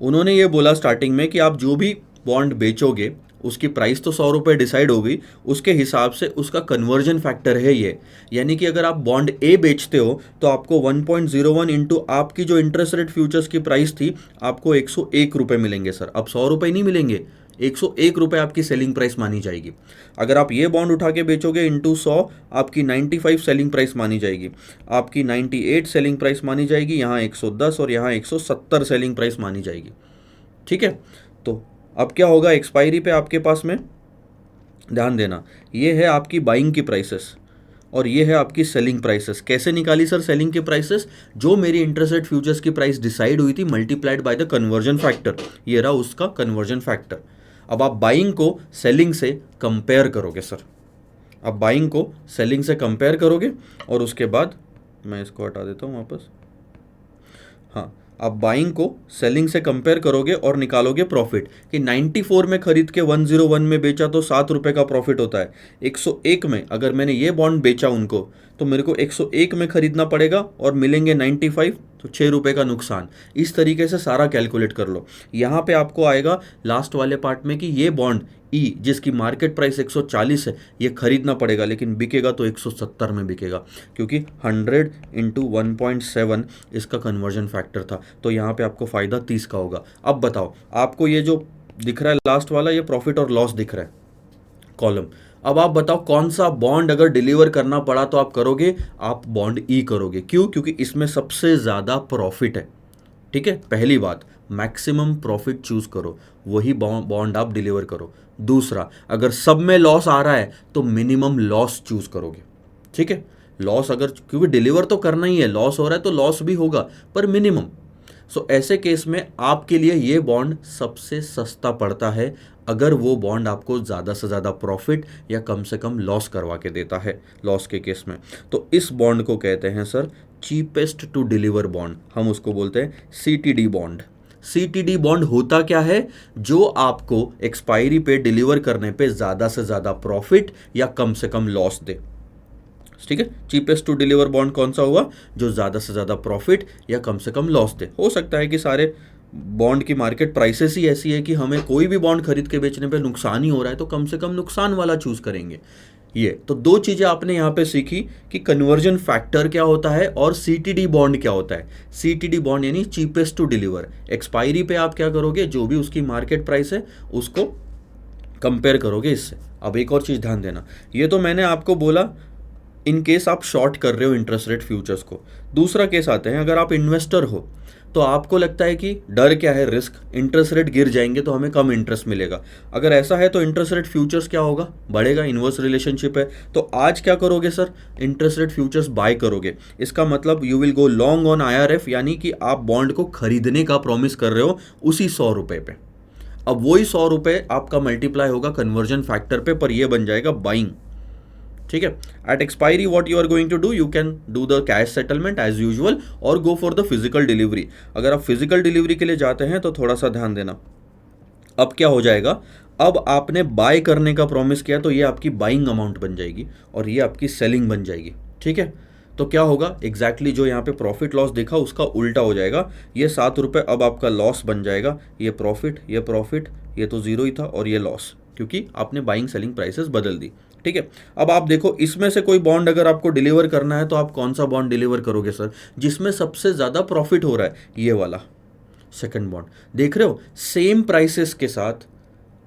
[SPEAKER 1] उन्होंने ये बोला स्टार्टिंग में कि आप जो भी बॉन्ड बेचोगे उसकी प्राइस तो 100 रुपये डिसाइड हो गई, उसके हिसाब से उसका कन्वर्जन फैक्टर है ये। यानी कि अगर आप बॉन्ड ए बेचते हो तो आपको 1.01 इंटू आपकी जो इंटरेस्ट रेट फ्यूचर्स की प्राइस थी, आपको 101 रुपये मिलेंगे सर। अब 100 रुपये नहीं मिलेंगे, 101 रुपये आपकी सेलिंग प्राइस मानी जाएगी। अगर आप ये बॉन्ड उठा के बेचोगे इंटू 100, आपकी 95 सेलिंग प्राइस मानी जाएगी, आपकी 98 सेलिंग प्राइस मानी जाएगी, यहाँ 110 और यहाँ 170 सेलिंग प्राइस मानी जाएगी, ठीक है। तो अब क्या होगा एक्सपायरी पे आपके पास में, ध्यान देना, ये है आपकी बाइंग की प्राइसेस और ये है आपकी सेलिंग प्राइसेस। कैसे निकाली सर सेलिंग की प्राइसेस? जो मेरी इंटरेस्ट रेट फ्यूचर्स की प्राइस डिसाइड हुई थी multiplied by the conversion factor, ये रहा उसका कन्वर्जन फैक्टर। अब आप बाइंग को सेलिंग से कंपेयर करोगे सर, अब बाइंग को सेलिंग से कंपेयर करोगे और उसके बाद मैं इसको हटा देता हूँ वापस, हाँ, आप बाइंग को सेलिंग से कंपेयर करोगे और निकालोगे प्रॉफिट कि 94 में खरीद के 101 में बेचा तो 7 रुपये का प्रॉफिट होता है। 101 में अगर मैंने ये बॉन्ड बेचा उनको तो मेरे को 101 में खरीदना पड़ेगा और मिलेंगे 95, तो 6 रुपये का नुकसान। इस तरीके से सारा कैलकुलेट कर लो। यहाँ पे आपको आएगा लास्ट वाले पार्ट में कि ये बॉन्ड ई जिसकी मार्केट प्राइस 140 है, ये खरीदना पड़ेगा, लेकिन बिकेगा तो 170 में बिकेगा, क्योंकि 100 इंटू 1.7 इसका कन्वर्जन फैक्टर था। तो यहाँ पे आपको फ़ायदा 30 का होगा। अब बताओ, आपको ये जो दिख रहा है लास्ट वाला, ये प्रॉफिट और लॉस दिख रहा है कॉलम। अब आप बताओ कौन सा बॉन्ड अगर डिलीवर करना पड़ा तो आप करोगे? आप बॉन्ड ई करोगे। क्यों? क्योंकि इसमें सबसे ज़्यादा प्रॉफिट है, ठीक है। पहली बात, मैक्सिमम प्रॉफिट चूज करो, वही बॉन्ड आप डिलीवर करो। दूसरा, अगर सब में लॉस आ रहा है तो मिनिमम लॉस चूज करोगे, ठीक है। लॉस अगर, क्योंकि डिलीवर तो करना ही है, लॉस हो रहा है तो लॉस भी होगा, पर मिनिमम। सो ऐसे केस में आपके लिए ये बॉन्ड सबसे सस्ता पड़ता है, अगर वो बॉन्ड आपको ज़्यादा से ज़्यादा प्रॉफिट या कम से कम लॉस करवा के देता है लॉस के केस में। तो इस बॉन्ड को कहते हैं sir cheapest to deliver bond, हम उसको बोलते हैं CTD बॉन्ड। CTD बॉन्ड होता क्या है? जो आपको एक्सपायरी पे डिलीवर करने पे ज़्यादा से ज़्यादा प्रॉफिट या कम से कम लॉस दे, ठीक है। चीपेस्ट टू डिलीवर बॉन्ड कौन सा हुआ? जो ज़्यादा से ज़्यादा प्रॉफिट या कम से कम लॉस दे। हो सकता है कि सारे बॉन्ड की मार्केट प्राइसेस ही ऐसी है कि हमें कोई भी बॉन्ड खरीद के बेचने पे नुकसान ही हो रहा है, तो कम से कम नुकसान वाला चूज करेंगे। ये तो दो चीजें आपने यहाँ पे सीखी कि कन्वर्जन फैक्टर क्या होता है और सीटीडी बॉन्ड क्या होता है। सीटीडी बॉन्ड यानी चीपेस्ट टू डिलीवर। एक्सपायरी पे आप क्या करोगे, जो भी उसकी मार्केट प्राइस है उसको कंपेयर करोगे इससे। अब एक और चीज़ ध्यान देना, ये तो मैंने आपको बोला इन केस आप शॉर्ट कर रहे हो इंटरेस्ट रेट फ्यूचर्स को। दूसरा केस आते हैं, अगर आप इन्वेस्टर हो तो आपको लगता है कि डर क्या है, रिस्क, इंटरेस्ट रेट गिर जाएंगे तो हमें कम इंटरेस्ट मिलेगा। अगर ऐसा है तो इंटरेस्ट रेट फ्यूचर्स क्या होगा, बढ़ेगा, इन्वर्स रिलेशनशिप है। तो आज क्या करोगे sir, interest rate futures buy करोगे। इसका मतलब you will go long on IRF, यानी कि आप बॉन्ड को खरीदने का प्रॉमिस कर रहे हो उसी 100 रुपये पे। अब वही 100 रुपये आपका मल्टीप्लाई होगा कन्वर्जन फैक्टर पे, पर ये बन जाएगा बाइंग। ठीक है। At expiry what you are going to do, you can do the cash settlement as usual और go for the physical delivery. अगर आप फिजिकल डिलीवरी के लिए जाते हैं तो थोड़ा सा ध्यान देना। अब क्या हो जाएगा, अब आपने बाय करने का प्रॉमिस किया तो ये आपकी बाइंग अमाउंट बन जाएगी और ये आपकी सेलिंग बन जाएगी। ठीक है। तो क्या होगा एग्जैक्टली जो यहाँ पे प्रॉफिट लॉस देखा उसका उल्टा हो जाएगा। ये 7 रुपये अब आपका लॉस बन जाएगा, ये प्रॉफिट, ये तो जीरो ही था और ये लॉस, क्योंकि आपने बाइंग सेलिंग प्राइसेस बदल दी। ठीक है। अब आप देखो इसमें से कोई बॉन्ड अगर आपको डिलीवर करना है तो आप कौन सा बॉन्ड डिलीवर करोगे सर, जिसमें सबसे ज़्यादा प्रॉफिट हो रहा है, ये वाला सेकंड बॉन्ड। देख रहे हो, सेम प्राइसेस के साथ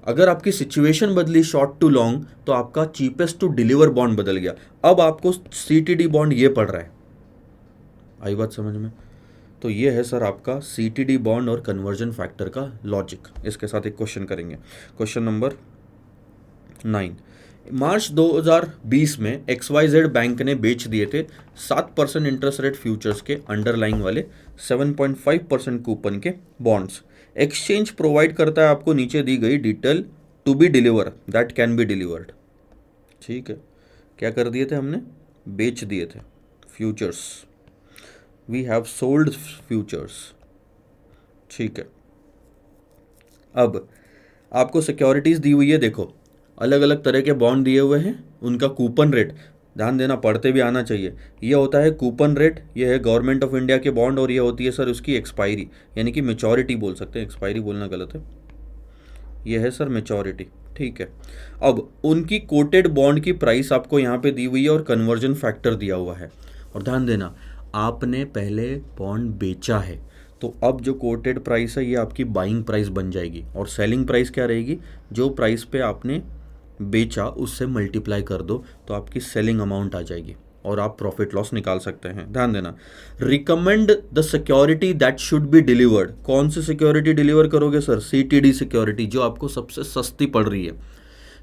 [SPEAKER 1] अगर आपकी सिचुएशन बदली शॉर्ट टू लॉन्ग तो आपका चीपेस्ट टू डिलीवर बॉन्ड बदल गया। अब आपको सीटीडी बॉन्ड ये पड़ रहा है। आई बात समझ में? तो ये है सर आपका सीटीडी बॉन्ड और कन्वर्जन फैक्टर का लॉजिक। इसके साथ एक क्वेश्चन करेंगे, क्वेश्चन नंबर 9। मार्च 2020 में XYZ बैंक ने बेच दिए थे 7% इंटरेस्ट रेट फ्यूचर्स के अंडरलाइंग वाले 7.5% कूपन के बॉन्ड्स। एक्सचेंज प्रोवाइड करता है आपको नीचे दी गई detail to be deliver that can be delivered. ठीक है। क्या कर दिए थे हमने, बेच दिए थे futures, we have sold futures. ठीक है। अब आपको सिक्योरिटीज दी हुई है, देखो अलग अलग तरह के बॉन्ड दिए हुए हैं, उनका कूपन रेट ध्यान देना, पढ़ते भी आना चाहिए। ये होता है कूपन रेट, ये है गवर्नमेंट ऑफ इंडिया के बॉन्ड, और ये होती है सर उसकी एक्सपायरी यानी कि मेचोरिटी बोल सकते हैं, एक्सपायरी बोलना गलत है, ये है सर मेचोरिटी। ठीक है। अब उनकी कोटेड बॉन्ड की प्राइस आपको यहाँ पे दी हुई है और कन्वर्जन फैक्टर दिया हुआ है। और ध्यान देना, आपने पहले बॉन्ड बेचा है तो अब जो कोटेड प्राइस है ये आपकी बाइंग प्राइस बन जाएगी और सेलिंग प्राइस क्या रहेगी, जो प्राइस पे आपने बेचा उससे मल्टीप्लाई कर दो तो आपकी सेलिंग अमाउंट आ जाएगी और आप प्रॉफिट लॉस निकाल सकते हैं। ध्यान देना, recommend the security that should be delivered. कौन सी सिक्योरिटी डिलीवर करोगे सर, सीटीडी सिक्योरिटी, जो आपको सबसे सस्ती पड़ रही है।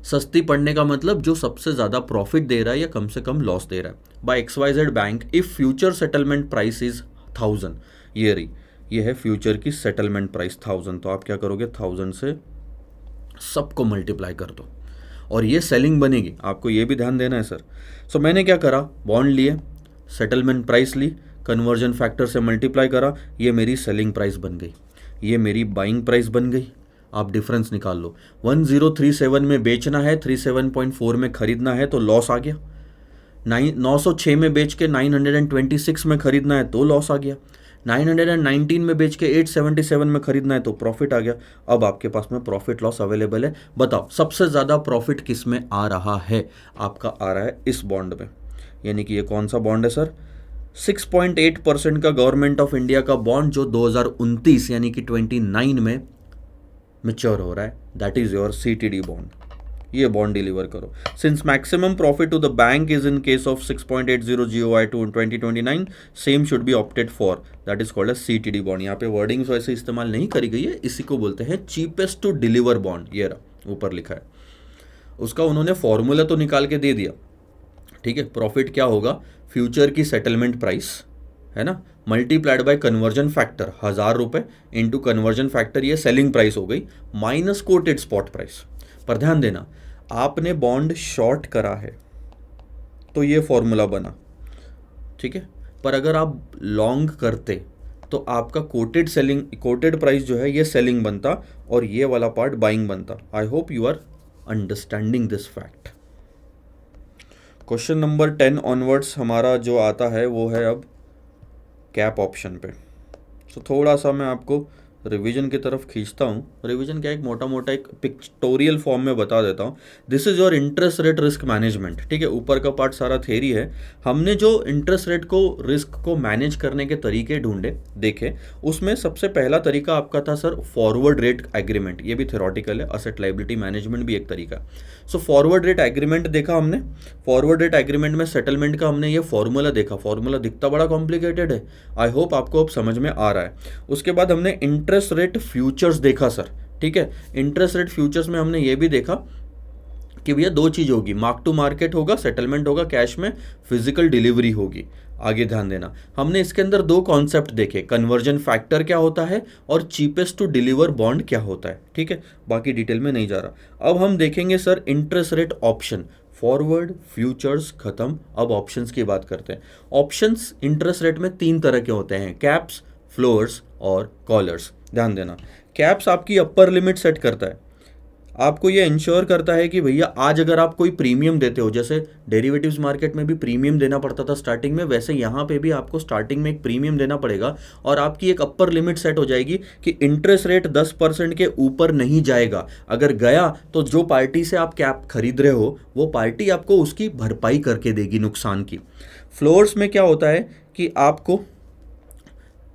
[SPEAKER 1] सस्ती पड़ने का मतलब जो सबसे ज़्यादा प्रॉफिट दे रहा है या कम से कम लॉस दे रहा है। By XYZ bank if future settlement price is 1000, ये रही, ये है फ्यूचर की सेटलमेंट प्राइस 1000, तो आप क्या करोगे 1000 से सबको मल्टीप्लाई कर दो और ये सेलिंग बनेगी। आपको ये भी ध्यान देना है सर। सो मैंने क्या करा, बॉन्ड लिए, सेटलमेंट प्राइस ली, कन्वर्जन फैक्टर से मल्टीप्लाई करा, ये मेरी सेलिंग प्राइस बन गई, ये मेरी बाइंग प्राइस बन गई। आप डिफरेंस निकाल लो, 1037 में बेचना है, 37.4 में खरीदना है तो लॉस आ गया। 906 में बेच के 926 में खरीदना है तो लॉस आ गया। 919 में बेच के 877 में खरीदना है तो प्रॉफिट आ गया। अब आपके पास में प्रॉफिट लॉस अवेलेबल है। बताओ सबसे ज़्यादा प्रॉफिट किस में आ रहा है, आपका आ रहा है इस बॉन्ड में। यानी कि ये कौन सा बॉन्ड है सर, 6.8% का गवर्नमेंट ऑफ इंडिया का बॉन्ड जो 2029 यानी कि 29 में मैच्योर हो रहा है, that is your CTD bond. ये बॉन्ड डिलीवर करो। Since maximum profit to the bank is in case of 6.80 GOI to 2029 same should be opted for, that is called as CTD bond. यहाँ पे वर्डिंग्स वैसे इस्तेमाल नहीं करी गई है, इसी को बोलते हैं चीपेस्ट टू डिलीवर बॉन्ड। ये रहा ऊपर लिखा है, उसका उन्होंने फॉर्मूला तो निकाल के दे दिया। ठीक है। प्रॉफिट क्या होगा, फ्यूचर की सेटलमेंट प्राइस है ना, मल्टीप्लाइड बाय कन्वर्जन फैक्टर, 1000 रुपये इंटू कन्वर्जन फैक्टर, ये सेलिंग प्राइस हो गई, माइनस कोटेड स्पॉट प्राइस। पर ध्यान देना, आपने बॉन्ड शॉर्ट करा है तो ये फॉर्मूला बना। ठीक है। पर अगर आप लॉन्ग करते तो आपका कोटेड प्राइस जो है ये सेलिंग बनता और ये वाला पार्ट बाइंग बनता। I hope you are understanding this fact. Question number 10 onwards हमारा जो आता है वो है अब कैप ऑप्शन पे। तो थोड़ा सा मैं आपको रिवीजन की तरफ खींचता हूँ। रिवीजन क्या, एक मोटा मोटा एक पिक्टोरियल फॉर्म में बता देता हूँ। This is your interest rate risk management, ठीक है। ऊपर का पार्ट सारा थ्योरी है। हमने जो इंटरेस्ट रेट को, रिस्क को मैनेज करने के तरीके ढूंढे, देखे, उसमें सबसे पहला तरीका आपका था सर फॉरवर्ड रेट एग्रीमेंट। ये भी थ्योरेटिकल है, असेट लायबिलिटी मैनेजमेंट भी एक तरीका। सो फॉरवर्ड रेट एग्रीमेंट देखा हमने। फॉरवर्ड रेट एग्रीमेंट में सेटलमेंट का हमने ये फॉर्मूला देखा। फॉर्मूला दिखता बड़ा कॉम्प्लिकेटेड है, आई होप आपको अब समझ में आ रहा है। उसके बाद हमने इंटरेस्ट रेट फ्यूचर्स देखा सर, ठीक है। इंटरेस्ट रेट फ्यूचर्स में हमने ये भी देखा कि भैया दो चीज होगी, मार्क टू मार्केट होगा, सेटलमेंट होगा कैश में, फिजिकल डिलीवरी होगी। आगे ध्यान देना, हमने इसके अंदर दो कॉन्सेप्ट देखे, कन्वर्जन फैक्टर क्या होता है और चीपेस्ट टू डिलीवर बॉन्ड क्या होता है, ठीक है। बाकी डिटेल में नहीं जा रहा। अब हम देखेंगे sir interest rate option. Forward, futures खत्म, अब ऑप्शंस की बात करते हैं। ऑप्शंस इंटरेस्ट रेट में तीन तरह के होते हैं, कैप्स, फ्लोर्स और कॉलर्स। ध्यान देना, कैप्स आपकी अपर लिमिट सेट करता है, आपको ये इंश्योर करता है कि भैया आज अगर आप कोई प्रीमियम देते हो, जैसे डेरिवेटिव्स मार्केट में भी प्रीमियम देना पड़ता था स्टार्टिंग में, वैसे यहाँ पे भी आपको स्टार्टिंग में एक प्रीमियम देना पड़ेगा और आपकी एक अपर लिमिट सेट हो जाएगी कि इंटरेस्ट रेट 10% के ऊपर नहीं जाएगा। अगर गया तो जो पार्टी से आप कैप खरीद रहे हो वो पार्टी आपको उसकी भरपाई करके देगी नुकसान की। फ्लोर्स में क्या होता है कि आपको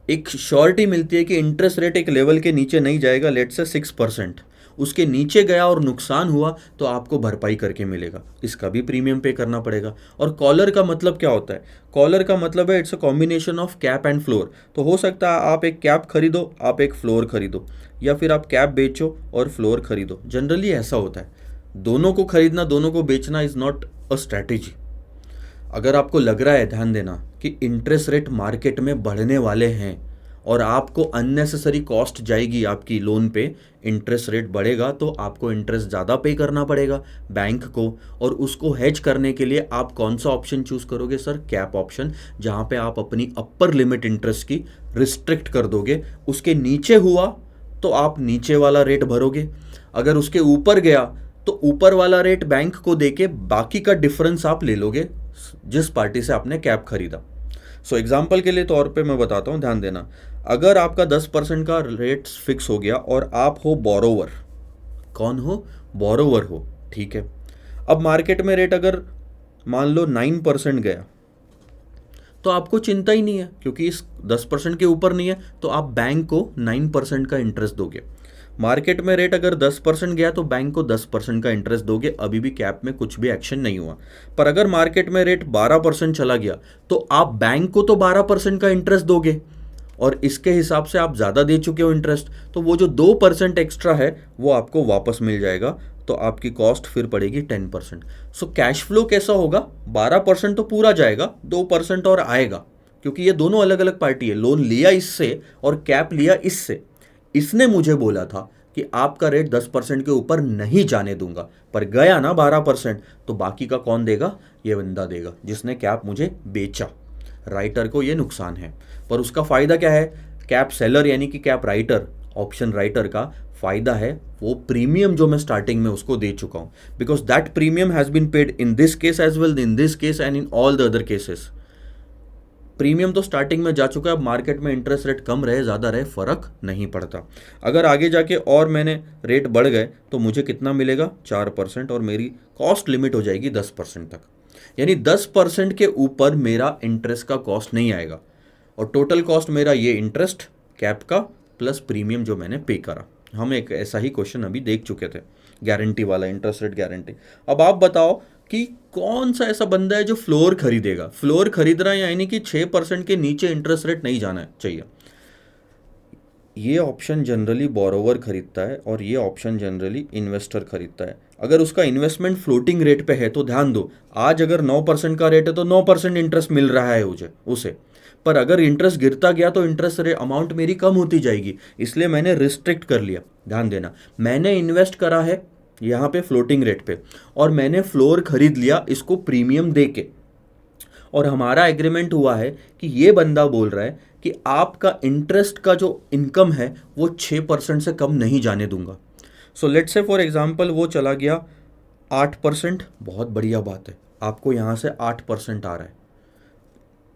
[SPEAKER 1] एक श्योरिटी मिलती है कि इंटरेस्ट रेट एक लेवल के नीचे नहीं जाएगा, लेट से 6%, उसके नीचे गया और नुकसान हुआ तो आपको भरपाई करके मिलेगा, इसका भी प्रीमियम पे करना पड़ेगा। और कॉलर का मतलब क्या होता है? कॉलर का मतलब है it's a combination of cap and floor. तो हो सकता है आप एक कैप खरीदो, आप एक फ्लोर खरीदो, या फिर आप कैप बेचो और फ्लोर खरीदो। जनरली ऐसा होता है, दोनों को खरीदना दोनों को बेचना इज नॉट अ स्ट्रैटेजी। अगर आपको लग रहा है, ध्यान देना, कि इंटरेस्ट रेट मार्केट में बढ़ने वाले हैं और आपको अननेसेसरी कॉस्ट जाएगी आपकी लोन पे, इंटरेस्ट रेट बढ़ेगा तो आपको इंटरेस्ट ज़्यादा पे करना पड़ेगा बैंक को, और उसको हेज करने के लिए आप कौन सा ऑप्शन चूज करोगे सर? कैप ऑप्शन, जहाँ पे आप अपनी अपर लिमिट इंटरेस्ट की रिस्ट्रिक्ट कर दोगे। उसके नीचे हुआ तो आप नीचे वाला रेट भरोगे, अगर उसके ऊपर गया तो ऊपर वाला रेट बैंक को देके बाकी का डिफरेंस आप ले लोगे जिस पार्टी से आपने कैप खरीदा। सो एग्जाम्पल के लिए तौर पे मैं बताता हूँ, ध्यान देना। अगर आपका 10% का रेट फिक्स हो गया और आप हो बोरोवर, कौन हो? बोरोवर हो, ठीक है। अब मार्केट में रेट अगर मान लो 9% गया तो आपको चिंता ही नहीं है, क्योंकि इस 10% के ऊपर नहीं है, तो आप बैंक को 9% का इंटरेस्ट दोगे। मार्केट में रेट अगर 10% गया तो बैंक को 10% का इंटरेस्ट दोगे, अभी भी कैप में कुछ भी एक्शन नहीं हुआ। पर अगर मार्केट में रेट 12% चला गया तो आप बैंक को तो 12% का इंटरेस्ट दोगे, और इसके हिसाब से आप ज़्यादा दे चुके हो इंटरेस्ट, तो वो जो 2% एक्स्ट्रा है वो आपको वापस मिल जाएगा, तो आपकी कॉस्ट फिर पड़ेगी 10%। सो कैश फ्लो कैसा होगा? 12% तो पूरा जाएगा, 2% और आएगा, क्योंकि ये दोनों अलग अलग पार्टी है। लोन लिया इससे और कैप लिया इससे। इसने मुझे बोला था कि आपका रेट 10% के ऊपर नहीं जाने दूंगा, पर गया ना 12%, तो बाकी का कौन देगा? ये बंदा देगा जिसने कैप मुझे बेचा। राइटर को ये नुकसान है, पर उसका फायदा क्या है? कैप सेलर यानी कि कैप राइटर, ऑप्शन राइटर का फायदा है वो प्रीमियम जो मैं स्टार्टिंग में उसको दे चुका हूं, because that premium has been paid in this case as well, in this case and in all the other cases. Premium तो स्टार्टिंग में जा चुका है, अब मार्केट में इंटरेस्ट रेट कम रहे ज़्यादा रहे फर्क नहीं पड़ता। अगर आगे जाके और मैंने रेट बढ़ गए तो मुझे कितना मिलेगा? 4%, और मेरी कॉस्ट लिमिट हो जाएगी 10% तक। यानी 10% के ऊपर मेरा इंटरेस्ट का कॉस्ट नहीं आएगा, और टोटल कॉस्ट मेरा ये इंटरेस्ट कैप का प्लस प्रीमियम जो मैंने पे करा। हम एक ऐसा ही क्वेश्चन अभी देख चुके थे, गारंटी वाला, इंटरेस्ट रेट गारंटी। अब आप बताओ कि कौन सा ऐसा बंदा है जो फ्लोर खरीदेगा? फ्लोर खरीद रहा है यानी कि 6% के नीचे इंटरेस्ट रेट नहीं जाना चाहिए। ये ऑप्शन जनरली बोरोवर खरीदता है और ये ऑप्शन जनरली इन्वेस्टर खरीदता है। अगर उसका इन्वेस्टमेंट फ्लोटिंग रेट पे है तो ध्यान दो, आज अगर 9% का रेट है तो 9% इंटरेस्ट मिल रहा है उसे, पर अगर इंटरेस्ट गिरता गया तो इंटरेस्ट रेट अमाउंट मेरी कम होती जाएगी, इसलिए मैंने रिस्ट्रिक्ट कर लिया। ध्यान देना, मैंने इन्वेस्ट करा है यहाँ पे फ्लोटिंग रेट पे, और मैंने फ्लोर खरीद लिया इसको प्रीमियम दे के, और हमारा एग्रीमेंट हुआ है कि ये बंदा बोल रहा है कि आपका इंटरेस्ट का जो इनकम है वो 6% से कम नहीं जाने दूंगा। So let's say for example वो चला गया 8%, बहुत बढ़िया बात है, आपको यहाँ से 8% आ रहा है।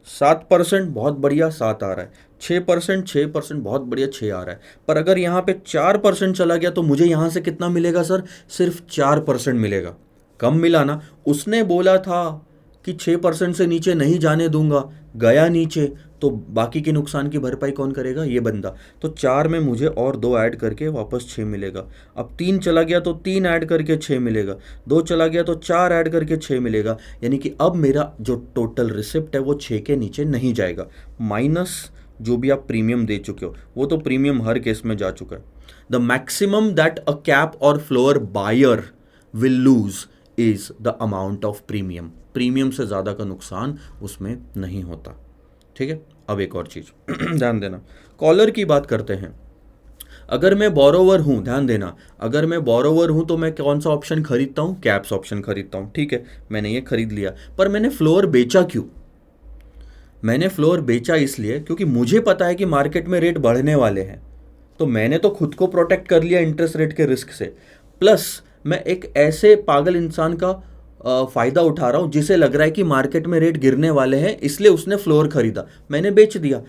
[SPEAKER 1] 7%, बहुत बढ़िया, 7 आ रहा है, 6%, 6% बहुत बढ़िया, 6 आ रहा है। पर अगर यहाँ पे 4% चला गया तो मुझे यहाँ से कितना मिलेगा सर? सिर्फ 4% मिलेगा। कम मिला ना। उसने बोला था कि 6% से नीचे नहीं जाने दूंगा, गया नीचे, तो बाकी के नुकसान की भरपाई कौन करेगा? ये बंदा। तो 4 में मुझे और 2 ऐड करके वापस 6 मिलेगा। अब 3 चला गया तो 3 ऐड करके 6 मिलेगा, 2 चला गया तो 4 ऐड करके 6 मिलेगा। यानी कि अब मेरा जो टोटल रिसिप्ट है वो 6 के नीचे नहीं जाएगा, माइनस जो भी आप प्रीमियम दे चुके हो। वो तो प्रीमियम हर केस में जा चुका है। The maximum that a cap और floor buyer will lose is the amount of premium. Premium से ज़्यादा का नुकसान उसमें नहीं होता। ठीक है। अब एक और चीज़ ध्यान देना, कॉलर की बात करते हैं। अगर मैं बोरोवर हूं, ध्यान देना, अगर मैं बोरोवर हूं तो मैं कौन सा ऑप्शन खरीदता हूं? कैप्स ऑप्शन खरीदता हूं। ठीक है, मैंने ये खरीद लिया, पर मैंने फ्लोर बेचा क्यों? मैंने फ्लोर बेचा इसलिए क्योंकि मुझे पता है कि मार्केट में रेट बढ़ने वाले हैं। तो मैंने तो खुद को प्रोटेक्ट कर लिया इंटरेस्ट रेट के रिस्क से, प्लस मैं एक ऐसे पागल इंसान का फायदा उठा रहा हूं जिसे लग रहा है कि मार्केट में रेट गिरने वाले हैं, इसलिए उसने फ्लोर खरीदा, मैंने बेच दिया।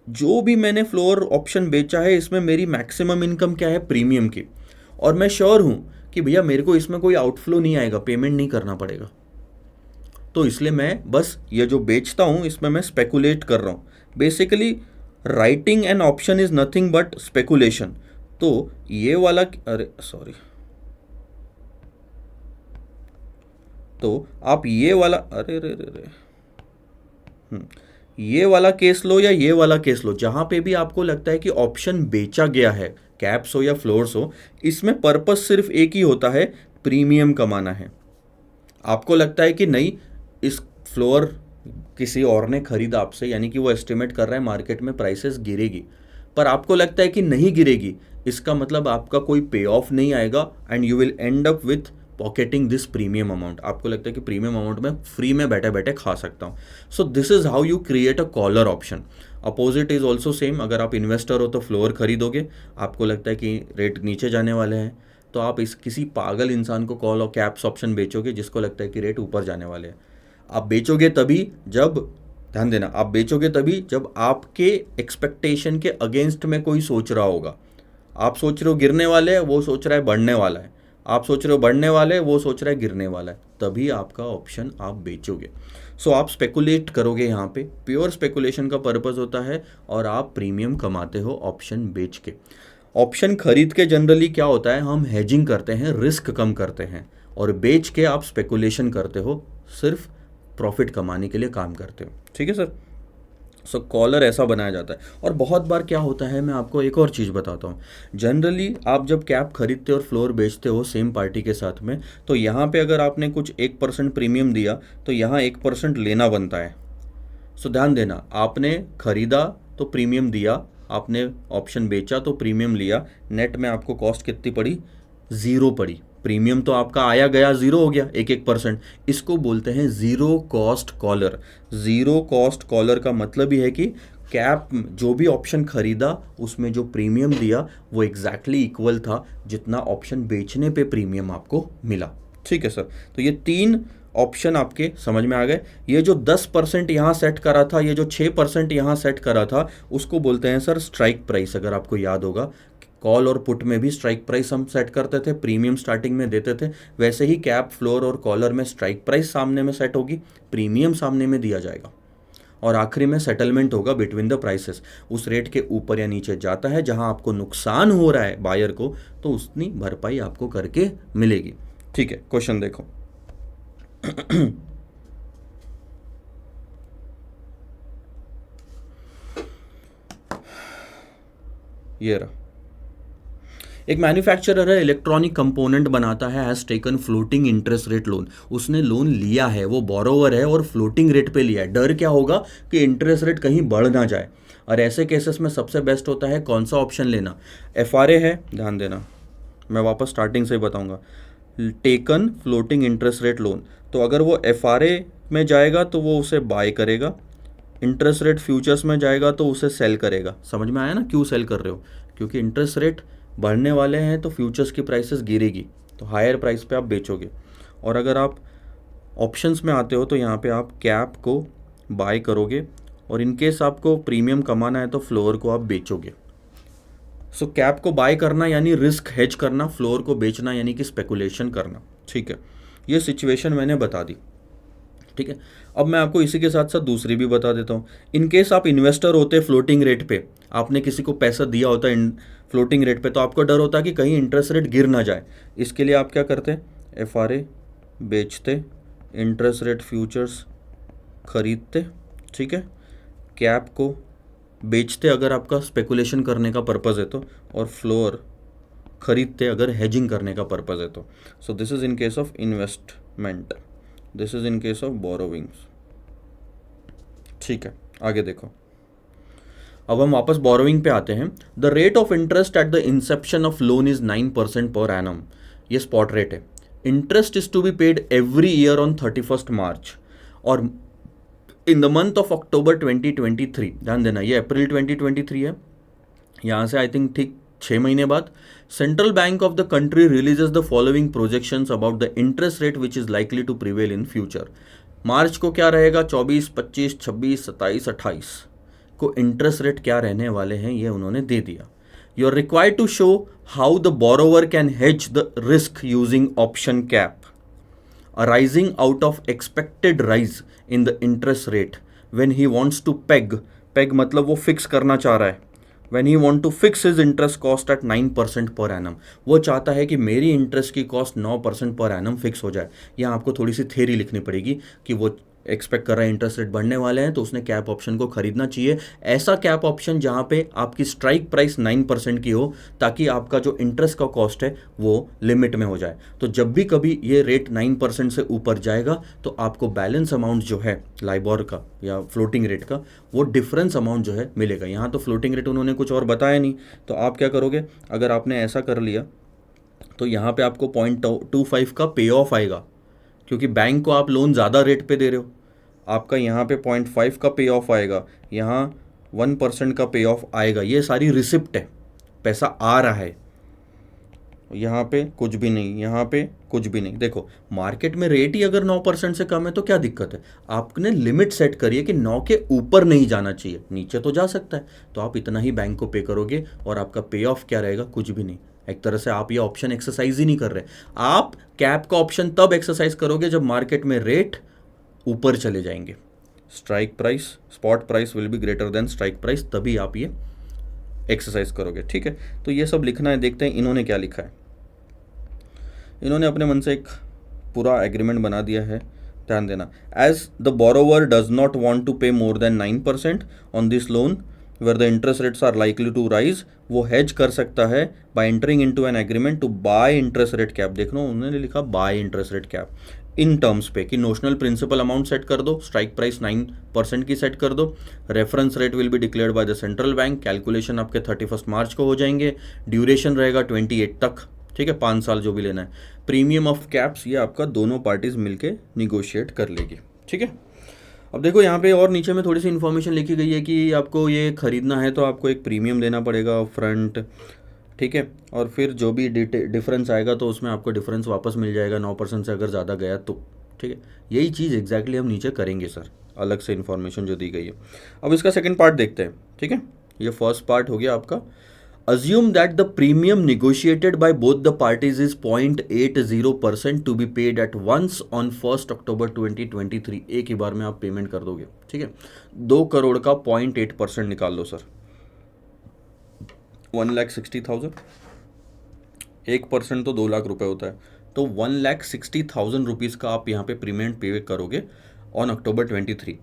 [SPEAKER 1] जो भी मैंने फ्लोर ऑप्शन बेचा है इसमें मेरी मैक्सिमम इनकम क्या है? प्रीमियम की। और मैं श्योर हूं कि भैया मेरे को इसमें कोई आउटफ्लो नहीं आएगा, पेमेंट नहीं करना पड़ेगा। तो इसलिए मैं बस ये जो बेचता हूं इसमें मैं स्पेकुलेट कर रहा हूं। Basically writing an option is nothing but speculation. तो ये वाला, अरे सॉरी, तो आप ये वाला, अरे रे रे रे, ये वाला केस लो या ये वाला केस लो, जहां पे भी आपको लगता है कि ऑप्शन बेचा गया है, कैप्स हो या फ्लोर्स हो, इसमें पर्पस सिर्फ एक ही होता है, प्रीमियम कमाना है। आपको लगता है कि नहीं, इस फ्लोर किसी और ने खरीदा आपसे, यानी कि वो एस्टिमेट कर रहा है मार्केट में प्राइसेस गिरेगी, पर आपको लगता है कि नहीं गिरेगी, इसका मतलब आपका कोई पे ऑफ नहीं आएगा and you will end up with pocketing this premium amount. आपको लगता है कि प्रीमियम अमाउंट में फ्री में बैठे बैठे खा सकता हूँ। So this is how you create a collar option. Opposite is also same. अगर आप इन्वेस्टर हो तो फ्लोर खरीदोगे, आपको लगता है कि रेट नीचे जाने वाले हैं, तो आप इस किसी पागल इंसान को कॉल और कैप्स ऑप्शन बेचोगे जिसको लगता है कि रेट ऊपर जाने वाले हैं। आप बेचोगे तभी जब, ध्यान देना, आप बेचोगे तभी जब आपके एक्सपेक्टेशन के अगेंस्ट में कोई सोच रहा होगा। आप सोच रहे हो गिरने वाले हैं, वो सोच रहा है बढ़ने वाला है, आप सोच रहे हो बढ़ने वाले हैं, वो सोच रहा है गिरने वाला है, तभी आपका ऑप्शन आप बेचोगे। सो आप स्पेकुलेट करोगे, यहाँ पे प्योर स्पेकुलेशन का पर्पस होता है, और आप प्रीमियम कमाते हो ऑप्शन बेच के। ऑप्शन खरीद के जनरली क्या होता है, हम हेजिंग करते हैं, रिस्क कम करते हैं, और बेच के आप स्पेकुलेशन करते हो, सिर्फ प्रॉफिट कमाने के लिए काम करते हो। ठीक है सर। सो कॉलर ऐसा बनाया जाता है। और बहुत बार क्या होता है, मैं आपको एक और चीज़ बताता हूँ। जनरली आप जब कैप खरीदते हो और फ्लोर बेचते हो सेम पार्टी के साथ में, तो यहाँ पे अगर आपने कुछ 1% प्रीमियम दिया तो यहाँ 1% लेना बनता है। सो ध्यान देना, आपने खरीदा तो प्रीमियम दिया, आपने ऑप्शन बेचा तो प्रीमियम लिया, नेट में आपको कॉस्ट कितनी पड़ी? 0 पड़ी। प्रीमियम तो आपका आया गया 0 हो गया, 1-1%। इसको बोलते हैं zero cost collar. Zero cost collar का मतलब ही है कि कैप जो भी ऑप्शन खरीदा उसमें जो प्रीमियम दिया वो एग्जैक्टली इक्वल था जितना ऑप्शन बेचने पे प्रीमियम आपको मिला। ठीक है सर। तो ये 3 ऑप्शन आपके समझ में आ गए। ये जो 10% यहाँ सेट करा था, ये जो 6% यहाँ सेट करा था, उसको बोलते हैं सर स्ट्राइक प्राइस। अगर आपको याद होगा, कॉल और पुट में भी स्ट्राइक प्राइस हम सेट करते थे, प्रीमियम स्टार्टिंग में देते थे, वैसे ही कैप, फ्लोर और कॉलर में स्ट्राइक प्राइस सामने में सेट होगी, प्रीमियम सामने में दिया जाएगा, और आखिरी में सेटलमेंट होगा बिटवीन द प्राइसेस। उस रेट के ऊपर या नीचे जाता है, जहां आपको नुकसान हो रहा है बायर को, तो उतनी भरपाई आपको करके मिलेगी। ठीक है, क्वेश्चन देखो। ये रहा, एक मैन्युफैक्चरर है, इलेक्ट्रॉनिक कंपोनेंट बनाता है, has taken floating interest rate loan. उसने लोन लिया है, वो बोरोवर है और फ्लोटिंग रेट पे लिया है। डर क्या होगा कि इंटरेस्ट रेट कहीं बढ़ ना जाए, और ऐसे केसेस में सबसे बेस्ट होता है कौन सा ऑप्शन लेना? FRA है, ध्यान देना, मैं वापस स्टार्टिंग से ही बताऊंगा। Taken floating interest rate loan, तो अगर वो FRA में जाएगा तो वो उसे बाय करेगा, इंटरेस्ट रेट फ्यूचर्स में जाएगा तो उसे सेल करेगा। समझ में आया ना क्यों सेल कर रहे हो? क्योंकि इंटरेस्ट रेट बढ़ने वाले हैं तो फ्यूचर्स की प्राइसेस गिरेगी, तो हायर प्राइस पे आप बेचोगे। और अगर आप ऑप्शंस में आते हो तो यहाँ पे आप कैप को बाय करोगे और इनकेस आपको प्रीमियम कमाना है तो फ्लोर को आप बेचोगे। सो कैप को बाय करना यानी रिस्क हेज करना, फ्लोर को बेचना यानी कि स्पेकुलेशन करना। ठीक है, ये सिचुएशन मैंने बता दी। ठीक है, अब मैं आपको इसी के साथ साथ दूसरी भी बता देता हूँ। इन केस आप इन्वेस्टर होते फ्लोटिंग रेट पे, आपने किसी को पैसा दिया होता है फ्लोटिंग रेट पे, तो आपको डर होता है कि कहीं इंटरेस्ट रेट गिर ना जाए। इसके लिए आप क्या करते, FRA बेचते, इंटरेस्ट रेट फ्यूचर्स खरीदते। ठीक है, कैप को बेचते अगर आपका स्पेकुलेशन करने का पर्पज़ है तो, और फ्लोर खरीदते अगर हेजिंग करने का पर्पज़ है तो। सो this is in case of investment, this is in case of borrowings. ठीक है, आगे देखो। अब हम वापस बोरोविंग पे आते हैं। The rate of interest at the inception of loan is 9% per annum. ये स्पॉट रेट है। Interest is to be paid every year on 31 March, और in the month of October 2023, ध्यान देना ये अप्रैल 2023 है, यहाँ से आई थिंक ठीक 6 महीने बाद, central bank of the country releases the following projections about the interest rate which is likely to prevail in future. March को क्या रहेगा, 24, 25, 26, 27, 28 को इंटरेस्ट रेट क्या रहने वाले हैं ये उन्होंने दे दिया। You are required to show how the borrower can hedge the risk using option cap arising out of expected rise in the interest rate when he wants to peg मतलब वो फिक्स करना चाह रहा है, when he want to fix his interest cost at 9% per annum। वो चाहता है कि मेरी इंटरेस्ट की कॉस्ट 9% पर एनम फिक्स हो जाए। यहाँ आपको थोड़ी सी थ्योरी लिखनी पड़ेगी कि वो एक्सपेक्ट कर रहा है इंटरेस्ट रेट बढ़ने वाले हैं तो उसने कैप ऑप्शन को खरीदना चाहिए। ऐसा कैप ऑप्शन जहाँ पे आपकी स्ट्राइक प्राइस 9% की हो, ताकि आपका जो इंटरेस्ट का कॉस्ट है वो लिमिट में हो जाए। तो जब भी कभी ये रेट 9% से ऊपर जाएगा तो आपको बैलेंस अमाउंट जो है लाइबोर का या फ्लोटिंग रेट का, वो डिफरेंस अमाउंट जो है मिलेगा। यहाँ तो फ्लोटिंग रेट उन्होंने कुछ और बताया नहीं, तो आप क्या करोगे, अगर आपने ऐसा कर लिया तो यहाँ पे आपको 0.25 का पे ऑफ आएगा, क्योंकि बैंक को आप लोन ज़्यादा रेट पे दे रहे हो। आपका यहाँ पे 0.5 का पे ऑफ आएगा, यहाँ 1% का पे ऑफ आएगा। ये सारी रिसिप्ट है, पैसा आ रहा है। यहाँ पे कुछ भी नहीं, यहाँ पे कुछ भी नहीं। देखो मार्केट में रेट ही अगर 9% से कम है तो क्या दिक्कत है। आपने लिमिट सेट करिए कि 9 के ऊपर नहीं जाना चाहिए, नीचे तो जा सकता है, तो आप इतना ही बैंक को पे करोगे और आपका पे ऑफ क्या रहेगा, कुछ भी नहीं। एक तरह से आप ये ऑप्शन एक्सरसाइज ही नहीं कर रहे। आप कैप का ऑप्शन तब एक्सरसाइज करोगे जब मार्केट में रेट ऊपर चले जाएंगे। Strike price, spot price will be greater than strike price, तभी आप ये एक्सरसाइज करोगे। ठीक है, तो ये सब लिखना है। देखते हैं इन्होंने क्या लिखा है। इन्होंने अपने मन से एक पूरा एग्रीमेंट बना दिया है, ध्यान देना। As the borrower does not want to pay more than 9% on this loan where the interest rates are likely to rise, वो हेज कर सकता है by entering into an agreement to buy interest rate cap. देख लो उन्होंने लिखा buy interest rate cap in terms पे कि नोशनल प्रिंसिपल अमाउंट सेट कर दो, स्ट्राइक प्राइस 9% की सेट कर दो, reference rate will be declared by the central bank, calculation आपके 31 मार्च को हो जाएंगे, ड्यूरेशन रहेगा 28 तक। ठीक है, 5 साल जो भी लेना है। प्रीमियम ऑफ कैप्स ये आपका दोनों पार्टीज मिलके निगोशिएट कर लेगी। ठीक है, अब देखो यहाँ पे और नीचे में थोड़ी सी इन्फॉर्मेशन लिखी गई है कि आपको ये खरीदना है तो आपको एक प्रीमियम देना पड़ेगा फ्रंट। ठीक है, और फिर जो भी डिफरेंस आएगा तो उसमें आपको डिफरेंस वापस मिल जाएगा 9% से अगर ज़्यादा गया तो। ठीक है, यही चीज़ एग्जैक्टली हम नीचे करेंगे सर, अलग से इन्फॉर्मेशन जो दी गई है। अब इसका सेकंड पार्ट देखते हैं। ठीक है, ये फर्स्ट पार्ट हो गया आपका। Assume that the premium negotiated by both the parties is 0.80% to be paid at once on 1 October 2023। एक ही बार में आप पेमेंट कर दोगे। ठीक है, 2 करोड़ का 0.8% निकाल लो सर, 1,60,000। 1% तो 2 लाख रुपए होता है, तो 1,60,000 रुपीज़ का आप यहाँ पे प्रीमियम पे करोगे ऑन October 23।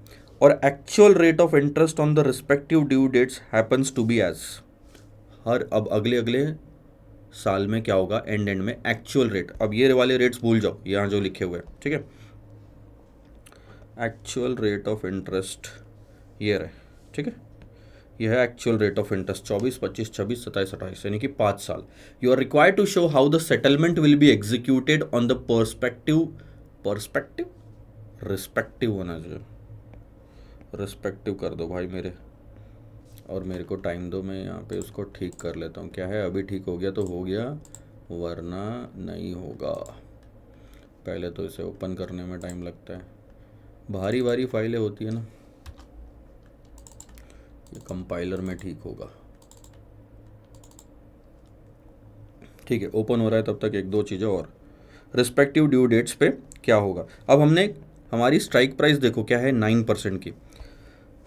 [SPEAKER 1] और actual rate of interest on the respective due dates happens to be as, हर अब अगले अगले साल में क्या होगा, एंड में एक्चुअल रेट। अब ये वाले रेट्स भूल जाओ यहाँ जो लिखे हुए हैं। ठीक है, एक्चुअल रेट ऑफ इंटरेस्ट ये रहे। ठीक है, यह है एक्चुअल रेट ऑफ इंटरेस्ट 24, 25, 26, 27, 28 यानी कि 5 साल। You are required to show how the settlement will be executed on the respective होना चाहिए, रिस्पेक्टिव कर दो भाई मेरे, और मेरे को टाइम दो, मैं यहाँ पे उसको ठीक कर लेता हूँ। क्या है, अभी ठीक हो गया तो हो गया, वरना नहीं होगा। पहले तो इसे ओपन करने में टाइम लगता है, भारी भारी फाइलें होती है ना। ये कंपाइलर में ठीक होगा। ठीक है, ओपन हो रहा है, तब तक एक दो चीज़ें और। रिस्पेक्टिव ड्यू डेट्स पे क्या होगा। अब हमने हमारी स्ट्राइक प्राइस देखो क्या है, 9% की।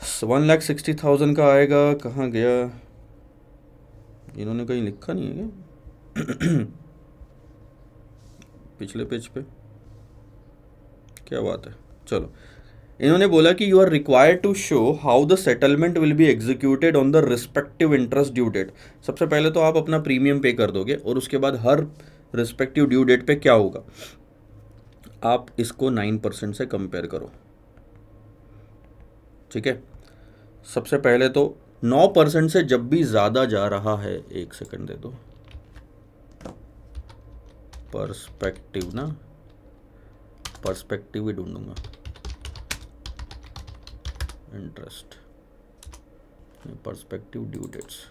[SPEAKER 1] 1,60,000 का आएगा, कहाँ गया, इन्होंने कहीं लिखा नहीं है क्या पिछले पेज पे, क्या बात है। चलो, इन्होंने बोला कि you are required to show how the settlement will be executed on the respective interest due date. सबसे पहले तो आप अपना प्रीमियम पे कर दोगे और उसके बाद हर रिस्पेक्टिव ड्यू डेट पे क्या होगा, आप इसको 9% से कंपेयर करो। ठीक है, सबसे पहले तो 9% से जब भी ज़्यादा जा रहा है, एक सेकंड दे दो, पर्सपेक्टिव ना, पर्सपेक्टिव ही ढूंढूंगा, interest, perspective due dates.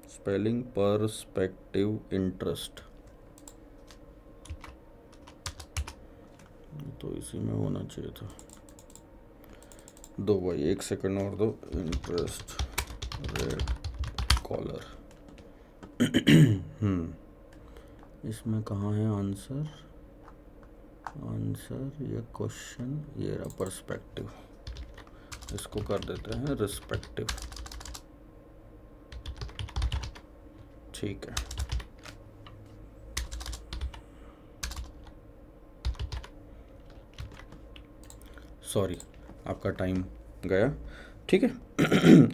[SPEAKER 1] Spelling perspective interest, तो इसी में होना चाहिए था। दो भाई, एक सेकंड और दो। इंटरेस्ट रेट कॉलर इसमें कहाँ है आंसर, आंसर ये क्वेश्चन, ये रहा पर्सपेक्टिव, इसको कर देते हैं रिस्पेक्टिव। ठीक है, सॉरी आपका टाइम गया। ठीक है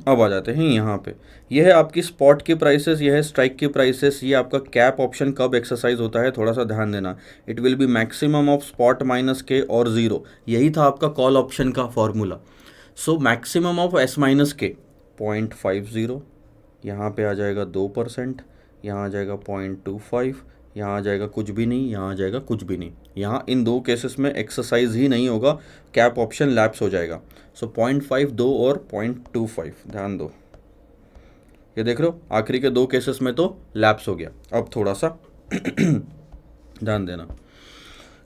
[SPEAKER 1] अब आ जाते हैं यहाँ पे। यह है आपकी स्पॉट की प्राइसेस, यह है स्ट्राइक की प्राइसेस। ये आपका कैप ऑप्शन कब एक्सरसाइज होता है, थोड़ा सा ध्यान देना। It will B maximum of spot minus के और ज़ीरो, यही था आपका कॉल ऑप्शन का formula. So maximum of S minus के 0.50, यहाँ पे आ जाएगा 2%, यहाँ आ जाएगा 0.25, यहाँ आ जाएगा कुछ भी नहीं, यहाँ आ जाएगा कुछ भी नहीं। यहाँ इन दो केसेस में एक्सरसाइज ही नहीं होगा, कैप ऑप्शन लैप्स हो जाएगा। सो 0.5 दो और 0.25, ध्यान दो, ये देख रहे हो आखिरी के दो केसेस में तो लैप्स हो गया। अब थोड़ा सा ध्यान देना,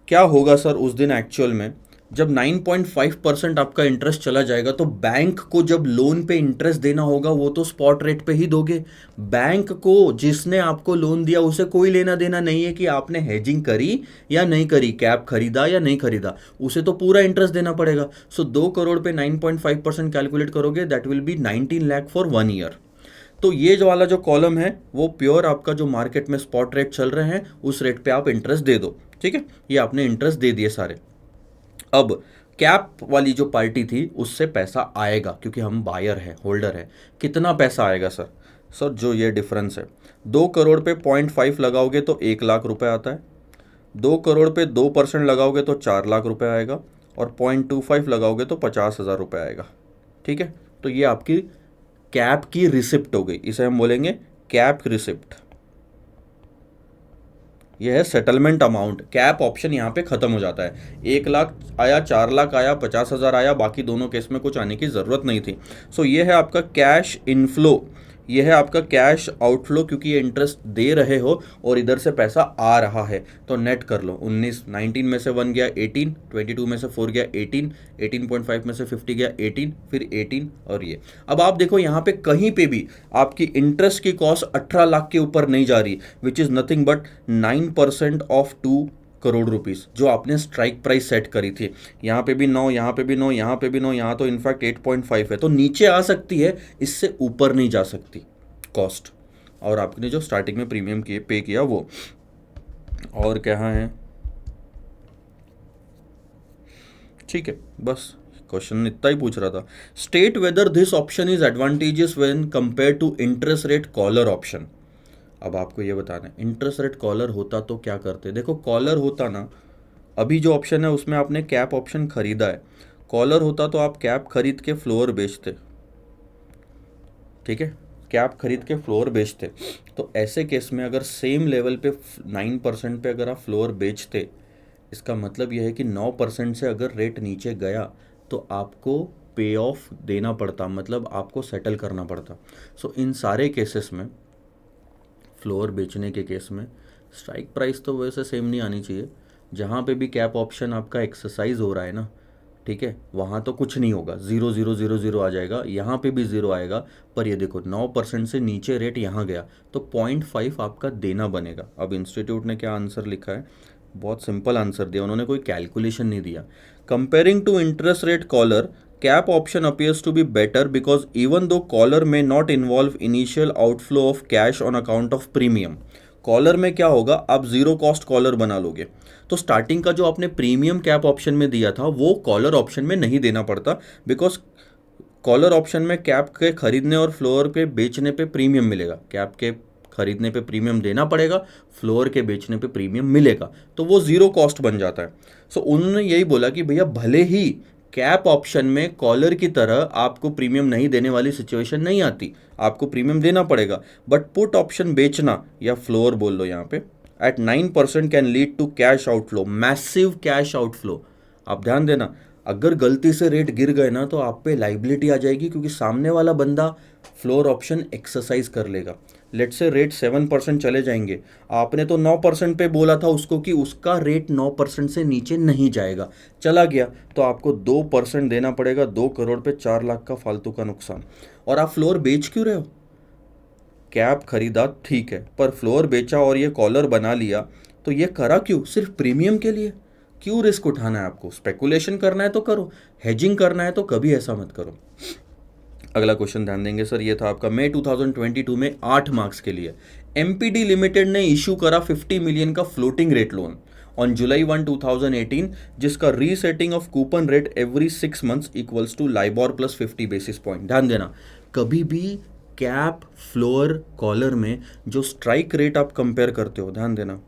[SPEAKER 1] क्या होगा सर उस दिन एक्चुअल में जब 9.5% आपका इंटरेस्ट चला जाएगा, तो बैंक को जब लोन पे इंटरेस्ट देना होगा वो तो स्पॉट रेट पे ही दोगे। बैंक को जिसने आपको लोन दिया उसे कोई लेना देना नहीं है कि आपने हेजिंग करी या नहीं करी, कैप खरीदा या नहीं खरीदा, उसे तो पूरा इंटरेस्ट देना पड़ेगा। सो 2 करोड़ पे 9.5% कैलकुलेट करोगे, that will be 19 lakh for 1 year. तो ये जो वाला जो कॉलम है वो प्योर आपका जो मार्केट में स्पॉट रेट चल रहे हैं उस रेट पे आप इंटरेस्ट दे दो। ठीक है, ये आपने इंटरेस्ट दे दिए सारे। अब कैप वाली जो पार्टी थी उससे पैसा आएगा, क्योंकि हम बायर है, होल्डर है। कितना पैसा आएगा सर, सर जो ये डिफरेंस है, 2 करोड़ पे 0.5 लगाओगे तो 1 लाख रुपए आता है, 2 करोड़ पे 2% लगाओगे तो 4 लाख रुपए आएगा, और 0.25 लगाओगे तो 50,000 रुपये आएगा। ठीक है, तो ये आपकी कैप की रिसिप्ट हो गई, इसे हम बोलेंगे कैप रिसिप्ट। यह है सेटलमेंट अमाउंट। कैप ऑप्शन यहाँ पे खत्म हो जाता है। 1 लाख आया, 4 लाख आया, 50,000 आया, बाकी दोनों केस में कुछ आने की ज़रूरत नहीं थी। सो ये है आपका कैश इनफ्लो, ये है आपका कैश आउटफ्लो, क्योंकि ये इंटरेस्ट दे रहे हो और इधर से पैसा आ रहा है। तो नेट कर लो, 19 में से 1 गया 18, 22 में से 4 गया 18, 18.5 में से 50 गया 18, फिर 18 और ये। अब आप देखो यहाँ पे कहीं पे भी आपकी इंटरेस्ट की कॉस्ट 18 लाख के ऊपर नहीं जा रही, which is nothing but 9% of 2 crore rupees जो आपने स्ट्राइक प्राइस सेट करी थी। यहाँ पे भी 9, यहाँ पे भी 9, यहाँ पे भी 9, यहाँ तो इनफैक्ट 8.5 है, तो नीचे आ सकती है, इससे ऊपर नहीं जा सकती कॉस्ट। और आपने जो स्टार्टिंग में प्रीमियम पे किया वो। और क्या है, ठीक है, बस क्वेश्चन इतना ही पूछ रहा था। State whether this option is advantageous when compare to interest rate collar option. अब आपको ये बताना है, इंटरेस्ट रेट कॉलर होता तो क्या करते। देखो कॉलर होता ना, अभी जो ऑप्शन है उसमें आपने कैप ऑप्शन खरीदा है, कॉलर होता तो आप कैप खरीद के फ्लोर बेचते। ठीक है, कैप खरीद के फ्लोर बेचते। तो ऐसे केस में अगर सेम लेवल पे 9% पे अगर आप फ्लोर बेचते, इसका मतलब यह है कि 9% से अगर रेट नीचे गया तो आपको पे ऑफ देना पड़ता, मतलब आपको सेटल करना पड़ता। सो इन सारे केसेस में, फ्लोर बेचने के केस में स्ट्राइक प्राइस तो वैसे सेम नहीं आनी चाहिए। जहाँ पे भी कैप ऑप्शन आपका एक्सरसाइज हो रहा है ना, ठीक है, वहाँ तो कुछ नहीं होगा, 0,000 आ जाएगा, यहाँ पे भी 0 आएगा। पर ये देखो 9% से नीचे रेट यहाँ गया तो 0.5 आपका देना बनेगा। अब इंस्टीट्यूट ने क्या आंसर लिखा है, बहुत सिंपल आंसर दिया उन्होंने, कोई कैलकुलेशन नहीं दिया। Comparing to interest rate collar, cap option appears to be better because even though collar may not involve initial outflow of cash on account of premium, collar में क्या होगा, आप जीरो कॉस्ट कॉलर बना लोगे तो स्टार्टिंग का जो आपने प्रीमियम कैप ऑप्शन में दिया था वो कॉलर ऑप्शन में नहीं देना पड़ता, बिकॉज कॉलर ऑप्शन में कैप के खरीदने और फ्लोर के बेचने पे प्रीमियम मिलेगा। कैप के खरीदने पे प्रीमियम देना पड़ेगा, फ्लोर के बेचने पे प्रीमियम मिलेगा, तो वो जीरो कॉस्ट बन जाता है। सो उन्होंने यही बोला कि भैया भले ही कैप ऑप्शन में कॉलर की तरह आपको प्रीमियम नहीं देने वाली सिचुएशन नहीं आती, आपको प्रीमियम देना पड़ेगा, बट पुट ऑप्शन बेचना या फ्लोर बोल लो यहाँ पे at 9% can lead to cash outflow, massive cash outflow. आप ध्यान देना, अगर गलती से रेट गिर गए ना तो आप पे लाइबिलिटी आ जाएगी, क्योंकि सामने वाला बंदा फ्लोर ऑप्शन एक्सरसाइज कर लेगा। लेट से रेट 7% चले जाएंगे, आपने तो 9% पे बोला था उसको कि उसका रेट 9% से नीचे नहीं जाएगा, चला गया तो आपको 2% देना पड़ेगा, 2 करोड़ पे 4 लाख का फालतू का नुकसान। और आप फ्लोर बेच क्यों रहे हो, कैप खरीदा ठीक है, पर फ्लोर बेचा और ये कॉलर बना लिया तो ये करा क्यों, सिर्फ प्रीमियम के लिए? क्यों रिस्क उठाना है आपको? स्पेकुलेशन करना है तो करो, हेजिंग करना है तो कभी ऐसा मत करो। अगला क्वेश्चन ध्यान देंगे सर, ये था आपका मई 2022 में 8 मार्क्स के लिए। एमपीडी लिमिटेड ने इशू करा 50 मिलियन का floating rate loan on July 1, 2018, जिसका resetting of coupon rate every 6 months equals to LIBOR plus 50 basis point. ध्यान देना, कभी भी कैप फ्लोर कॉलर में जो स्ट्राइक रेट आप कंपेयर करते हो, ध्यान देना,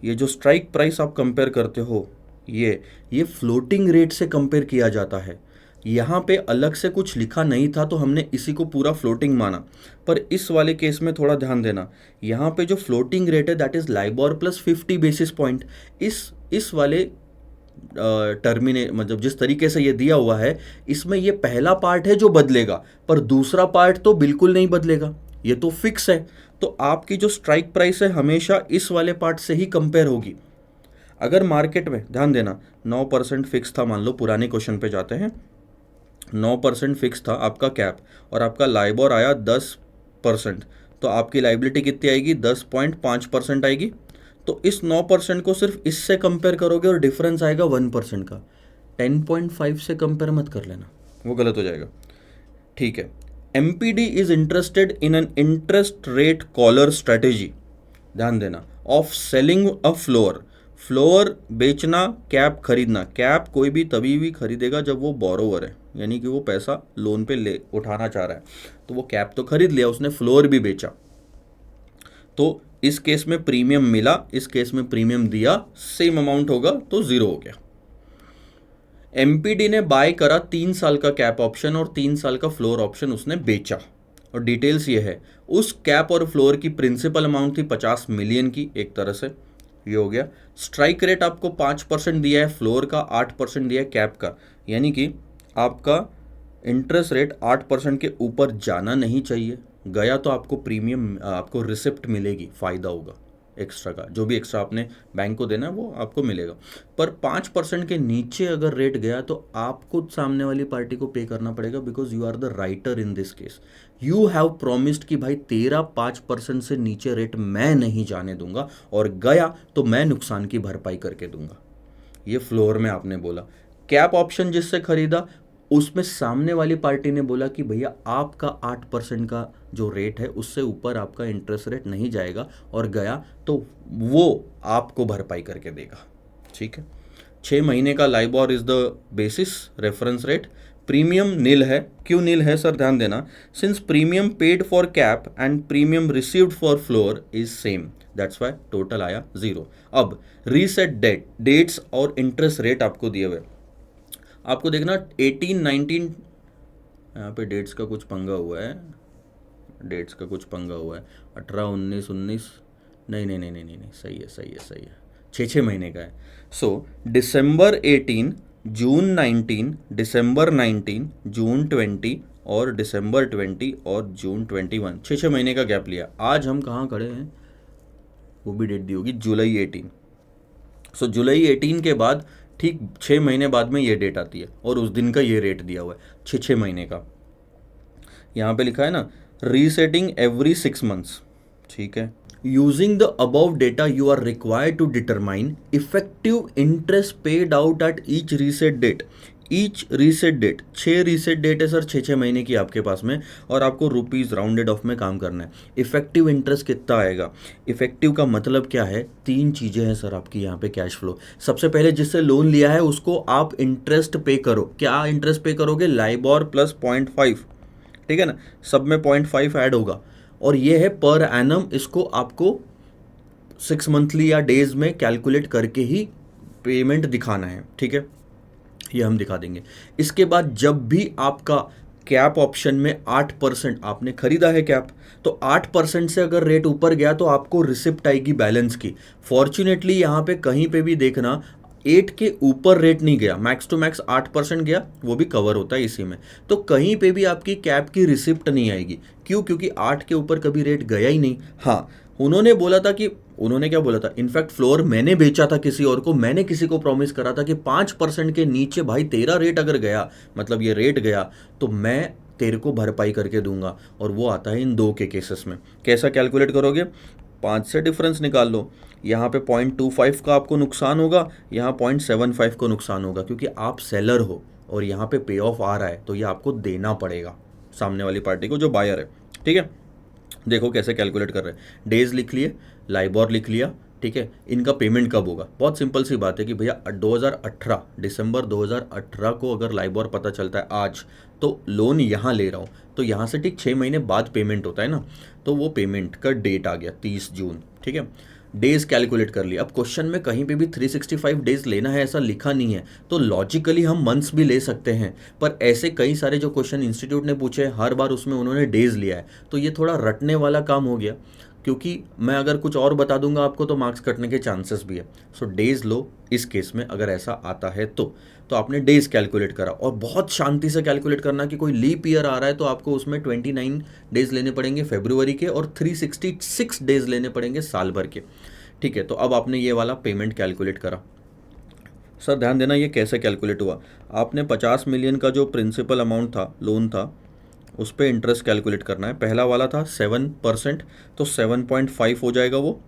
[SPEAKER 1] ये जो स्ट्राइक प्राइस आप कंपेयर करते हो ये फ्लोटिंग रेट से कंपेयर किया जाता है। यहाँ पे अलग से कुछ लिखा नहीं था तो हमने इसी को पूरा फ्लोटिंग माना, पर इस वाले केस में थोड़ा ध्यान देना, यहाँ पे जो फ्लोटिंग रेट है that is LIBOR plus 50 basis point. इस वाले टर्मिने मतलब जिस तरीके से ये दिया हुआ है, इसमें ये पहला पार्ट है जो बदलेगा, पर दूसरा पार्ट तो बिल्कुल नहीं बदलेगा, ये तो फिक्स है। तो आपकी जो स्ट्राइक प्राइस है हमेशा इस वाले पार्ट से ही कंपेयर होगी। अगर मार्केट में ध्यान देना 9% फिक्स था, मान लो पुराने क्वेश्चन पे जाते हैं, 9% फिक्स था आपका कैप और आपका लाइबॉर आया 10%, तो आपकी लाइबिलिटी कितनी आएगी, 10.5% आएगी। तो इस 9% को सिर्फ इससे कंपेयर करोगे और डिफरेंस आएगा 1% का, 10.5 से कंपेयर मत कर लेना, वो गलत हो जाएगा। ठीक है, MPD is interested in an interest rate collar strategy, ध्यान देना, of selling a floor, floor बेचना, कैप खरीदना। कैप कोई भी तभी भी खरीदेगा जब वो बोरोवर है, यानी कि वो पैसा लोन पे ले उठाना चाह रहा है, तो वो कैप तो खरीद लिया उसने, फ्लोर भी बेचा, तो इस केस में प्रीमियम मिला, इस केस में प्रीमियम दिया, सेम अमाउंट होगा तो जीरो हो गया। एमपीडी ने बाय करा 3 साल का कैप ऑप्शन और 3 साल का फ्लोर ऑप्शन उसने बेचा, और डिटेल्स ये है, उस कैप और फ्लोर की प्रिंसिपल अमाउंट थी 50 मिलियन की, एक तरह से ये हो गया। स्ट्राइक रेट आपको 5% दिया है, फ्लोर का 8% दिया है कैप का, यानी कि आपका इंटरेस्ट रेट 8% के ऊपर जाना नहीं चाहिए, गया तो आपको प्रीमियम, आपको रिसिप्ट मिलेगी, फ़ायदा होगा एक्स्ट्रा का, जो भी एक्स्ट्रा आपने बैंक को देना है वो आपको मिलेगा। पर 5% के नीचे अगर रेट गया तो आपको सामने वाली पार्टी को पे करना पड़ेगा, because you are the writer in this case. You have promised कि भाई तेरा 5% से नीचे रेट मैं नहीं जाने दूंगा, और गया तो मैं नुकसान की भरपाई करके दूंगा। ये फ्लोर में आपने बोला। कैप ऑप्शन जिससे खरीदा उसमें सामने वाली पार्टी ने बोला कि भैया आपका 8% का जो रेट है उससे ऊपर आपका इंटरेस्ट रेट नहीं जाएगा, और गया तो वो आपको भरपाई करके देगा। ठीक है, 6 महीने का LIBOR is the basis reference rate. Premium nil है, क्यों नील है सर, ध्यान देना, since premium paid for cap and premium received for floor is same, that's why total आया 0। अब रीसेट डेट्स और इंटरेस्ट रेट आपको दिए हुए, आपको देखना 18, 19, यहाँ पे डेट्स का कुछ पंगा हुआ है, डेट्स का कुछ पंगा हुआ है, 18, 19, 19, नहीं, सही है, 6 महीने का है। सो दिसंबर 18, जून 19, दिसंबर 19, जून 20 और दिसंबर 20 और जून 21, 6 महीने का गैप लिया। आज हम कहाँ खड़े हैं, वो भी डेट दी होगी, जुलाई 18। सो जुलाई 18 के बाद ठीक 6 महीने बाद में ये डेट आती है और उस दिन का ये रेट दिया हुआ है 6 महीने का। यहाँ पे लिखा है ना, रीसेटिंग एवरी 6 मंथ्स, ठीक है। Using the above data you are required to determine effective interest paid out at each reset date. Each reset date, 6 reset date है सर 6 महीने की आपके पास में, और आपको रुपीज़ राउंडेड ऑफ में काम करना है। इफेक्टिव इंटरेस्ट कितना आएगा, इफेक्टिव का मतलब क्या है, 3 चीज़ें हैं सर आपकी यहाँ पे कैश फ्लो। सबसे पहले जिससे लोन लिया है उसको आप इंटरेस्ट पे करो। क्या इंटरेस्ट पे करोगे, लाइबॉर प्लस 0.5, ठीक है ना, सब में 0.5 ऐड होगा, और ये है पर एनम। इसको आपको 6 मंथली या डेज में कैलकुलेट करके ही पेमेंट दिखाना है, ठीक है, ये हम दिखा देंगे। इसके बाद जब भी आपका कैप ऑप्शन में 8% आपने खरीदा है कैप, तो 8% से अगर रेट ऊपर गया तो आपको रिसिप्ट आएगी बैलेंस की। फॉर्चुनेटली यहाँ पे कहीं पे भी देखना 8 के ऊपर रेट नहीं गया, मैक्स टू मैक्स 8% गया, वो भी कवर होता है इसी में, तो कहीं पे भी आपकी कैप की रिसिप्ट नहीं आएगी। क्यों, क्योंकि 8 के ऊपर कभी रेट गया ही नहीं। हाँ, उन्होंने बोला था कि, उन्होंने क्या बोला था, इनफैक्ट फ्लोर मैंने बेचा था किसी और को, मैंने किसी को प्रॉमिस करा था कि 5% के नीचे भाई तेरा रेट अगर गया, मतलब ये रेट गया, तो मैं तेरे को भरपाई करके दूंगा। और वो आता है इन 2 के केसेस में। कैसा कैलकुलेट करोगे, 5 से डिफरेंस निकाल लो। यहाँ पे 0.25 का आपको नुकसान होगा, यहाँ 0.75 को नुकसान होगा, क्योंकि आप सेलर हो और यहाँ पे पे ऑफ आ रहा है, तो ये आपको देना पड़ेगा सामने वाली पार्टी को जो बायर है, ठीक है। देखो कैसे कैलकुलेट कर रहे हैं, डेज लिख लिए, लाइबॉर लिख लिया, ठीक है। इनका पेमेंट कब होगा, बहुत सिंपल सी बात है कि भैया 2018 दिसंबर 2018 को अगर लाइबॉर पता चलता है आज, तो लोन यहाँ ले रहा हूँ, तो यहाँ से ठीक 6 महीने बाद पेमेंट होता है ना, तो वो पेमेंट का डेट आ गया 30 जून, ठीक है। डेज कैलकुलेट कर लिया। अब क्वेश्चन में कहीं पे भी 365 डेज लेना है ऐसा लिखा नहीं है, तो लॉजिकली हम मंथ्स भी ले सकते हैं, पर ऐसे कई सारे जो क्वेश्चन इंस्टीट्यूट ने पूछे हर बार उसमें उन्होंने डेज लिया है, तो ये थोड़ा रटने वाला काम हो गया, क्योंकि मैं अगर कुछ और बता दूंगा आपको तो मार्क्स कटने के चांसेस भी है। सो डेज लो इस केस में, अगर ऐसा आता है तो आपने डेज कैलकुलेट करा, और बहुत शांति से कैलकुलेट करना कि कोई लीप ईयर आ रहा है तो आपको उसमें 29 डेज लेने पड़ेंगे फरवरी के, और 366 डेज लेने पड़ेंगे साल भर के, ठीक है। तो अब आपने ये वाला पेमेंट कैलकुलेट करा। सर ध्यान देना ये कैसे कैलकुलेट हुआ, आपने 50 मिलियन का जो प्रिंसिपल अमाउंट था, लोन था, उस पर इंटरेस्ट कैलकुलेट करना है। पहला वाला था 7%, तो 7.5 हो जाएगा वो,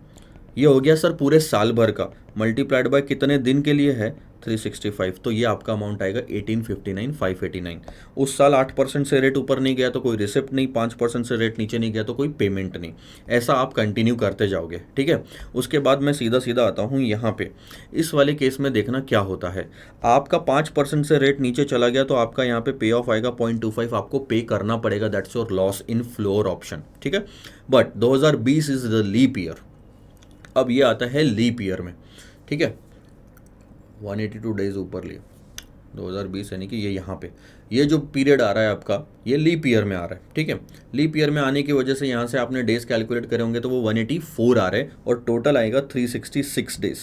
[SPEAKER 1] ये हो गया सर पूरे साल भर का, मल्टीप्लाइड बाय कितने दिन के लिए है, 365, तो ये आपका अमाउंट आएगा 1859,589। उस साल 8% से रेट ऊपर नहीं गया तो कोई रिसिप्ट नहीं, 5% से रेट नीचे नहीं गया तो कोई पेमेंट नहीं, ऐसा आप कंटिन्यू करते जाओगे, ठीक है। उसके बाद मैं सीधा सीधा आता हूँ यहाँ पे, इस वाले केस में देखना क्या होता है। आपका 5% से रेट नीचे चला गया तो आपका यहाँ पे पे ऑफ आएगा 0.25, आपको पे करना पड़ेगा, that's your loss in floor option, ठीक है। But 2020 is the leap year, अब ये आता है लीप ईयर में, ठीक है, 182 डेज ऊपर लिए 2020, यानी कि ये यहाँ पे ये जो पीरियड आ रहा है आपका, ये लीप ईयर में आ रहा है, ठीक है। लीप ईयर में आने की वजह से यहाँ से आपने डेज कैलकुलेट करे होंगे तो वो 184 आ रहे हैं, और टोटल आएगा 366 डेज।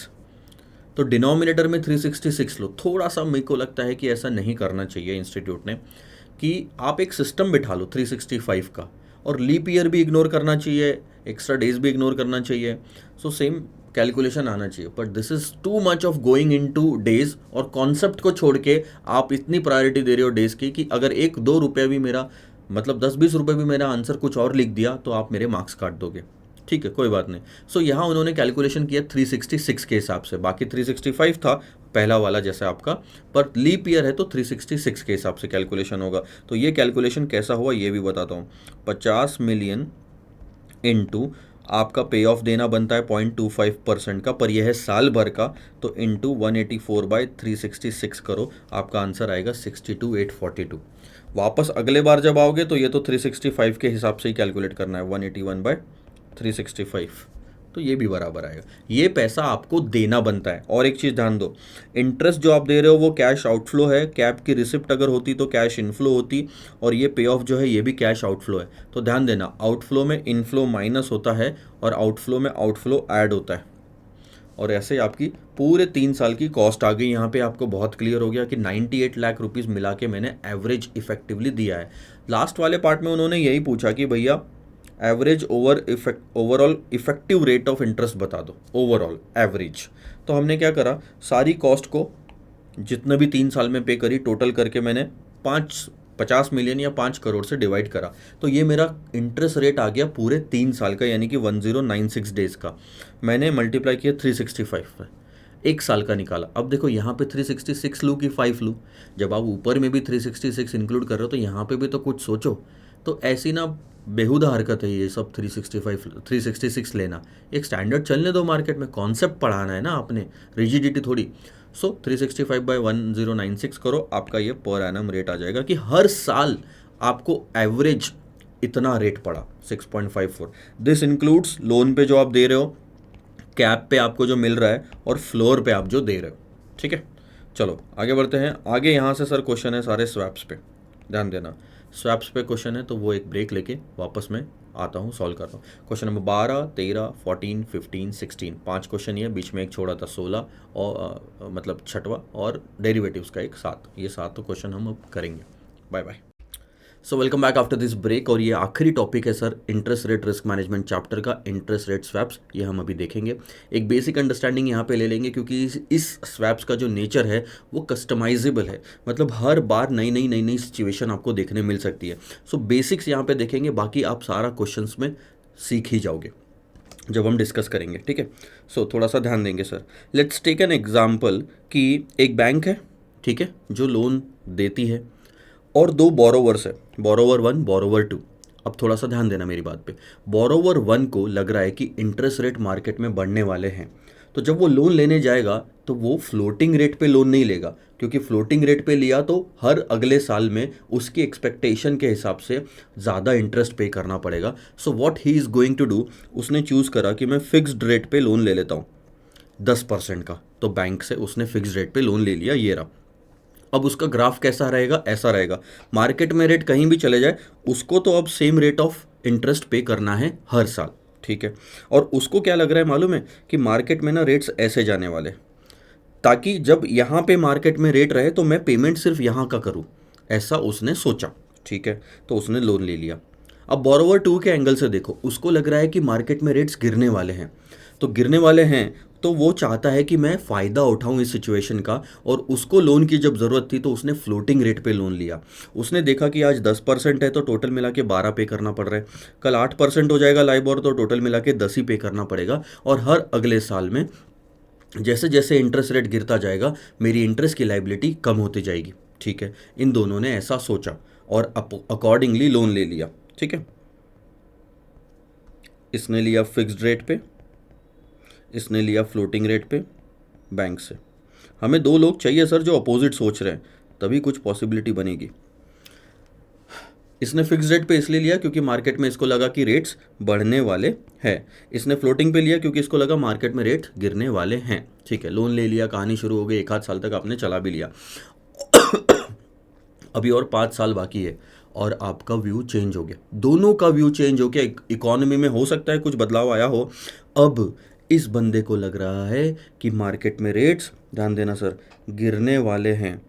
[SPEAKER 1] तो डिनोमिनेटर में 366 लो। थोड़ा सा मेरे को लगता है कि ऐसा नहीं करना चाहिए इंस्टीट्यूट ने, कि आप एक सिस्टम बिठा लो 365 का, और लीप ईयर भी इग्नोर करना चाहिए, एक्स्ट्रा डेज भी इग्नोर करना चाहिए, सो सेम कैलकुलेशन आना चाहिए। But this is too much of going in two days, और कॉन्सेप्ट को छोड़ के आप इतनी प्रायोरिटी दे रहे हो डेज की, कि अगर 1-2 रुपये भी मेरा, मतलब 10-20 रुपये भी मेरा आंसर कुछ और लिख दिया तो आप मेरे मार्क्स काट दोगे, ठीक है, कोई बात नहीं। सो यहाँ उन्होंने कैलकुलेशन किया 366 के हिसाब से, बाकी 365 था पहला वाला जैसे आपका, पर लीप ईयर है तो 366 के हिसाब से कैलकुलेशन होगा। तो ये कैलकुलेशन कैसा हुआ ये भी बताता हूँ। 50 मिलियन इंटू आपका पे ऑफ देना बनता है 0.25% का, पर यह है साल भर का, तो इंटू 184/366 करो, आपका आंसर आएगा 62,842। वापस अगले बार जब आओगे तो ये तो 365 के हिसाब से ही कैलकुलेट करना है, 181/365, तो ये भी बराबर आएगा। ये पैसा आपको देना बनता है। और एक चीज़ ध्यान दो, इंटरेस्ट जो आप दे रहे हो वो कैश आउटफ्लो है, कैप की रिसिप्ट अगर होती तो कैश इनफ्लो होती, और ये पे ऑफ जो है ये भी कैश आउटफ्लो है। तो ध्यान देना, आउटफ्लो में इनफ्लो माइनस होता है और आउटफ्लो में आउटफ्लो ऐड होता है। और ऐसे ही आपकी पूरे 3 साल की कॉस्ट आ गई। यहाँ पे आपको बहुत क्लियर हो गया कि 98 लाख रुपीज़ मिला के मैंने एवरेज इफेक्टिवली दिया है। लास्ट वाले पार्ट में उन्होंने यही पूछा कि भैया average overall effective rate of interest बता दो, ओवरऑल एवरेज। तो हमने क्या करा, सारी कॉस्ट को जितने भी 3 साल में पे करी टोटल करके मैंने 50 मिलियन या 5 करोड़ से डिवाइड करा। तो ये मेरा इंटरेस्ट रेट आ गया पूरे 3 साल का, यानी कि 1096 डेज़ का। मैंने मल्टीप्लाई किया 365 पे, 1 साल का निकाला। अब देखो यहाँ पे 366 लूँ कि 5 लूँ। जब आप ऊपर में भी 366 इंक्लूड कर रहे हो तो यहाँ पे भी तो कुछ सोचो। तो ऐसी ना बेहुदा हरकत है ये सब 366 लेना। एक स्टैंडर्ड चलने दो मार्केट में, कॉन्सेप्ट पढ़ाना है ना आपने, रिजिडिटी थोड़ी। सो 365 बाय 1096 करो, आपका ये पर एनम रेट आ जाएगा कि हर साल आपको एवरेज इतना रेट पड़ा 6.54। दिस इंक्लूड्स लोन पे जो आप दे रहे हो, कैप पे आपको जो मिल रहा है, और फ्लोर पे आप जो दे रहे हो। ठीक है, चलो आगे बढ़ते हैं। आगे यहाँ से सर क्वेश्चन है सारे स्वैप्स पे, ध्यान देना। स्वैप्स पे क्वेश्चन है तो वो एक ब्रेक लेके वापस मैं आता हूँ, सॉल्व करता हूँ। क्वेश्चन नंबर 12, 13, 14, 15, 16, 5 क्वेश्चन ये, बीच में एक छोड़ा था 16 और मतलब छठवा, और डेरिवेटिव्स का एक 7। ये 7 क्वेश्चन हम अब करेंगे। Bye bye. So welcome back after this break. और ये आखिरी टॉपिक है sir interest rate risk management chapter का, इंटरेस्ट रेट स्वैप्स। ये हम अभी देखेंगे, एक बेसिक अंडरस्टैंडिंग यहाँ पे ले लेंगे, क्योंकि इस स्वैप्स का जो नेचर है वो कस्टमाइजेबल है। मतलब हर बार नई सिचुएशन आपको देखने मिल सकती है। सो बेसिक्स यहाँ पे देखेंगे, बाकी आप सारा क्वेश्चंस में सीख ही जाओगे जब हम डिस्कस करेंगे। ठीक है, सो थोड़ा सा ध्यान देंगे sir. Let's take an example कि एक बैंक है, ठीक है, जो लोन देती है, और 2 बोरोवर्स है, बोरोवर 1, बोरोवर 2। अब थोड़ा सा ध्यान देना मेरी बात पे। बोरोवर 1 को लग रहा है कि इंटरेस्ट रेट मार्केट में बढ़ने वाले हैं, तो जब वो लोन लेने जाएगा तो वो फ्लोटिंग रेट पे लोन नहीं लेगा, क्योंकि फ्लोटिंग रेट पे लिया तो हर अगले साल में उसकी एक्सपेक्टेशन के हिसाब से ज़्यादा इंटरेस्ट पे करना पड़ेगा। So what he is going to do, उसने चूज़ करा कि मैं फिक्स्ड रेट पे लोन ले लेता हूँ 10% का। तो बैंक से उसने फिक्स्ड रेट पे लोन ले लिया, ये रहा। अब उसका ग्राफ कैसा रहेगा, ऐसा रहेगा। मार्केट में रेट कहीं भी चले जाए, उसको तो अब same rate of interest pay करना है हर साल। ठीक है, और उसको क्या लग रहा है मालूम है कि मार्केट में ना रेट्स ऐसे जाने वाले, ताकि जब यहाँ पे मार्केट में रेट रहे तो मैं पेमेंट सिर्फ यहाँ का करूँ, ऐसा उसने सोचा। ठीक है, तो उसने लोन ले लिया। अब बोरोवर 2 के एंगल से देखो, उसको लग रहा है कि मार्केट में रेट्स गिरने वाले हैं, तो गिरने वाले हैं तो वो चाहता है कि मैं फ़ायदा उठाऊं इस सिचुएशन का, और उसको लोन की जब ज़रूरत थी तो उसने फ्लोटिंग रेट पे लोन लिया। उसने देखा कि आज 10% है तो टोटल मिला के 12 पे करना पड़ रहा है, कल 8% हो जाएगा लाइबोर तो टोटल मिला के 10 ही पे करना पड़ेगा, और हर अगले साल में जैसे जैसे इंटरेस्ट रेट गिरता जाएगा मेरी इंटरेस्ट की लाइबिलिटी कम होती जाएगी। ठीक है, इन दोनों ने ऐसा सोचा और अकॉर्डिंगली लोन ले लिया। ठीक है, इसने लिया फिक्स्ड रेट पे, इसने लिया फ्लोटिंग रेट पे बैंक से। हमें 2 लोग चाहिए सर जो अपोजिट सोच रहे हैं, तभी कुछ पॉसिबिलिटी बनेगी। इसने फिक्स्ड रेट पे इसलिए लिया क्योंकि मार्केट में इसको लगा कि रेट्स बढ़ने वाले हैं। इसने फ्लोटिंग पे लिया क्योंकि इसको लगा मार्केट में रेट गिरने वाले हैं। ठीक है, लोन ले लिया, कहानी शुरू हो गई, 1 आध साल तक आपने चला भी लिया। अभी और 5 साल बाकी है और आपका व्यू चेंज हो गया, दोनों का व्यू चेंज हो गया। इकोनॉमी में हो सकता है कुछ बदलाव आया हो। अब इस बंदे को लग रहा है कि मार्केट में रेट्स, ध्यान देना सर, गिरने वाले हैं।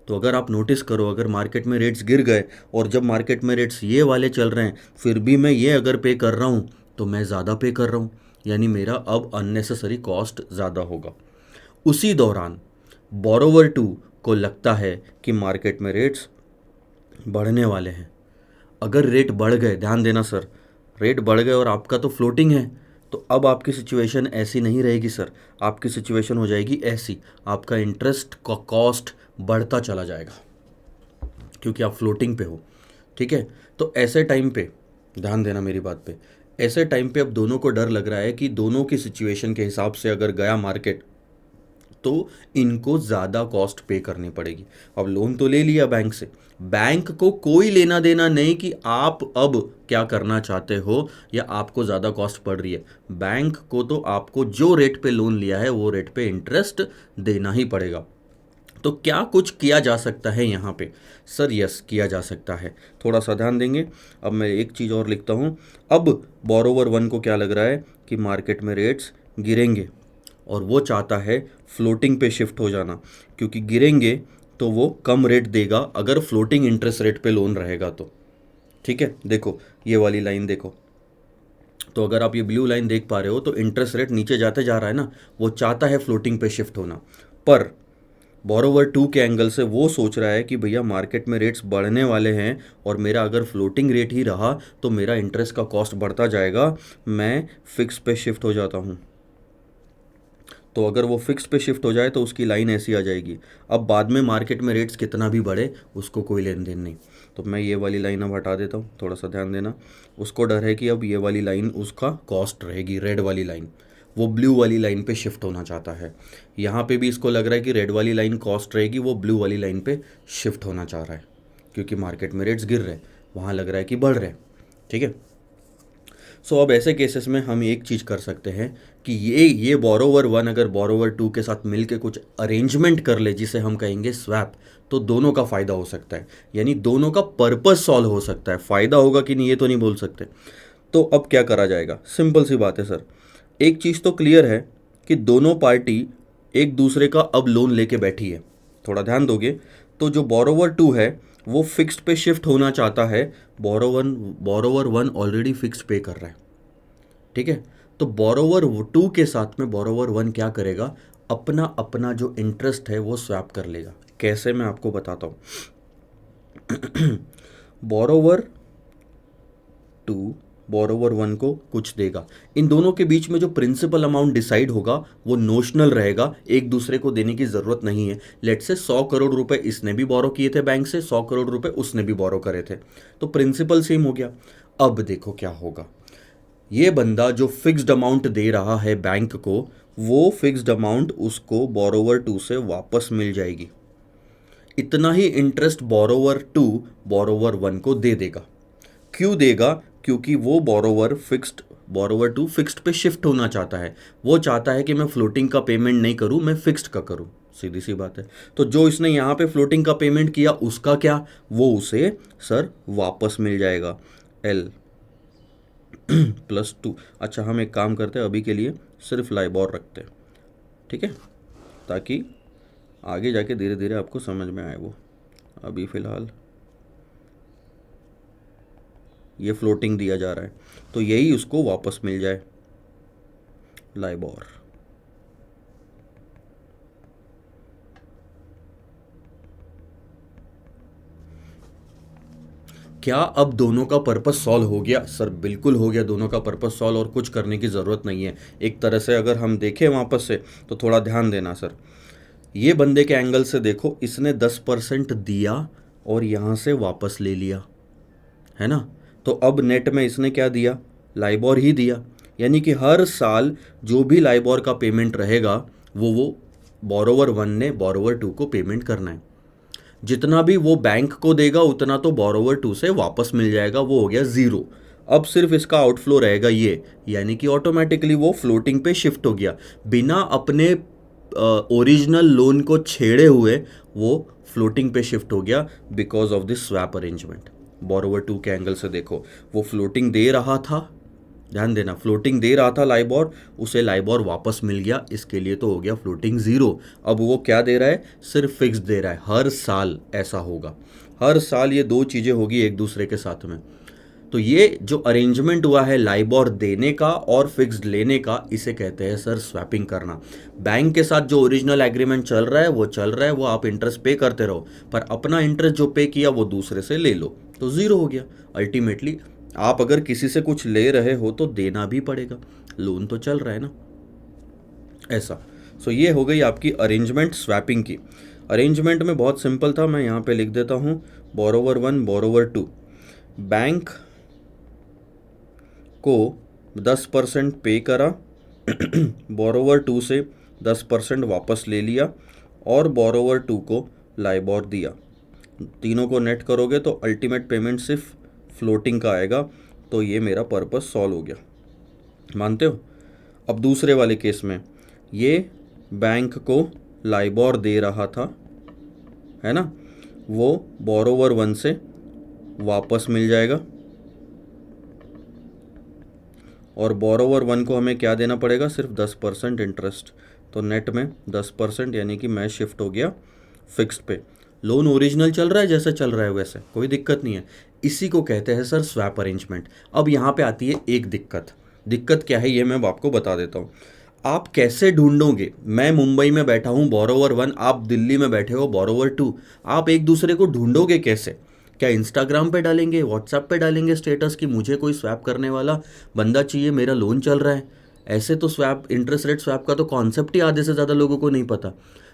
[SPEAKER 1] तो अगर आप नोटिस करो, अगर मार्केट में रेट्स गिर गए और जब मार्केट में रेट्स ये वाले चल रहे हैं, फिर भी मैं ये अगर पे कर रहा हूँ तो मैं ज़्यादा पे कर रहा हूँ, यानी मेरा अब अननेसेसरी कॉस्ट ज़्यादा होगा। उसी दौरान बोरोवर 2 को लगता है कि मार्केट में रेट्स बढ़ने वाले हैं। अगर रेट बढ़ गए, ध्यान देना सर, रेट बढ़ गए और आपका तो फ्लोटिंग है, तो अब आपकी सिचुएशन ऐसी नहीं रहेगी सर, आपकी सिचुएशन हो जाएगी ऐसी, आपका इंटरेस्ट का कॉस्ट बढ़ता चला जाएगा क्योंकि आप फ्लोटिंग पे हो। ठीक है, तो ऐसे टाइम पे ध्यान देना मेरी बात पे, ऐसे टाइम पे अब दोनों को डर लग रहा है कि दोनों की सिचुएशन के हिसाब से अगर गया मार्केट तो इनको ज़्यादा कॉस्ट पे करनी पड़ेगी। अब लोन तो ले लिया बैंक से, बैंक को कोई लेना देना नहीं कि आप अब क्या करना चाहते हो या आपको ज़्यादा कॉस्ट पड़ रही है। बैंक को तो आपको जो रेट पे लोन लिया है वो रेट पे इंटरेस्ट देना ही पड़ेगा। तो क्या कुछ किया जा सकता है यहाँ पे सर? यस, किया जा सकता है। थोड़ा सा ध्यान देंगे। अब मैं एक चीज़ और लिखता हूँ। अब बोरोवर 1 को क्या लग रहा है कि मार्केट में रेट्स गिरेंगे और वो चाहता है फ्लोटिंग पे शिफ्ट हो जाना, क्योंकि गिरेंगे तो वो कम रेट देगा अगर फ्लोटिंग इंटरेस्ट रेट पे लोन रहेगा तो। ठीक है, देखो ये वाली लाइन देखो, तो अगर आप ये ब्लू लाइन देख पा रहे हो तो इंटरेस्ट रेट नीचे जाते जा रहा है ना, वो चाहता है फ्लोटिंग पे शिफ्ट होना। पर बोरोवर टू के एंगल से वो सोच रहा है कि भैया मार्केट में रेट्स बढ़ने वाले हैं और मेरा अगर फ्लोटिंग रेट ही रहा तो मेरा इंटरेस्ट का कॉस्ट बढ़ता जाएगा, मैं फिक्स पे शिफ्ट हो जाता हूँ। तो अगर वो फिक्स पे शिफ्ट हो जाए तो उसकी लाइन ऐसी आ जाएगी, अब बाद में मार्केट में रेट्स कितना भी बढ़े उसको कोई लेन देन नहीं। तो मैं ये वाली लाइन अब हटा देता हूँ, थोड़ा सा ध्यान देना। उसको डर है कि अब ये वाली लाइन उसका कॉस्ट रहेगी, रेड वाली लाइन, वो ब्लू वाली लाइन पे शिफ्ट होना चाहता है। यहाँ पे भी इसको लग रहा है कि रेड वाली लाइन कॉस्ट रहेगी, वो ब्लू वाली लाइन पे शिफ्ट होना चाह रहा है, क्योंकि मार्केट में रेट्स गिर रहे हैं, वहाँ लग रहा है कि बढ़ रहे हैं। ठीक है, सो अब ऐसे केसेस में हम एक चीज़ कर सकते हैं कि ये बोरोवर वन अगर बोरोवर टू के साथ मिलके कुछ अरेंजमेंट कर ले जिसे हम कहेंगे स्वैप, तो दोनों का फ़ायदा हो सकता है, यानी दोनों का पर्पस सॉल्व हो सकता है। फ़ायदा होगा कि नहीं ये तो नहीं बोल सकते। तो अब क्या करा जाएगा, सिंपल सी बात है सर। एक चीज़ तो क्लियर है कि दोनों पार्टी एक दूसरे का अब लोन लेके बैठी है। थोड़ा ध्यान दोगे तो जो बोरोवर टू है वो फिक्स्ड पे शिफ्ट होना चाहता है, borrower one already fixed pay कर रहा है। ठीक है, तो बोरोवर टू के साथ में बोरोवर वन क्या करेगा, अपना अपना जो इंटरेस्ट है वो स्वैप कर लेगा। कैसे, मैं आपको बताता हूँ। बोरोवर टू बोरोवर वन को कुछ देगा, इन दोनों के बीच में जो प्रिंसिपल अमाउंट डिसाइड होगा वो नोशनल रहेगा, एक दूसरे को देने की ज़रूरत नहीं है। लेट से 100 करोड़ रुपए इसने भी बोरो किए थे बैंक से, 100 करोड़ रुपए उसने भी बोरो करे थे, तो प्रिंसिपल सेम हो गया। अब देखो क्या होगा, ये बंदा जो फिक्स्ड अमाउंट दे रहा है बैंक को, वो फिक्स्ड अमाउंट उसको बोरोवर टू से वापस मिल जाएगी। इतना ही interest borrower two borrower one को दे देगा। क्यों देगा, क्योंकि वो बोरोवर टू फिक्स्ड पे शिफ्ट होना चाहता है, वो चाहता है कि मैं फ्लोटिंग का पेमेंट नहीं करूं, मैं फिक्स्ड का करूं। सीधी सी बात है। तो जो इसने यहाँ पे फ्लोटिंग का पेमेंट किया उसका क्या, वो उसे सर वापस मिल जाएगा, एल प्लस टू। अच्छा, हम एक काम करते हैं, अभी के लिए सिर्फ लाइबोर रखते हैं, ठीक है, ताकि आगे जाके धीरे धीरे आपको समझ में आए वो। अभी फ़िलहाल ये फ्लोटिंग दिया जा रहा है तो यही उसको वापस मिल जाए, लाइबोर। क्या अब दोनों का पर्पस सॉल्व हो गया? सर बिल्कुल हो गया, दोनों का पर्पस सॉल्व, और कुछ करने की ज़रूरत नहीं है। एक तरह से अगर हम देखें वापस से तो थोड़ा ध्यान देना सर, ये बंदे के एंगल से देखो, इसने 10% दिया और यहाँ से वापस ले लिया, है ना। तो अब नेट में इसने क्या दिया, लाइबोर ही दिया, यानी कि हर साल जो भी लाइबोर का पेमेंट रहेगा वो बोरोवर वन ने बोरोवर टू को पेमेंट करना है। जितना भी वो बैंक को देगा उतना तो बोरोवर टू से वापस मिल जाएगा, वो हो गया ज़ीरो। अब सिर्फ इसका आउटफ्लो रहेगा ये, यानी कि ऑटोमेटिकली वो फ्लोटिंग पे शिफ्ट हो गया, बिना अपने ओरिजिनल लोन को छेड़े हुए वो फ्लोटिंग पे शिफ्ट हो गया because of this swap arrangement. Borrower two के एंगल से देखो, वो फ्लोटिंग दे रहा था, ध्यान देना, फ्लोटिंग दे रहा था लाइबोर, उसे लाइबोर वापस मिल गया, इसके लिए तो हो गया फ्लोटिंग ज़ीरो। अब वो क्या दे रहा है, सिर्फ फिक्स दे रहा है, हर साल ऐसा होगा, हर साल ये दो चीज़ें होगी एक दूसरे के साथ में। तो ये जो अरेंजमेंट हुआ है लाइबोर देने का और फिक्स्ड लेने का, इसे कहते हैं सर स्वैपिंग करना। बैंक के साथ जो ओरिजिनल एग्रीमेंट चल रहा है वो चल रहा है, वो आप इंटरेस्ट पे करते रहो, पर अपना इंटरेस्ट जो पे किया वो दूसरे से ले लो, तो ज़ीरो हो गया। अल्टीमेटली आप अगर किसी से कुछ ले रहे हो तो देना भी पड़ेगा, लोन तो चल रहा है ना, ऐसा। सो ये हो गई आपकी अरेंजमेंट स्वैपिंग की। अरेंजमेंट में बहुत सिंपल था, मैं यहाँ पे लिख देता हूँ, borrower one borrower two, bank को 10% पे करा, बोरोवर टू से 10% वापस ले लिया और बोरोवर टू को लाइबोर दिया। तीनों को नेट करोगे तो अल्टीमेट पेमेंट सिर्फ फ्लोटिंग का आएगा, तो ये मेरा पर्पस सॉल्व हो गया, मानते हो। अब दूसरे वाले केस में ये बैंक को लाइबोर दे रहा था, है ना, वो बोरोवर वन से वापस मिल जाएगा और बोरोवर वन को हमें क्या देना पड़ेगा, सिर्फ 10% इंटरेस्ट, तो नेट में 10%, यानी कि मैं शिफ्ट हो गया फिक्स्ड पे। लोन ओरिजिनल चल रहा है जैसे चल रहा है वैसे, कोई दिक्कत नहीं है। इसी को कहते हैं सर स्वैप अरेंजमेंट। अब यहाँ पे आती है एक दिक्कत। दिक्कत क्या है ये मैं आपको बता देता हूँ। आप कैसे ढूंढोगे, मैं मुंबई में बैठा हूँ बोरोवर 1, आप दिल्ली में बैठे हो बोरोवर 2, आप एक दूसरे को ढूंढोगे कैसे? क्या इंस्टाग्राम पे डालेंगे, व्हाट्सएप पे डालेंगे स्टेटस कि मुझे कोई स्वैप करने वाला बंदा चाहिए, मेरा लोन चल रहा है? ऐसे तो स्वैप, इंटरेस्ट रेट स्वैप का तो कॉन्सेप्ट ही आधे से ज़्यादा लोगों को नहीं पता।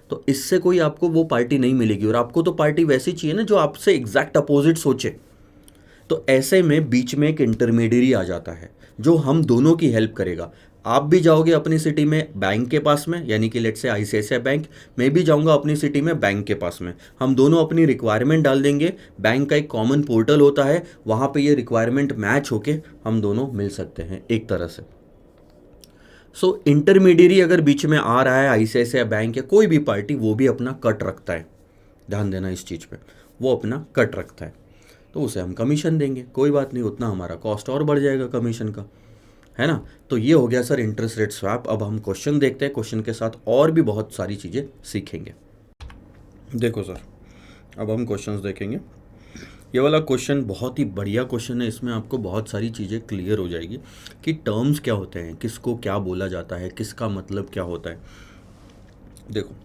[SPEAKER 1] तो इससे कोई आपको वो पार्टी नहीं मिलेगी, और आपको तो पार्टी वैसी चाहिए ना जो आपसे एग्जैक्ट अपोजिट सोचे। तो ऐसे में बीच में एक इंटरमीडियरी आ जाता है जो हम दोनों की हेल्प करेगा। आप भी जाओगे अपनी सिटी में बैंक के पास में, यानी कि लेट्स से आईसीआईसीआई बैंक, मैं भी जाऊंगा अपनी सिटी में बैंक के पास में। हम दोनों अपनी रिक्वायरमेंट डाल देंगे, बैंक का एक कॉमन पोर्टल होता है, वहाँ पे ये रिक्वायरमेंट मैच होके हम दोनों मिल सकते हैं एक तरह से। सो इंटरमीडियरी अगर बीच में आ रहा है, आईसीआईसीआई बैंक या कोई भी पार्टी, वो भी अपना कट रखता है। ध्यान देना इस चीज़ पे, वो अपना कट रखता है, तो उसे हम कमीशन देंगे। कोई बात नहीं, उतना हमारा कॉस्ट और बढ़ जाएगा कमीशन का, है ना। तो ये हो गया सर इंटरेस्ट रेट स्वैप। अब हम क्वेश्चन देखते हैं, क्वेश्चन के साथ और भी बहुत सारी चीज़ें सीखेंगे। देखो सर, अब हम क्वेश्चंस देखेंगे। ये वाला क्वेश्चन बहुत ही बढ़िया क्वेश्चन है, इसमें आपको बहुत सारी चीज़ें क्लियर हो जाएगी कि टर्म्स क्या होते हैं, किसको क्या बोला जाता है, किसका मतलब क्या होता है। देखो,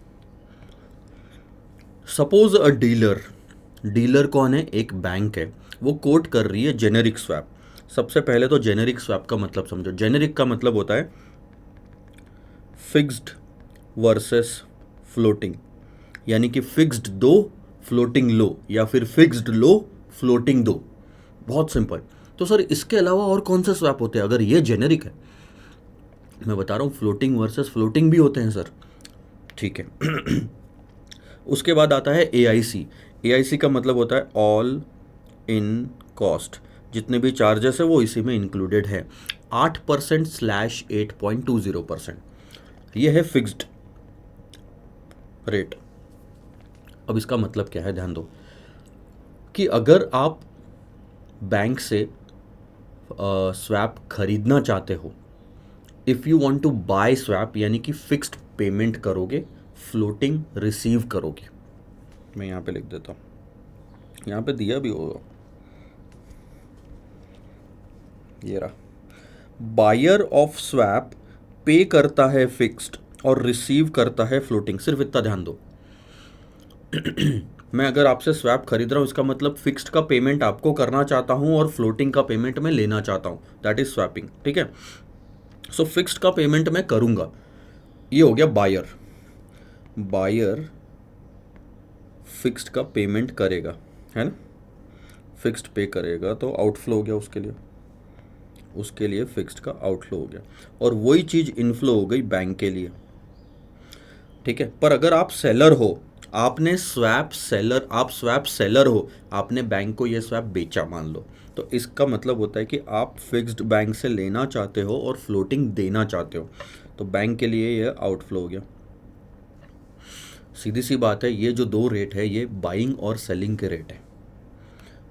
[SPEAKER 1] सपोज अ डीलर, डीलर कौन है? एक बैंक है, वो कोट कर रही है जेनेरिक स्वैप। सबसे पहले तो जेनेरिक स्वैप का मतलब समझो। जेनेरिक का मतलब होता है फिक्स्ड वर्सेस फ्लोटिंग, यानी कि फिक्स्ड दो फ्लोटिंग लो, या फिर फिक्स्ड लो फ्लोटिंग दो। बहुत सिंपल। तो सर इसके अलावा और कौन से स्वैप होते हैं अगर ये जेनेरिक है? मैं बता रहा हूँ, फ्लोटिंग वर्सेस फ्लोटिंग भी होते हैं सर, ठीक है। उसके बाद आता है एआईसी। एआईसी का मतलब होता है ऑल इन कॉस्ट, जितने भी चार्जेस है वो इसी में इंक्लूडेड है। 8% स्लैश 8.20%, ये है फिक्स्ड रेट। अब इसका मतलब क्या है, ध्यान दो कि अगर आप बैंक से स्वैप खरीदना चाहते हो, if you want to buy swap, यानी कि फिक्स्ड पेमेंट करोगे, फ्लोटिंग रिसीव करोगे। मैं यहाँ पे लिख देता हूँ, यहाँ पे दिया भी होगा, ये रहा। बायर ऑफ स्वैप पे करता है फिक्स्ड और रिसीव करता है फ्लोटिंग। सिर्फ इतना ध्यान दो। मैं अगर आपसे स्वैप खरीद रहा हूँ, इसका मतलब फिक्स्ड का पेमेंट आपको करना चाहता हूँ और फ्लोटिंग का पेमेंट मैं लेना चाहता हूँ, दैट इज स्वैपिंग, ठीक है। सो फिक्स्ड का पेमेंट मैं करूँगा, ये हो गया बायर। बायर फिक्स्ड का पेमेंट करेगा, है ना, फिक्स्ड पे करेगा, तो आउटफ्लो हो गया उसके लिए, उसके लिए फिक्स्ड का आउटफ्लो हो गया, और वही चीज़ इनफ्लो हो गई बैंक के लिए, ठीक है। पर अगर आप सेलर हो, आपने स्वैप सेलर, आप स्वैप सेलर हो, आपने बैंक को ये स्वैप बेचा मान लो, तो इसका मतलब होता है कि आप फिक्स्ड बैंक से लेना चाहते हो और फ्लोटिंग देना चाहते हो, तो बैंक के लिए ये आउटफ्लो हो गया। सीधी सी बात है, ये जो दो रेट है ये बाइंग और सेलिंग के रेट है,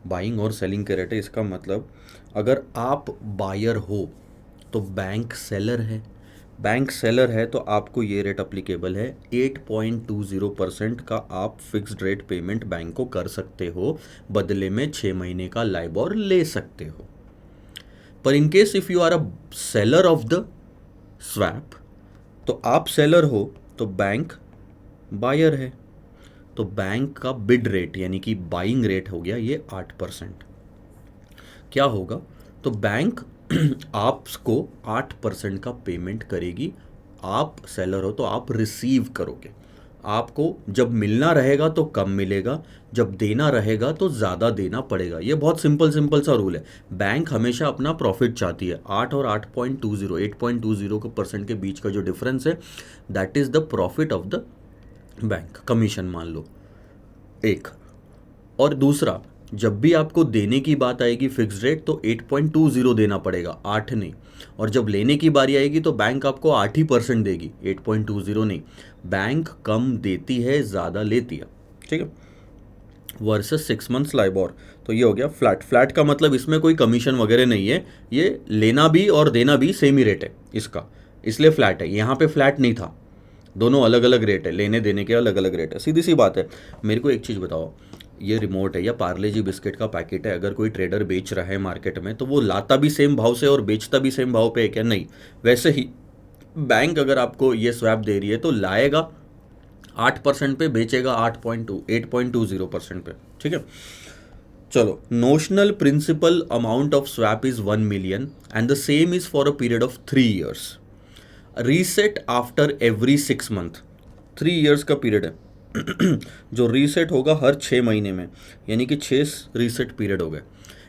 [SPEAKER 1] बाइंग और सेलिंग के रेट है। इसका मतलब अगर आप बायर हो तो बैंक सेलर है, बैंक सेलर है तो आपको ये रेट अप्लीकेबल है। 8.20% का आप फिक्स्ड रेट पेमेंट बैंक को कर सकते हो, बदले में 6 महीने का लाइबोर ले सकते हो। पर in case if you are a seller of the swap, तो आप सेलर हो तो बैंक बायर है, तो बैंक का बिड रेट यानी कि बाइंग रेट हो गया ये 8%। क्या होगा, तो बैंक आपको 8% का पेमेंट करेगी। आप सेलर हो तो आप रिसीव करोगे, आपको जब मिलना रहेगा तो कम मिलेगा, जब देना रहेगा तो ज़्यादा देना पड़ेगा। ये बहुत सिंपल सिंपल सा रूल है। बैंक हमेशा अपना प्रॉफिट चाहती है। 8 और 8.20 के परसेंट के बीच का जो डिफरेंस है, that is the profit of the bank, commission मान लो एक। और दूसरा, जब भी आपको देने की बात आएगी फिक्स्ड रेट, तो 8.20 देना पड़ेगा, 8 नहीं। और जब लेने की बारी आएगी तो बैंक आपको 8% देगी, 8.20 नहीं। बैंक कम देती है, ज़्यादा लेती है, ठीक है। वर्सेस 6 मंथ्स लाइबोर, तो ये हो गया फ्लैट। फ्लैट का मतलब इसमें कोई कमीशन वगैरह नहीं है, ये लेना भी और देना भी सेम ही रेट है इसका, इसलिए फ्लैट है। यहाँ पे फ्लैट नहीं था, दोनों अलग अलग रेट है, लेने देने के अलग अलग रेट है, सीधी सी बात है। मेरे को एक चीज़ बताओ, ये रिमोट है या पार्ले जी बिस्किट का पैकेट है, अगर कोई ट्रेडर बेच रहा है मार्केट में तो वो लाता भी सेम भाव से और बेचता भी सेम भाव पे है क्या? नहीं। वैसे ही बैंक अगर आपको ये स्वैप दे रही है तो लाएगा 8% पे, बेचेगा 8.20% पे, ठीक है। चलो, notional principal amount of swap is 1 million and the same is for a period of 3 years, reset after every 6 month। 3 years का पीरियड है जो रीसेट होगा हर 6 महीने में, यानी कि 6 रीसेट पीरियड हो गए।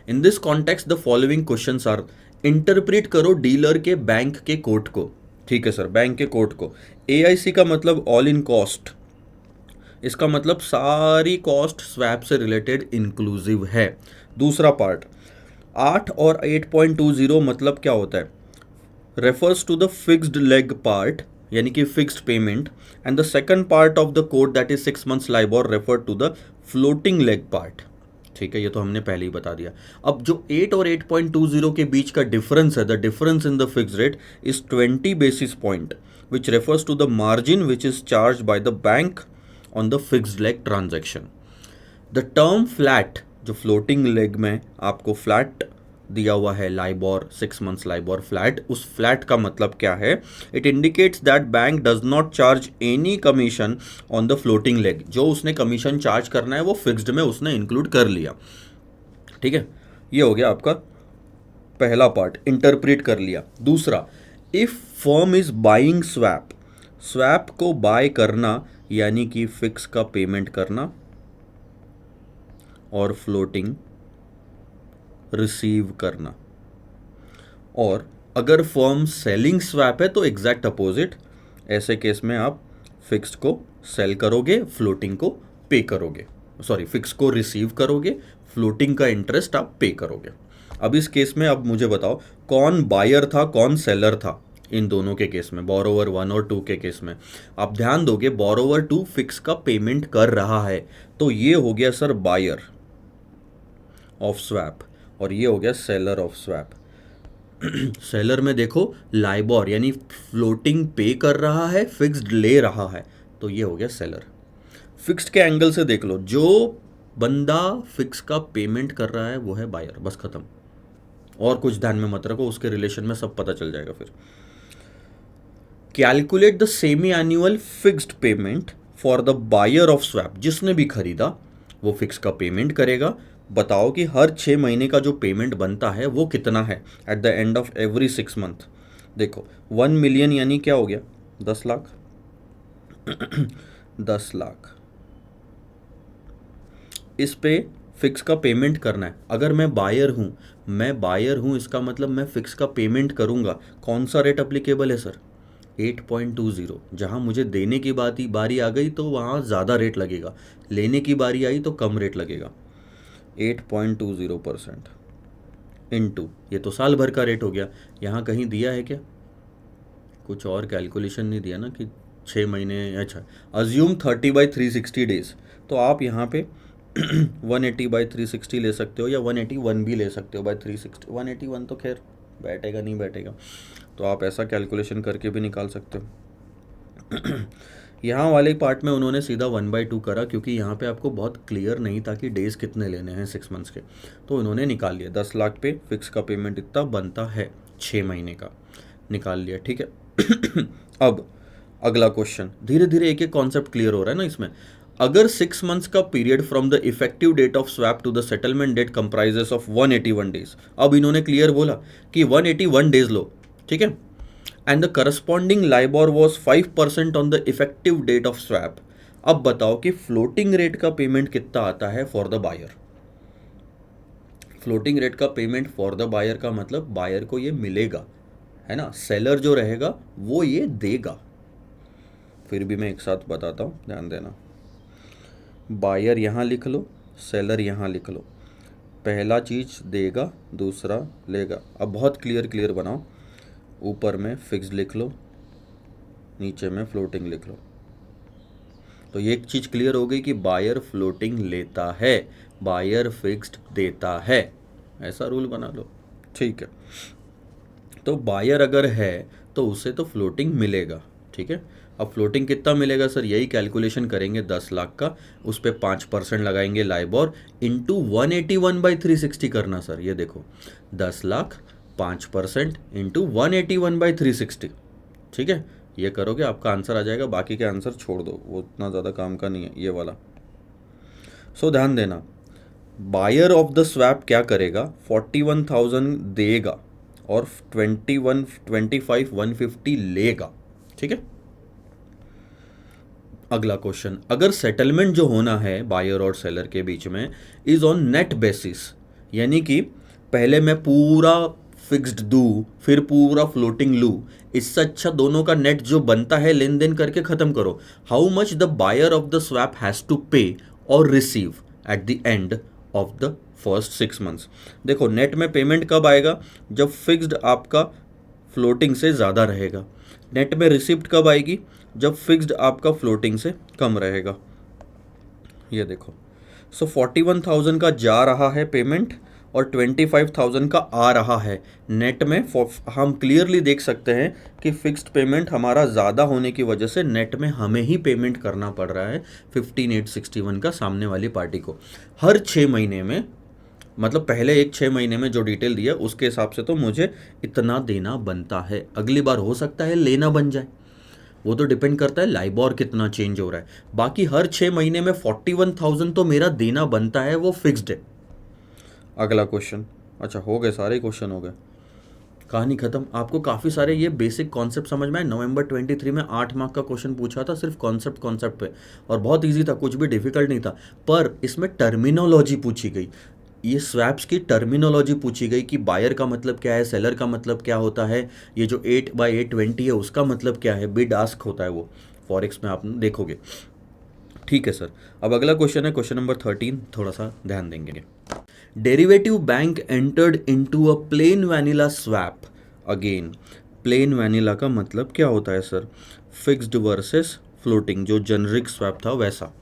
[SPEAKER 1] In this context the following questions are, interpret करो डीलर के बैंक के कोट को। ठीक है सर, बैंक के कोट को। AIC का मतलब ऑल इन कॉस्ट, इसका मतलब सारी कॉस्ट स्वैप से रिलेटेड इंक्लूसिव है। दूसरा पार्ट 8 और 8.20 मतलब क्या होता है? Refers to the fixed leg part, यानी कि fixed payment, and the second part of the code that is 6 months LIBOR refer to the floating leg part. ठीक है, ये तो हमने पहले ही बता दिया। अब जो 8 और 8.20 के बीच का डिफरेंस है, the difference in the fix rate is 20 basis point, which refers to the margin which is charge by the bank on the fixed leg transaction. The term flat, जो फ्लोटिंग लेग में आपको फ्लैट दिया हुआ है लाइबोर, 6 months लाइबोर फ्लैट, उस फ्लैट का मतलब क्या है? It indicates that bank does not charge any commission on the floating leg. जो उसने कमीशन चार्ज करना है वो फिक्स्ड में उसने इंक्लूड कर लिया। ठीक है, ये हो गया आपका पहला पार्ट, इंटरप्रेट कर लिया। दूसरा, if firm is buying swap, swap को बाय करना यानी कि फिक्स का पेमेंट करना, और फ्लोटिंग रिसीव करना। और अगर फर्म सेलिंग स्वैप है तो एग्जैक्ट अपोजिट, ऐसे केस में आप फिक्स्ड को सेल करोगे, फ्लोटिंग को पे करोगे, सॉरी फिक्स को रिसीव करोगे, फ्लोटिंग का इंटरेस्ट आप पे करोगे। अब इस केस में अब मुझे बताओ कौन बायर था कौन सेलर था इन दोनों के केस में, बोरोवर 1 और 2 के केस में। आप ध्यान दोगे बोरोवर 2 फिक्स का पेमेंट कर रहा है, तो ये हो गया सर बायर ऑफ स्वैप, और ये हो गया सेलर ऑफ स्वैप। सेलर में देखो लाइबोर यानी फ्लोटिंग पे कर रहा है, फिक्स्ड ले रहा है, तो ये हो गया सेलर। फिक्स्ड के एंगल से देख लो, जो बंदा फिक्स का पेमेंट कर रहा है वो है बायर, बस खत्म। और कुछ ध्यान में मत रखो, उसके रिलेशन में सब पता चल जाएगा फिर। Calculate the semi annual fixed payment for the buyer of swap, जिसने भी खरीदा वो फिक्स का पेमेंट करेगा। बताओ कि हर 6 महीने का जो पेमेंट बनता है वो कितना है eight the end of every 6 month। देखो 1 million यानी क्या हो गया? 10 लाख 10 लाख इस पे फिक्स का पेमेंट करना है। अगर मैं बायर हूँ इसका मतलब मैं फिक्स का पेमेंट करूँगा। कौन सा रेट अप्लीकेबल है सर? 8.20। जहाँ मुझे देने की बारी आ गई तो वहाँ ज़्यादा रेट लगेगा, लेने की बारी आई तो कम रेट लगेगा। 8.20% इनटू, ये तो साल भर का रेट हो गया। यहाँ कहीं दिया है क्या? कुछ और कैलकुलेशन नहीं दिया ना कि 6 महीने। अच्छा, अज्यूम 30/360 डेज, तो आप यहाँ पे 180/360 ले सकते हो, या 181 भी ले सकते हो बाय 360। 181 तो खैर बैठेगा नहीं बैठेगा, तो आप ऐसा कैलकुलेशन करके भी निकाल सकते हो। यहाँ वाले पार्ट में उन्होंने सीधा 1/2 करा, क्योंकि यहाँ पे आपको बहुत क्लियर नहीं था कि डेज कितने लेने हैं 6 months के, तो उन्होंने निकाल लिया 10 लाख पे फिक्स का पेमेंट इतना बनता है 6 महीने का, निकाल लिया। ठीक है। अब अगला क्वेश्चन, धीरे धीरे एक एक कॉन्सेप्ट क्लियर हो रहा है ना इसमें। अगर 6 months का period from the effective date of swap to the settlement date comprises of 181 days, अब इन्होंने क्लियर बोला कि 181 डेज लो, ठीक है, and the corresponding LIBOR was 5% on the effective date of swap. अब बताओ कि फ्लोटिंग रेट का पेमेंट कितना आता है for the buyer. Floating rate का पेमेंट फॉर द बायर का मतलब बायर को ये मिलेगा, है ना, सेलर जो रहेगा वो ये देगा। फिर भी मैं एक साथ बताता हूँ, ध्यान देना। बायर यहाँ लिख लो, सेलर यहाँ लिख लो। पहला चीज़ देगा, दूसरा लेगा। अब बहुत क्लियर बनाओ, ऊपर में फिक्स्ड लिख लो, नीचे में फ्लोटिंग लिख लो। तो ये एक चीज़ क्लियर हो गई कि बायर फ्लोटिंग लेता है, बायर फिक्स्ड देता है, ऐसा रूल बना लो। ठीक है, तो बायर अगर है तो उसे तो फ्लोटिंग मिलेगा। ठीक है, अब फ्लोटिंग कितना मिलेगा सर, यही कैलकुलेशन करेंगे 10 लाख का, उस पर 5% लगाएंगे लाइबॉर इंटू 181/360 करना सर। ये देखो 10 लाख 5% इंटू 181/360, ठीक है, ये करोगे आपका आंसर आ जाएगा। बाकी के आंसर छोड़ दो, वो उतना ज़्यादा काम का नहीं है ये वाला। सो ध्यान देना, बायर ऑफ द स्वैप क्या करेगा, 41,000 देगा और 150 लेगा, ठीक है। अगला क्वेश्चन, अगर सेटलमेंट जो होना है बायर और सेलर के बीच में इज ऑन नेट बेसिस, यानी कि पहले मैं पूरा फिक्स्ड दूँ फिर पूरा फ्लोटिंग लूँ, इससे अच्छा दोनों का नेट जो बनता है लेन देन करके ख़त्म करो। How much the buyer of the swap has to pay और receive at the end of the first 6 months. देखो नेट में पेमेंट कब आएगा, जब फिक्स्ड आपका फ्लोटिंग से ज़्यादा रहेगा। नेट में रिसिप्ट कब आएगी, जब फिक्स्ड आपका फ्लोटिंग से कम रहेगा। ये देखो, सो 41,000 का जा रहा है पेमेंट और 25,000 का आ रहा है नेट में। हम क्लियरली देख सकते हैं कि फिक्स्ड पेमेंट हमारा ज़्यादा होने की वजह से नेट में हमें ही पेमेंट करना पड़ रहा है 15,861 का सामने वाली पार्टी को हर 6 महीने में। मतलब पहले एक 6 महीने में जो डिटेल दिया उसके हिसाब से तो मुझे इतना देना बनता है। अगली बार हो सकता है लेना बन जाए, वो तो डिपेंड करता है लाइबॉर कितना चेंज हो रहा है। बाकी हर 6 महीने में 41,000 तो मेरा देना बनता है, वो फिक्स्ड है। अगला क्वेश्चन, अच्छा हो गए सारे क्वेश्चन हो गए, कहानी खत्म। आपको काफ़ी सारे ये बेसिक कॉन्सेप्ट समझ में आए। नवंबर 23 में 8 मार्क का क्वेश्चन पूछा था सिर्फ कॉन्सेप्ट पे, और बहुत इजी था, कुछ भी डिफिकल्ट नहीं था। पर इसमें टर्मिनोलॉजी पूछी गई, ये स्वैप्स की टर्मिनोलॉजी पूछी गई कि बायर का मतलब क्या है, सेलर का मतलब क्या होता है, ये जो 8/820 है उसका मतलब क्या है, बिड आस्क होता है वो फॉरेक्स में आप देखोगे। ठीक है सर, अब अगला क्वेश्चन है क्वेश्चन नंबर 13, थोड़ा सा ध्यान देंगे। Derivative bank entered into a plain vanilla swap again. Plain vanilla का मतलब क्या होता है सर, फिक्स्ड वर्सेस फ्लोटिंग, जो जेनरिक स्वैप था वैसा।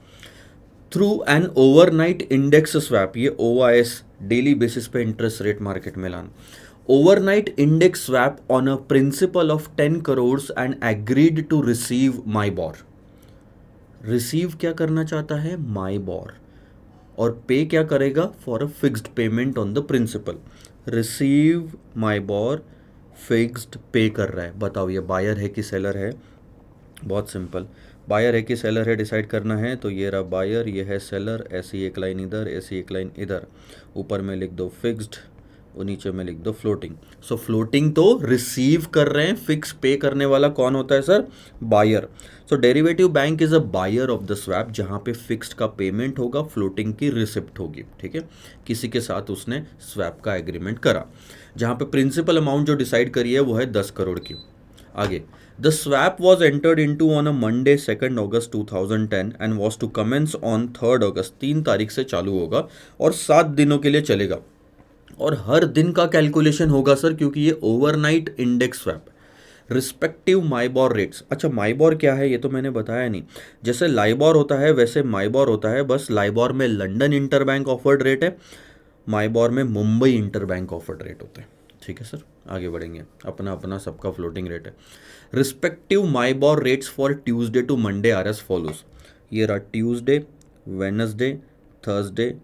[SPEAKER 1] Through an overnight index swap, ये OIS डेली बेसिस पे इंटरेस्ट रेट मार्केट में लाना। Overnight index swap on a principal of 10 crore and agreed to receive MIBOR. Receive क्या करना चाहता है, माइबॉर, और पे क्या करेगा, for a fixed payment on the principal. Receive MIBOR, fixed pay कर रहा है। बताओ ये बायर है कि सेलर है, बहुत सिंपल, बायर है कि सेलर है डिसाइड करना है। तो ये रहा बायर, ये है सेलर, ऐसी एक लाइन इधर, ऐसी एक लाइन इधर, ऊपर में लिख दो फिक्स्ड और नीचे में लिख दो फ्लोटिंग। सो फ्लोटिंग तो रिसीव कर रहे हैं, फिक्स पे करने वाला कौन होता है sir, buyer. So derivative bank is a buyer of the swap, जहाँ पे फिक्स्ड का पेमेंट होगा, फ्लोटिंग की रिसिप्ट होगी, ठीक है। किसी के साथ उसने स्वैप का एग्रीमेंट करा, जहाँ पे प्रिंसिपल अमाउंट जो डिसाइड करी है वो है 10 करोड़ की। आगे, the swap was entered into on a Monday 2 August 2010 and was to commence on 3 August, 3 तारीख से चालू होगा और 7 दिनों के लिए चलेगा। और हर दिन का कैलकुलेशन होगा सर, क्योंकि ये overnight index swap. Respective MIBOR rates, अच्छा माइबॉर क्या है ये तो मैंने बताया नहीं। जैसे लाइबॉर होता है वैसे माइबॉर होता है, बस लाइबॉर में लंदन इंटरबैंक ऑफर्ड रेट है, माइबॉर में मुंबई इंटरबैंक ऑफर्ड रेट होते हैं, ठीक है सर। आगे बढ़ेंगे, अपना अपना सबका फ्लोटिंग रेट है। Respective MIBOR rates for Tuesday to Monday are as follows. ये रहा Tuesday, Wednesday, Thursday,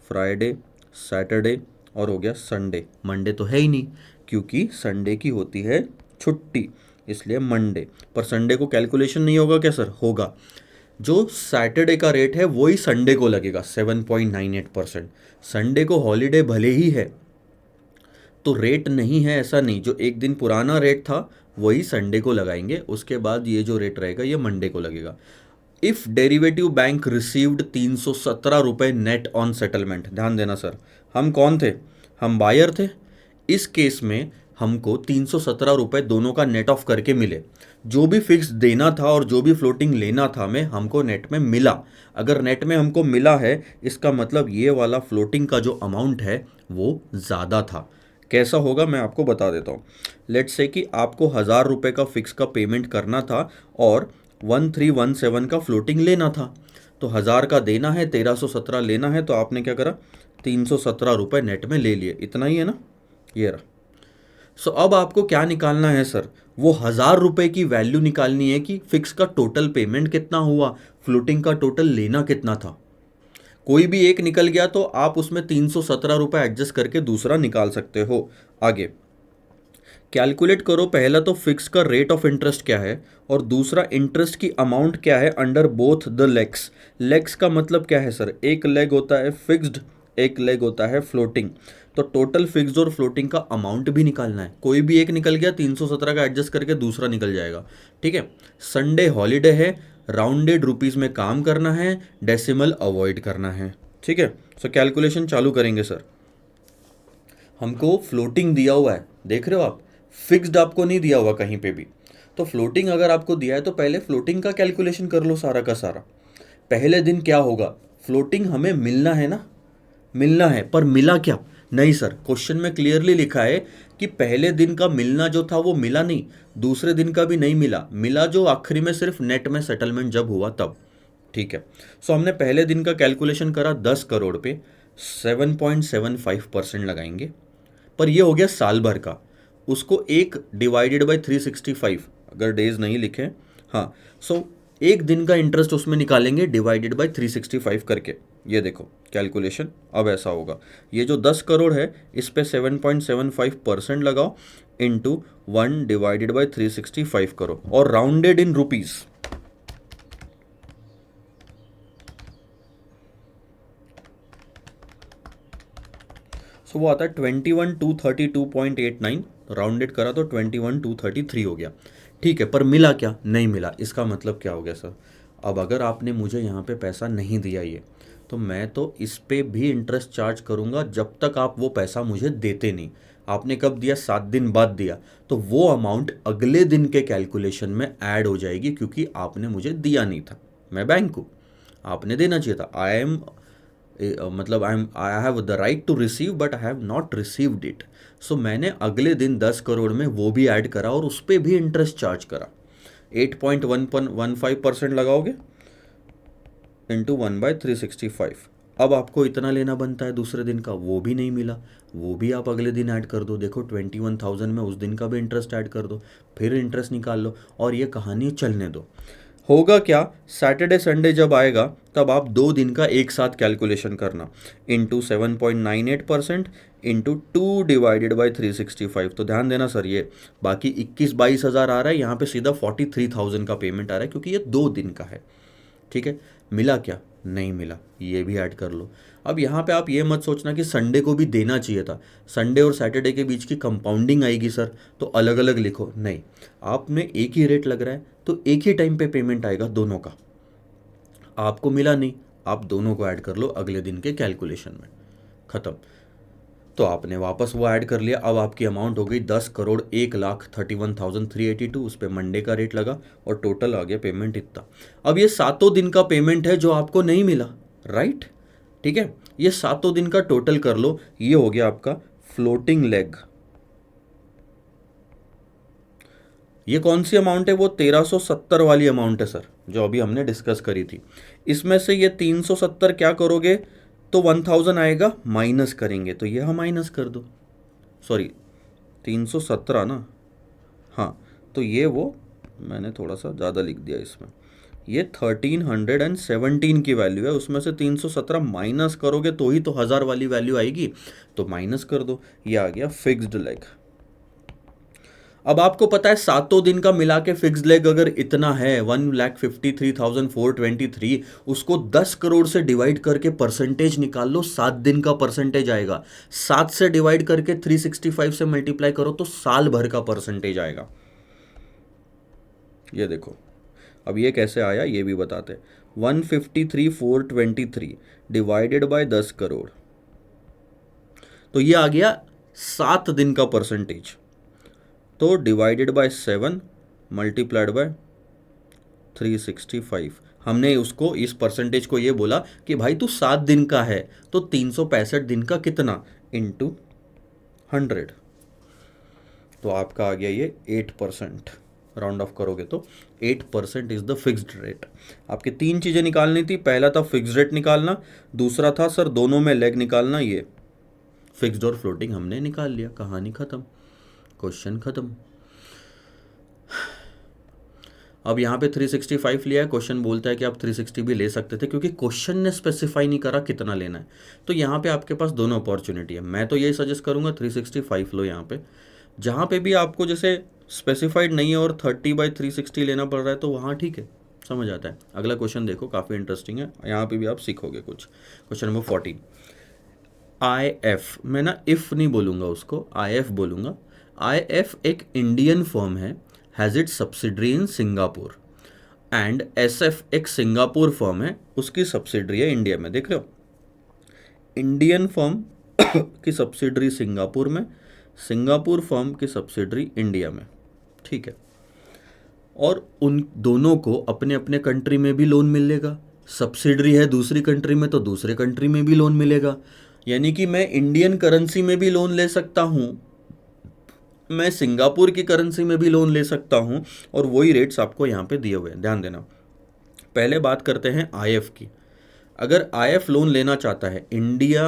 [SPEAKER 1] Friday, Saturday और हो गया संडे। मंडे तो है ही नहीं क्योंकि संडे की होती है छुट्टी, इसलिए मंडे। पर संडे को कैलकुलेशन नहीं होगा क्या सर, होगा। जो सैटरडे का रेट है वही संडे को लगेगा 7.98%। संडे को हॉलीडे भले ही है तो रेट नहीं है ऐसा नहीं, जो एक दिन पुराना रेट था वही संडे को लगाएंगे, उसके बाद ये जो रेट रहेगा ये मंडे को लगेगा। इफ डेरिवेटिव बैंक रिसीव्ड 317 रुपये नेट ऑन सेटलमेंट, ध्यान देना सर, हम कौन थे, हम बायर थे। इस केस में हमको 317 रुपये दोनों का नेट ऑफ करके मिले, जो भी फिक्स देना था और जो भी फ्लोटिंग लेना था में हमको नेट में मिला। अगर नेट में हमको मिला है इसका मतलब ये वाला फ्लोटिंग का जो अमाउंट है वो ज़्यादा था। कैसा होगा मैं आपको बता देता हूँ। लेट्स से कि आपको 1000 रुपये का फिक्स का पेमेंट करना था और 1317 का फ्लोटिंग लेना था, तो 1000 का देना है, 1317 लेना है, तो आपने क्या करा, 317 रुपये नेट में ले लिए, इतना ही है ना, ये रहा। सो अब आपको क्या निकालना है सर, वो 1,000 रुपए की वैल्यू निकालनी है कि फिक्स का टोटल पेमेंट कितना हुआ, फ्लोटिंग का टोटल लेना कितना था। कोई भी एक निकल गया तो आप उसमें 317 रुपए एडजस्ट करके दूसरा निकाल सकते हो। आगे कैलकुलेट करो, पहला तो फिक्स का रेट ऑफ इंटरेस्ट क्या है और दूसरा इंटरेस्ट की अमाउंट क्या है under both the legs. Legs का मतलब क्या है सर, एक लेग होता है फिक्स्ड, एक लेग होता है फ्लोटिंग। तो टोटल फिक्स्ड और फ्लोटिंग का अमाउंट भी निकालना है। कोई भी एक निकल गया 317 का एडजस्ट करके दूसरा निकल जाएगा। ठीक है, संडे हॉलीडे है, राउंडेड रुपीज़ में काम करना है, डेसिमल अवॉइड करना है। ठीक है, सो कैलकुलेशन चालू करेंगे सर। हमको फ्लोटिंग दिया हुआ है, देख रहे हो आप, फिक्स्ड आपको नहीं दिया हुआ कहीं पे भी। तो फ्लोटिंग अगर आपको दिया है तो पहले फ्लोटिंग का कैलकुलेशन कर लो सारा का सारा। पहले दिन क्या होगा, फ्लोटिंग हमें मिलना है ना, मिलना है, पर मिला क्या, नहीं सर, क्वेश्चन में क्लियरली लिखा है कि पहले दिन का मिलना जो था वो मिला नहीं, दूसरे दिन का भी नहीं मिला, मिला जो आखिरी में सिर्फ नेट में सेटलमेंट जब हुआ तब। ठीक है, सो हमने पहले दिन का कैलकुलेशन करा 10 करोड़ पे, 7.75% लगाएंगे, पर ये हो गया साल भर का। उसको एक डिवाइडेड बाय 365, अगर डेज नहीं लिखे, हाँ, सो एक दिन का इंटरेस्ट उसमें निकालेंगे डिवाइडेड बाय 365 करके। ये देखो कैलकुलेशन अब ऐसा होगा, ये जो 10 करोड़ है इस पे 7.75% लगाओ इंटू 1/365 करो और राउंडेड इन रुपीज़। सो वो आता है 21,232.89, राउंडेड करा तो 21,233 हो गया। ठीक है, पर मिला क्या, नहीं मिला। इसका मतलब क्या हो गया सर, अब अगर आपने मुझे यहाँ पे पैसा नहीं दिया ये, तो मैं तो इस पे भी इंटरेस्ट चार्ज करूँगा जब तक आप वो पैसा मुझे देते नहीं। आपने कब दिया, 7 दिन बाद दिया, तो वो अमाउंट अगले दिन के कैलकुलेशन में ऐड हो जाएगी, क्योंकि आपने मुझे दिया नहीं था, मैं बैंक हूँ, आपने देना चाहिए था। मतलब I have the right to receive but I have not received it. So मैंने अगले दिन 10 करोड़ में वो भी ऐड करा और उस पर भी इंटरेस्ट चार्ज करा। 8.15% लगाओगे इंटू 1/365। अब आपको इतना लेना बनता है दूसरे दिन का, वो भी नहीं मिला, वो भी आप अगले दिन ऐड कर दो। देखो 21,000 में उस दिन का भी इंटरेस्ट ऐड कर दो, फिर इंटरेस्ट निकाल लो और ये कहानी चलने दो। होगा क्या, सैटरडे संडे जब आएगा तब आप 2 दिन का एक साथ कैलकुलेशन करना, इंटू 7.98% इंटू 2/365। तो ध्यान देना सर, ये बाकी 21-22 हज़ार आ रहा है, यहाँ पे सीधा 43,000 का पेमेंट आ रहा है, क्योंकि ये 2 दिन का है। ठीक है, मिला क्या, नहीं मिला, ये भी ऐड कर लो। अब यहाँ पे आप ये मत सोचना कि संडे को भी देना चाहिए था, संडे और सैटरडे के बीच की कंपाउंडिंग आएगी सर तो अलग अलग लिखो, नहीं, आपने एक ही रेट लग रहा है तो एक ही टाइम पे पेमेंट आएगा दोनों का। आपको मिला नहीं, आप दोनों को ऐड कर लो अगले दिन के कैलकुलेशन में, ख़त्म। तो आपने वापस वो ऐड कर लिया, अब आपकी अमाउंट हो गई 10,31,382। उस पर मंडे का रेट लगा और टोटल आ गया पेमेंट इतना। अब ये 7 दिन का पेमेंट है जो आपको नहीं मिला, राइट। ठीक है, ये 7 दिन का टोटल कर लो, ये हो गया आपका फ्लोटिंग लेग। ये कौन सी अमाउंट है, वो 1370 वाली अमाउंट है सर, जो अभी हमने डिस्कस करी थी। इसमें से ये 370 क्या करोगे, तो 1000 आएगा, माइनस करेंगे तो ये हम माइनस कर दो, सॉरी 317 ना, हाँ, तो ये वो मैंने थोड़ा सा ज़्यादा लिख दिया इसमें, ये 1317 की वैल्यू है, उसमें से 317 माइनस करोगे तो ही तो 1000 वाली वैल्यू आएगी, तो माइनस कर दो, ये आ गया फिक्स्ड लेग। अब आपको पता है 7 दिन का मिला के फिक्स लेग अगर इतना है 1,53,423, उसको 10 करोड़ से डिवाइड करके परसेंटेज निकाल लो, 7 दिन का परसेंटेज आएगा। 7 से डिवाइड करके 365 से मल्टीप्लाई करो तो साल भर का परसेंटेज आएगा। ये देखो, अब ये कैसे आया ये भी बताते। 153,423 डिवाइडेड बाय 10 करोड़, तो ये आ गया 7 दिन का परसेंटेज। तो डिवाइडेड बाय 7 मल्टीप्लाइड बाय 365। हमने उसको, इस परसेंटेज को ये बोला कि भाई तू 7 दिन का है तो 365 दिन का कितना, इंटू 100। तो आपका आ गया ये 8%, राउंड ऑफ करोगे तो 8% इज द फिक्स्ड रेट। आपकी 3 चीज़ें निकालनी थी, पहला था फिक्स्ड रेट निकालना, दूसरा था सर दोनों में लेग निकालना, ये फिक्स्ड और फ्लोटिंग हमने निकाल लिया, कहानी ख़त्म। क्वेश्चन खत्म। अब यहाँ पे 365 लिया है, क्वेश्चन बोलता है कि आप 360 भी ले सकते थे, क्योंकि क्वेश्चन ने स्पेसिफाई नहीं करा कितना लेना है। तो यहाँ पे आपके पास दोनों अपॉर्चुनिटी है। मैं तो यही सजेस्ट करूँगा 365 लो यहाँ पे। जहाँ पे भी आपको जैसे स्पेसिफाइड नहीं है और 30/360 लेना पड़ रहा है तो वहाँ ठीक है, समझ आता है। अगला क्वेश्चन देखो, काफ़ी इंटरेस्टिंग है, यहाँ पे भी आप सीखोगे कुछ। क्वेश्चन नंबर 14, IF, मैं ना इफ़ नहीं बोलूँगा उसको, IF बोलूँगा। IF एक इंडियन फर्म है, has it subsidiary in Singapore, and SF एक सिंगापुर फर्म है, उसकी सब्सिडरी है इंडिया में। देख रहे हो, इंडियन फर्म की सब्सिडरी सिंगापुर में, सिंगापुर फर्म की सब्सिडरी इंडिया में, ठीक है। और उन दोनों को अपने अपने कंट्री में भी लोन मिलेगा। सब्सिडरी है दूसरी कंट्री में तो दूसरे कंट्री में भी लोन मिलेगा। यानी कि मैं इंडियन करेंसी में भी लोन ले सकता हूँ, मैं सिंगापुर की करेंसी में भी लोन ले सकता हूँ, और वही रेट्स आपको यहाँ पे दिए हुए हैं, ध्यान देना। पहले बात करते हैं IF की। अगर IF लोन लेना चाहता है इंडिया,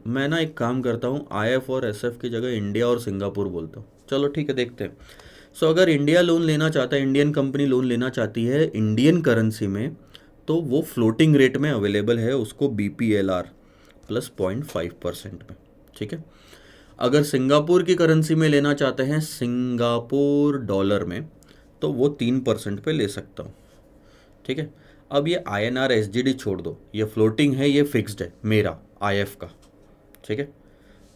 [SPEAKER 1] मैं ना एक काम करता हूँ, IF और SF की जगह इंडिया और सिंगापुर बोलता हूँ। चलो ठीक है, देखते हैं। सो अगर इंडिया लोन लेना चाहता है, इंडियन कंपनी लोन लेना चाहती है इंडियन करेंसी में, तो वो फ्लोटिंग रेट में अवेलेबल है उसको BPLR प्लस 0.5% में, ठीक है। अगर सिंगापुर की करेंसी में लेना चाहते हैं, सिंगापुर डॉलर में, तो वो 3% पे ले सकता हूँ, ठीक है। अब ये INR SGD छोड़ दो, ये फ्लोटिंग है, ये फिक्स्ड है मेरा IF का, ठीक है।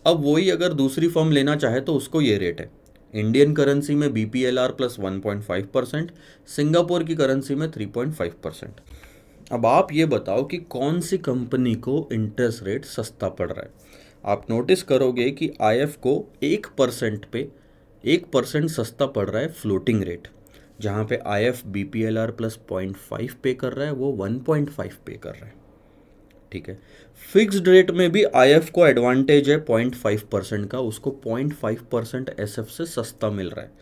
[SPEAKER 1] अब वही अगर दूसरी फर्म लेना चाहे तो उसको ये रेट है, इंडियन करेंसी में BPLR प्लस 1.5%, सिंगापुर की करेंसी में 3.5%। अब आप ये बताओ कि कौन सी कंपनी को इंटरेस्ट रेट सस्ता पड़ रहा है। आप नोटिस करोगे कि IF को 1% पे 1% सस्ता पड़ रहा है फ्लोटिंग रेट, जहाँ पे IF BPLR प्लस 0.5 पे कर रहा है, वो 1.5 पे कर रहा है, ठीक है। फिक्स्ड रेट में भी IF को एडवांटेज है 0.5% का, उसको 0.5% SF से सस्ता मिल रहा है।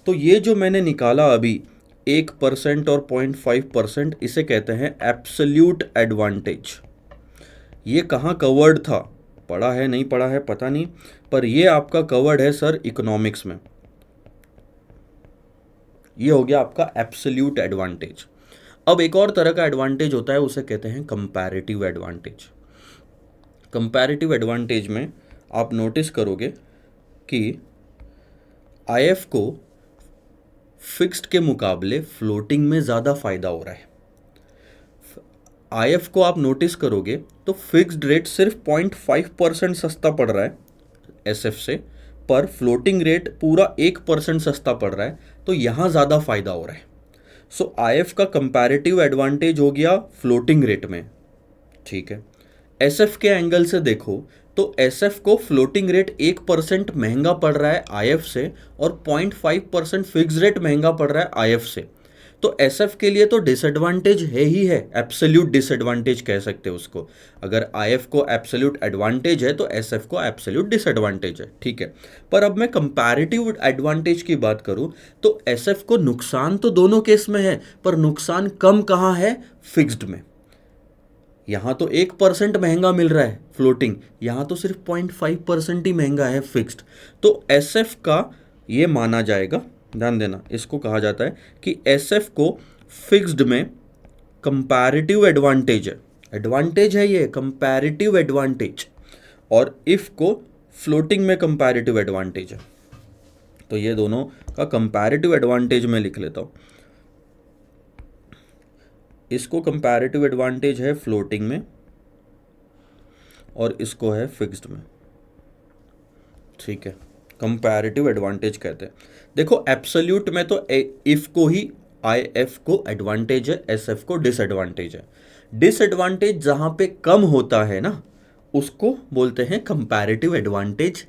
[SPEAKER 1] तो ये जो मैंने निकाला अभी 1% और 0.5%, इसे कहते हैं एब्सोल्यूट एडवांटेज। ये कहाँ कवर्ड था, पढ़ा है नहीं पढ़ा है पता नहीं, पर ये आपका कवर्ड है सर इकोनॉमिक्स में। ये हो गया आपका एब्सोल्यूट एडवांटेज। अब एक और तरह का एडवांटेज होता है, उसे कहते हैं कंपैरेटिव एडवांटेज। कंपैरेटिव एडवांटेज में आप नोटिस करोगे कि IF को फिक्स्ड के मुकाबले फ्लोटिंग में ज़्यादा फ़ायदा हो रहा है। IF को आप नोटिस करोगे तो फिक्स्ड रेट सिर्फ 0.5% सस्ता पड़ रहा है SF से, पर फ्लोटिंग रेट पूरा 1% सस्ता पड़ रहा है, तो यहाँ ज़्यादा फ़ायदा हो रहा है। सो IF का कंपैरेटिव एडवांटेज हो गया फ्लोटिंग रेट में, ठीक है। SF के एंगल से देखो तो SF को फ्लोटिंग रेट 1% महंगा पड़ रहा है IF से, और 0.5% फिक्स रेट महंगा पड़ रहा है IF से। तो SF के लिए तो डिसएडवांटेज है ही है, एब्सोल्यूट डिसएडवांटेज कह सकते हो उसको। अगर IF को एब्सोल्यूट एडवांटेज है तो SF को एब्सोल्यूट डिसएडवांटेज है, ठीक है। पर अब मैं कंपैरेटिव एडवांटेज की बात करूं तो SF को नुकसान तो दोनों केस में है, पर नुकसान कम कहाँ है, फिक्स्ड में। यहाँ तो 1% महंगा मिल रहा है फ्लोटिंग, यहाँ तो सिर्फ 0.5% ही महंगा है फिक्स्ड। तो SF का ये माना जाएगा, ध्यान देना, इसको कहा जाता है कि SF को फिक्स्ड में कंपैरेटिव एडवांटेज है, एडवांटेज है ये कंपैरेटिव एडवांटेज, और इफ को फ्लोटिंग में कंपैरेटिव एडवांटेज है। तो ये दोनों का कंपैरेटिव एडवांटेज में लिख लेता हूँ, इसको कंपैरेटिव एडवांटेज है फ्लोटिंग में और इसको है फिक्स्ड में, ठीक है। कंपैरेटिव एडवांटेज कहते हैं। देखो एब्सोल्यूट में तो इफ को ही IF को एडवांटेज है, SF को डिसएडवांटेज है। डिसएडवांटेज जहां पे कम होता है ना, उसको बोलते हैं कंपैरेटिव एडवांटेज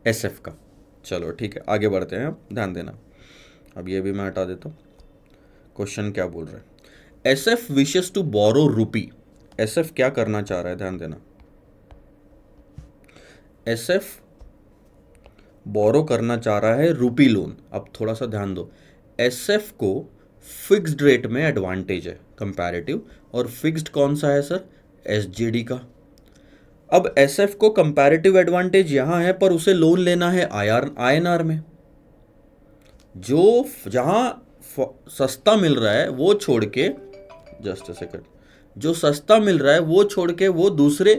[SPEAKER 1] SF का। चलो ठीक है, आगे बढ़ते हैं, ध्यान देना। अब ये भी मैं हटा देता हूँ। क्वेश्चन क्या बोल रहा है, SF विशेस टू बोरो रूपी। SF क्या करना चाह रहा है, ध्यान देना। SF बोरो करना चाह रहा है रूपी लोन। अब थोड़ा सा ध्यान दो, SF को फिक्स्ड रेट में एडवांटेज है कंपैरेटिव, और फिक्स्ड कौन सा है सर, SGD का। अब SF को कंपैरेटिव एडवांटेज यहाँ है, पर उसे लोन लेना है INR में, जो जहाँ सस्ता मिल रहा है वो छोड़ के, जस्ट अ सेकंड, जो सस्ता मिल रहा है वो छोड़ के वो दूसरे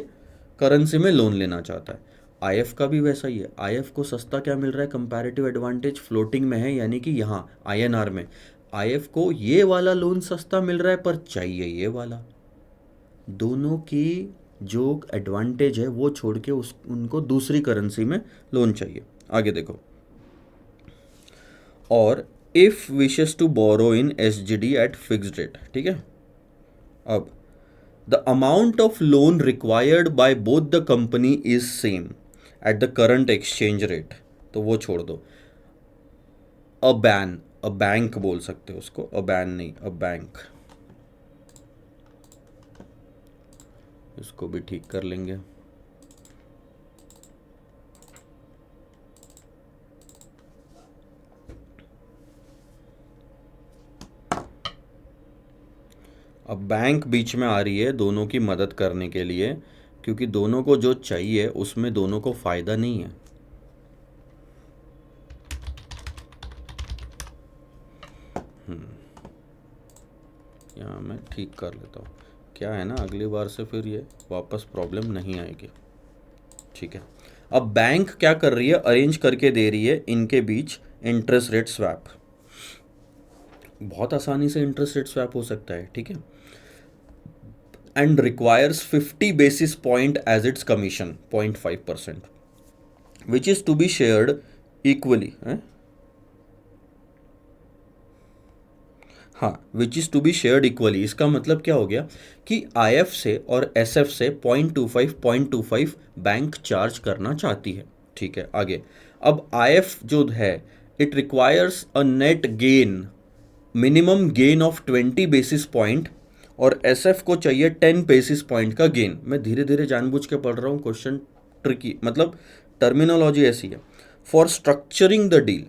[SPEAKER 1] करेंसी में लोन लेना चाहता है। आईएफ का भी वैसा ही है। आईएफ को सस्ता क्या मिल रहा है, कंपैरेटिव एडवांटेज फ्लोटिंग में है, यानी कि यहाँ आईएनआर में आईएफ को ये वाला लोन सस्ता मिल रहा है पर चाहिए ये वाला। दोनों की जो एडवांटेज है वो छोड़ के उनको दूसरी करेंसी में लोन चाहिए। आगे देखो, और if wishes to borrow in SGD at fixed rate, ठीक है। अब the amount of loan required by both the company is same at the current exchange rate, तो वो छोड़ दो। अ बैंक बोल सकते हो उसको, अ बैन नहीं, अ बैंक, इसको भी ठीक कर लेंगे। अब बैंक बीच में आ रही है दोनों की मदद करने के लिए, क्योंकि दोनों को जो चाहिए उसमें दोनों को फायदा नहीं है। यहाँ मैं ठीक कर लेता हूँ, क्या है ना, अगली बार से फिर ये वापस प्रॉब्लम नहीं आएगी। ठीक है, अब बैंक क्या कर रही है, अरेंज करके दे रही है इनके बीच इंटरेस्ट रेट स्वैप। बहुत आसानी से इंटरेस्ट रेट स्वैप हो सकता है, ठीक है। And requires 50 basis point as its commission, 0.5%, which is to be shared equally. हाँ, which is to be shared equally, इसका मतलब क्या हो गया कि आईएफ से और एसएफ से 0.25 बैंक चार्ज करना चाहती है। ठीक है, आगे। अब आईएफ जो है, it requires a net gain, minimum gain of 20 basis point, और एसएफ को चाहिए 10 बेसिस पॉइंट का गेन। मैं धीरे धीरे जानबूझ के पढ़ रहा हूँ, क्वेश्चन ट्रिकी, मतलब टर्मिनोलॉजी ऐसी है। For structuring the deal,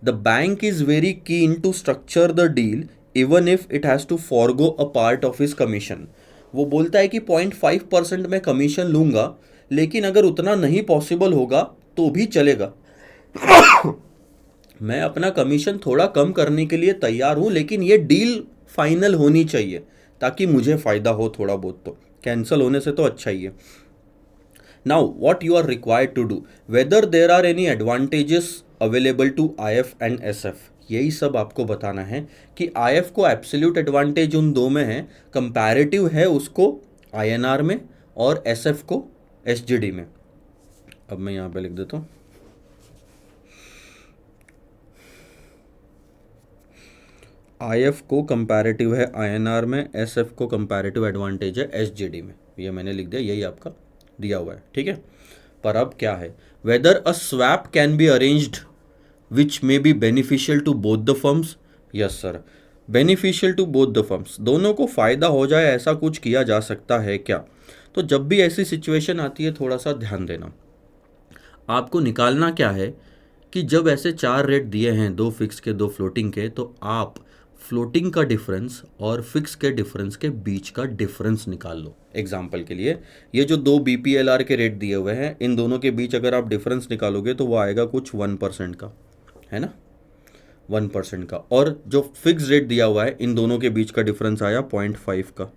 [SPEAKER 1] the bank is very keen to structure the deal even if it has to forgo a part of his commission। वो बोलता है कि 0.5% मैं कमीशन लूंगा, लेकिन अगर उतना नहीं पॉसिबल होगा तो भी चलेगा। मैं अपना कमीशन थोड़ा कम करने के लिए तैयार हूं, लेकिन ये डील फाइनल होनी चाहिए ताकि मुझे फायदा हो थोड़ा बहुत, तो कैंसिल होने से तो अच्छा ही है। Now, what you are required to do, whether there are any advantages available to IF and SF, यही सब आपको बताना है कि IF को एब्सोल्यूट एडवांटेज उन दो में है, कंपैरेटिव है उसको INR में, और SF को SGD में। अब मैं यहाँ पे लिख देता हूँ, IF को कंपैरेटिव है INR में, SF को कंपैरेटिव एडवांटेज है SGD में। ये मैंने लिख दिया, यही आपका दिया हुआ है, ठीक है। पर अब क्या है, whether a swap can be arranged which may be beneficial to both the firms. Yes sir, beneficial to both the firms, दोनों को फायदा हो जाए ऐसा कुछ किया जा सकता है क्या। तो जब भी ऐसी सिचुएशन आती है थोड़ा सा ध्यान देना। आपको निकालना क्या है कि जब ऐसे चार रेट दिए हैं, दो फिक्स के दो फ्लोटिंग के, तो आप फ्लोटिंग का डिफरेंस और फिक्स के डिफरेंस के बीच का डिफरेंस निकाल लो। एग्जाम्पल के लिए, ये जो दो BPLR के रेट दिए हुए हैं, इन दोनों के बीच अगर आप डिफरेंस निकालोगे तो वो आएगा कुछ 1% का, है ना, 1% का। और जो फिक्स रेट दिया हुआ है, इन दोनों के बीच का डिफरेंस आया 0.5 का।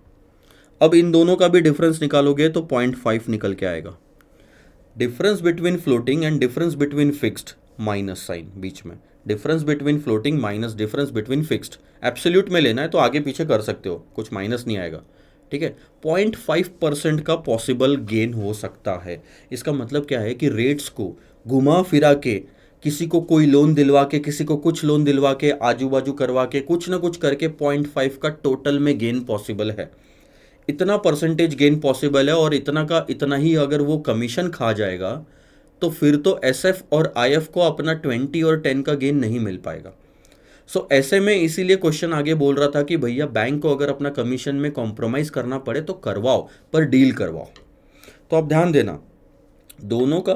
[SPEAKER 1] अब इन दोनों का भी डिफरेंस निकालोगे तो 0.5 निकल के आएगा। Difference between floating and difference between fixed, minus sign बीच में, difference between floating minus difference between fixed. Absolute में लेना है तो आगे पीछे कर सकते हो, कुछ माइनस नहीं आएगा, ठीक है। 0.5% का पॉसिबल गेन हो सकता है। इसका मतलब क्या है कि रेट्स को घुमा फिरा के, किसी को कोई लोन दिलवा के, किसी को कुछ लोन दिलवा के, आजू बाजू करवा के, कुछ ना कुछ करके 0.5 का टोटल में गेन पॉसिबल है। इतना परसेंटेज गेन पॉसिबल है, और इतना का इतना ही अगर वो कमीशन खा जाएगा तो फिर तो एसएफ और आईएफ को अपना 20 और 10 का गेन नहीं मिल पाएगा। सो ऐसे में इसीलिए क्वेश्चन आगे बोल रहा था कि भैया बैंक को अगर अपना कमीशन में कॉम्प्रोमाइज़ करना पड़े तो करवाओ, पर डील करवाओ। तो आप ध्यान देना, दोनों का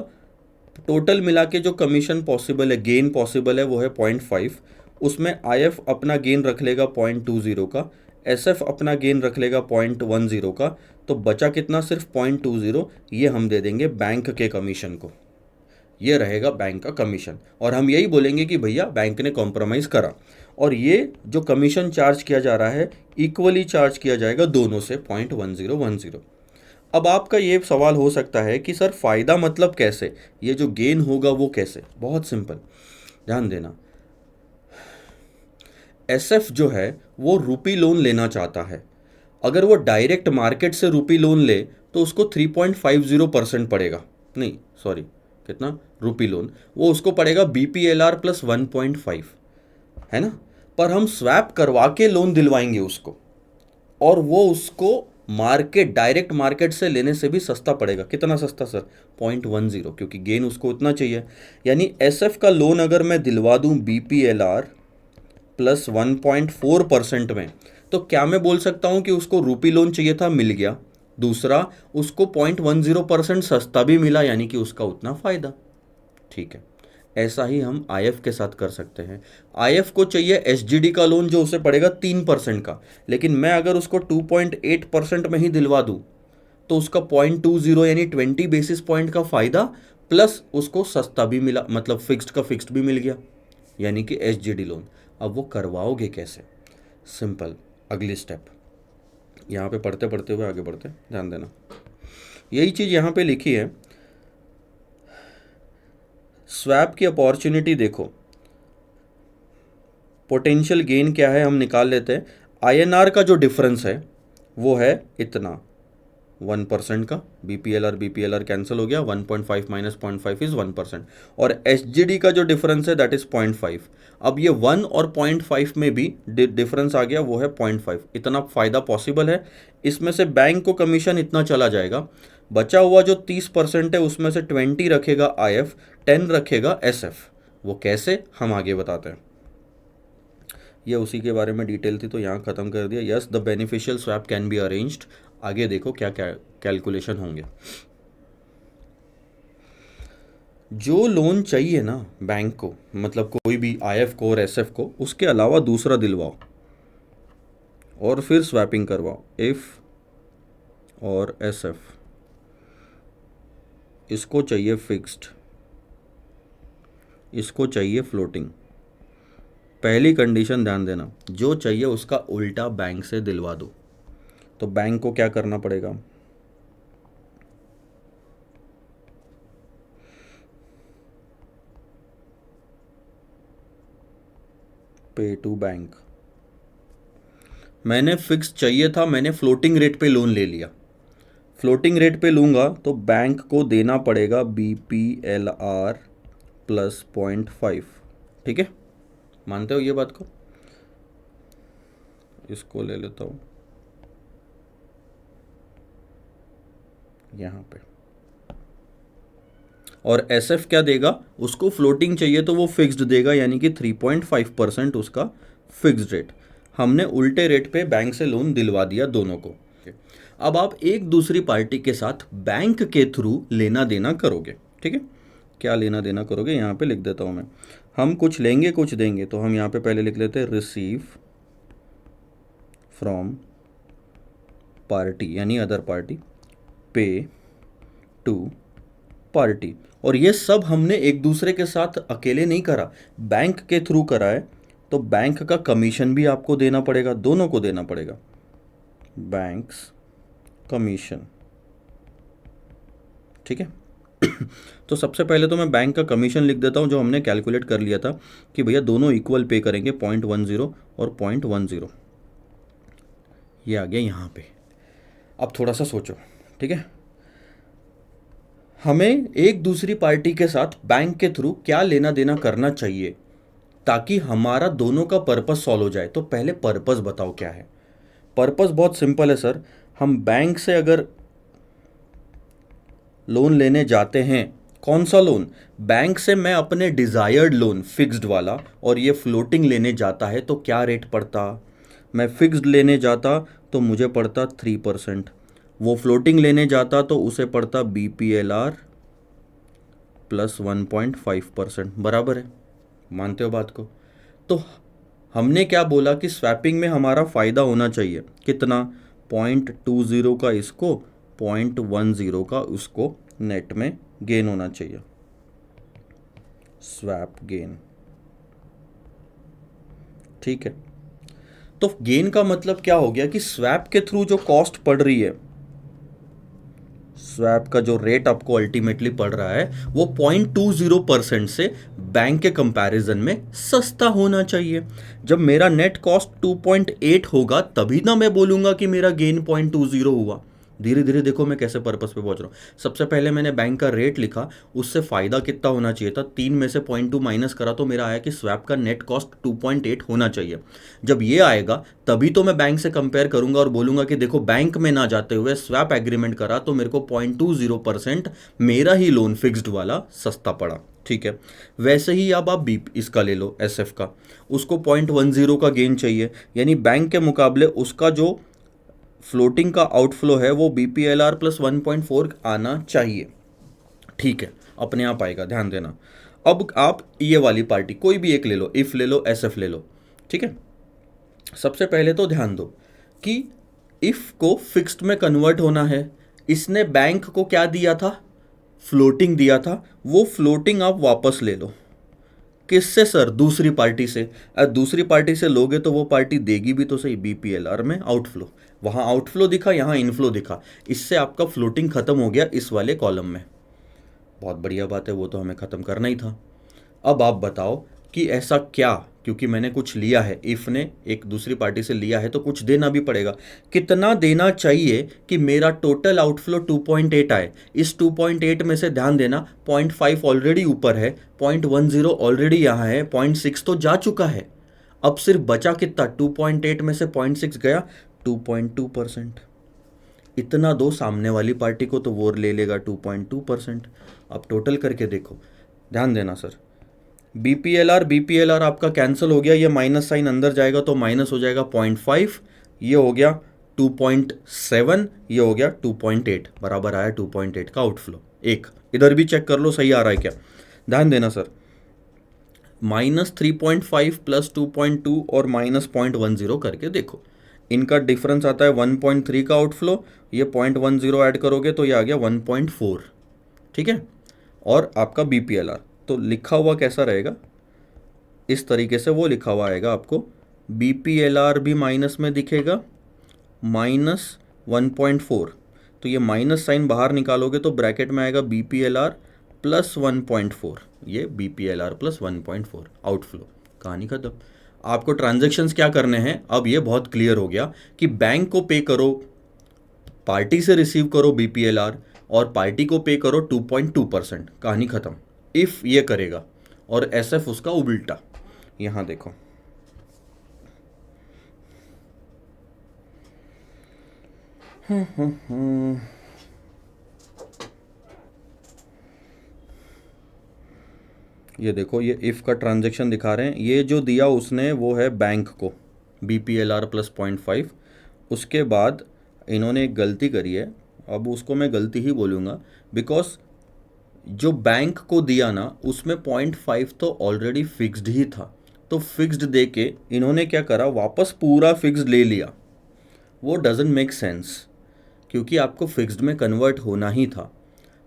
[SPEAKER 1] टोटल मिला के जो कमीशन पॉसिबल है, गेन पॉसिबल है, वो है 0.5। उसमें आईएफ अपना गेन रख लेगा 0.20 का, एसएफ अपना गेन रख लेगा 0.10 का, तो बचा कितना, सिर्फ 0.20। ये हम दे देंगे बैंक के कमीशन को। ये रहेगा बैंक का कमीशन। और हम यही बोलेंगे कि भैया बैंक ने कॉम्प्रोमाइज़ करा, और ये जो कमीशन चार्ज किया जा रहा है इक्वली चार्ज किया जाएगा दोनों से 0.1010। अब आपका ये सवाल हो सकता है कि सर फ़ायदा मतलब कैसे, ये जो गेन होगा वो कैसे? बहुत सिंपल, ध्यान देना। एसएफ जो है वो रुपी लोन लेना चाहता है। अगर वो डायरेक्ट मार्केट से रुपी लोन ले तो उसको 3.50% पड़ेगा, नहीं सॉरी, कितना रुपी लोन, वो उसको पड़ेगा BPLR प्लस 1.5, है ना। पर हम स्वैप करवा के लोन दिलवाएंगे उसको, और वो उसको मार्केट, डायरेक्ट मार्केट से लेने से भी सस्ता पड़ेगा। कितना सस्ता सर? 0.10, क्योंकि गेन उसको उतना चाहिए। यानी एसएफ का लोन अगर मैं दिलवा दूं BPLR प्लस 1.4% में, तो क्या मैं बोल सकता हूं कि उसको रुपी लोन चाहिए था, मिल गया। दूसरा, उसको 0.10% सस्ता भी मिला, यानी कि उसका उतना फ़ायदा। ठीक है, ऐसा ही हम आईएफ के साथ कर सकते हैं। आईएफ को चाहिए एसजीडी का लोन जो उसे पड़ेगा 3% का, लेकिन मैं अगर उसको 2.8% में ही दिलवा दूं तो उसका 0.20 यानी 20 बेसिस पॉइंट का फ़ायदा, प्लस उसको सस्ता भी मिला, मतलब फिक्स्ड का फिक्स्ड भी मिल गया, यानी कि एसजीडी लोन। अब वो करवाओगे कैसे? सिंपल, अगली स्टेप यहाँ पे पढ़ते पढ़ते हुए आगे बढ़ते, ध्यान देना। यही चीज़ यहाँ पे लिखी है, स्वैप की अपॉर्चुनिटी देखो, पोटेंशियल गेन क्या है हम निकाल लेते हैं। आईएनआर का जो डिफरेंस है वो है इतना, 1% का। बीपीएलआर कैंसिल हो गया, 1.5 माइनस 0.5 इज 1%। और एसजीडी का जो डिफरेंस है दैट इज 0.5। अब ये 1 और 0.5 में भी डिफरेंस आ गया, वो है 0.5। इतना फ़ायदा पॉसिबल है। इसमें से बैंक को कमीशन इतना चला जाएगा, बचा हुआ जो 30% है उसमें से 20 रखेगा आईएफ, 10 रखेगा एसएफ। वो कैसे, हम आगे बताते हैं। ये उसी के बारे में डिटेल थी तो यहाँ ख़त्म कर दिया। Yes, the beneficial swap can be arranged. आगे देखो क्या क्या कैलकुलेशन होंगे। जो लोन चाहिए ना बैंक को, मतलब कोई भी आईएफ को और एसएफ को, उसके अलावा दूसरा दिलवाओ और फिर स्वैपिंग करवाओ। इफ और एसएफ, इसको चाहिए फिक्स्ड, इसको चाहिए फ्लोटिंग। पहली कंडीशन ध्यान देना, जो चाहिए उसका उल्टा बैंक से दिलवा दो। तो बैंक को क्या करना पड़ेगा? पे टू बैंक। मैंने फिक्स चाहिए था, मैंने फ्लोटिंग रेट पे लोन ले लिया। फ्लोटिंग रेट पे लूँगा तो बैंक को देना पड़ेगा BPLR प्लस 0.5। ठीक है, मानते हो ये बात को? इसको ले लेता हूँ यहाँ पे। और एसएफ क्या देगा? उसको फ्लोटिंग चाहिए तो वो फिक्स्ड देगा, यानी कि 3.5% उसका फिक्स्ड रेट। हमने उल्टे रेट पे बैंक से लोन दिलवा दिया दोनों को। अब आप एक दूसरी पार्टी के साथ बैंक के थ्रू लेना देना करोगे। ठीक है, क्या लेना देना करोगे यहाँ पे लिख देता हूँ मैं। हम कुछ लेंगे कुछ देंगे, तो हम यहाँ पे पहले लिख लेते हैं रिसीव फ्रॉम पार्टी, यानी अदर पार्टी, पे टू पार्टी। और ये सब हमने एक दूसरे के साथ अकेले नहीं करा, बैंक के थ्रू करा है, तो बैंक का कमीशन भी आपको देना पड़ेगा, दोनों को देना पड़ेगा। बैंक्स कमीशन, ठीक है। तो सबसे पहले तो मैं बैंक का कमीशन लिख देता हूं, जो हमने कैलकुलेट कर लिया था कि भैया दोनों इक्वल पे करेंगे, 0.10 और 0.10। ये आ गया यहाँ पे। अब थोड़ा सा सोचो, ठीक है, हमें एक दूसरी पार्टी के साथ बैंक के थ्रू क्या लेना देना करना चाहिए ताकि हमारा दोनों का पर्पस सॉल्व हो जाए। तो पहले पर्पस बताओ क्या है। पर्पस बहुत सिंपल है सर, हम बैंक से अगर लोन लेने जाते हैं, कौन सा लोन? बैंक से मैं अपने डिज़ायर्ड लोन फिक्स्ड वाला, और ये फ्लोटिंग लेने जाता है तो क्या रेट पड़ता? मैं फिक्स्ड लेने जाता तो मुझे पड़ता 3%, वो फ्लोटिंग लेने जाता तो उसे पड़ता BPLR प्लस 1.5%। बराबर है, मानते हो बात को? तो हमने क्या बोला कि स्वैपिंग में हमारा फ़ायदा होना चाहिए, कितना? 0.20 का इसको, 0.10 का उसको नेट में गेन होना चाहिए। स्वैप गेन, ठीक है। तो गेन का मतलब क्या हो गया कि स्वैप के थ्रू जो कॉस्ट पड़ रही है, स्वैप का जो रेट आपको अल्टीमेटली पड़ रहा है वो 0.20% से बैंक के कंपैरिजन में सस्ता होना चाहिए। जब मेरा नेट कॉस्ट 2.8 होगा तभी ना मैं बोलूंगा कि मेरा गेन 0.20 हुआ। धीरे धीरे देखो मैं कैसे पर्पस पे पहुंच रहा हूँ। सबसे पहले मैंने बैंक का रेट लिखा, उससे फायदा कितना होना चाहिए था, 3 में से 0.2 माइनस करा तो मेरा आया कि स्वैप का नेट कॉस्ट 2.8 होना चाहिए। जब ये आएगा तभी तो मैं बैंक से कंपेयर करूंगा और बोलूंगा कि देखो बैंक में ना जाते हुए स्वैप एग्रीमेंट करा तो मेरे को 0.20% मेरा ही लोन फिक्स्ड वाला सस्ता पड़ा, ठीक है। वैसे ही अब आप बीप इसका ले लो, एसएफ का, उसको 0.10 का गेन चाहिए, यानी बैंक के मुकाबले उसका जो फ्लोटिंग का आउटफ्लो है वो BPLR प्लस 1.4 आना चाहिए, ठीक है, अपने आप आएगा, ध्यान देना। अब आप ये वाली पार्टी कोई भी एक ले लो, इफ ले लो, एसएफ ले लो, ठीक है। सबसे पहले तो ध्यान दो कि इफ को फिक्स्ड में कन्वर्ट होना है, इसने बैंक को क्या दिया था, फ्लोटिंग दिया था, वो फ्लोटिंग आप वापस ले लो। किससे सर, दूसरी पार्टी से। दूसरी पार्टी से लोगे तो वो पार्टी देगी भी तो सही, BPLR में आउटफ्लो, वहां आउटफ्लो दिखा, यहां इनफ्लो दिखा, इससे आपका फ्लोटिंग खत्म हो गया इस वाले कॉलम में। बहुत बढ़िया बात है, वो तो हमें ख़त्म करना ही था। अब आप बताओ कि ऐसा क्या, क्योंकि मैंने कुछ लिया है, इफ ने एक दूसरी पार्टी से लिया है तो कुछ देना भी पड़ेगा। कितना देना चाहिए कि मेरा टोटल आउटफ्लो 2.8 आए। इस 2.8 में से ध्यान देना 0.5 ऑलरेडी ऊपर है, 0.10 ऑलरेडी यहाँ है, 0.6 तो जा चुका है। अब सिर्फ बचा कितना, 2.8 में से 0.6 गया, 2.2%। इतना दो सामने वाली पार्टी को तो वो ले लेगा 2.2%। अब टोटल करके देखो, ध्यान देना सर, BPLR आपका कैंसिल हो गया, ये माइनस साइन अंदर जाएगा तो माइनस हो जाएगा 0.5, ये हो गया 2.7, ये हो गया 2.8, बराबर आया 2.8 का आउटफ्लो। एक इधर भी चेक कर लो सही आ रहा है क्या, ध्यान देना सर। -3.5 प्लस 2.2 और -0.10 करके देखो, इनका डिफरेंस आता है 1.3 का आउटफ्लो, ये 0.10 ऐड करोगे तो ये आ गया 1.4, ठीक है। और आपका BPLR तो लिखा हुआ कैसा रहेगा, इस तरीके से वो लिखा हुआ आएगा आपको, BPLR भी माइनस में दिखेगा, -1.4, तो ये माइनस साइन बाहर निकालोगे तो ब्रैकेट में आएगा BPLR प्लस 1.4, ये BPLR प्लस 1.4 आउटफ्लो, कहानी खत्म। आपको ट्रांजैक्शंस क्या करने हैं, अब ये बहुत क्लियर हो गया कि बैंक को पे करो, पार्टी से रिसीव करो BPLR, और पार्टी को पे करो 2.2%, कहानी खत्म। इफ ये करेगा और SF उसका उल्टा, यहां देखो, ये देखो, ये इफ का ट्रांजैक्शन दिखा रहे हैं, ये जो दिया उसने वो है बैंक को BPLR प्लस 0.5, उसके बाद इन्होंने एक गलती करी है, अब उसको मैं गलती ही बोलूँगा, बिकॉज जो बैंक को दिया ना उसमें 0.5 तो ऑलरेडी फिक्स्ड ही था, तो फिक्स्ड दे के इन्होंने क्या करा, वापस पूरा फिक्स्ड ले लिया। वो डजंट मेक सेंस, क्योंकि आपको फिक्स्ड में कन्वर्ट होना ही था,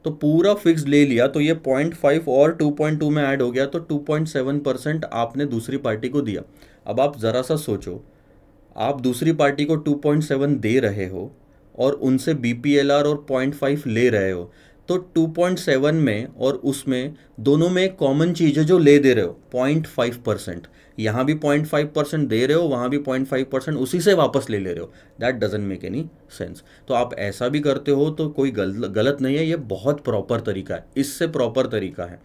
[SPEAKER 1] तो पूरा फिक्स्ड ले लिया, तो ये 0.5 और 2.2 में ऐड हो गया, तो 2.7% आपने दूसरी पार्टी को दिया। अब आप ज़रा सा सोचो, आप दूसरी पार्टी को 2.7 दे रहे हो और उनसे BPLR और 0.5 ले रहे हो, तो 2.7 में और उसमें दोनों में एक कॉमन चीज़ है जो ले दे रहे हो, 0.5%। यहाँ भी 0.5% दे रहे हो, वहाँ भी 0.5% उसी से वापस ले रहे हो, that doesn't make any sense. तो आप ऐसा भी करते हो तो कोई गलत नहीं है, ये बहुत प्रॉपर तरीका है, इससे प्रॉपर तरीका है,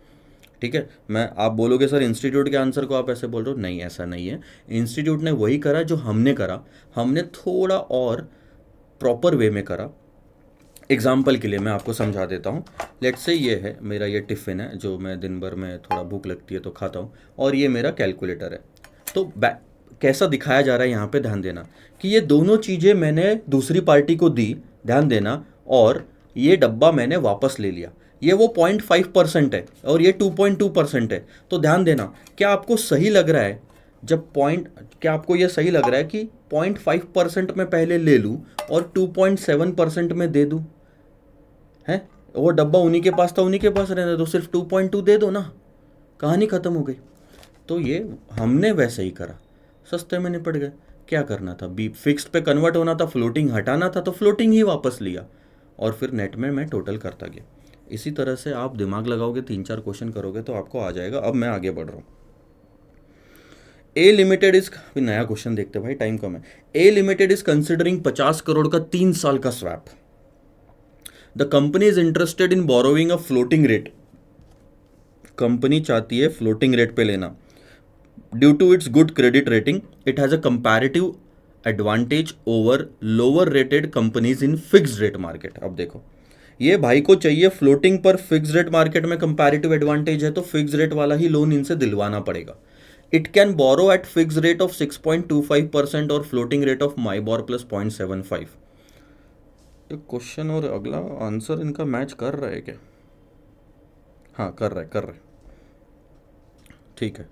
[SPEAKER 1] ठीक है। मैं, आप बोलोगे सर इंस्टीट्यूट के आंसर को आप ऐसे बोल रहे हो, नहीं ऐसा नहीं है। इंस्टीट्यूट ने वही करा जो हमने करा, हमने थोड़ा और प्रॉपर वे में करा। एग्जाम्पल के लिए मैं आपको समझा देता हूँ। लेट्स से ये है मेरा, ये टिफ़िन है जो मैं दिन भर में थोड़ा भूख लगती है तो खाता हूँ, और ये मेरा कैलकुलेटर है। तो कैसा दिखाया जा रहा है यहाँ पे, ध्यान देना कि ये दोनों चीज़ें मैंने दूसरी पार्टी को दी, ध्यान देना, और ये डब्बा मैंने वापस ले लिया। ये वो 0.5% है और ये 2.2% है। तो ध्यान देना, क्या आपको सही लग रहा है जब क्या आपको ये सही लग रहा है कि 0.5% में पहले ले लूँ और 2.7% में दे दूँ? है वो डब्बा उन्हीं के पास था, उन्हीं के पास रहने दो, सिर्फ 2.2 दे दो ना, कहानी ख़त्म हो गई। तो ये हमने वैसे ही करा, सस्ते में निपट गए। क्या करना था, बी फिक्स्ड पे कन्वर्ट होना था, फ्लोटिंग हटाना था तो फ्लोटिंग ही वापस लिया, और फिर नेट में मैं टोटल करता गया। इसी तरह से आप दिमाग लगाओगे, 3-4 क्वेश्चन करोगे तो आपको आ जाएगा। अब मैं आगे बढ़ रहा हूँ। ए लिमिटेड इज, नया क्वेश्चन देखते भाई, टाइम कम है। A limited is considering 50 crore का 3 साल का swap. The company is interested in borrowing a floating rate. Company चाहती है फ्लोटिंग रेट पे लेना। Due to its good credit rating it has a comparative advantage over lower rated companies in fixed rate market. अब देखो, ये भाई को चाहिए फ्लोटिंग पर फिक्स्ड रेट मार्केट में कंपैरेटिव एडवांटेज है, तो फिक्स्ड रेट वाला ही लोन इनसे दिलवाना पड़ेगा। It can borrow at fix rate of 6.25% और floating rate of MIBOR plus 0.75। Question और अगला आंसर इनका मैच कर रहा है क्या? हाँ, कर रहा है। ठीक है।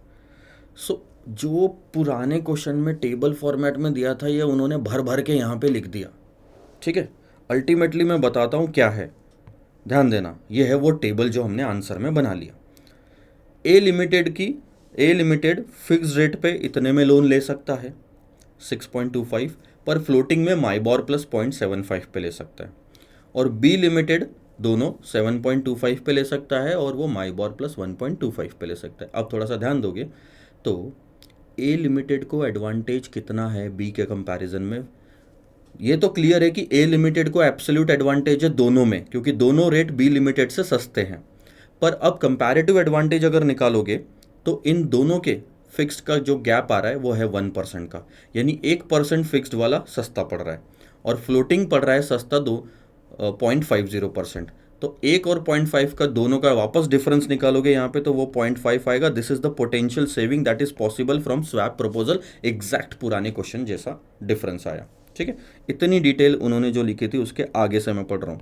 [SPEAKER 1] सो जो पुराने क्वेश्चन में टेबल फॉर्मेट में दिया था, ये उन्होंने भर भर के यहाँ पे लिख दिया। ठीक है, अल्टीमेटली मैं बताता हूँ क्या है, ध्यान देना। ये है वो टेबल जो हमने आंसर में बना लिया। ए लिमिटेड फिक्स रेट पे इतने में लोन ले सकता है 6.25, पर फ्लोटिंग में माइबॉर प्लस 0.75 पे ले सकता है। और बी लिमिटेड दोनों 7.25 पे ले सकता है और वो माइबॉर प्लस 1.25 पे ले सकता है। अब थोड़ा सा ध्यान दोगे तो ए लिमिटेड को एडवांटेज कितना है बी के कंपैरिजन में, ये तो क्लियर है कि ए लिमिटेड को एब्सोल्यूट एडवांटेज है दोनों में, क्योंकि दोनों रेट बी लिमिटेड से सस्ते हैं। पर अब कंपैरेटिव एडवांटेज अगर निकालोगे तो इन दोनों के फिक्स्ड का जो गैप आ रहा है वो है 1% का, यानी 1% फिक्स्ड वाला सस्ता पड़ रहा है और फ्लोटिंग पड़ रहा है सस्ता 0.50%। तो 1 और 0.5 का दोनों का वापस डिफरेंस निकालोगे यहाँ पे तो वो 0.5 आएगा। This is the potential saving that is possible from swap proposal. Exact पुराने क्वेश्चन जैसा डिफरेंस आया। ठीक है, इतनी डिटेल उन्होंने जो लिखी थी उसके आगे से मैं पढ़ रहा हूँ।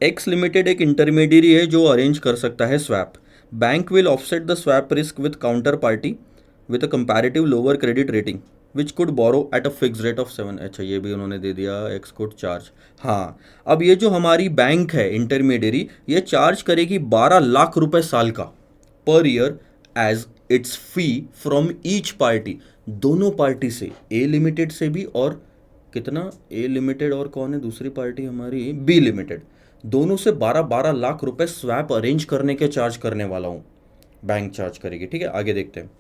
[SPEAKER 1] एक्स लिमिटेड एक इंटरमीडियरी है जो अरेंज कर सकता है swap. Bank will offset the swap risk with counter party with a comparative lower credit rating which could borrow at a fix rate of 7। अच्छा, ये भी उन्होंने दे दिया, एक्स कुड चार्ज। हाँ, अब ये जो हमारी बैंक है इंटरमीडियरी, ये चार्ज करेगी 12 लाख रुपए साल का per year as its fee from each party. दोनों पार्टी से, ए लिमिटेड से भी, और कितना, ए लिमिटेड और कौन है दूसरी पार्टी हमारी, बी लिमिटेड, दोनों से 12-12 लाख रुपए स्वैप अरेंज करने के चार्ज करने वाला हूँ, बैंक चार्ज करेगी। ठीक है, आगे देखते हैं।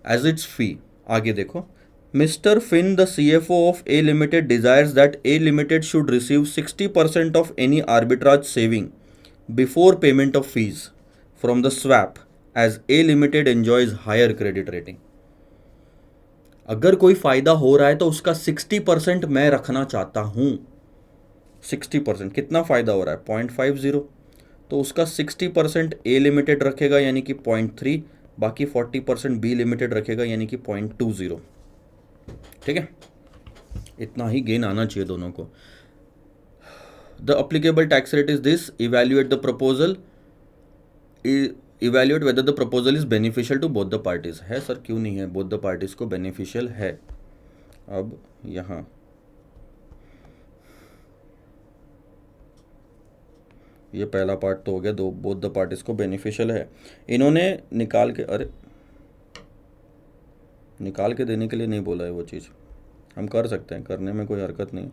[SPEAKER 1] एज इट्स फी, आगे देखो, mister Fin the CFO of A limited desires that A limited should receive 60% of any arbitrage saving before payment of fees from the swap as A limited enjoys higher credit rating. अगर कोई फायदा हो रहा है तो उसका 60% मैं रखना चाहता हूं। 60% कितना फायदा हो रहा है, 0.50, तो उसका 60% ए लिमिटेड रखेगा यानी कि 0.3, बाकी 40% बी लिमिटेड रखेगा यानी कि 0.20। ठीक है, इतना ही गेन आना चाहिए दोनों को। The applicable tax rate is this, evaluate the proposal, evaluate whether the proposal is beneficial to both the parties. है सर, क्यों नहीं है, बोथ द पार्टीज को बेनिफिशियल है। अब यहाँ ये पहला पार्ट तो हो गया, दो बोथ द पार्टीज को बेनिफिशियल है। इन्होंने निकाल के, अरे निकाल के देने के लिए नहीं बोला है, वो चीज़ हम कर सकते हैं, करने में कोई हरकत नहीं।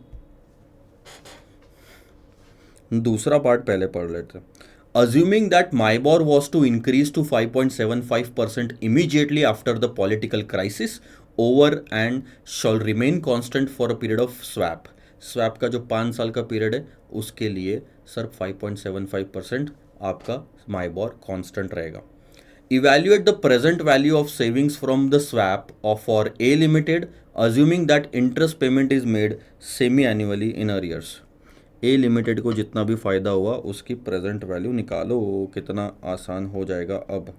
[SPEAKER 1] दूसरा पार्ट पहले पढ़ लेते हैं। Assuming that MIBOR was to increase to 5.75% immediately after the political crisis over and shall remain constant for a period of swap. Swap का जो 5 साल का पीरियड है उसके लिए सर 5.75% आपका MIBOR कांस्टेंट रहेगा। Evaluate the present value of savings from the swap of for A limited assuming that interest payment is made semi-annually in arrears. A limited को जितना भी फ़ायदा हुआ उसकी प्रेजेंट वैल्यू निकालो, कितना आसान हो जाएगा। अब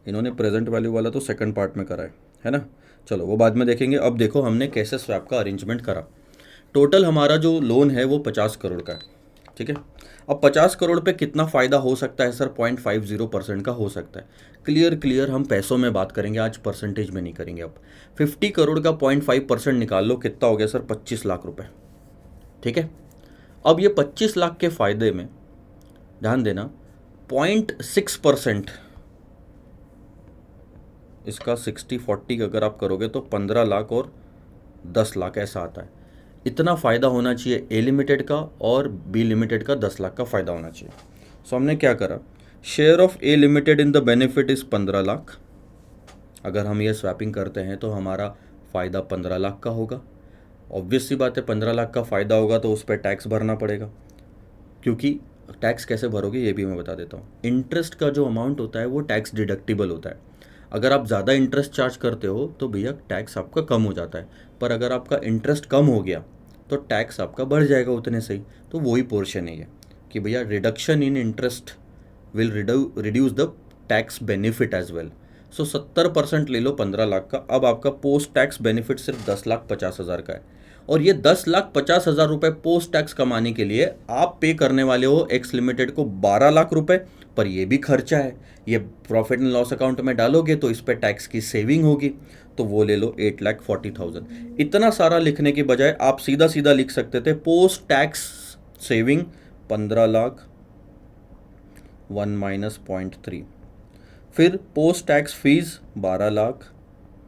[SPEAKER 1] इन्होंने प्रेजेंट वैल्यू वाला तो सेकंड पार्ट में करा है ना, चलो वो बाद में देखेंगे। अब देखो हमने कैसे स्वैप का अरेंजमेंट करा। टोटल हमारा जो लोन है वो 50 करोड़ का है। ठीक है, अब 50 करोड़ पे कितना फ़ायदा हो सकता है सर, 0.50% का हो सकता है। क्लियर हम पैसों में बात करेंगे आज, परसेंटेज में नहीं करेंगे। अब 50 करोड़ का 0.5% निकाल लो, कितना हो गया सर, 25 लाख रुपए। ठीक है, अब ये 25 लाख के फ़ायदे में ध्यान देना, 0.6%, इसका 60-40 अगर आप करोगे तो 15 लाख और 10 लाख ऐसा आता है। इतना फ़ायदा होना चाहिए ए लिमिटेड का, और बी लिमिटेड का 10 लाख का फ़ायदा होना चाहिए। सो हमने क्या करा, share of A limited in the benefit is 15 lakh. अगर हम ये स्वैपिंग करते हैं तो हमारा फ़ायदा 15 लाख का होगा। ऑब्वियस सी बात है, 15 लाख का फ़ायदा होगा तो उस पर टैक्स भरना पड़ेगा, क्योंकि टैक्स कैसे भरोगे ये भी मैं बता देता हूँ। इंटरेस्ट का जो अमाउंट होता है वो टैक्स डिडक्टिबल होता है। अगर आप ज़्यादा इंटरेस्ट चार्ज करते हो तो भैया टैक्स आपका कम हो जाता है, पर अगर आपका इंटरेस्ट कम हो गया तो टैक्स आपका बढ़ जाएगा उतने से ही। तो वही पोर्शन है ये कि भैया reduction in interest will reduce the tax benefit as well. So 70% ले लो 15 लाख का। अब आपका पोस्ट टैक्स बेनिफिट सिर्फ 10,50,000 का है, और ये 10,50,000 रुपये पोस्ट टैक्स कमाने के लिए आप पे करने वाले हो एक्स लिमिटेड को 12 लाख रुपए। पर ये भी खर्चा है, ये प्रॉफिट एंड लॉस अकाउंट में डालोगे तो इस पर टैक्स की सेविंग होगी, तो वो ले लो 8,40,000। इतना सारा लिखने के बजाय आप सीधा सीधा लिख सकते थे post tax saving 15 lakh 1 minus 0.3, फिर post tax fees 12 lakh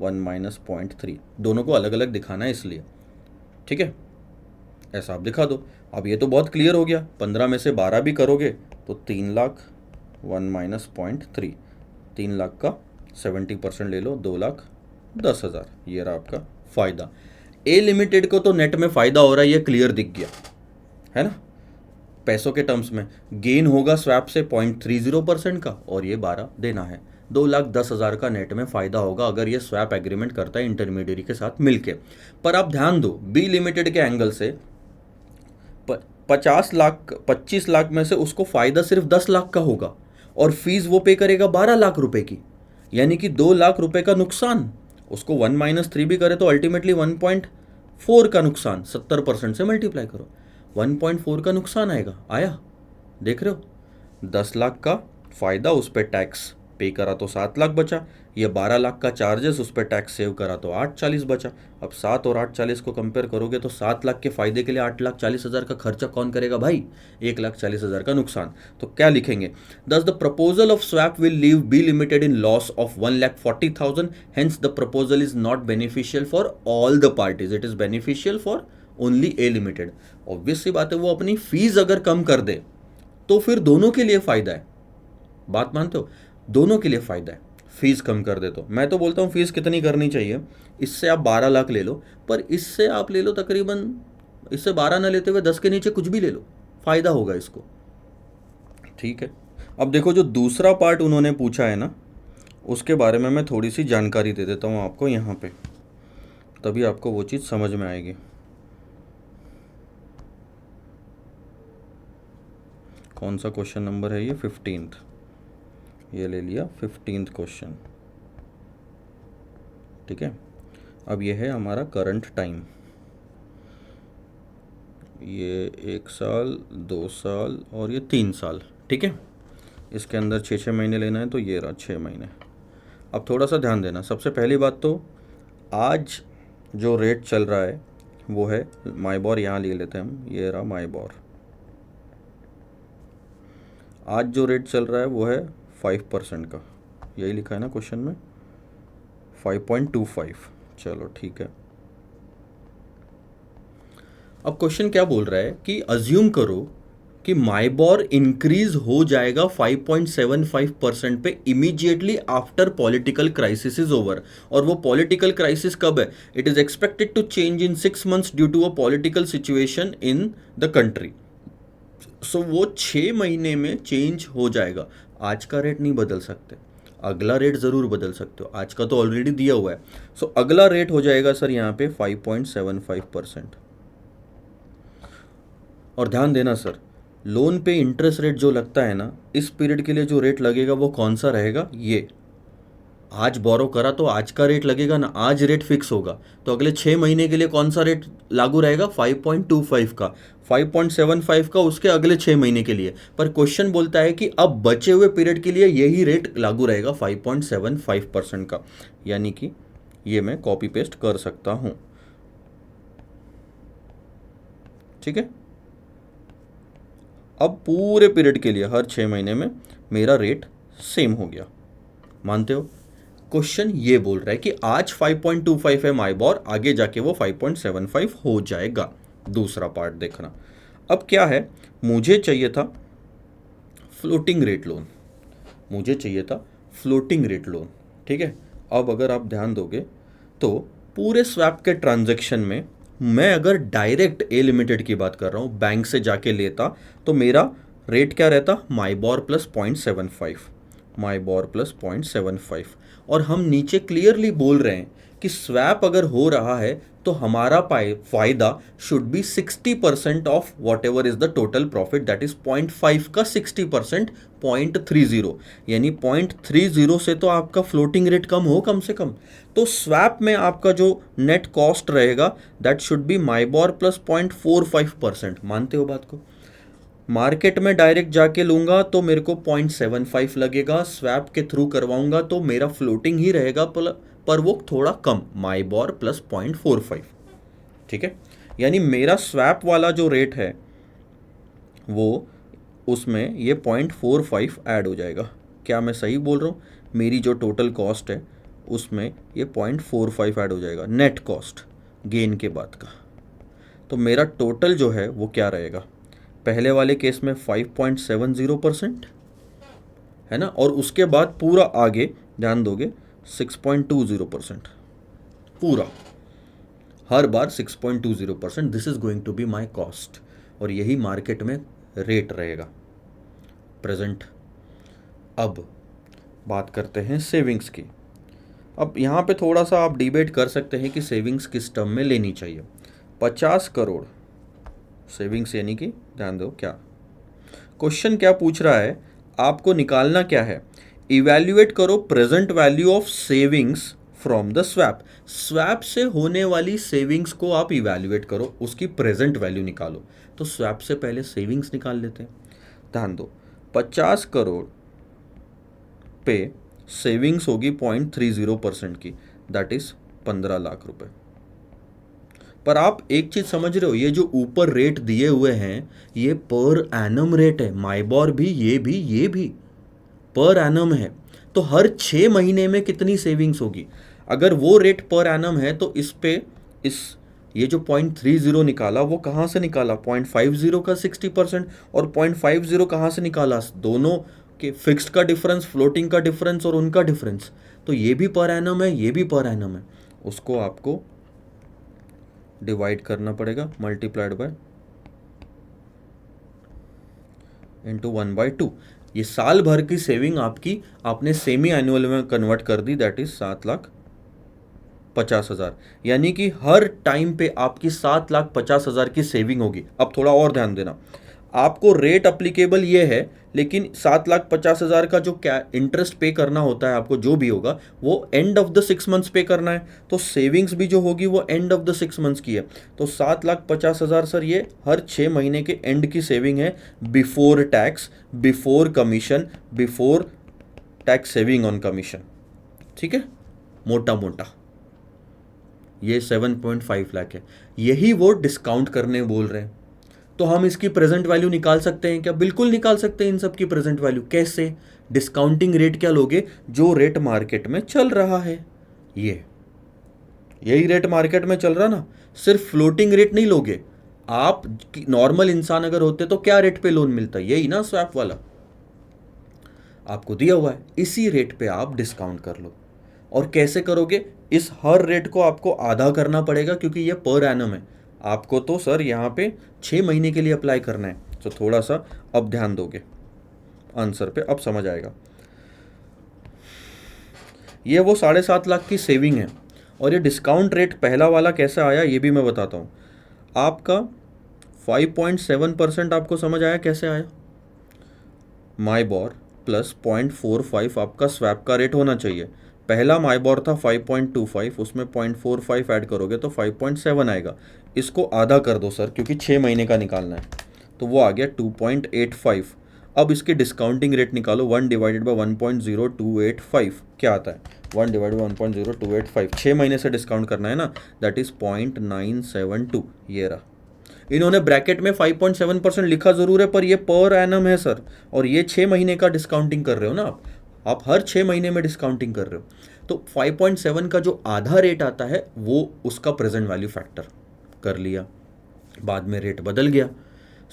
[SPEAKER 1] 1 minus 0.3। दोनों को अलग अलग दिखाना है इसलिए, ठीक है, ऐसा आप दिखा दो। अब ये तो बहुत क्लियर हो गया, 15 में से 12 भी करोगे तो 3 लाख 1 माइनस 0.3, 3 लाख का 70% ले लो, 2,10,000। ये रहा आपका फ़ायदा। ए लिमिटेड को तो नेट में फ़ायदा हो रहा है, ये क्लियर दिख गया है ना। पैसों के टर्म्स में गेन होगा स्वैप से 0.30% का, और ये 12 देना है, 2,10,000 का नेट में फ़ायदा होगा अगर ये स्वैप एग्रीमेंट करता है इंटरमीडियरी के साथ मिलके। पर आप ध्यान दो, बी लिमिटेड के एंगल से 25 लाख में से उसको फ़ायदा सिर्फ 10 लाख का होगा, और फीस वो पे करेगा 12 लाख रुपए की, यानी कि 2 लाख रुपए का नुकसान। उसको 1-3 भी करे तो अल्टीमेटली 1.4 का नुकसान, 70% से मल्टीप्लाई करो, 1.4 का नुकसान आएगा। आया, देख रहे हो, 10 लाख का फ़ायदा, उस पर टैक्स पे करा तो 7 लाख बचा, ये 12 लाख का चार्जेस, उस पर टैक्स सेव करा तो 840 बचा। अब 7 और 840 को कंपेयर करोगे तो 7 लाख के फ़ायदे के लिए 8,40,000 का खर्चा कौन करेगा भाई, 1,40,000 का नुकसान। तो क्या लिखेंगे, thus the proposal of swap will leave be limited in loss of 1,40,000, hence the proposal is not beneficial for all the parties, it is beneficial for only a limited. Obvious सी बात है, वो अपनी फीस अगर कम कर दे तो फिर दोनों के लिए फ़ायदा है। बात मानते हो, दोनों के लिए फ़ायदा है, फीस कम कर दे तो। मैं तो बोलता हूँ फीस कितनी करनी चाहिए, इससे आप 12 लाख ले लो, पर इससे आप ले लो तकरीबन, इससे 12 ना लेते हुए 10 के नीचे कुछ भी ले लो, फ़ायदा होगा इसको, ठीक है। अब देखो, जो दूसरा पार्ट उन्होंने पूछा है ना, उसके बारे में मैं थोड़ी सी जानकारी दे देता हूँ आपको यहाँ पे, तभी आपको वो चीज़ समझ में आएगी। कौन सा क्वेश्चन नंबर है ये, 15th, ये ले लिया 15th क्वेश्चन, ठीक है। अब ये है हमारा करंट टाइम, ये 1 साल 2 साल और ये 3 साल, ठीक है। इसके अंदर 6-6 महीने लेना है, तो ये रहा 6 महीने। अब थोड़ा सा ध्यान देना, सबसे पहली बात तो आज जो रेट चल रहा है वो है माइबॉर, यहाँ ले लेते हैं हम, ये रहा माइबॉर। आज जो रेट चल रहा है वो है 5% का, यही लिखा है ना क्वेश्चन में, 5.25, चलो ठीक है। अब क्वेश्चन क्या बोल रहा है कि अज्यूम करो कि माइबॉर इंक्रीज हो जाएगा 5.75% पे immediately after political crisis is over. और वो पॉलिटिकल क्राइसिस कब है, it is expected to change in 6 months due to a political situation in the country. So वो 6 महीने में चेंज हो जाएगा। आज का रेट नहीं बदल सकते, अगला रेट ज़रूर बदल सकते हो, आज का तो ऑलरेडी दिया हुआ है। सो अगला रेट हो जाएगा सर यहाँ पे 5.75%। और ध्यान देना सर, लोन पे इंटरेस्ट रेट जो लगता है ना, इस पीरियड के लिए जो रेट लगेगा वो कौन सा रहेगा, ये आज बोरो करा तो आज का रेट लगेगा ना, आज रेट फिक्स होगा, तो अगले 6 महीने के लिए कौन सा रेट लागू रहेगा, 5.25 का, 5.75 का उसके अगले 6 महीने के लिए। पर क्वेश्चन बोलता है कि अब बचे हुए पीरियड के लिए यही रेट लागू रहेगा 5.75% का, यानी कि ये मैं कॉपी पेस्ट कर सकता हूँ, ठीक है। अब पूरे पीरियड के लिए हर 6 महीने में मेरा रेट सेम हो गया, मानते हो? क्वेश्चन ये बोल रहा है कि आज 5.25 है माइबॉर, आगे जाके वो 5.75 हो जाएगा। दूसरा पार्ट देखना, अब क्या है, मुझे चाहिए था फ्लोटिंग रेट लोन, मुझे चाहिए था फ्लोटिंग रेट लोन, ठीक है। अब अगर आप ध्यान दोगे तो पूरे स्वैप के ट्रांजैक्शन में मैं अगर डायरेक्ट ए लिमिटेड की बात कर रहा हूँ, बैंक से जाके लेता, तो मेरा रेट क्या रहता, माइबॉर प्लस 0.75, माइबॉर प्लस 0.75। और हम नीचे क्लियरली बोल रहे हैं कि स्वैप अगर हो रहा है तो हमारा फायदा should be 60% of what ever is the total profit, that is 0.5 का 60% 0.30, यानी 0.30 से तो आपका फ्लोटिंग रेट कम हो कम से कम। तो स्वैप में आपका जो नेट कॉस्ट रहेगा दैट शुड बी माइबॉर प्लस 0.45%, मानते हो बात को? मार्केट में डायरेक्ट जाके लूंगा तो मेरे को 0.75 लगेगा, स्वैप के थ्रू करवाऊंगा तो मेरा फ्लोटिंग ही रहेगा पर वो थोड़ा कम, माइबॉर प्लस 0.45, ठीक है। यानी मेरा स्वैप वाला जो रेट है वो, उसमें ये 0.45 ऐड हो जाएगा। क्या मैं सही बोल रहा हूँ? मेरी जो टोटल कॉस्ट है उसमें ये 0.45 ऐड हो जाएगा, नेट कॉस्ट गेन के बाद का। तो मेरा टोटल जो है वो क्या रहेगा, पहले वाले केस में 5.70% है ना, और उसके बाद पूरा आगे ध्यान दोगे 6.20%, पूरा हर बार 6.20%, this is going to be my cost, और यही मार्केट में रेट रहेगा प्रेजेंट। अब बात करते हैं सेविंग्स की। अब यहाँ पे थोड़ा सा आप डिबेट कर सकते हैं कि सेविंग्स किस टर्म में लेनी चाहिए। 50 करोड़ सेविंग्स, यानी कि ध्यान दो क्या क्वेश्चन क्या पूछ रहा है, आपको निकालना क्या है, इवैल्यूएट करो present value of savings from the swap. Swap से होने वाली सेविंग्स को आप इवैल्यूएट करो, उसकी प्रेजेंट वैल्यू निकालो। तो स्वैप से पहले सेविंग्स निकाल लेते हैं। ध्यान दो, 50 करोड़ पे सेविंग्स होगी 0.30% की, दैट इज 15 लाख रुपए। पर आप एक चीज समझ रहे हो, ये जो ऊपर रेट दिए हुए हैं ये पर एनम रेट है, माइबॉर भी, ये भी पर एनम है। तो हर 6 महीने में कितनी सेविंग्स होगी? अगर वो रेट पर एनम है तो इस पे ये जो 0.30 निकाला वो कहाँ से निकाला, 0.50 का 60%, और 0.50 कहाँ से निकाला, दोनों के फिक्स्ड का डिफरेंस, फ्लोटिंग का डिफरेंस और उनका डिफरेंस। तो ये भी पर एनम है, ये भी पर एनम है, उसको आपको डिवाइड करना पड़ेगा, मल्टीप्लाइड बाय इंटू 1/2। ये साल भर की सेविंग आपकी आपने सेमी एनुअल में कन्वर्ट कर दी, दैट इज 7,50,000, यानी कि हर टाइम पे आपकी 7,50,000 की सेविंग होगी। अब थोड़ा और ध्यान देना, आपको रेट अप्लीकेबल ये है, लेकिन 7,50,000 का जो क्या इंटरेस्ट पे करना होता है आपको, जो भी होगा वो एंड ऑफ द 6 मंथ्स पे करना है। तो सेविंग्स भी जो होगी वो एंड ऑफ द 6 मंथ्स की है। तो 7,50,000 सर ये हर 6 महीने के एंड की सेविंग है, before tax, before commission, before tax saving on commission, ठीक है, मोटा मोटा ये 7.5 लाख है। यही वो डिस्काउंट करने बोल रहे हैं। तो हम इसकी प्रेजेंट वैल्यू निकाल सकते हैं क्या? बिल्कुल निकाल सकते हैं इन सब की प्रेजेंट वैल्यू। कैसे? डिस्काउंटिंग रेट क्या लोगे, जो रेट मार्केट में चल रहा है, यही रेट मार्केट में चल रहा ना, सिर्फ फ्लोटिंग रेट नहीं लोगे आप। नॉर्मल इंसान अगर होते तो क्या रेट पे लोन मिलता, यही ना स्वैप वाला आपको दिया हुआ है, इसी रेट पे आप डिस्काउंट कर लो। और कैसे करोगे, इस हर रेट को आपको आधा करना पड़ेगा, क्योंकि ये पर एनम है। आपको तो सर यहाँ पे 6 महीने के लिए अप्लाई करना है, तो थोड़ा सा अब ध्यान दोगे आंसर पे, अब समझ आएगा। ये वो 7.5 लाख की सेविंग है, और ये डिस्काउंट रेट पहला वाला कैसे आया ये भी मैं बताता हूँ। आपका 5.7% आपको समझ आया कैसे आया, माइबॉर प्लस 0.45 आपका स्वैप का रेट होना चाहिए। पहला माइबॉर था 5.25, उसमें 0.45 ऐड करोगे तो 5.7 आएगा। इसको आधा कर दो सर, क्योंकि 6 महीने का निकालना है, तो वो आ गया 2.85। अब इसकी डिस्काउंटिंग रेट निकालो, 1 डिवाइडेड बाई 1.0285 क्या आता है, 1 डिवाइडेड बाई 1.0285, 6 महीने से डिस्काउंट करना है ना, दैट इज 0.972, ये रहा। इन्होंने ब्रैकेट में 5.7% लिखा जरूर है, पर ये पर एनम है सर, और ये 6 महीने का डिस्काउंटिंग कर रहे हो ना आप हर 6 महीने में डिस्काउंटिंग कर रहे हो। तो 5.7 का जो आधा रेट आता है वो उसका प्रेजेंट वैल्यू फैक्टर कर लिया, बाद में रेट बदल गया,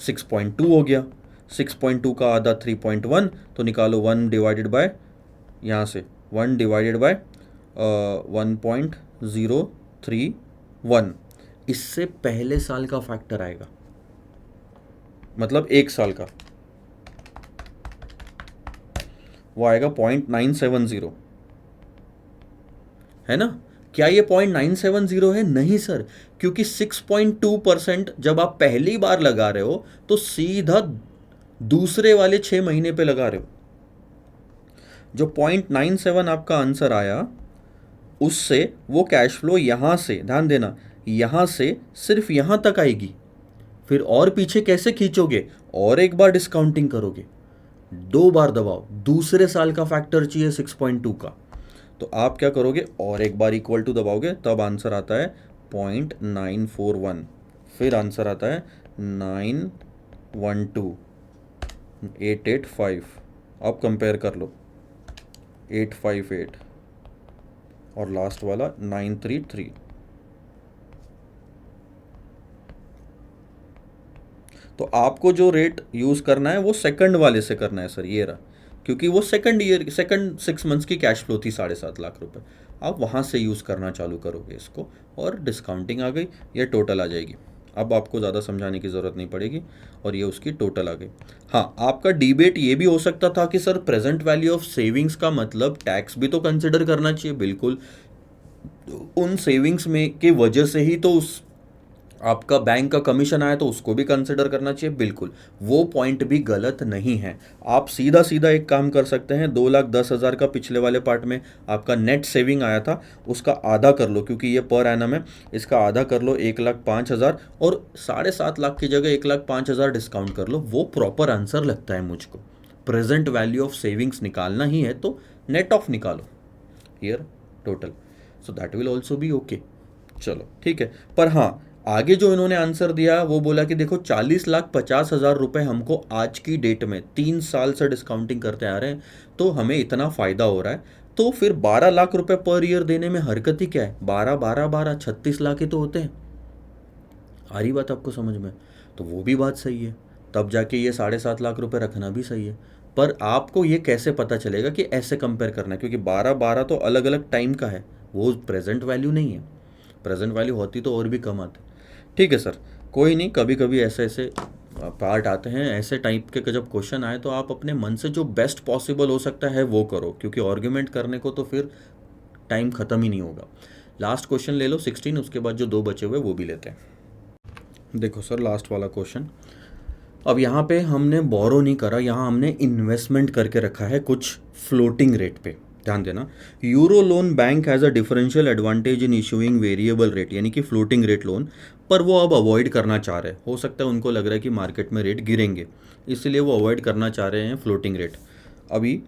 [SPEAKER 1] 6.2 हो गया, 6.2 का आधा 3.1, तो निकालो 1 डिवाइडेड बाय, यहाँ से 1 डिवाइडेड बाय 1.031, इससे पहले साल का फैक्टर आएगा, मतलब 1 साल का, वो आएगा 0.970, है ना। क्या ये 0.970 है? नहीं सर, क्योंकि 6.2% जब आप पहली बार लगा रहे हो तो सीधा दूसरे वाले 6 महीने पे लगा रहे हो। जो 0.97 आपका आंसर आया, उससे वो कैश फ्लो यहां से, ध्यान देना, यहां से सिर्फ यहां तक आएगी, फिर और पीछे कैसे खींचोगे, और एक बार डिस्काउंटिंग करोगे, 2 बार दबाओ, दूसरे साल का फैक्टर चाहिए 6.2 का, तो आप क्या करोगे, और एक बार इक्वल टू दबाओगे, तब आंसर आता है 0.941, फिर आंसर आता है 912,885, अब कंपेयर कर लो, 858 और लास्ट वाला 933। तो आपको जो रेट यूज़ करना है वो सेकंड वाले से करना है सर, ये रहा, क्योंकि वो सेकंड 6 मंथ्स की कैश फ्लो थी 7.5 लाख रुपए, आप वहाँ से यूज़ करना चालू करोगे इसको, और डिस्काउंटिंग आ गई, ये टोटल आ जाएगी। अब आपको ज़्यादा समझाने की ज़रूरत नहीं पड़ेगी, और ये उसकी टोटल आ गई। हाँ, आपका डिबेट ये भी हो सकता था कि sir present value of savings का मतलब टैक्स भी तो कंसिडर करना चाहिए। बिल्कुल, उन सेविंग्स में की वजह से ही तो उस आपका बैंक का कमीशन आया, तो उसको भी कंसिडर करना चाहिए। बिल्कुल, वो पॉइंट भी गलत नहीं है। आप सीधा सीधा एक काम कर सकते हैं, 2,10,000 का पिछले वाले पार्ट में आपका नेट सेविंग आया था, उसका आधा कर लो, क्योंकि ये पर एनम है, इसका आधा कर लो 1,05,000, और 7.5 लाख की जगह 1,05,000 डिस्काउंट कर लो, वो प्रॉपर आंसर लगता है मुझको। प्रेजेंट वैल्यू ऑफ सेविंग्स निकालना ही है तो नेट ऑफ निकालो, here total, so that will also be okay. चलो ठीक है, पर हाँ, आगे जो इन्होंने आंसर दिया वो बोला कि देखो 40,50,000 रुपए हमको आज की डेट में 3 साल से डिस्काउंटिंग करते आ रहे हैं, तो हमें इतना फ़ायदा हो रहा है, तो फिर 12 लाख रुपए पर ईयर देने में हरकत ही क्या है, 12 12 12 36 लाख ही तो होते हैं। आ रही बात आपको समझ में? तो वो भी बात सही है, तब जाके ये 7.5 लाख रुपए रखना भी सही है। पर आपको ये कैसे पता चलेगा कि ऐसे कंपेयर करना है, क्योंकि 12 12 तो अलग अलग टाइम का है, वो प्रेजेंट वैल्यू नहीं है। प्रेजेंट वैल्यू होती तो और भी कम आती। ठीक है सर, कोई नहीं, कभी कभी ऐसे ऐसे पार्ट आते हैं, ऐसे टाइप के जब क्वेश्चन आए तो आप अपने मन से जो बेस्ट पॉसिबल हो सकता है वो करो, क्योंकि आर्ग्यूमेंट करने को तो फिर टाइम ख़त्म ही नहीं होगा। लास्ट क्वेश्चन ले लो 16, उसके बाद जो 2 बचे हुए वो भी लेते हैं। देखो सर, लास्ट वाला क्वेश्चन, अब यहाँ पे हमने बोरो नहीं करा, यहाँ हमने इन्वेस्टमेंट करके रखा है कुछ फ्लोटिंग रेट पे। ध्यान देना, euro loan bank has a differential advantage in issuing variable rate, यानी कि फ्लोटिंग रेट लोन, पर वो अब अवॉइड करना चाह रहे हैं। हो सकता है उनको लग रहा है कि मार्केट में रेट गिरेंगे, इसलिए वो अवॉइड करना चाह रहे हैं फ्लोटिंग रेट। अभी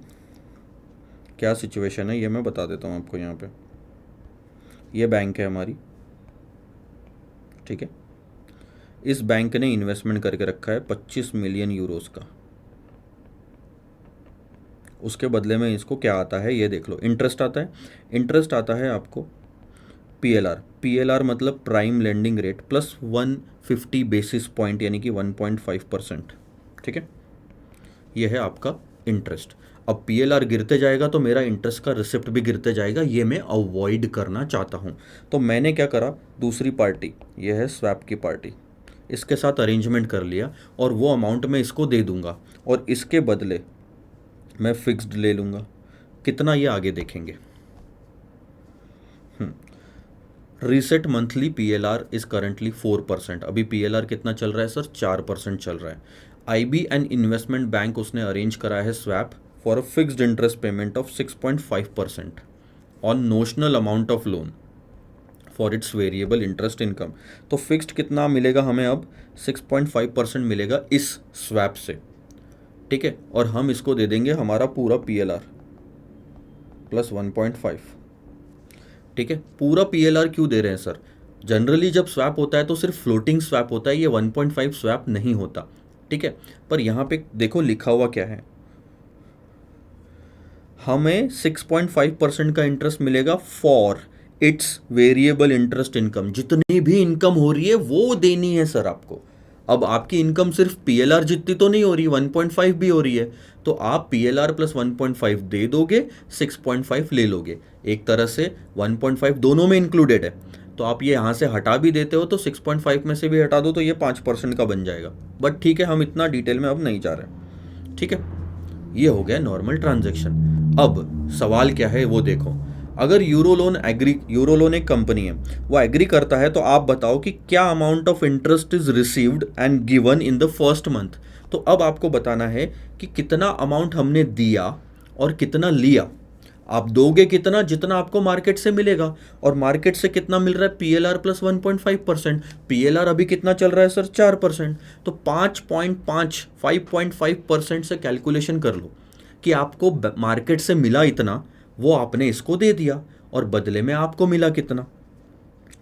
[SPEAKER 1] क्या सिचुएशन है ये मैं बता देता हूँ आपको। यहाँ पे ये बैंक है हमारी, ठीक है, इस बैंक ने इन्वेस्टमेंट करके रखा है 25 मिलियन यूरोस का। उसके बदले में इसको क्या आता है ये देख लो, इंटरेस्ट आता है, इंटरेस्ट आता है आपको पीएलआर, पीएलआर मतलब prime lending rate plus 150 basis point, यानी कि 1.5%। ठीक है, ये है आपका इंटरेस्ट। अब पीएलआर गिरते जाएगा तो मेरा इंटरेस्ट का रिसिप्ट भी गिरते जाएगा, ये मैं अवॉइड करना चाहता हूँ। तो मैंने क्या करा, दूसरी पार्टी, ये है स्वैप की पार्टी, इसके साथ अरेंजमेंट कर लिया, और वो अमाउंट मैं इसको दे दूंगा, और इसके बदले मैं फिक्स्ड ले लूँगा। कितना, ये आगे देखेंगे। Reset monthly PLR is currently 4%। अभी पीएलआर कितना चल रहा है सर, 4% चल रहा है। आईबी एंड इन्वेस्टमेंट बैंक उसने अरेंज करा है swap for a fixed interest payment of 6.5% on notional amount of loan for its variable interest income. तो फिक्स्ड कितना मिलेगा हमें अब, 6.5% मिलेगा इस स्वैप से, ठीक है, और हम इसको दे देंगे हमारा पूरा पीएलआर प्लस 1.5। ठीक है, पूरा पीएलआर क्यों दे रहे हैं सर, जनरली जब स्वैप होता है तो सिर्फ फ्लोटिंग स्वैप होता है, ये 1.5 स्वैप नहीं होता, ठीक है। पर यहाँ पे देखो लिखा हुआ क्या है, हमें 6.5% का इंटरेस्ट मिलेगा for its variable interest income. जितनी भी इनकम हो रही है वो देनी है सर आपको। अब आपकी इनकम सिर्फ पीएलआर जितनी तो नहीं हो रही, 1.5 भी हो रही है, तो आप पीएलआर प्लस 1.5 दे दोगे, 6.5 ले लोगे। एक तरह से 1.5 दोनों में इंक्लूडेड है, तो आप ये यहाँ से हटा भी देते हो तो 6.5 में से भी हटा दो तो ये 5% का बन जाएगा। बट ठीक है, हम इतना डिटेल में अब नहीं जा रहे, ठीक है। ये हो गया नॉर्मल ट्रांजैक्शन। अब सवाल क्या है वो देखो, अगर यूरो लोन एक कंपनी है, वो एग्री करता है, तो आप बताओ कि क्या amount of interest is received and given in the first month. तो अब आपको बताना है कि कितना अमाउंट हमने दिया और कितना लिया। आप दोगे कितना, जितना आपको मार्केट से मिलेगा, और मार्केट से कितना मिल रहा है, पीएलआर प्लस 1.5%। पीएलआर अभी कितना चल रहा है सर, 4%। तो 5.5% से कैलकुलेशन कर लो कि आपको मार्केट से मिला इतना, वो आपने इसको दे दिया, और बदले में आपको मिला कितना,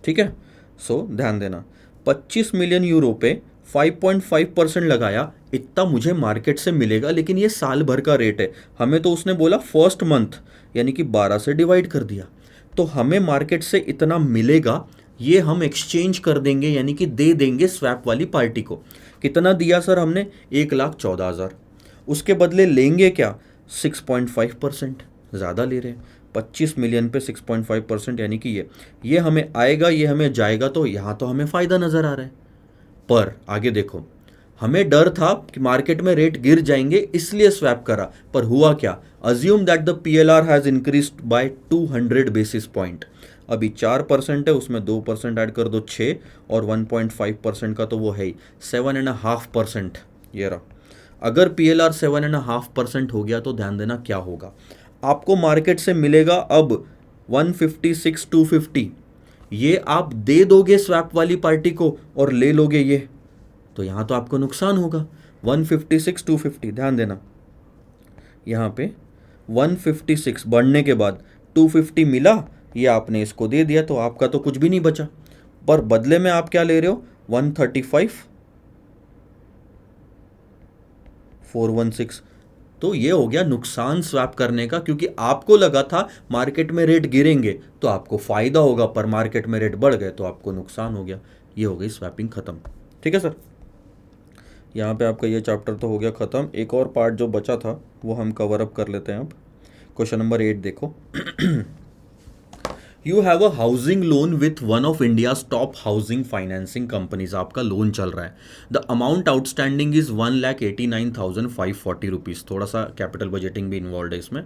[SPEAKER 1] ठीक है। सो ध्यान देना, 25 मिलियन यूरो पे 5.5% लगाया, इतना मुझे मार्केट से मिलेगा, लेकिन ये साल भर का रेट है। हमें तो उसने बोला फर्स्ट मंथ, यानी कि 12 से डिवाइड कर दिया, तो हमें मार्केट से इतना मिलेगा, ये हम एक्सचेंज कर देंगे, यानी कि दे देंगे स्वैप वाली पार्टी को। कितना दिया सर हमने, 1,14,000। उसके बदले लेंगे क्या, 6.5%। ज़्यादा ले रहे हैं, 25 मिलियन पे 6.5%, यानी कि ये हमें आएगा, ये हमें जाएगा, तो यहाँ तो हमें फ़ायदा नज़र आ रहा है। पर आगे देखो, हमें डर था कि मार्केट में रेट गिर जाएंगे, इसलिए स्वैप करा, पर हुआ क्या, assume that the PLR has increased by 200 basis point. अभी 4% है, उसमें 2% ऐड कर दो, 6, और 1.5% का तो वो है ही 7.5%। ये रहा, अगर पीएलआर 7.5% हो गया तो ध्यान देना क्या होगा, आपको मार्केट से मिलेगा अब 156,250। ये आप दे दोगे स्वैप वाली पार्टी को और ले लोगे ये, तो यहाँ तो आपको नुकसान होगा। 156,250, ध्यान देना, यहाँ पे 156 बढ़ने के बाद 250 मिला, ये आपने इसको दे दिया, तो आपका तो कुछ भी नहीं बचा। पर बदले में आप क्या ले रहे हो, 135,416। तो ये हो गया नुकसान स्वैप करने का, क्योंकि आपको लगा था मार्केट में रेट गिरेंगे तो आपको फायदा होगा, पर मार्केट में रेट बढ़ गए तो आपको नुकसान हो गया। ये हो गई स्वैपिंग खत्म, ठीक है सर। यहाँ पे आपका ये चैप्टर तो हो गया ख़त्म। एक और पार्ट जो बचा था वो हम कवर अप कर लेते हैं अब। क्वेश्चन नंबर 8 देखो। You have a housing loan with one of India's top housing financing companies. आपका लोन चल रहा है, the amount outstanding is 1,89,540 rupees. थोड़ा सा कैपिटल बजटिंग भी इन्वॉल्व है इसमें।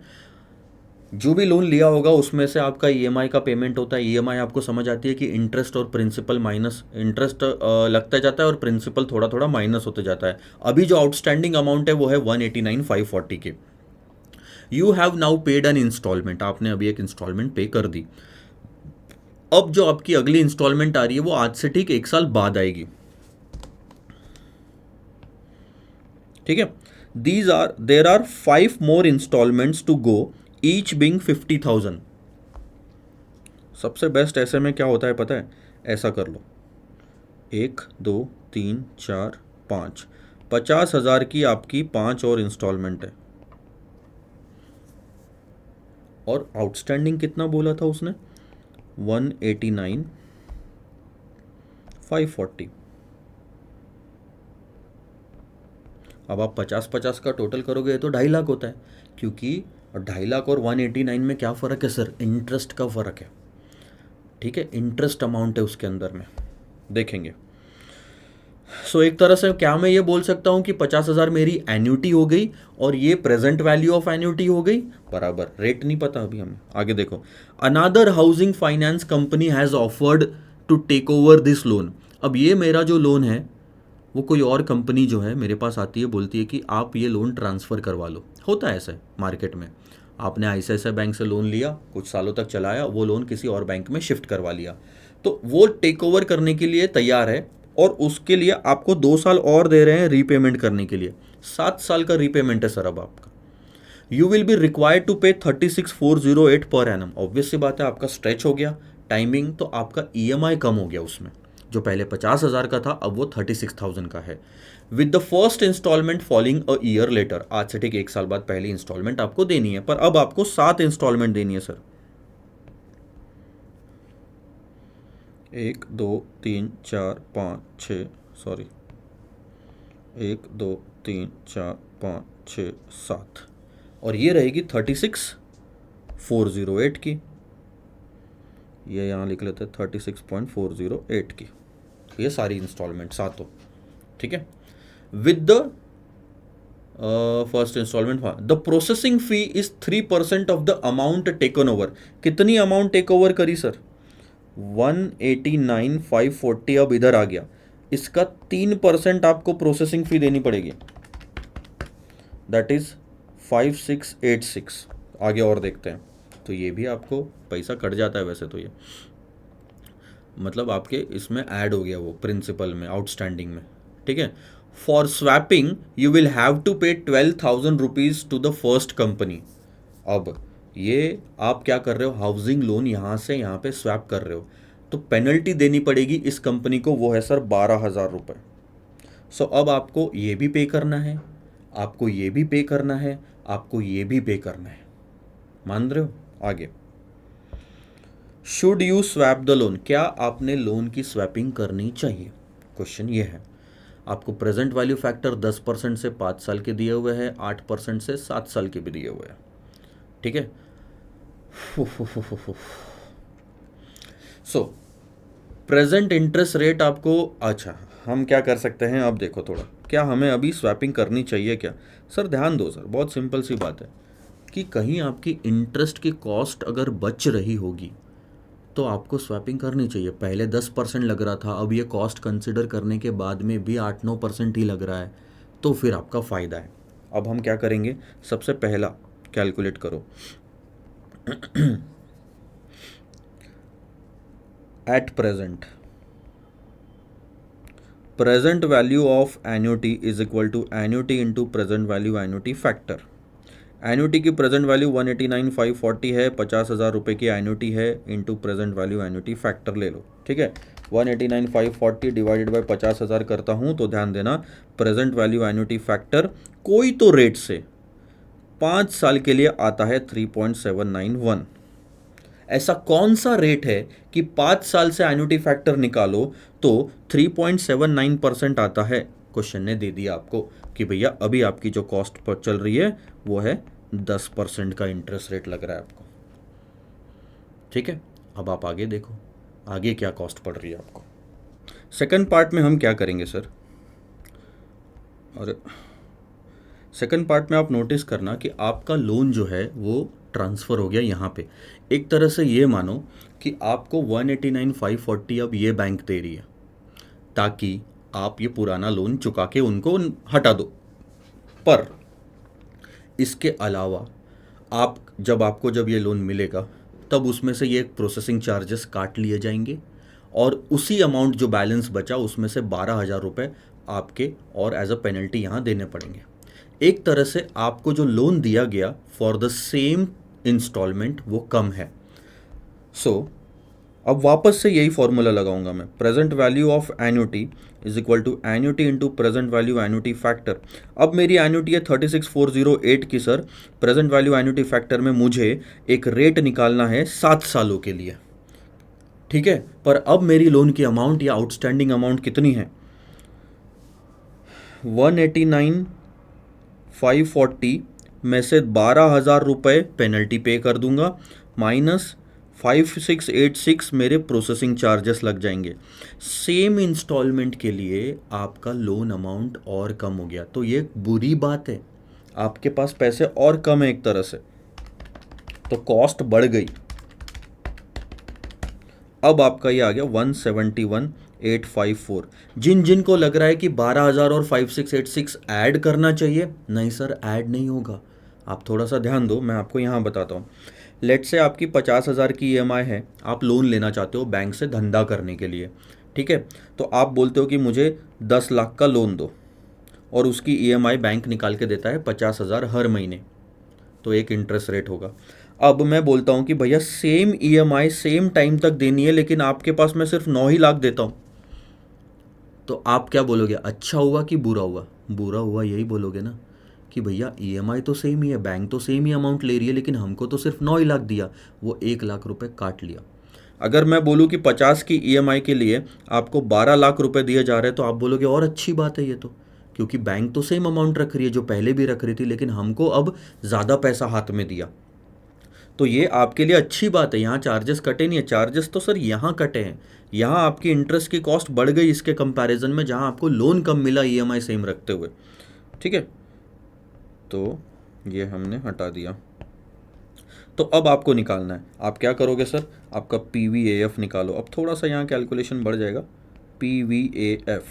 [SPEAKER 1] जो भी लोन लिया होगा उसमें से आपका ईएमआई का पेमेंट होता है। ईएमआई आपको समझ आती है कि इंटरेस्ट और प्रिंसिपल माइनस इंटरेस्ट लगता जाता है और प्रिंसिपल थोड़ा थोड़ा माइनस होते जाता है। अभी जो आउटस्टैंडिंग अमाउंट है वो है 189,540 के। You have now paid an installment. आपने अभी एक इंस्टॉलमेंट पे कर दी। अब जो आपकी अगली इंस्टॉलमेंट आ रही है वो आज से ठीक 1 साल बाद आएगी, ठीक है। There are 5 more installments to go, each being 50,000। सबसे बेस्ट ऐसे में क्या होता है पता है, ऐसा कर लो, 1 2 3 4 5, 50,000 की आपकी 5 और इंस्टॉलमेंट है। और आउटस्टैंडिंग कितना बोला था उसने, 189,540। अब आप 50-50 का टोटल करोगे तो 2.5 लाख होता है, क्योंकि 2.5 लाख और 189 में क्या फ़र्क है सर, इंटरेस्ट का फ़र्क है, ठीक है। इंटरेस्ट अमाउंट है उसके अंदर में, देखेंगे। सो एक तरह से क्या मैं ये बोल सकता हूँ कि 50,000 मेरी एन्यूटी हो गई और ये प्रेजेंट वैल्यू ऑफ एन्यूटी हो गई बराबर। रेट नहीं पता अभी हमें, आगे देखो। Another housing finance company has offered to take over this loan. अब ये मेरा जो लोन है वो कोई और कंपनी जो है मेरे पास आती है, बोलती है कि आप ये लोन ट्रांसफ़र करवा लो। होता है ऐसे मार्केट में, आपने आईसीआईसीआई बैंक से लोन लिया, कुछ सालों तक चलाया, वो लोन किसी और बैंक में शिफ्ट करवा लिया, तो वो टेक ओवर करने के लिए तैयार है, और उसके लिए आपको 2 साल और दे रहे हैं रीपेमेंट करने के लिए। 7 साल का रीपेमेंट है सर अब आपका। You will be required to pay 36,408 per annum. Obvious सी बात है, आपका स्ट्रेच हो गया, टाइमिंग, तो आपका ईएमआई कम हो गया उसमें, जो पहले 50,000 का था अब वो 36,000 का है। With the first installment following a year later, आज से ठीक 1 साल बाद पहली इंस्टॉलमेंट आपको देनी है, पर अब आपको 7 इंस्टॉलमेंट देनी है सर। 1 2 3 4 5 6 सॉरी 1 2 3 4 5 6 7, और ये रहेगी 36,408 की, ये यहाँ लिख लेते हैं 36,408 की, ये सारी इंस्टॉलमेंट सातों, ठीक है। With the first installment, the processing fee is 3% of the amount taken over. कितनी अमाउंट टेक ओवर करी सर? 189,540 अब इधर आ गया, इसका 3% आपको प्रोसेसिंग फी देनी पड़ेगी, दैट इज 5686। आगे और देखते हैं, तो ये भी आपको पैसा कट जाता है वैसे तो, ये मतलब आपके इसमें ऐड हो गया वो प्रिंसिपल में, आउटस्टैंडिंग में, ठीक है। For swapping you will have to pay 12,000 rupees to the first company. अब ये आप क्या कर रहे हो, हाउसिंग लोन यहाँ से यहाँ पे स्वैप कर रहे हो, तो पेनल्टी देनी पड़ेगी इस कंपनी को, वो है सर 12,000 रुपये। सो अब आपको ये भी पे करना है, आपको ये भी पे करना है, आपको ये भी पे करना है, मान रहे हो? आगे, should you swap the loan, क्या आपने लोन की स्वैपिंग करनी चाहिए? क्वेश्चन ये है। आपको प्रेजेंट वैल्यू फैक्टर 10% से 5 साल के दिए हुए हैं, 8% से 7 साल के भी दिए हुए हैं, ठीक है। सो प्रेजेंट इंटरेस्ट रेट आपको, अच्छा हम क्या कर सकते हैं, अब देखो थोड़ा, क्या हमें अभी स्वैपिंग करनी चाहिए क्या? सर ध्यान दो सर, बहुत सिंपल सी बात है कि कहीं आपकी इंटरेस्ट की कॉस्ट अगर बच रही होगी तो आपको स्वैपिंग करनी चाहिए। पहले 10% लग रहा था, अब ये कॉस्ट कंसिडर करने के बाद में भी 8-9% ही लग रहा है, तो फिर आपका फ़ायदा है। अब हम क्या करेंगे, सबसे पहला कैलकुलेट करो at present value of annuity is equal to annuity into present value annuity factor. Annuity की प्रेजेंट वैल्यू 189,540 है, 50,000 रुपये की एन्युटी है, into present value annuity factor ले लो, ठीक है। 189,540 डिवाइडेड बाई 50,000 करता हूँ, तो ध्यान देना प्रेजेंट वैल्यू एन्युटी फैक्टर कोई तो रेट से 5 साल के लिए आता है 3.791। ऐसा कौन सा रेट है कि 5 साल से एन्युटी फैक्टर निकालो तो 3.79% आता है? क्वेश्चन ने दे दिया आपको कि भैया अभी आपकी जो कॉस्ट पर चल रही है वो है 10% का इंटरेस्ट रेट लग रहा है आपको, ठीक है। अब आप आगे देखो, आगे क्या कॉस्ट पड़ रही है आपको। सेकंड पार्ट में हम क्या करेंगे सर, और सेकंड पार्ट में आप नोटिस करना कि आपका लोन जो है वो ट्रांसफ़र हो गया यहाँ पे। एक तरह से ये मानो कि आपको 189,540 अब ये बैंक दे रही है ताकि आप ये पुराना लोन चुका के उनको हटा दो, पर इसके अलावा आपको जब ये लोन मिलेगा तब उसमें से ये प्रोसेसिंग चार्जेस काट लिए जाएंगे, और उसी अमाउंट जो बैलेंस बचा उसमें से 12,000 रुपये आपके और एज अ पेनल्टी यहाँ देने पड़ेंगे। एक तरह से आपको जो लोन दिया गया फॉर द सेम इंस्टॉलमेंट वो कम है। सो अब वापस से यही फॉर्मूला लगाऊंगा मैं, present value of annuity is equal to annuity into present value annuity factor. अब मेरी एन्युटी है 36,408 की sir, present value annuity factor में मुझे एक रेट निकालना है 7 सालों के लिए, ठीक है। पर अब मेरी लोन की अमाउंट या आउटस्टैंडिंग अमाउंट कितनी है, 189,540 में से 12,000 रुपये पेनल्टी पे कर दूंगा, माइनस 5686 मेरे प्रोसेसिंग चार्जेस लग जाएंगे। सेम इंस्टॉलमेंट के लिए आपका लोन अमाउंट और कम हो गया, तो ये बुरी बात है, आपके पास पैसे और कम है एक तरह से, तो कॉस्ट बढ़ गई। अब आपका ये आ गया 171,854। जिन को लग रहा है कि 12,000 और 5686 ऐड करना चाहिए, नहीं सर ऐड नहीं होगा, आप थोड़ा सा ध्यान दो, मैं आपको यहाँ बताता हूँ। लेट से आपकी 50,000 की ईएमआई है, आप लोन लेना चाहते हो बैंक से धंधा करने के लिए, ठीक है। तो आप बोलते हो कि मुझे 10 लाख का लोन दो, और उसकी ईएमआई बैंक निकाल के देता है 50,000 हर महीने, तो एक इंटरेस्ट रेट होगा। अब मैं बोलता हूँ कि भैया सेम ईएमआई सेम टाइम तक देनी है, लेकिन आपके पास मैं सिर्फ 9 ही लाख देता हूँ, तो आप क्या बोलोगे, अच्छा हुआ कि बुरा हुआ? बुरा हुआ यही बोलोगे ना, कि भैया ईएमआई तो सेम ही है, बैंक तो सेम ही अमाउंट ले रही है, लेकिन हमको तो सिर्फ 9 ही लाख दिया, वो 1 लाख रुपए काट लिया। अगर मैं बोलूँ कि 50 की ईएमआई के लिए आपको 12 लाख रुपए दिए जा रहे हैं, तो आप बोलोगे और अच्छी बात है ये तो, क्योंकि बैंक तो सेम अमाउंट रख रही है जो पहले भी रख रही थी, लेकिन हमको अब ज़्यादा पैसा हाथ में दिया, तो ये आपके लिए अच्छी बात है। यहाँ चार्जेस कटे नहीं है, चार्जेस तो सर यहाँ कटे हैं, यहाँ आपकी इंटरेस्ट की कॉस्ट बढ़ गई इसके कंपैरिजन में, जहाँ आपको लोन कम मिला ईएमआई सेम रखते हुए। ठीक है, तो ये हमने हटा दिया। तो अब आपको निकालना है, आप क्या करोगे सर, आपका PVAF निकालो। अब थोड़ा सा यहाँ कैलकुलेशन बढ़ जाएगा। PVAF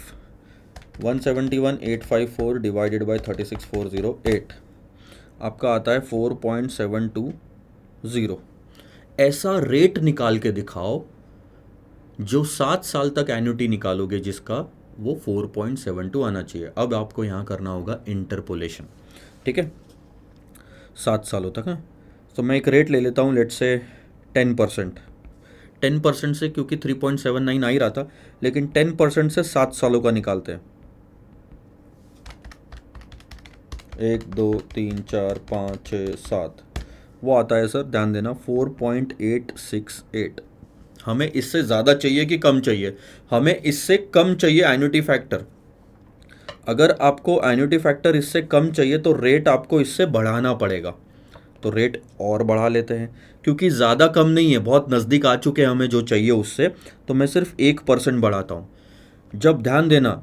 [SPEAKER 1] 171,854 डिवाइडेड बाई 36,408 आपका आता है 4.720। ऐसा रेट निकाल के दिखाओ जो 7 साल तक एन्युटी निकालोगे जिसका, वो 4.72 आना चाहिए। अब आपको यहाँ करना होगा इंटरपोलेशन। ठीक है, 7 सालों तक है, तो मैं एक रेट ले लेता हूँ, लेट से 10%। 10% से, क्योंकि 3.79 आ ही रहा था, लेकिन 10% से 7 सालों का निकालते हैं। 1 2 3 4 5 6 7, वो आता है सर, ध्यान देना, 4.868। हमें इससे ज़्यादा चाहिए कि कम चाहिए? हमें इससे कम चाहिए एन्युटी फैक्टर। अगर आपको एन्युटी फैक्टर इससे कम चाहिए तो रेट आपको इससे बढ़ाना पड़ेगा। तो रेट और बढ़ा लेते हैं, क्योंकि ज़्यादा कम नहीं है, बहुत नज़दीक आ चुके हैं हमें जो चाहिए उससे, तो मैं सिर्फ 1% बढ़ाता हूँ। जब ध्यान देना,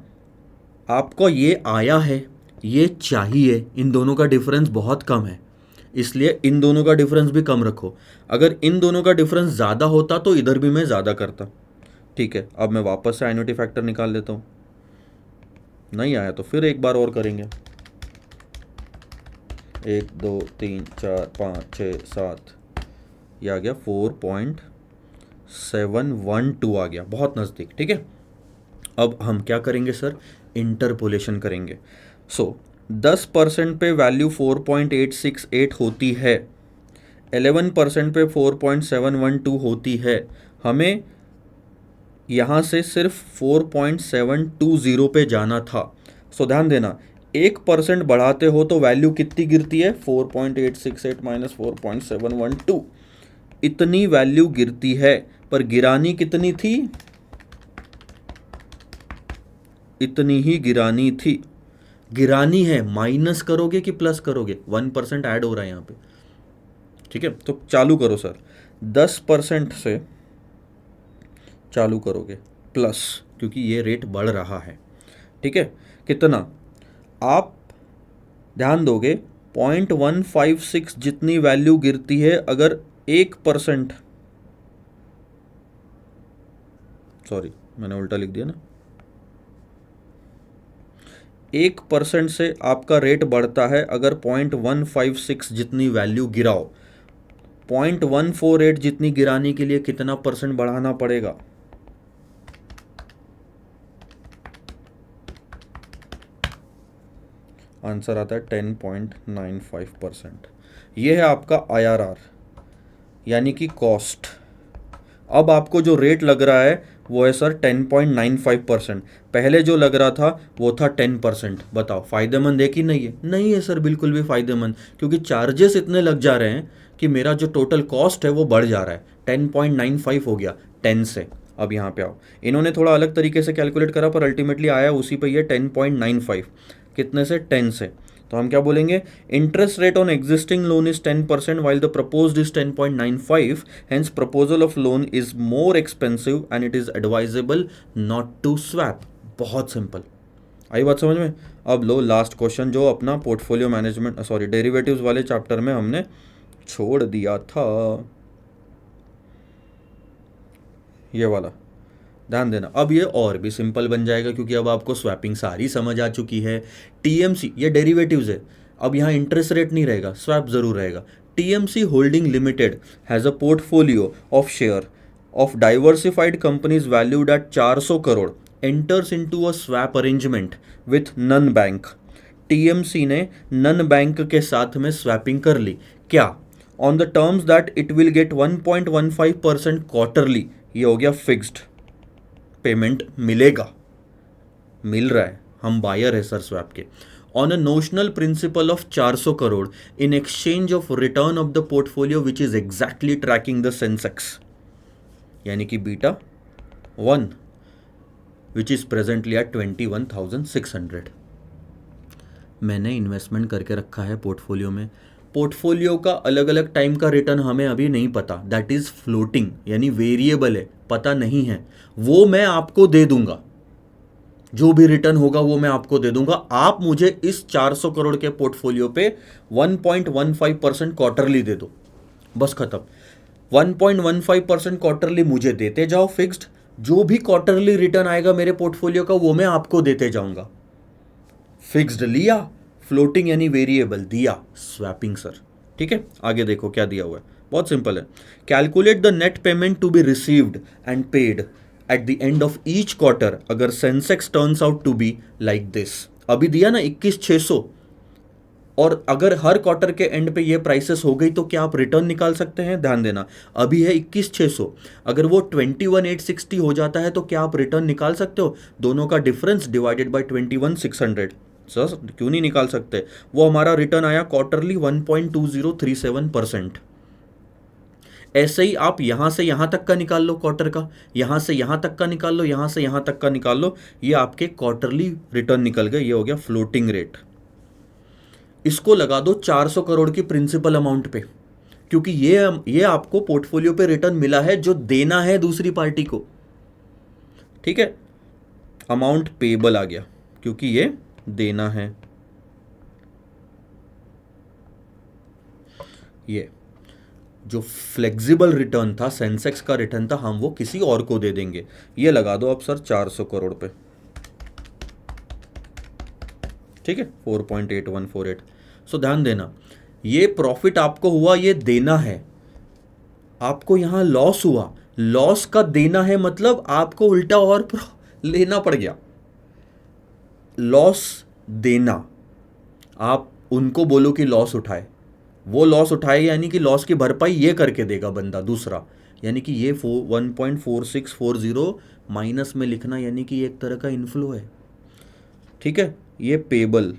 [SPEAKER 1] आपको ये आया है, ये चाहिए, इन दोनों का डिफरेंस बहुत कम है, इसलिए इन दोनों का डिफरेंस भी कम रखो। अगर इन दोनों का डिफरेंस ज़्यादा होता तो इधर भी मैं ज़्यादा करता। ठीक है, अब मैं वापस से एन्युटी फैक्टर निकाल लेता हूँ। नहीं आया तो फिर एक बार और करेंगे। 1 2 3 4 5 6 7, ये आ गया 4.712 आ गया, बहुत नज़दीक। ठीक है, अब हम क्या करेंगे सर, इंटरपोलेशन करेंगे। सो 10% पे वैल्यू 4.868 होती है, 11% पे 4.712 होती है, हमें यहाँ से सिर्फ 4.720 पे जाना था। सो ध्यान देना, 1% बढ़ाते हो तो वैल्यू कितनी गिरती है, 4.868 माइनस 4.712, इतनी वैल्यू गिरती है। पर गिरानी कितनी थी, इतनी ही गिरानी थी। गिरानी है, माइनस करोगे कि प्लस करोगे, 1% ऐड हो रहा है यहाँ पे। ठीक है, तो चालू करो सर, 10% से चालू करोगे प्लस, क्योंकि ये रेट बढ़ रहा है। ठीक है, कितना आप ध्यान दोगे, 0.156 जितनी वैल्यू गिरती है अगर 1%, सॉरी मैंने उल्टा लिख दिया ना, 1% से आपका रेट बढ़ता है अगर 0.156 जितनी वैल्यू गिराओ। 0.148 जितनी गिराने के लिए कितना परसेंट बढ़ाना पड़ेगा, आंसर आता है 10.95%। यह है आपका IRR, यानी कि कॉस्ट। अब आपको जो रेट लग रहा है वो है सर 10.95%, पहले जो लग रहा था वो था 10%। बताओ फ़ायदेमंद है कि नहीं है? नहीं है सर, बिल्कुल भी फ़ायदेमंद, क्योंकि चार्जेस इतने लग जा रहे हैं कि मेरा जो टोटल कॉस्ट है वो बढ़ जा रहा है। 10.95 हो गया 10 से। अब यहाँ पे आओ, इन्होंने थोड़ा अलग तरीके से कैलकुलेट करा पर अल्टीमेटली आया उसी पे, ये 10.95 कितने से, 10 से। तो हम क्या बोलेंगे, interest rate on existing loan is 10% while the proposed is 10.95, hence proposal of loan is more expensive and it is advisable not to swap. बहुत सिंपल, आई बात समझ में? अब लो लास्ट क्वेश्चन, जो अपना पोर्टफोलियो मैनेजमेंट सॉरी डेरिवेटिव्स वाले चैप्टर में हमने छोड़ दिया था, ये वाला। ध्यान देना, अब ये और भी सिंपल बन जाएगा, क्योंकि अब आपको स्वैपिंग सारी समझ आ चुकी है। टीएमसी ये डेरिवेटिव्स है, अब यहाँ इंटरेस्ट रेट नहीं रहेगा, स्वैप जरूर रहेगा। TMC holding limited has a portfolio of share of diversified companies valued at 400 crore, enters into a swap arrangement with none bank. TMC ने नन बैंक के साथ में स्वैपिंग कर ली। क्या on the terms that it will get 1.15% quarterly, ये हो गया फिक्स्ड पेमेंट, मिलेगा, मिल रहा है, हम बायर है सर स्वैप के, on a notional principal of 400 crore in exchange of return of the portfolio which is exactly tracking the Sensex, यानी कि beta 1 which is presently at 21,600। मैंने इन्वेस्टमेंट करके रखा है पोर्टफोलियो में, पोर्टफोलियो का अलग अलग टाइम का रिटर्न हमें अभी नहीं पता, दैट इज फ्लोटिंग यानी वेरिएबल है, पता नहीं है, वो मैं आपको दे दूंगा, जो भी रिटर्न होगा वो मैं आपको दे दूंगा, आप मुझे इस 400 करोड़ के पोर्टफोलियो पे 1.15% क्वार्टरली दे दो, बस खत्म। 1.15% क्वार्टरली मुझे देते जाओ फिक्स्ड, जो भी क्वार्टरली रिटर्न आएगा मेरे पोर्टफोलियो का वो मैं आपको देते जाऊंगा। फिक्स्ड लिया, फ्लोटिंग यानी वेरिएबल दिया, स्वैपिंग सर। ठीक है, आगे देखो क्या दिया हुआ है, बहुत सिंपल है। Calculate the net payment to be received and paid at the end of each quarter अगर Sensex turns out to be like this. अभी दिया ना 21,600, और अगर हर क्वार्टर के एंड पे ये प्राइसेस हो गई तो क्या आप रिटर्न निकाल सकते हैं? ध्यान देना, अभी है 21,600, अगर वो 21,860 हो जाता है तो क्या आप रिटर्न निकाल सकते हो? दोनों का डिफरेंस डिवाइडेड बाय 21,600। सर क्यों नहीं निकाल सकते? वो हमारा रिटर्न आया क्वार्टरली 1.2037%। ऐसे ही आप यहां से यहां तक का निकाल लो क्वार्टर का, यहां से यहां तक का निकाल लो, यहां से यहां तक का निकाल लो, ये आपके क्वार्टरली रिटर्न निकल गए, ये हो गया फ्लोटिंग रेट। इसको लगा दो 400 करोड़ की प्रिंसिपल अमाउंट पे, क्योंकि ये आपको पोर्टफोलियो पे रिटर्न मिला है जो देना है दूसरी पार्टी को। ठीक है, अमाउंट पेबल आ गया क्योंकि ये देना है। ये जो फ्लेक्सिबल रिटर्न था, सेंसेक्स का रिटर्न था, हम वो किसी और को दे देंगे। ये लगा दो अब सर 400 करोड़ पे। ठीक है, 4.8148। सो ध्यान देना, ये प्रॉफिट आपको हुआ, ये देना है, आपको यहां लॉस हुआ, लॉस का देना है, मतलब आपको उल्टा और लेना पड़ गया। लॉस देना, आप उनको बोलो कि लॉस उठाए, वो लॉस उठाए, यानी कि लॉस की भरपाई ये करके देगा बंदा दूसरा, यानी कि ये 1.4640 माइनस में लिखना, यानी कि एक तरह का इनफ्लो है। ठीक है, ये पेबल।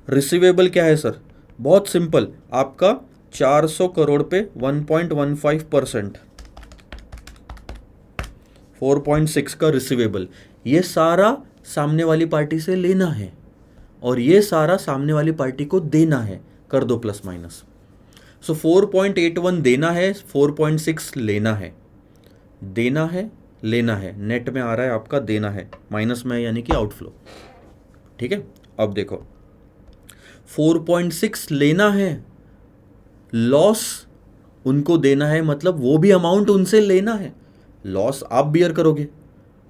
[SPEAKER 1] रिसीवेबल क्या है सर? बहुत सिंपल, आपका 400 करोड़ पे 1.15%, 4.6 का रिसीवेबल, ये सारा सामने वाली पार्टी से लेना है और ये सारा सामने वाली पार्टी को देना है, कर दो प्लस माइनस। सो 4.81 देना है, 4.6 लेना है, देना है लेना है, नेट में आ रहा है आपका देना है, माइनस में यानी कि आउटफ्लो। ठीक है, अब देखो 4.6 लेना है, लॉस उनको देना है, मतलब वो भी अमाउंट उनसे लेना है, लॉस आप बियर करोगे,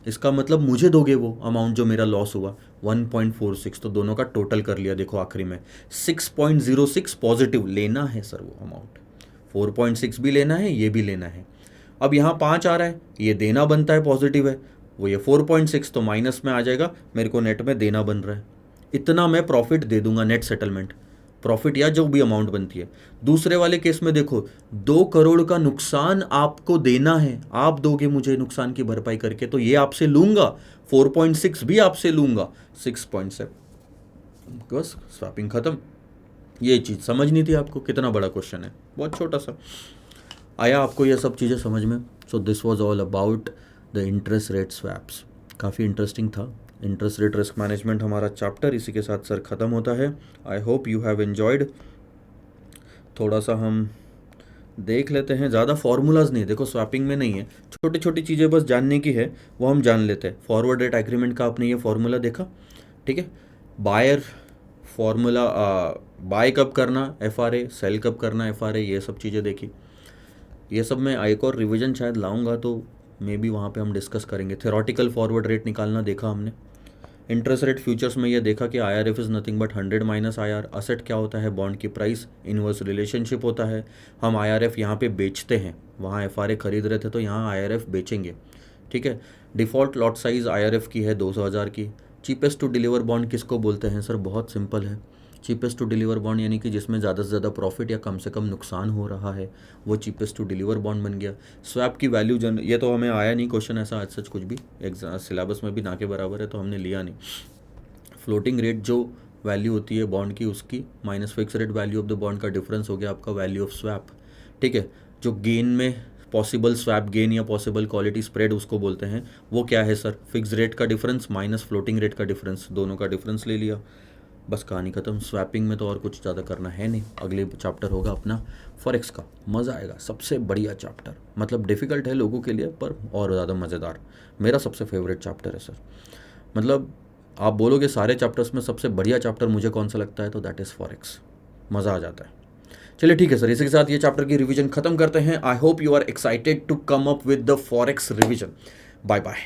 [SPEAKER 1] इसका मतलब मुझे दोगे वो अमाउंट जो मेरा लॉस हुआ 1.46, तो दोनों का टोटल कर लिया, देखो आखिरी में 6.06 पॉजिटिव लेना है सर वो अमाउंट, 4.6 भी लेना है, ये भी लेना है। अब यहाँ 5 आ रहा है, ये देना बनता है, पॉजिटिव है, वो ये 4.6 तो माइनस में आ जाएगा, मेरे को नेट में देना बन रहा है, इतना मैं प्रॉफिट दे दूंगा, नेट सेटलमेंट प्रॉफिट या जो भी अमाउंट बनती है। दूसरे वाले केस में देखो 2 करोड़ का नुकसान आपको देना है, आप दोगे मुझे नुकसान की भरपाई करके, तो ये आपसे लूंगा, 4.6 भी आपसे लूंगा, 6.7, बस स्वैपिंग खत्म। ये चीज़ समझनी थी आपको, कितना बड़ा क्वेश्चन है, बहुत छोटा सा। आया आपको ये सब चीज़ें समझ में? So this was all about the interest rate swaps, काफ़ी इंटरेस्टिंग था। इंटरेस्ट रेट रिस्क मैनेजमेंट हमारा चैप्टर इसी के साथ सर ख़त्म होता है। आई होप यू हैव एन्जॉयड। थोड़ा सा हम देख लेते हैं, ज़्यादा फार्मूलाज नहीं, देखो स्वैपिंग में नहीं है, छोटी छोटी चीज़ें बस जानने की है, वो हम जान लेते हैं। फॉरवर्ड रेट एग्रीमेंट का आपने ये फार्मूला देखा, ठीक है, बायर फार्मूला, बाय कब करना FRA, सेल कब करना FRA, ये सब चीज़ें देखी। ये सब मैं एक और रिवीजन शायद लाऊंगा, तो मे बी वहाँ पे हम डिस्कस करेंगे। थ्योरेटिकल फॉरवर्ड रेट निकालना देखा हमने। इंटरेस्ट रेट फ्यूचर्स में ये देखा कि IRF is nothing but 100 minus IR। Asset क्या होता है? बॉन्ड की प्राइस, इनवर्स रिलेशनशिप होता है। हम IRF यहाँ पे बेचते हैं, वहाँ FRA खरीद रहे थे तो यहाँ IRF बेचेंगे, ठीक है। डिफ़ॉल्ट लॉट साइज़ IRF की है 200,000 की। चीपेस्ट टू डिलीवर बॉन्ड किसको बोलते हैं सर? बहुत सिंपल है, चीपेस्ट टू डिलीवर बॉन्ड यानी कि जिसमें ज़्यादा से ज़्यादा प्रॉफिट या कम से कम नुकसान हो रहा है, वो चीपेस्ट टू डिलीवर बॉन्ड बन गया। स्वैप की वैल्यू ये तो हमें आया नहीं क्वेश्चन ऐसा आज सच कुछ भी, सिलेबस में भी ना के बराबर है तो हमने लिया नहीं। फ्लोटिंग रेट जो वैल्यू होती है बॉन्ड की उसकी minus fix rate value of the bond का डिफरेंस हो गया आपका वैल्यू ऑफ स्वैप। ठीक है, जो गेन में पॉसिबल स्वैप गेन या पॉसिबल क्वालिटी स्प्रेड उसको बोलते हैं, वो क्या है सर, फिक्स रेट का डिफरेंस माइनस फ्लोटिंग रेट का डिफरेंस, दोनों का डिफरेंस ले लिया, बस कहानी खत्म। स्वैपिंग में तो और कुछ ज़्यादा करना है नहीं। अगले चैप्टर होगा अपना फॉरेक्स का, मज़ा आएगा, सबसे बढ़िया चैप्टर, मतलब डिफ़िकल्ट है लोगों के लिए पर और ज़्यादा मज़ेदार, मेरा सबसे फेवरेट चैप्टर है सर। मतलब आप बोलोगे सारे चैप्टर्स में सबसे बढ़िया चैप्टर मुझे कौन सा लगता है, तो दैट इज़ फॉरेक्स, मज़ा आ जाता है। चलिए ठीक है सर, इसी के साथ ये चैप्टर की रिवीजन खत्म करते हैं। I hope you are excited to come up with the forex revision. Bye bye.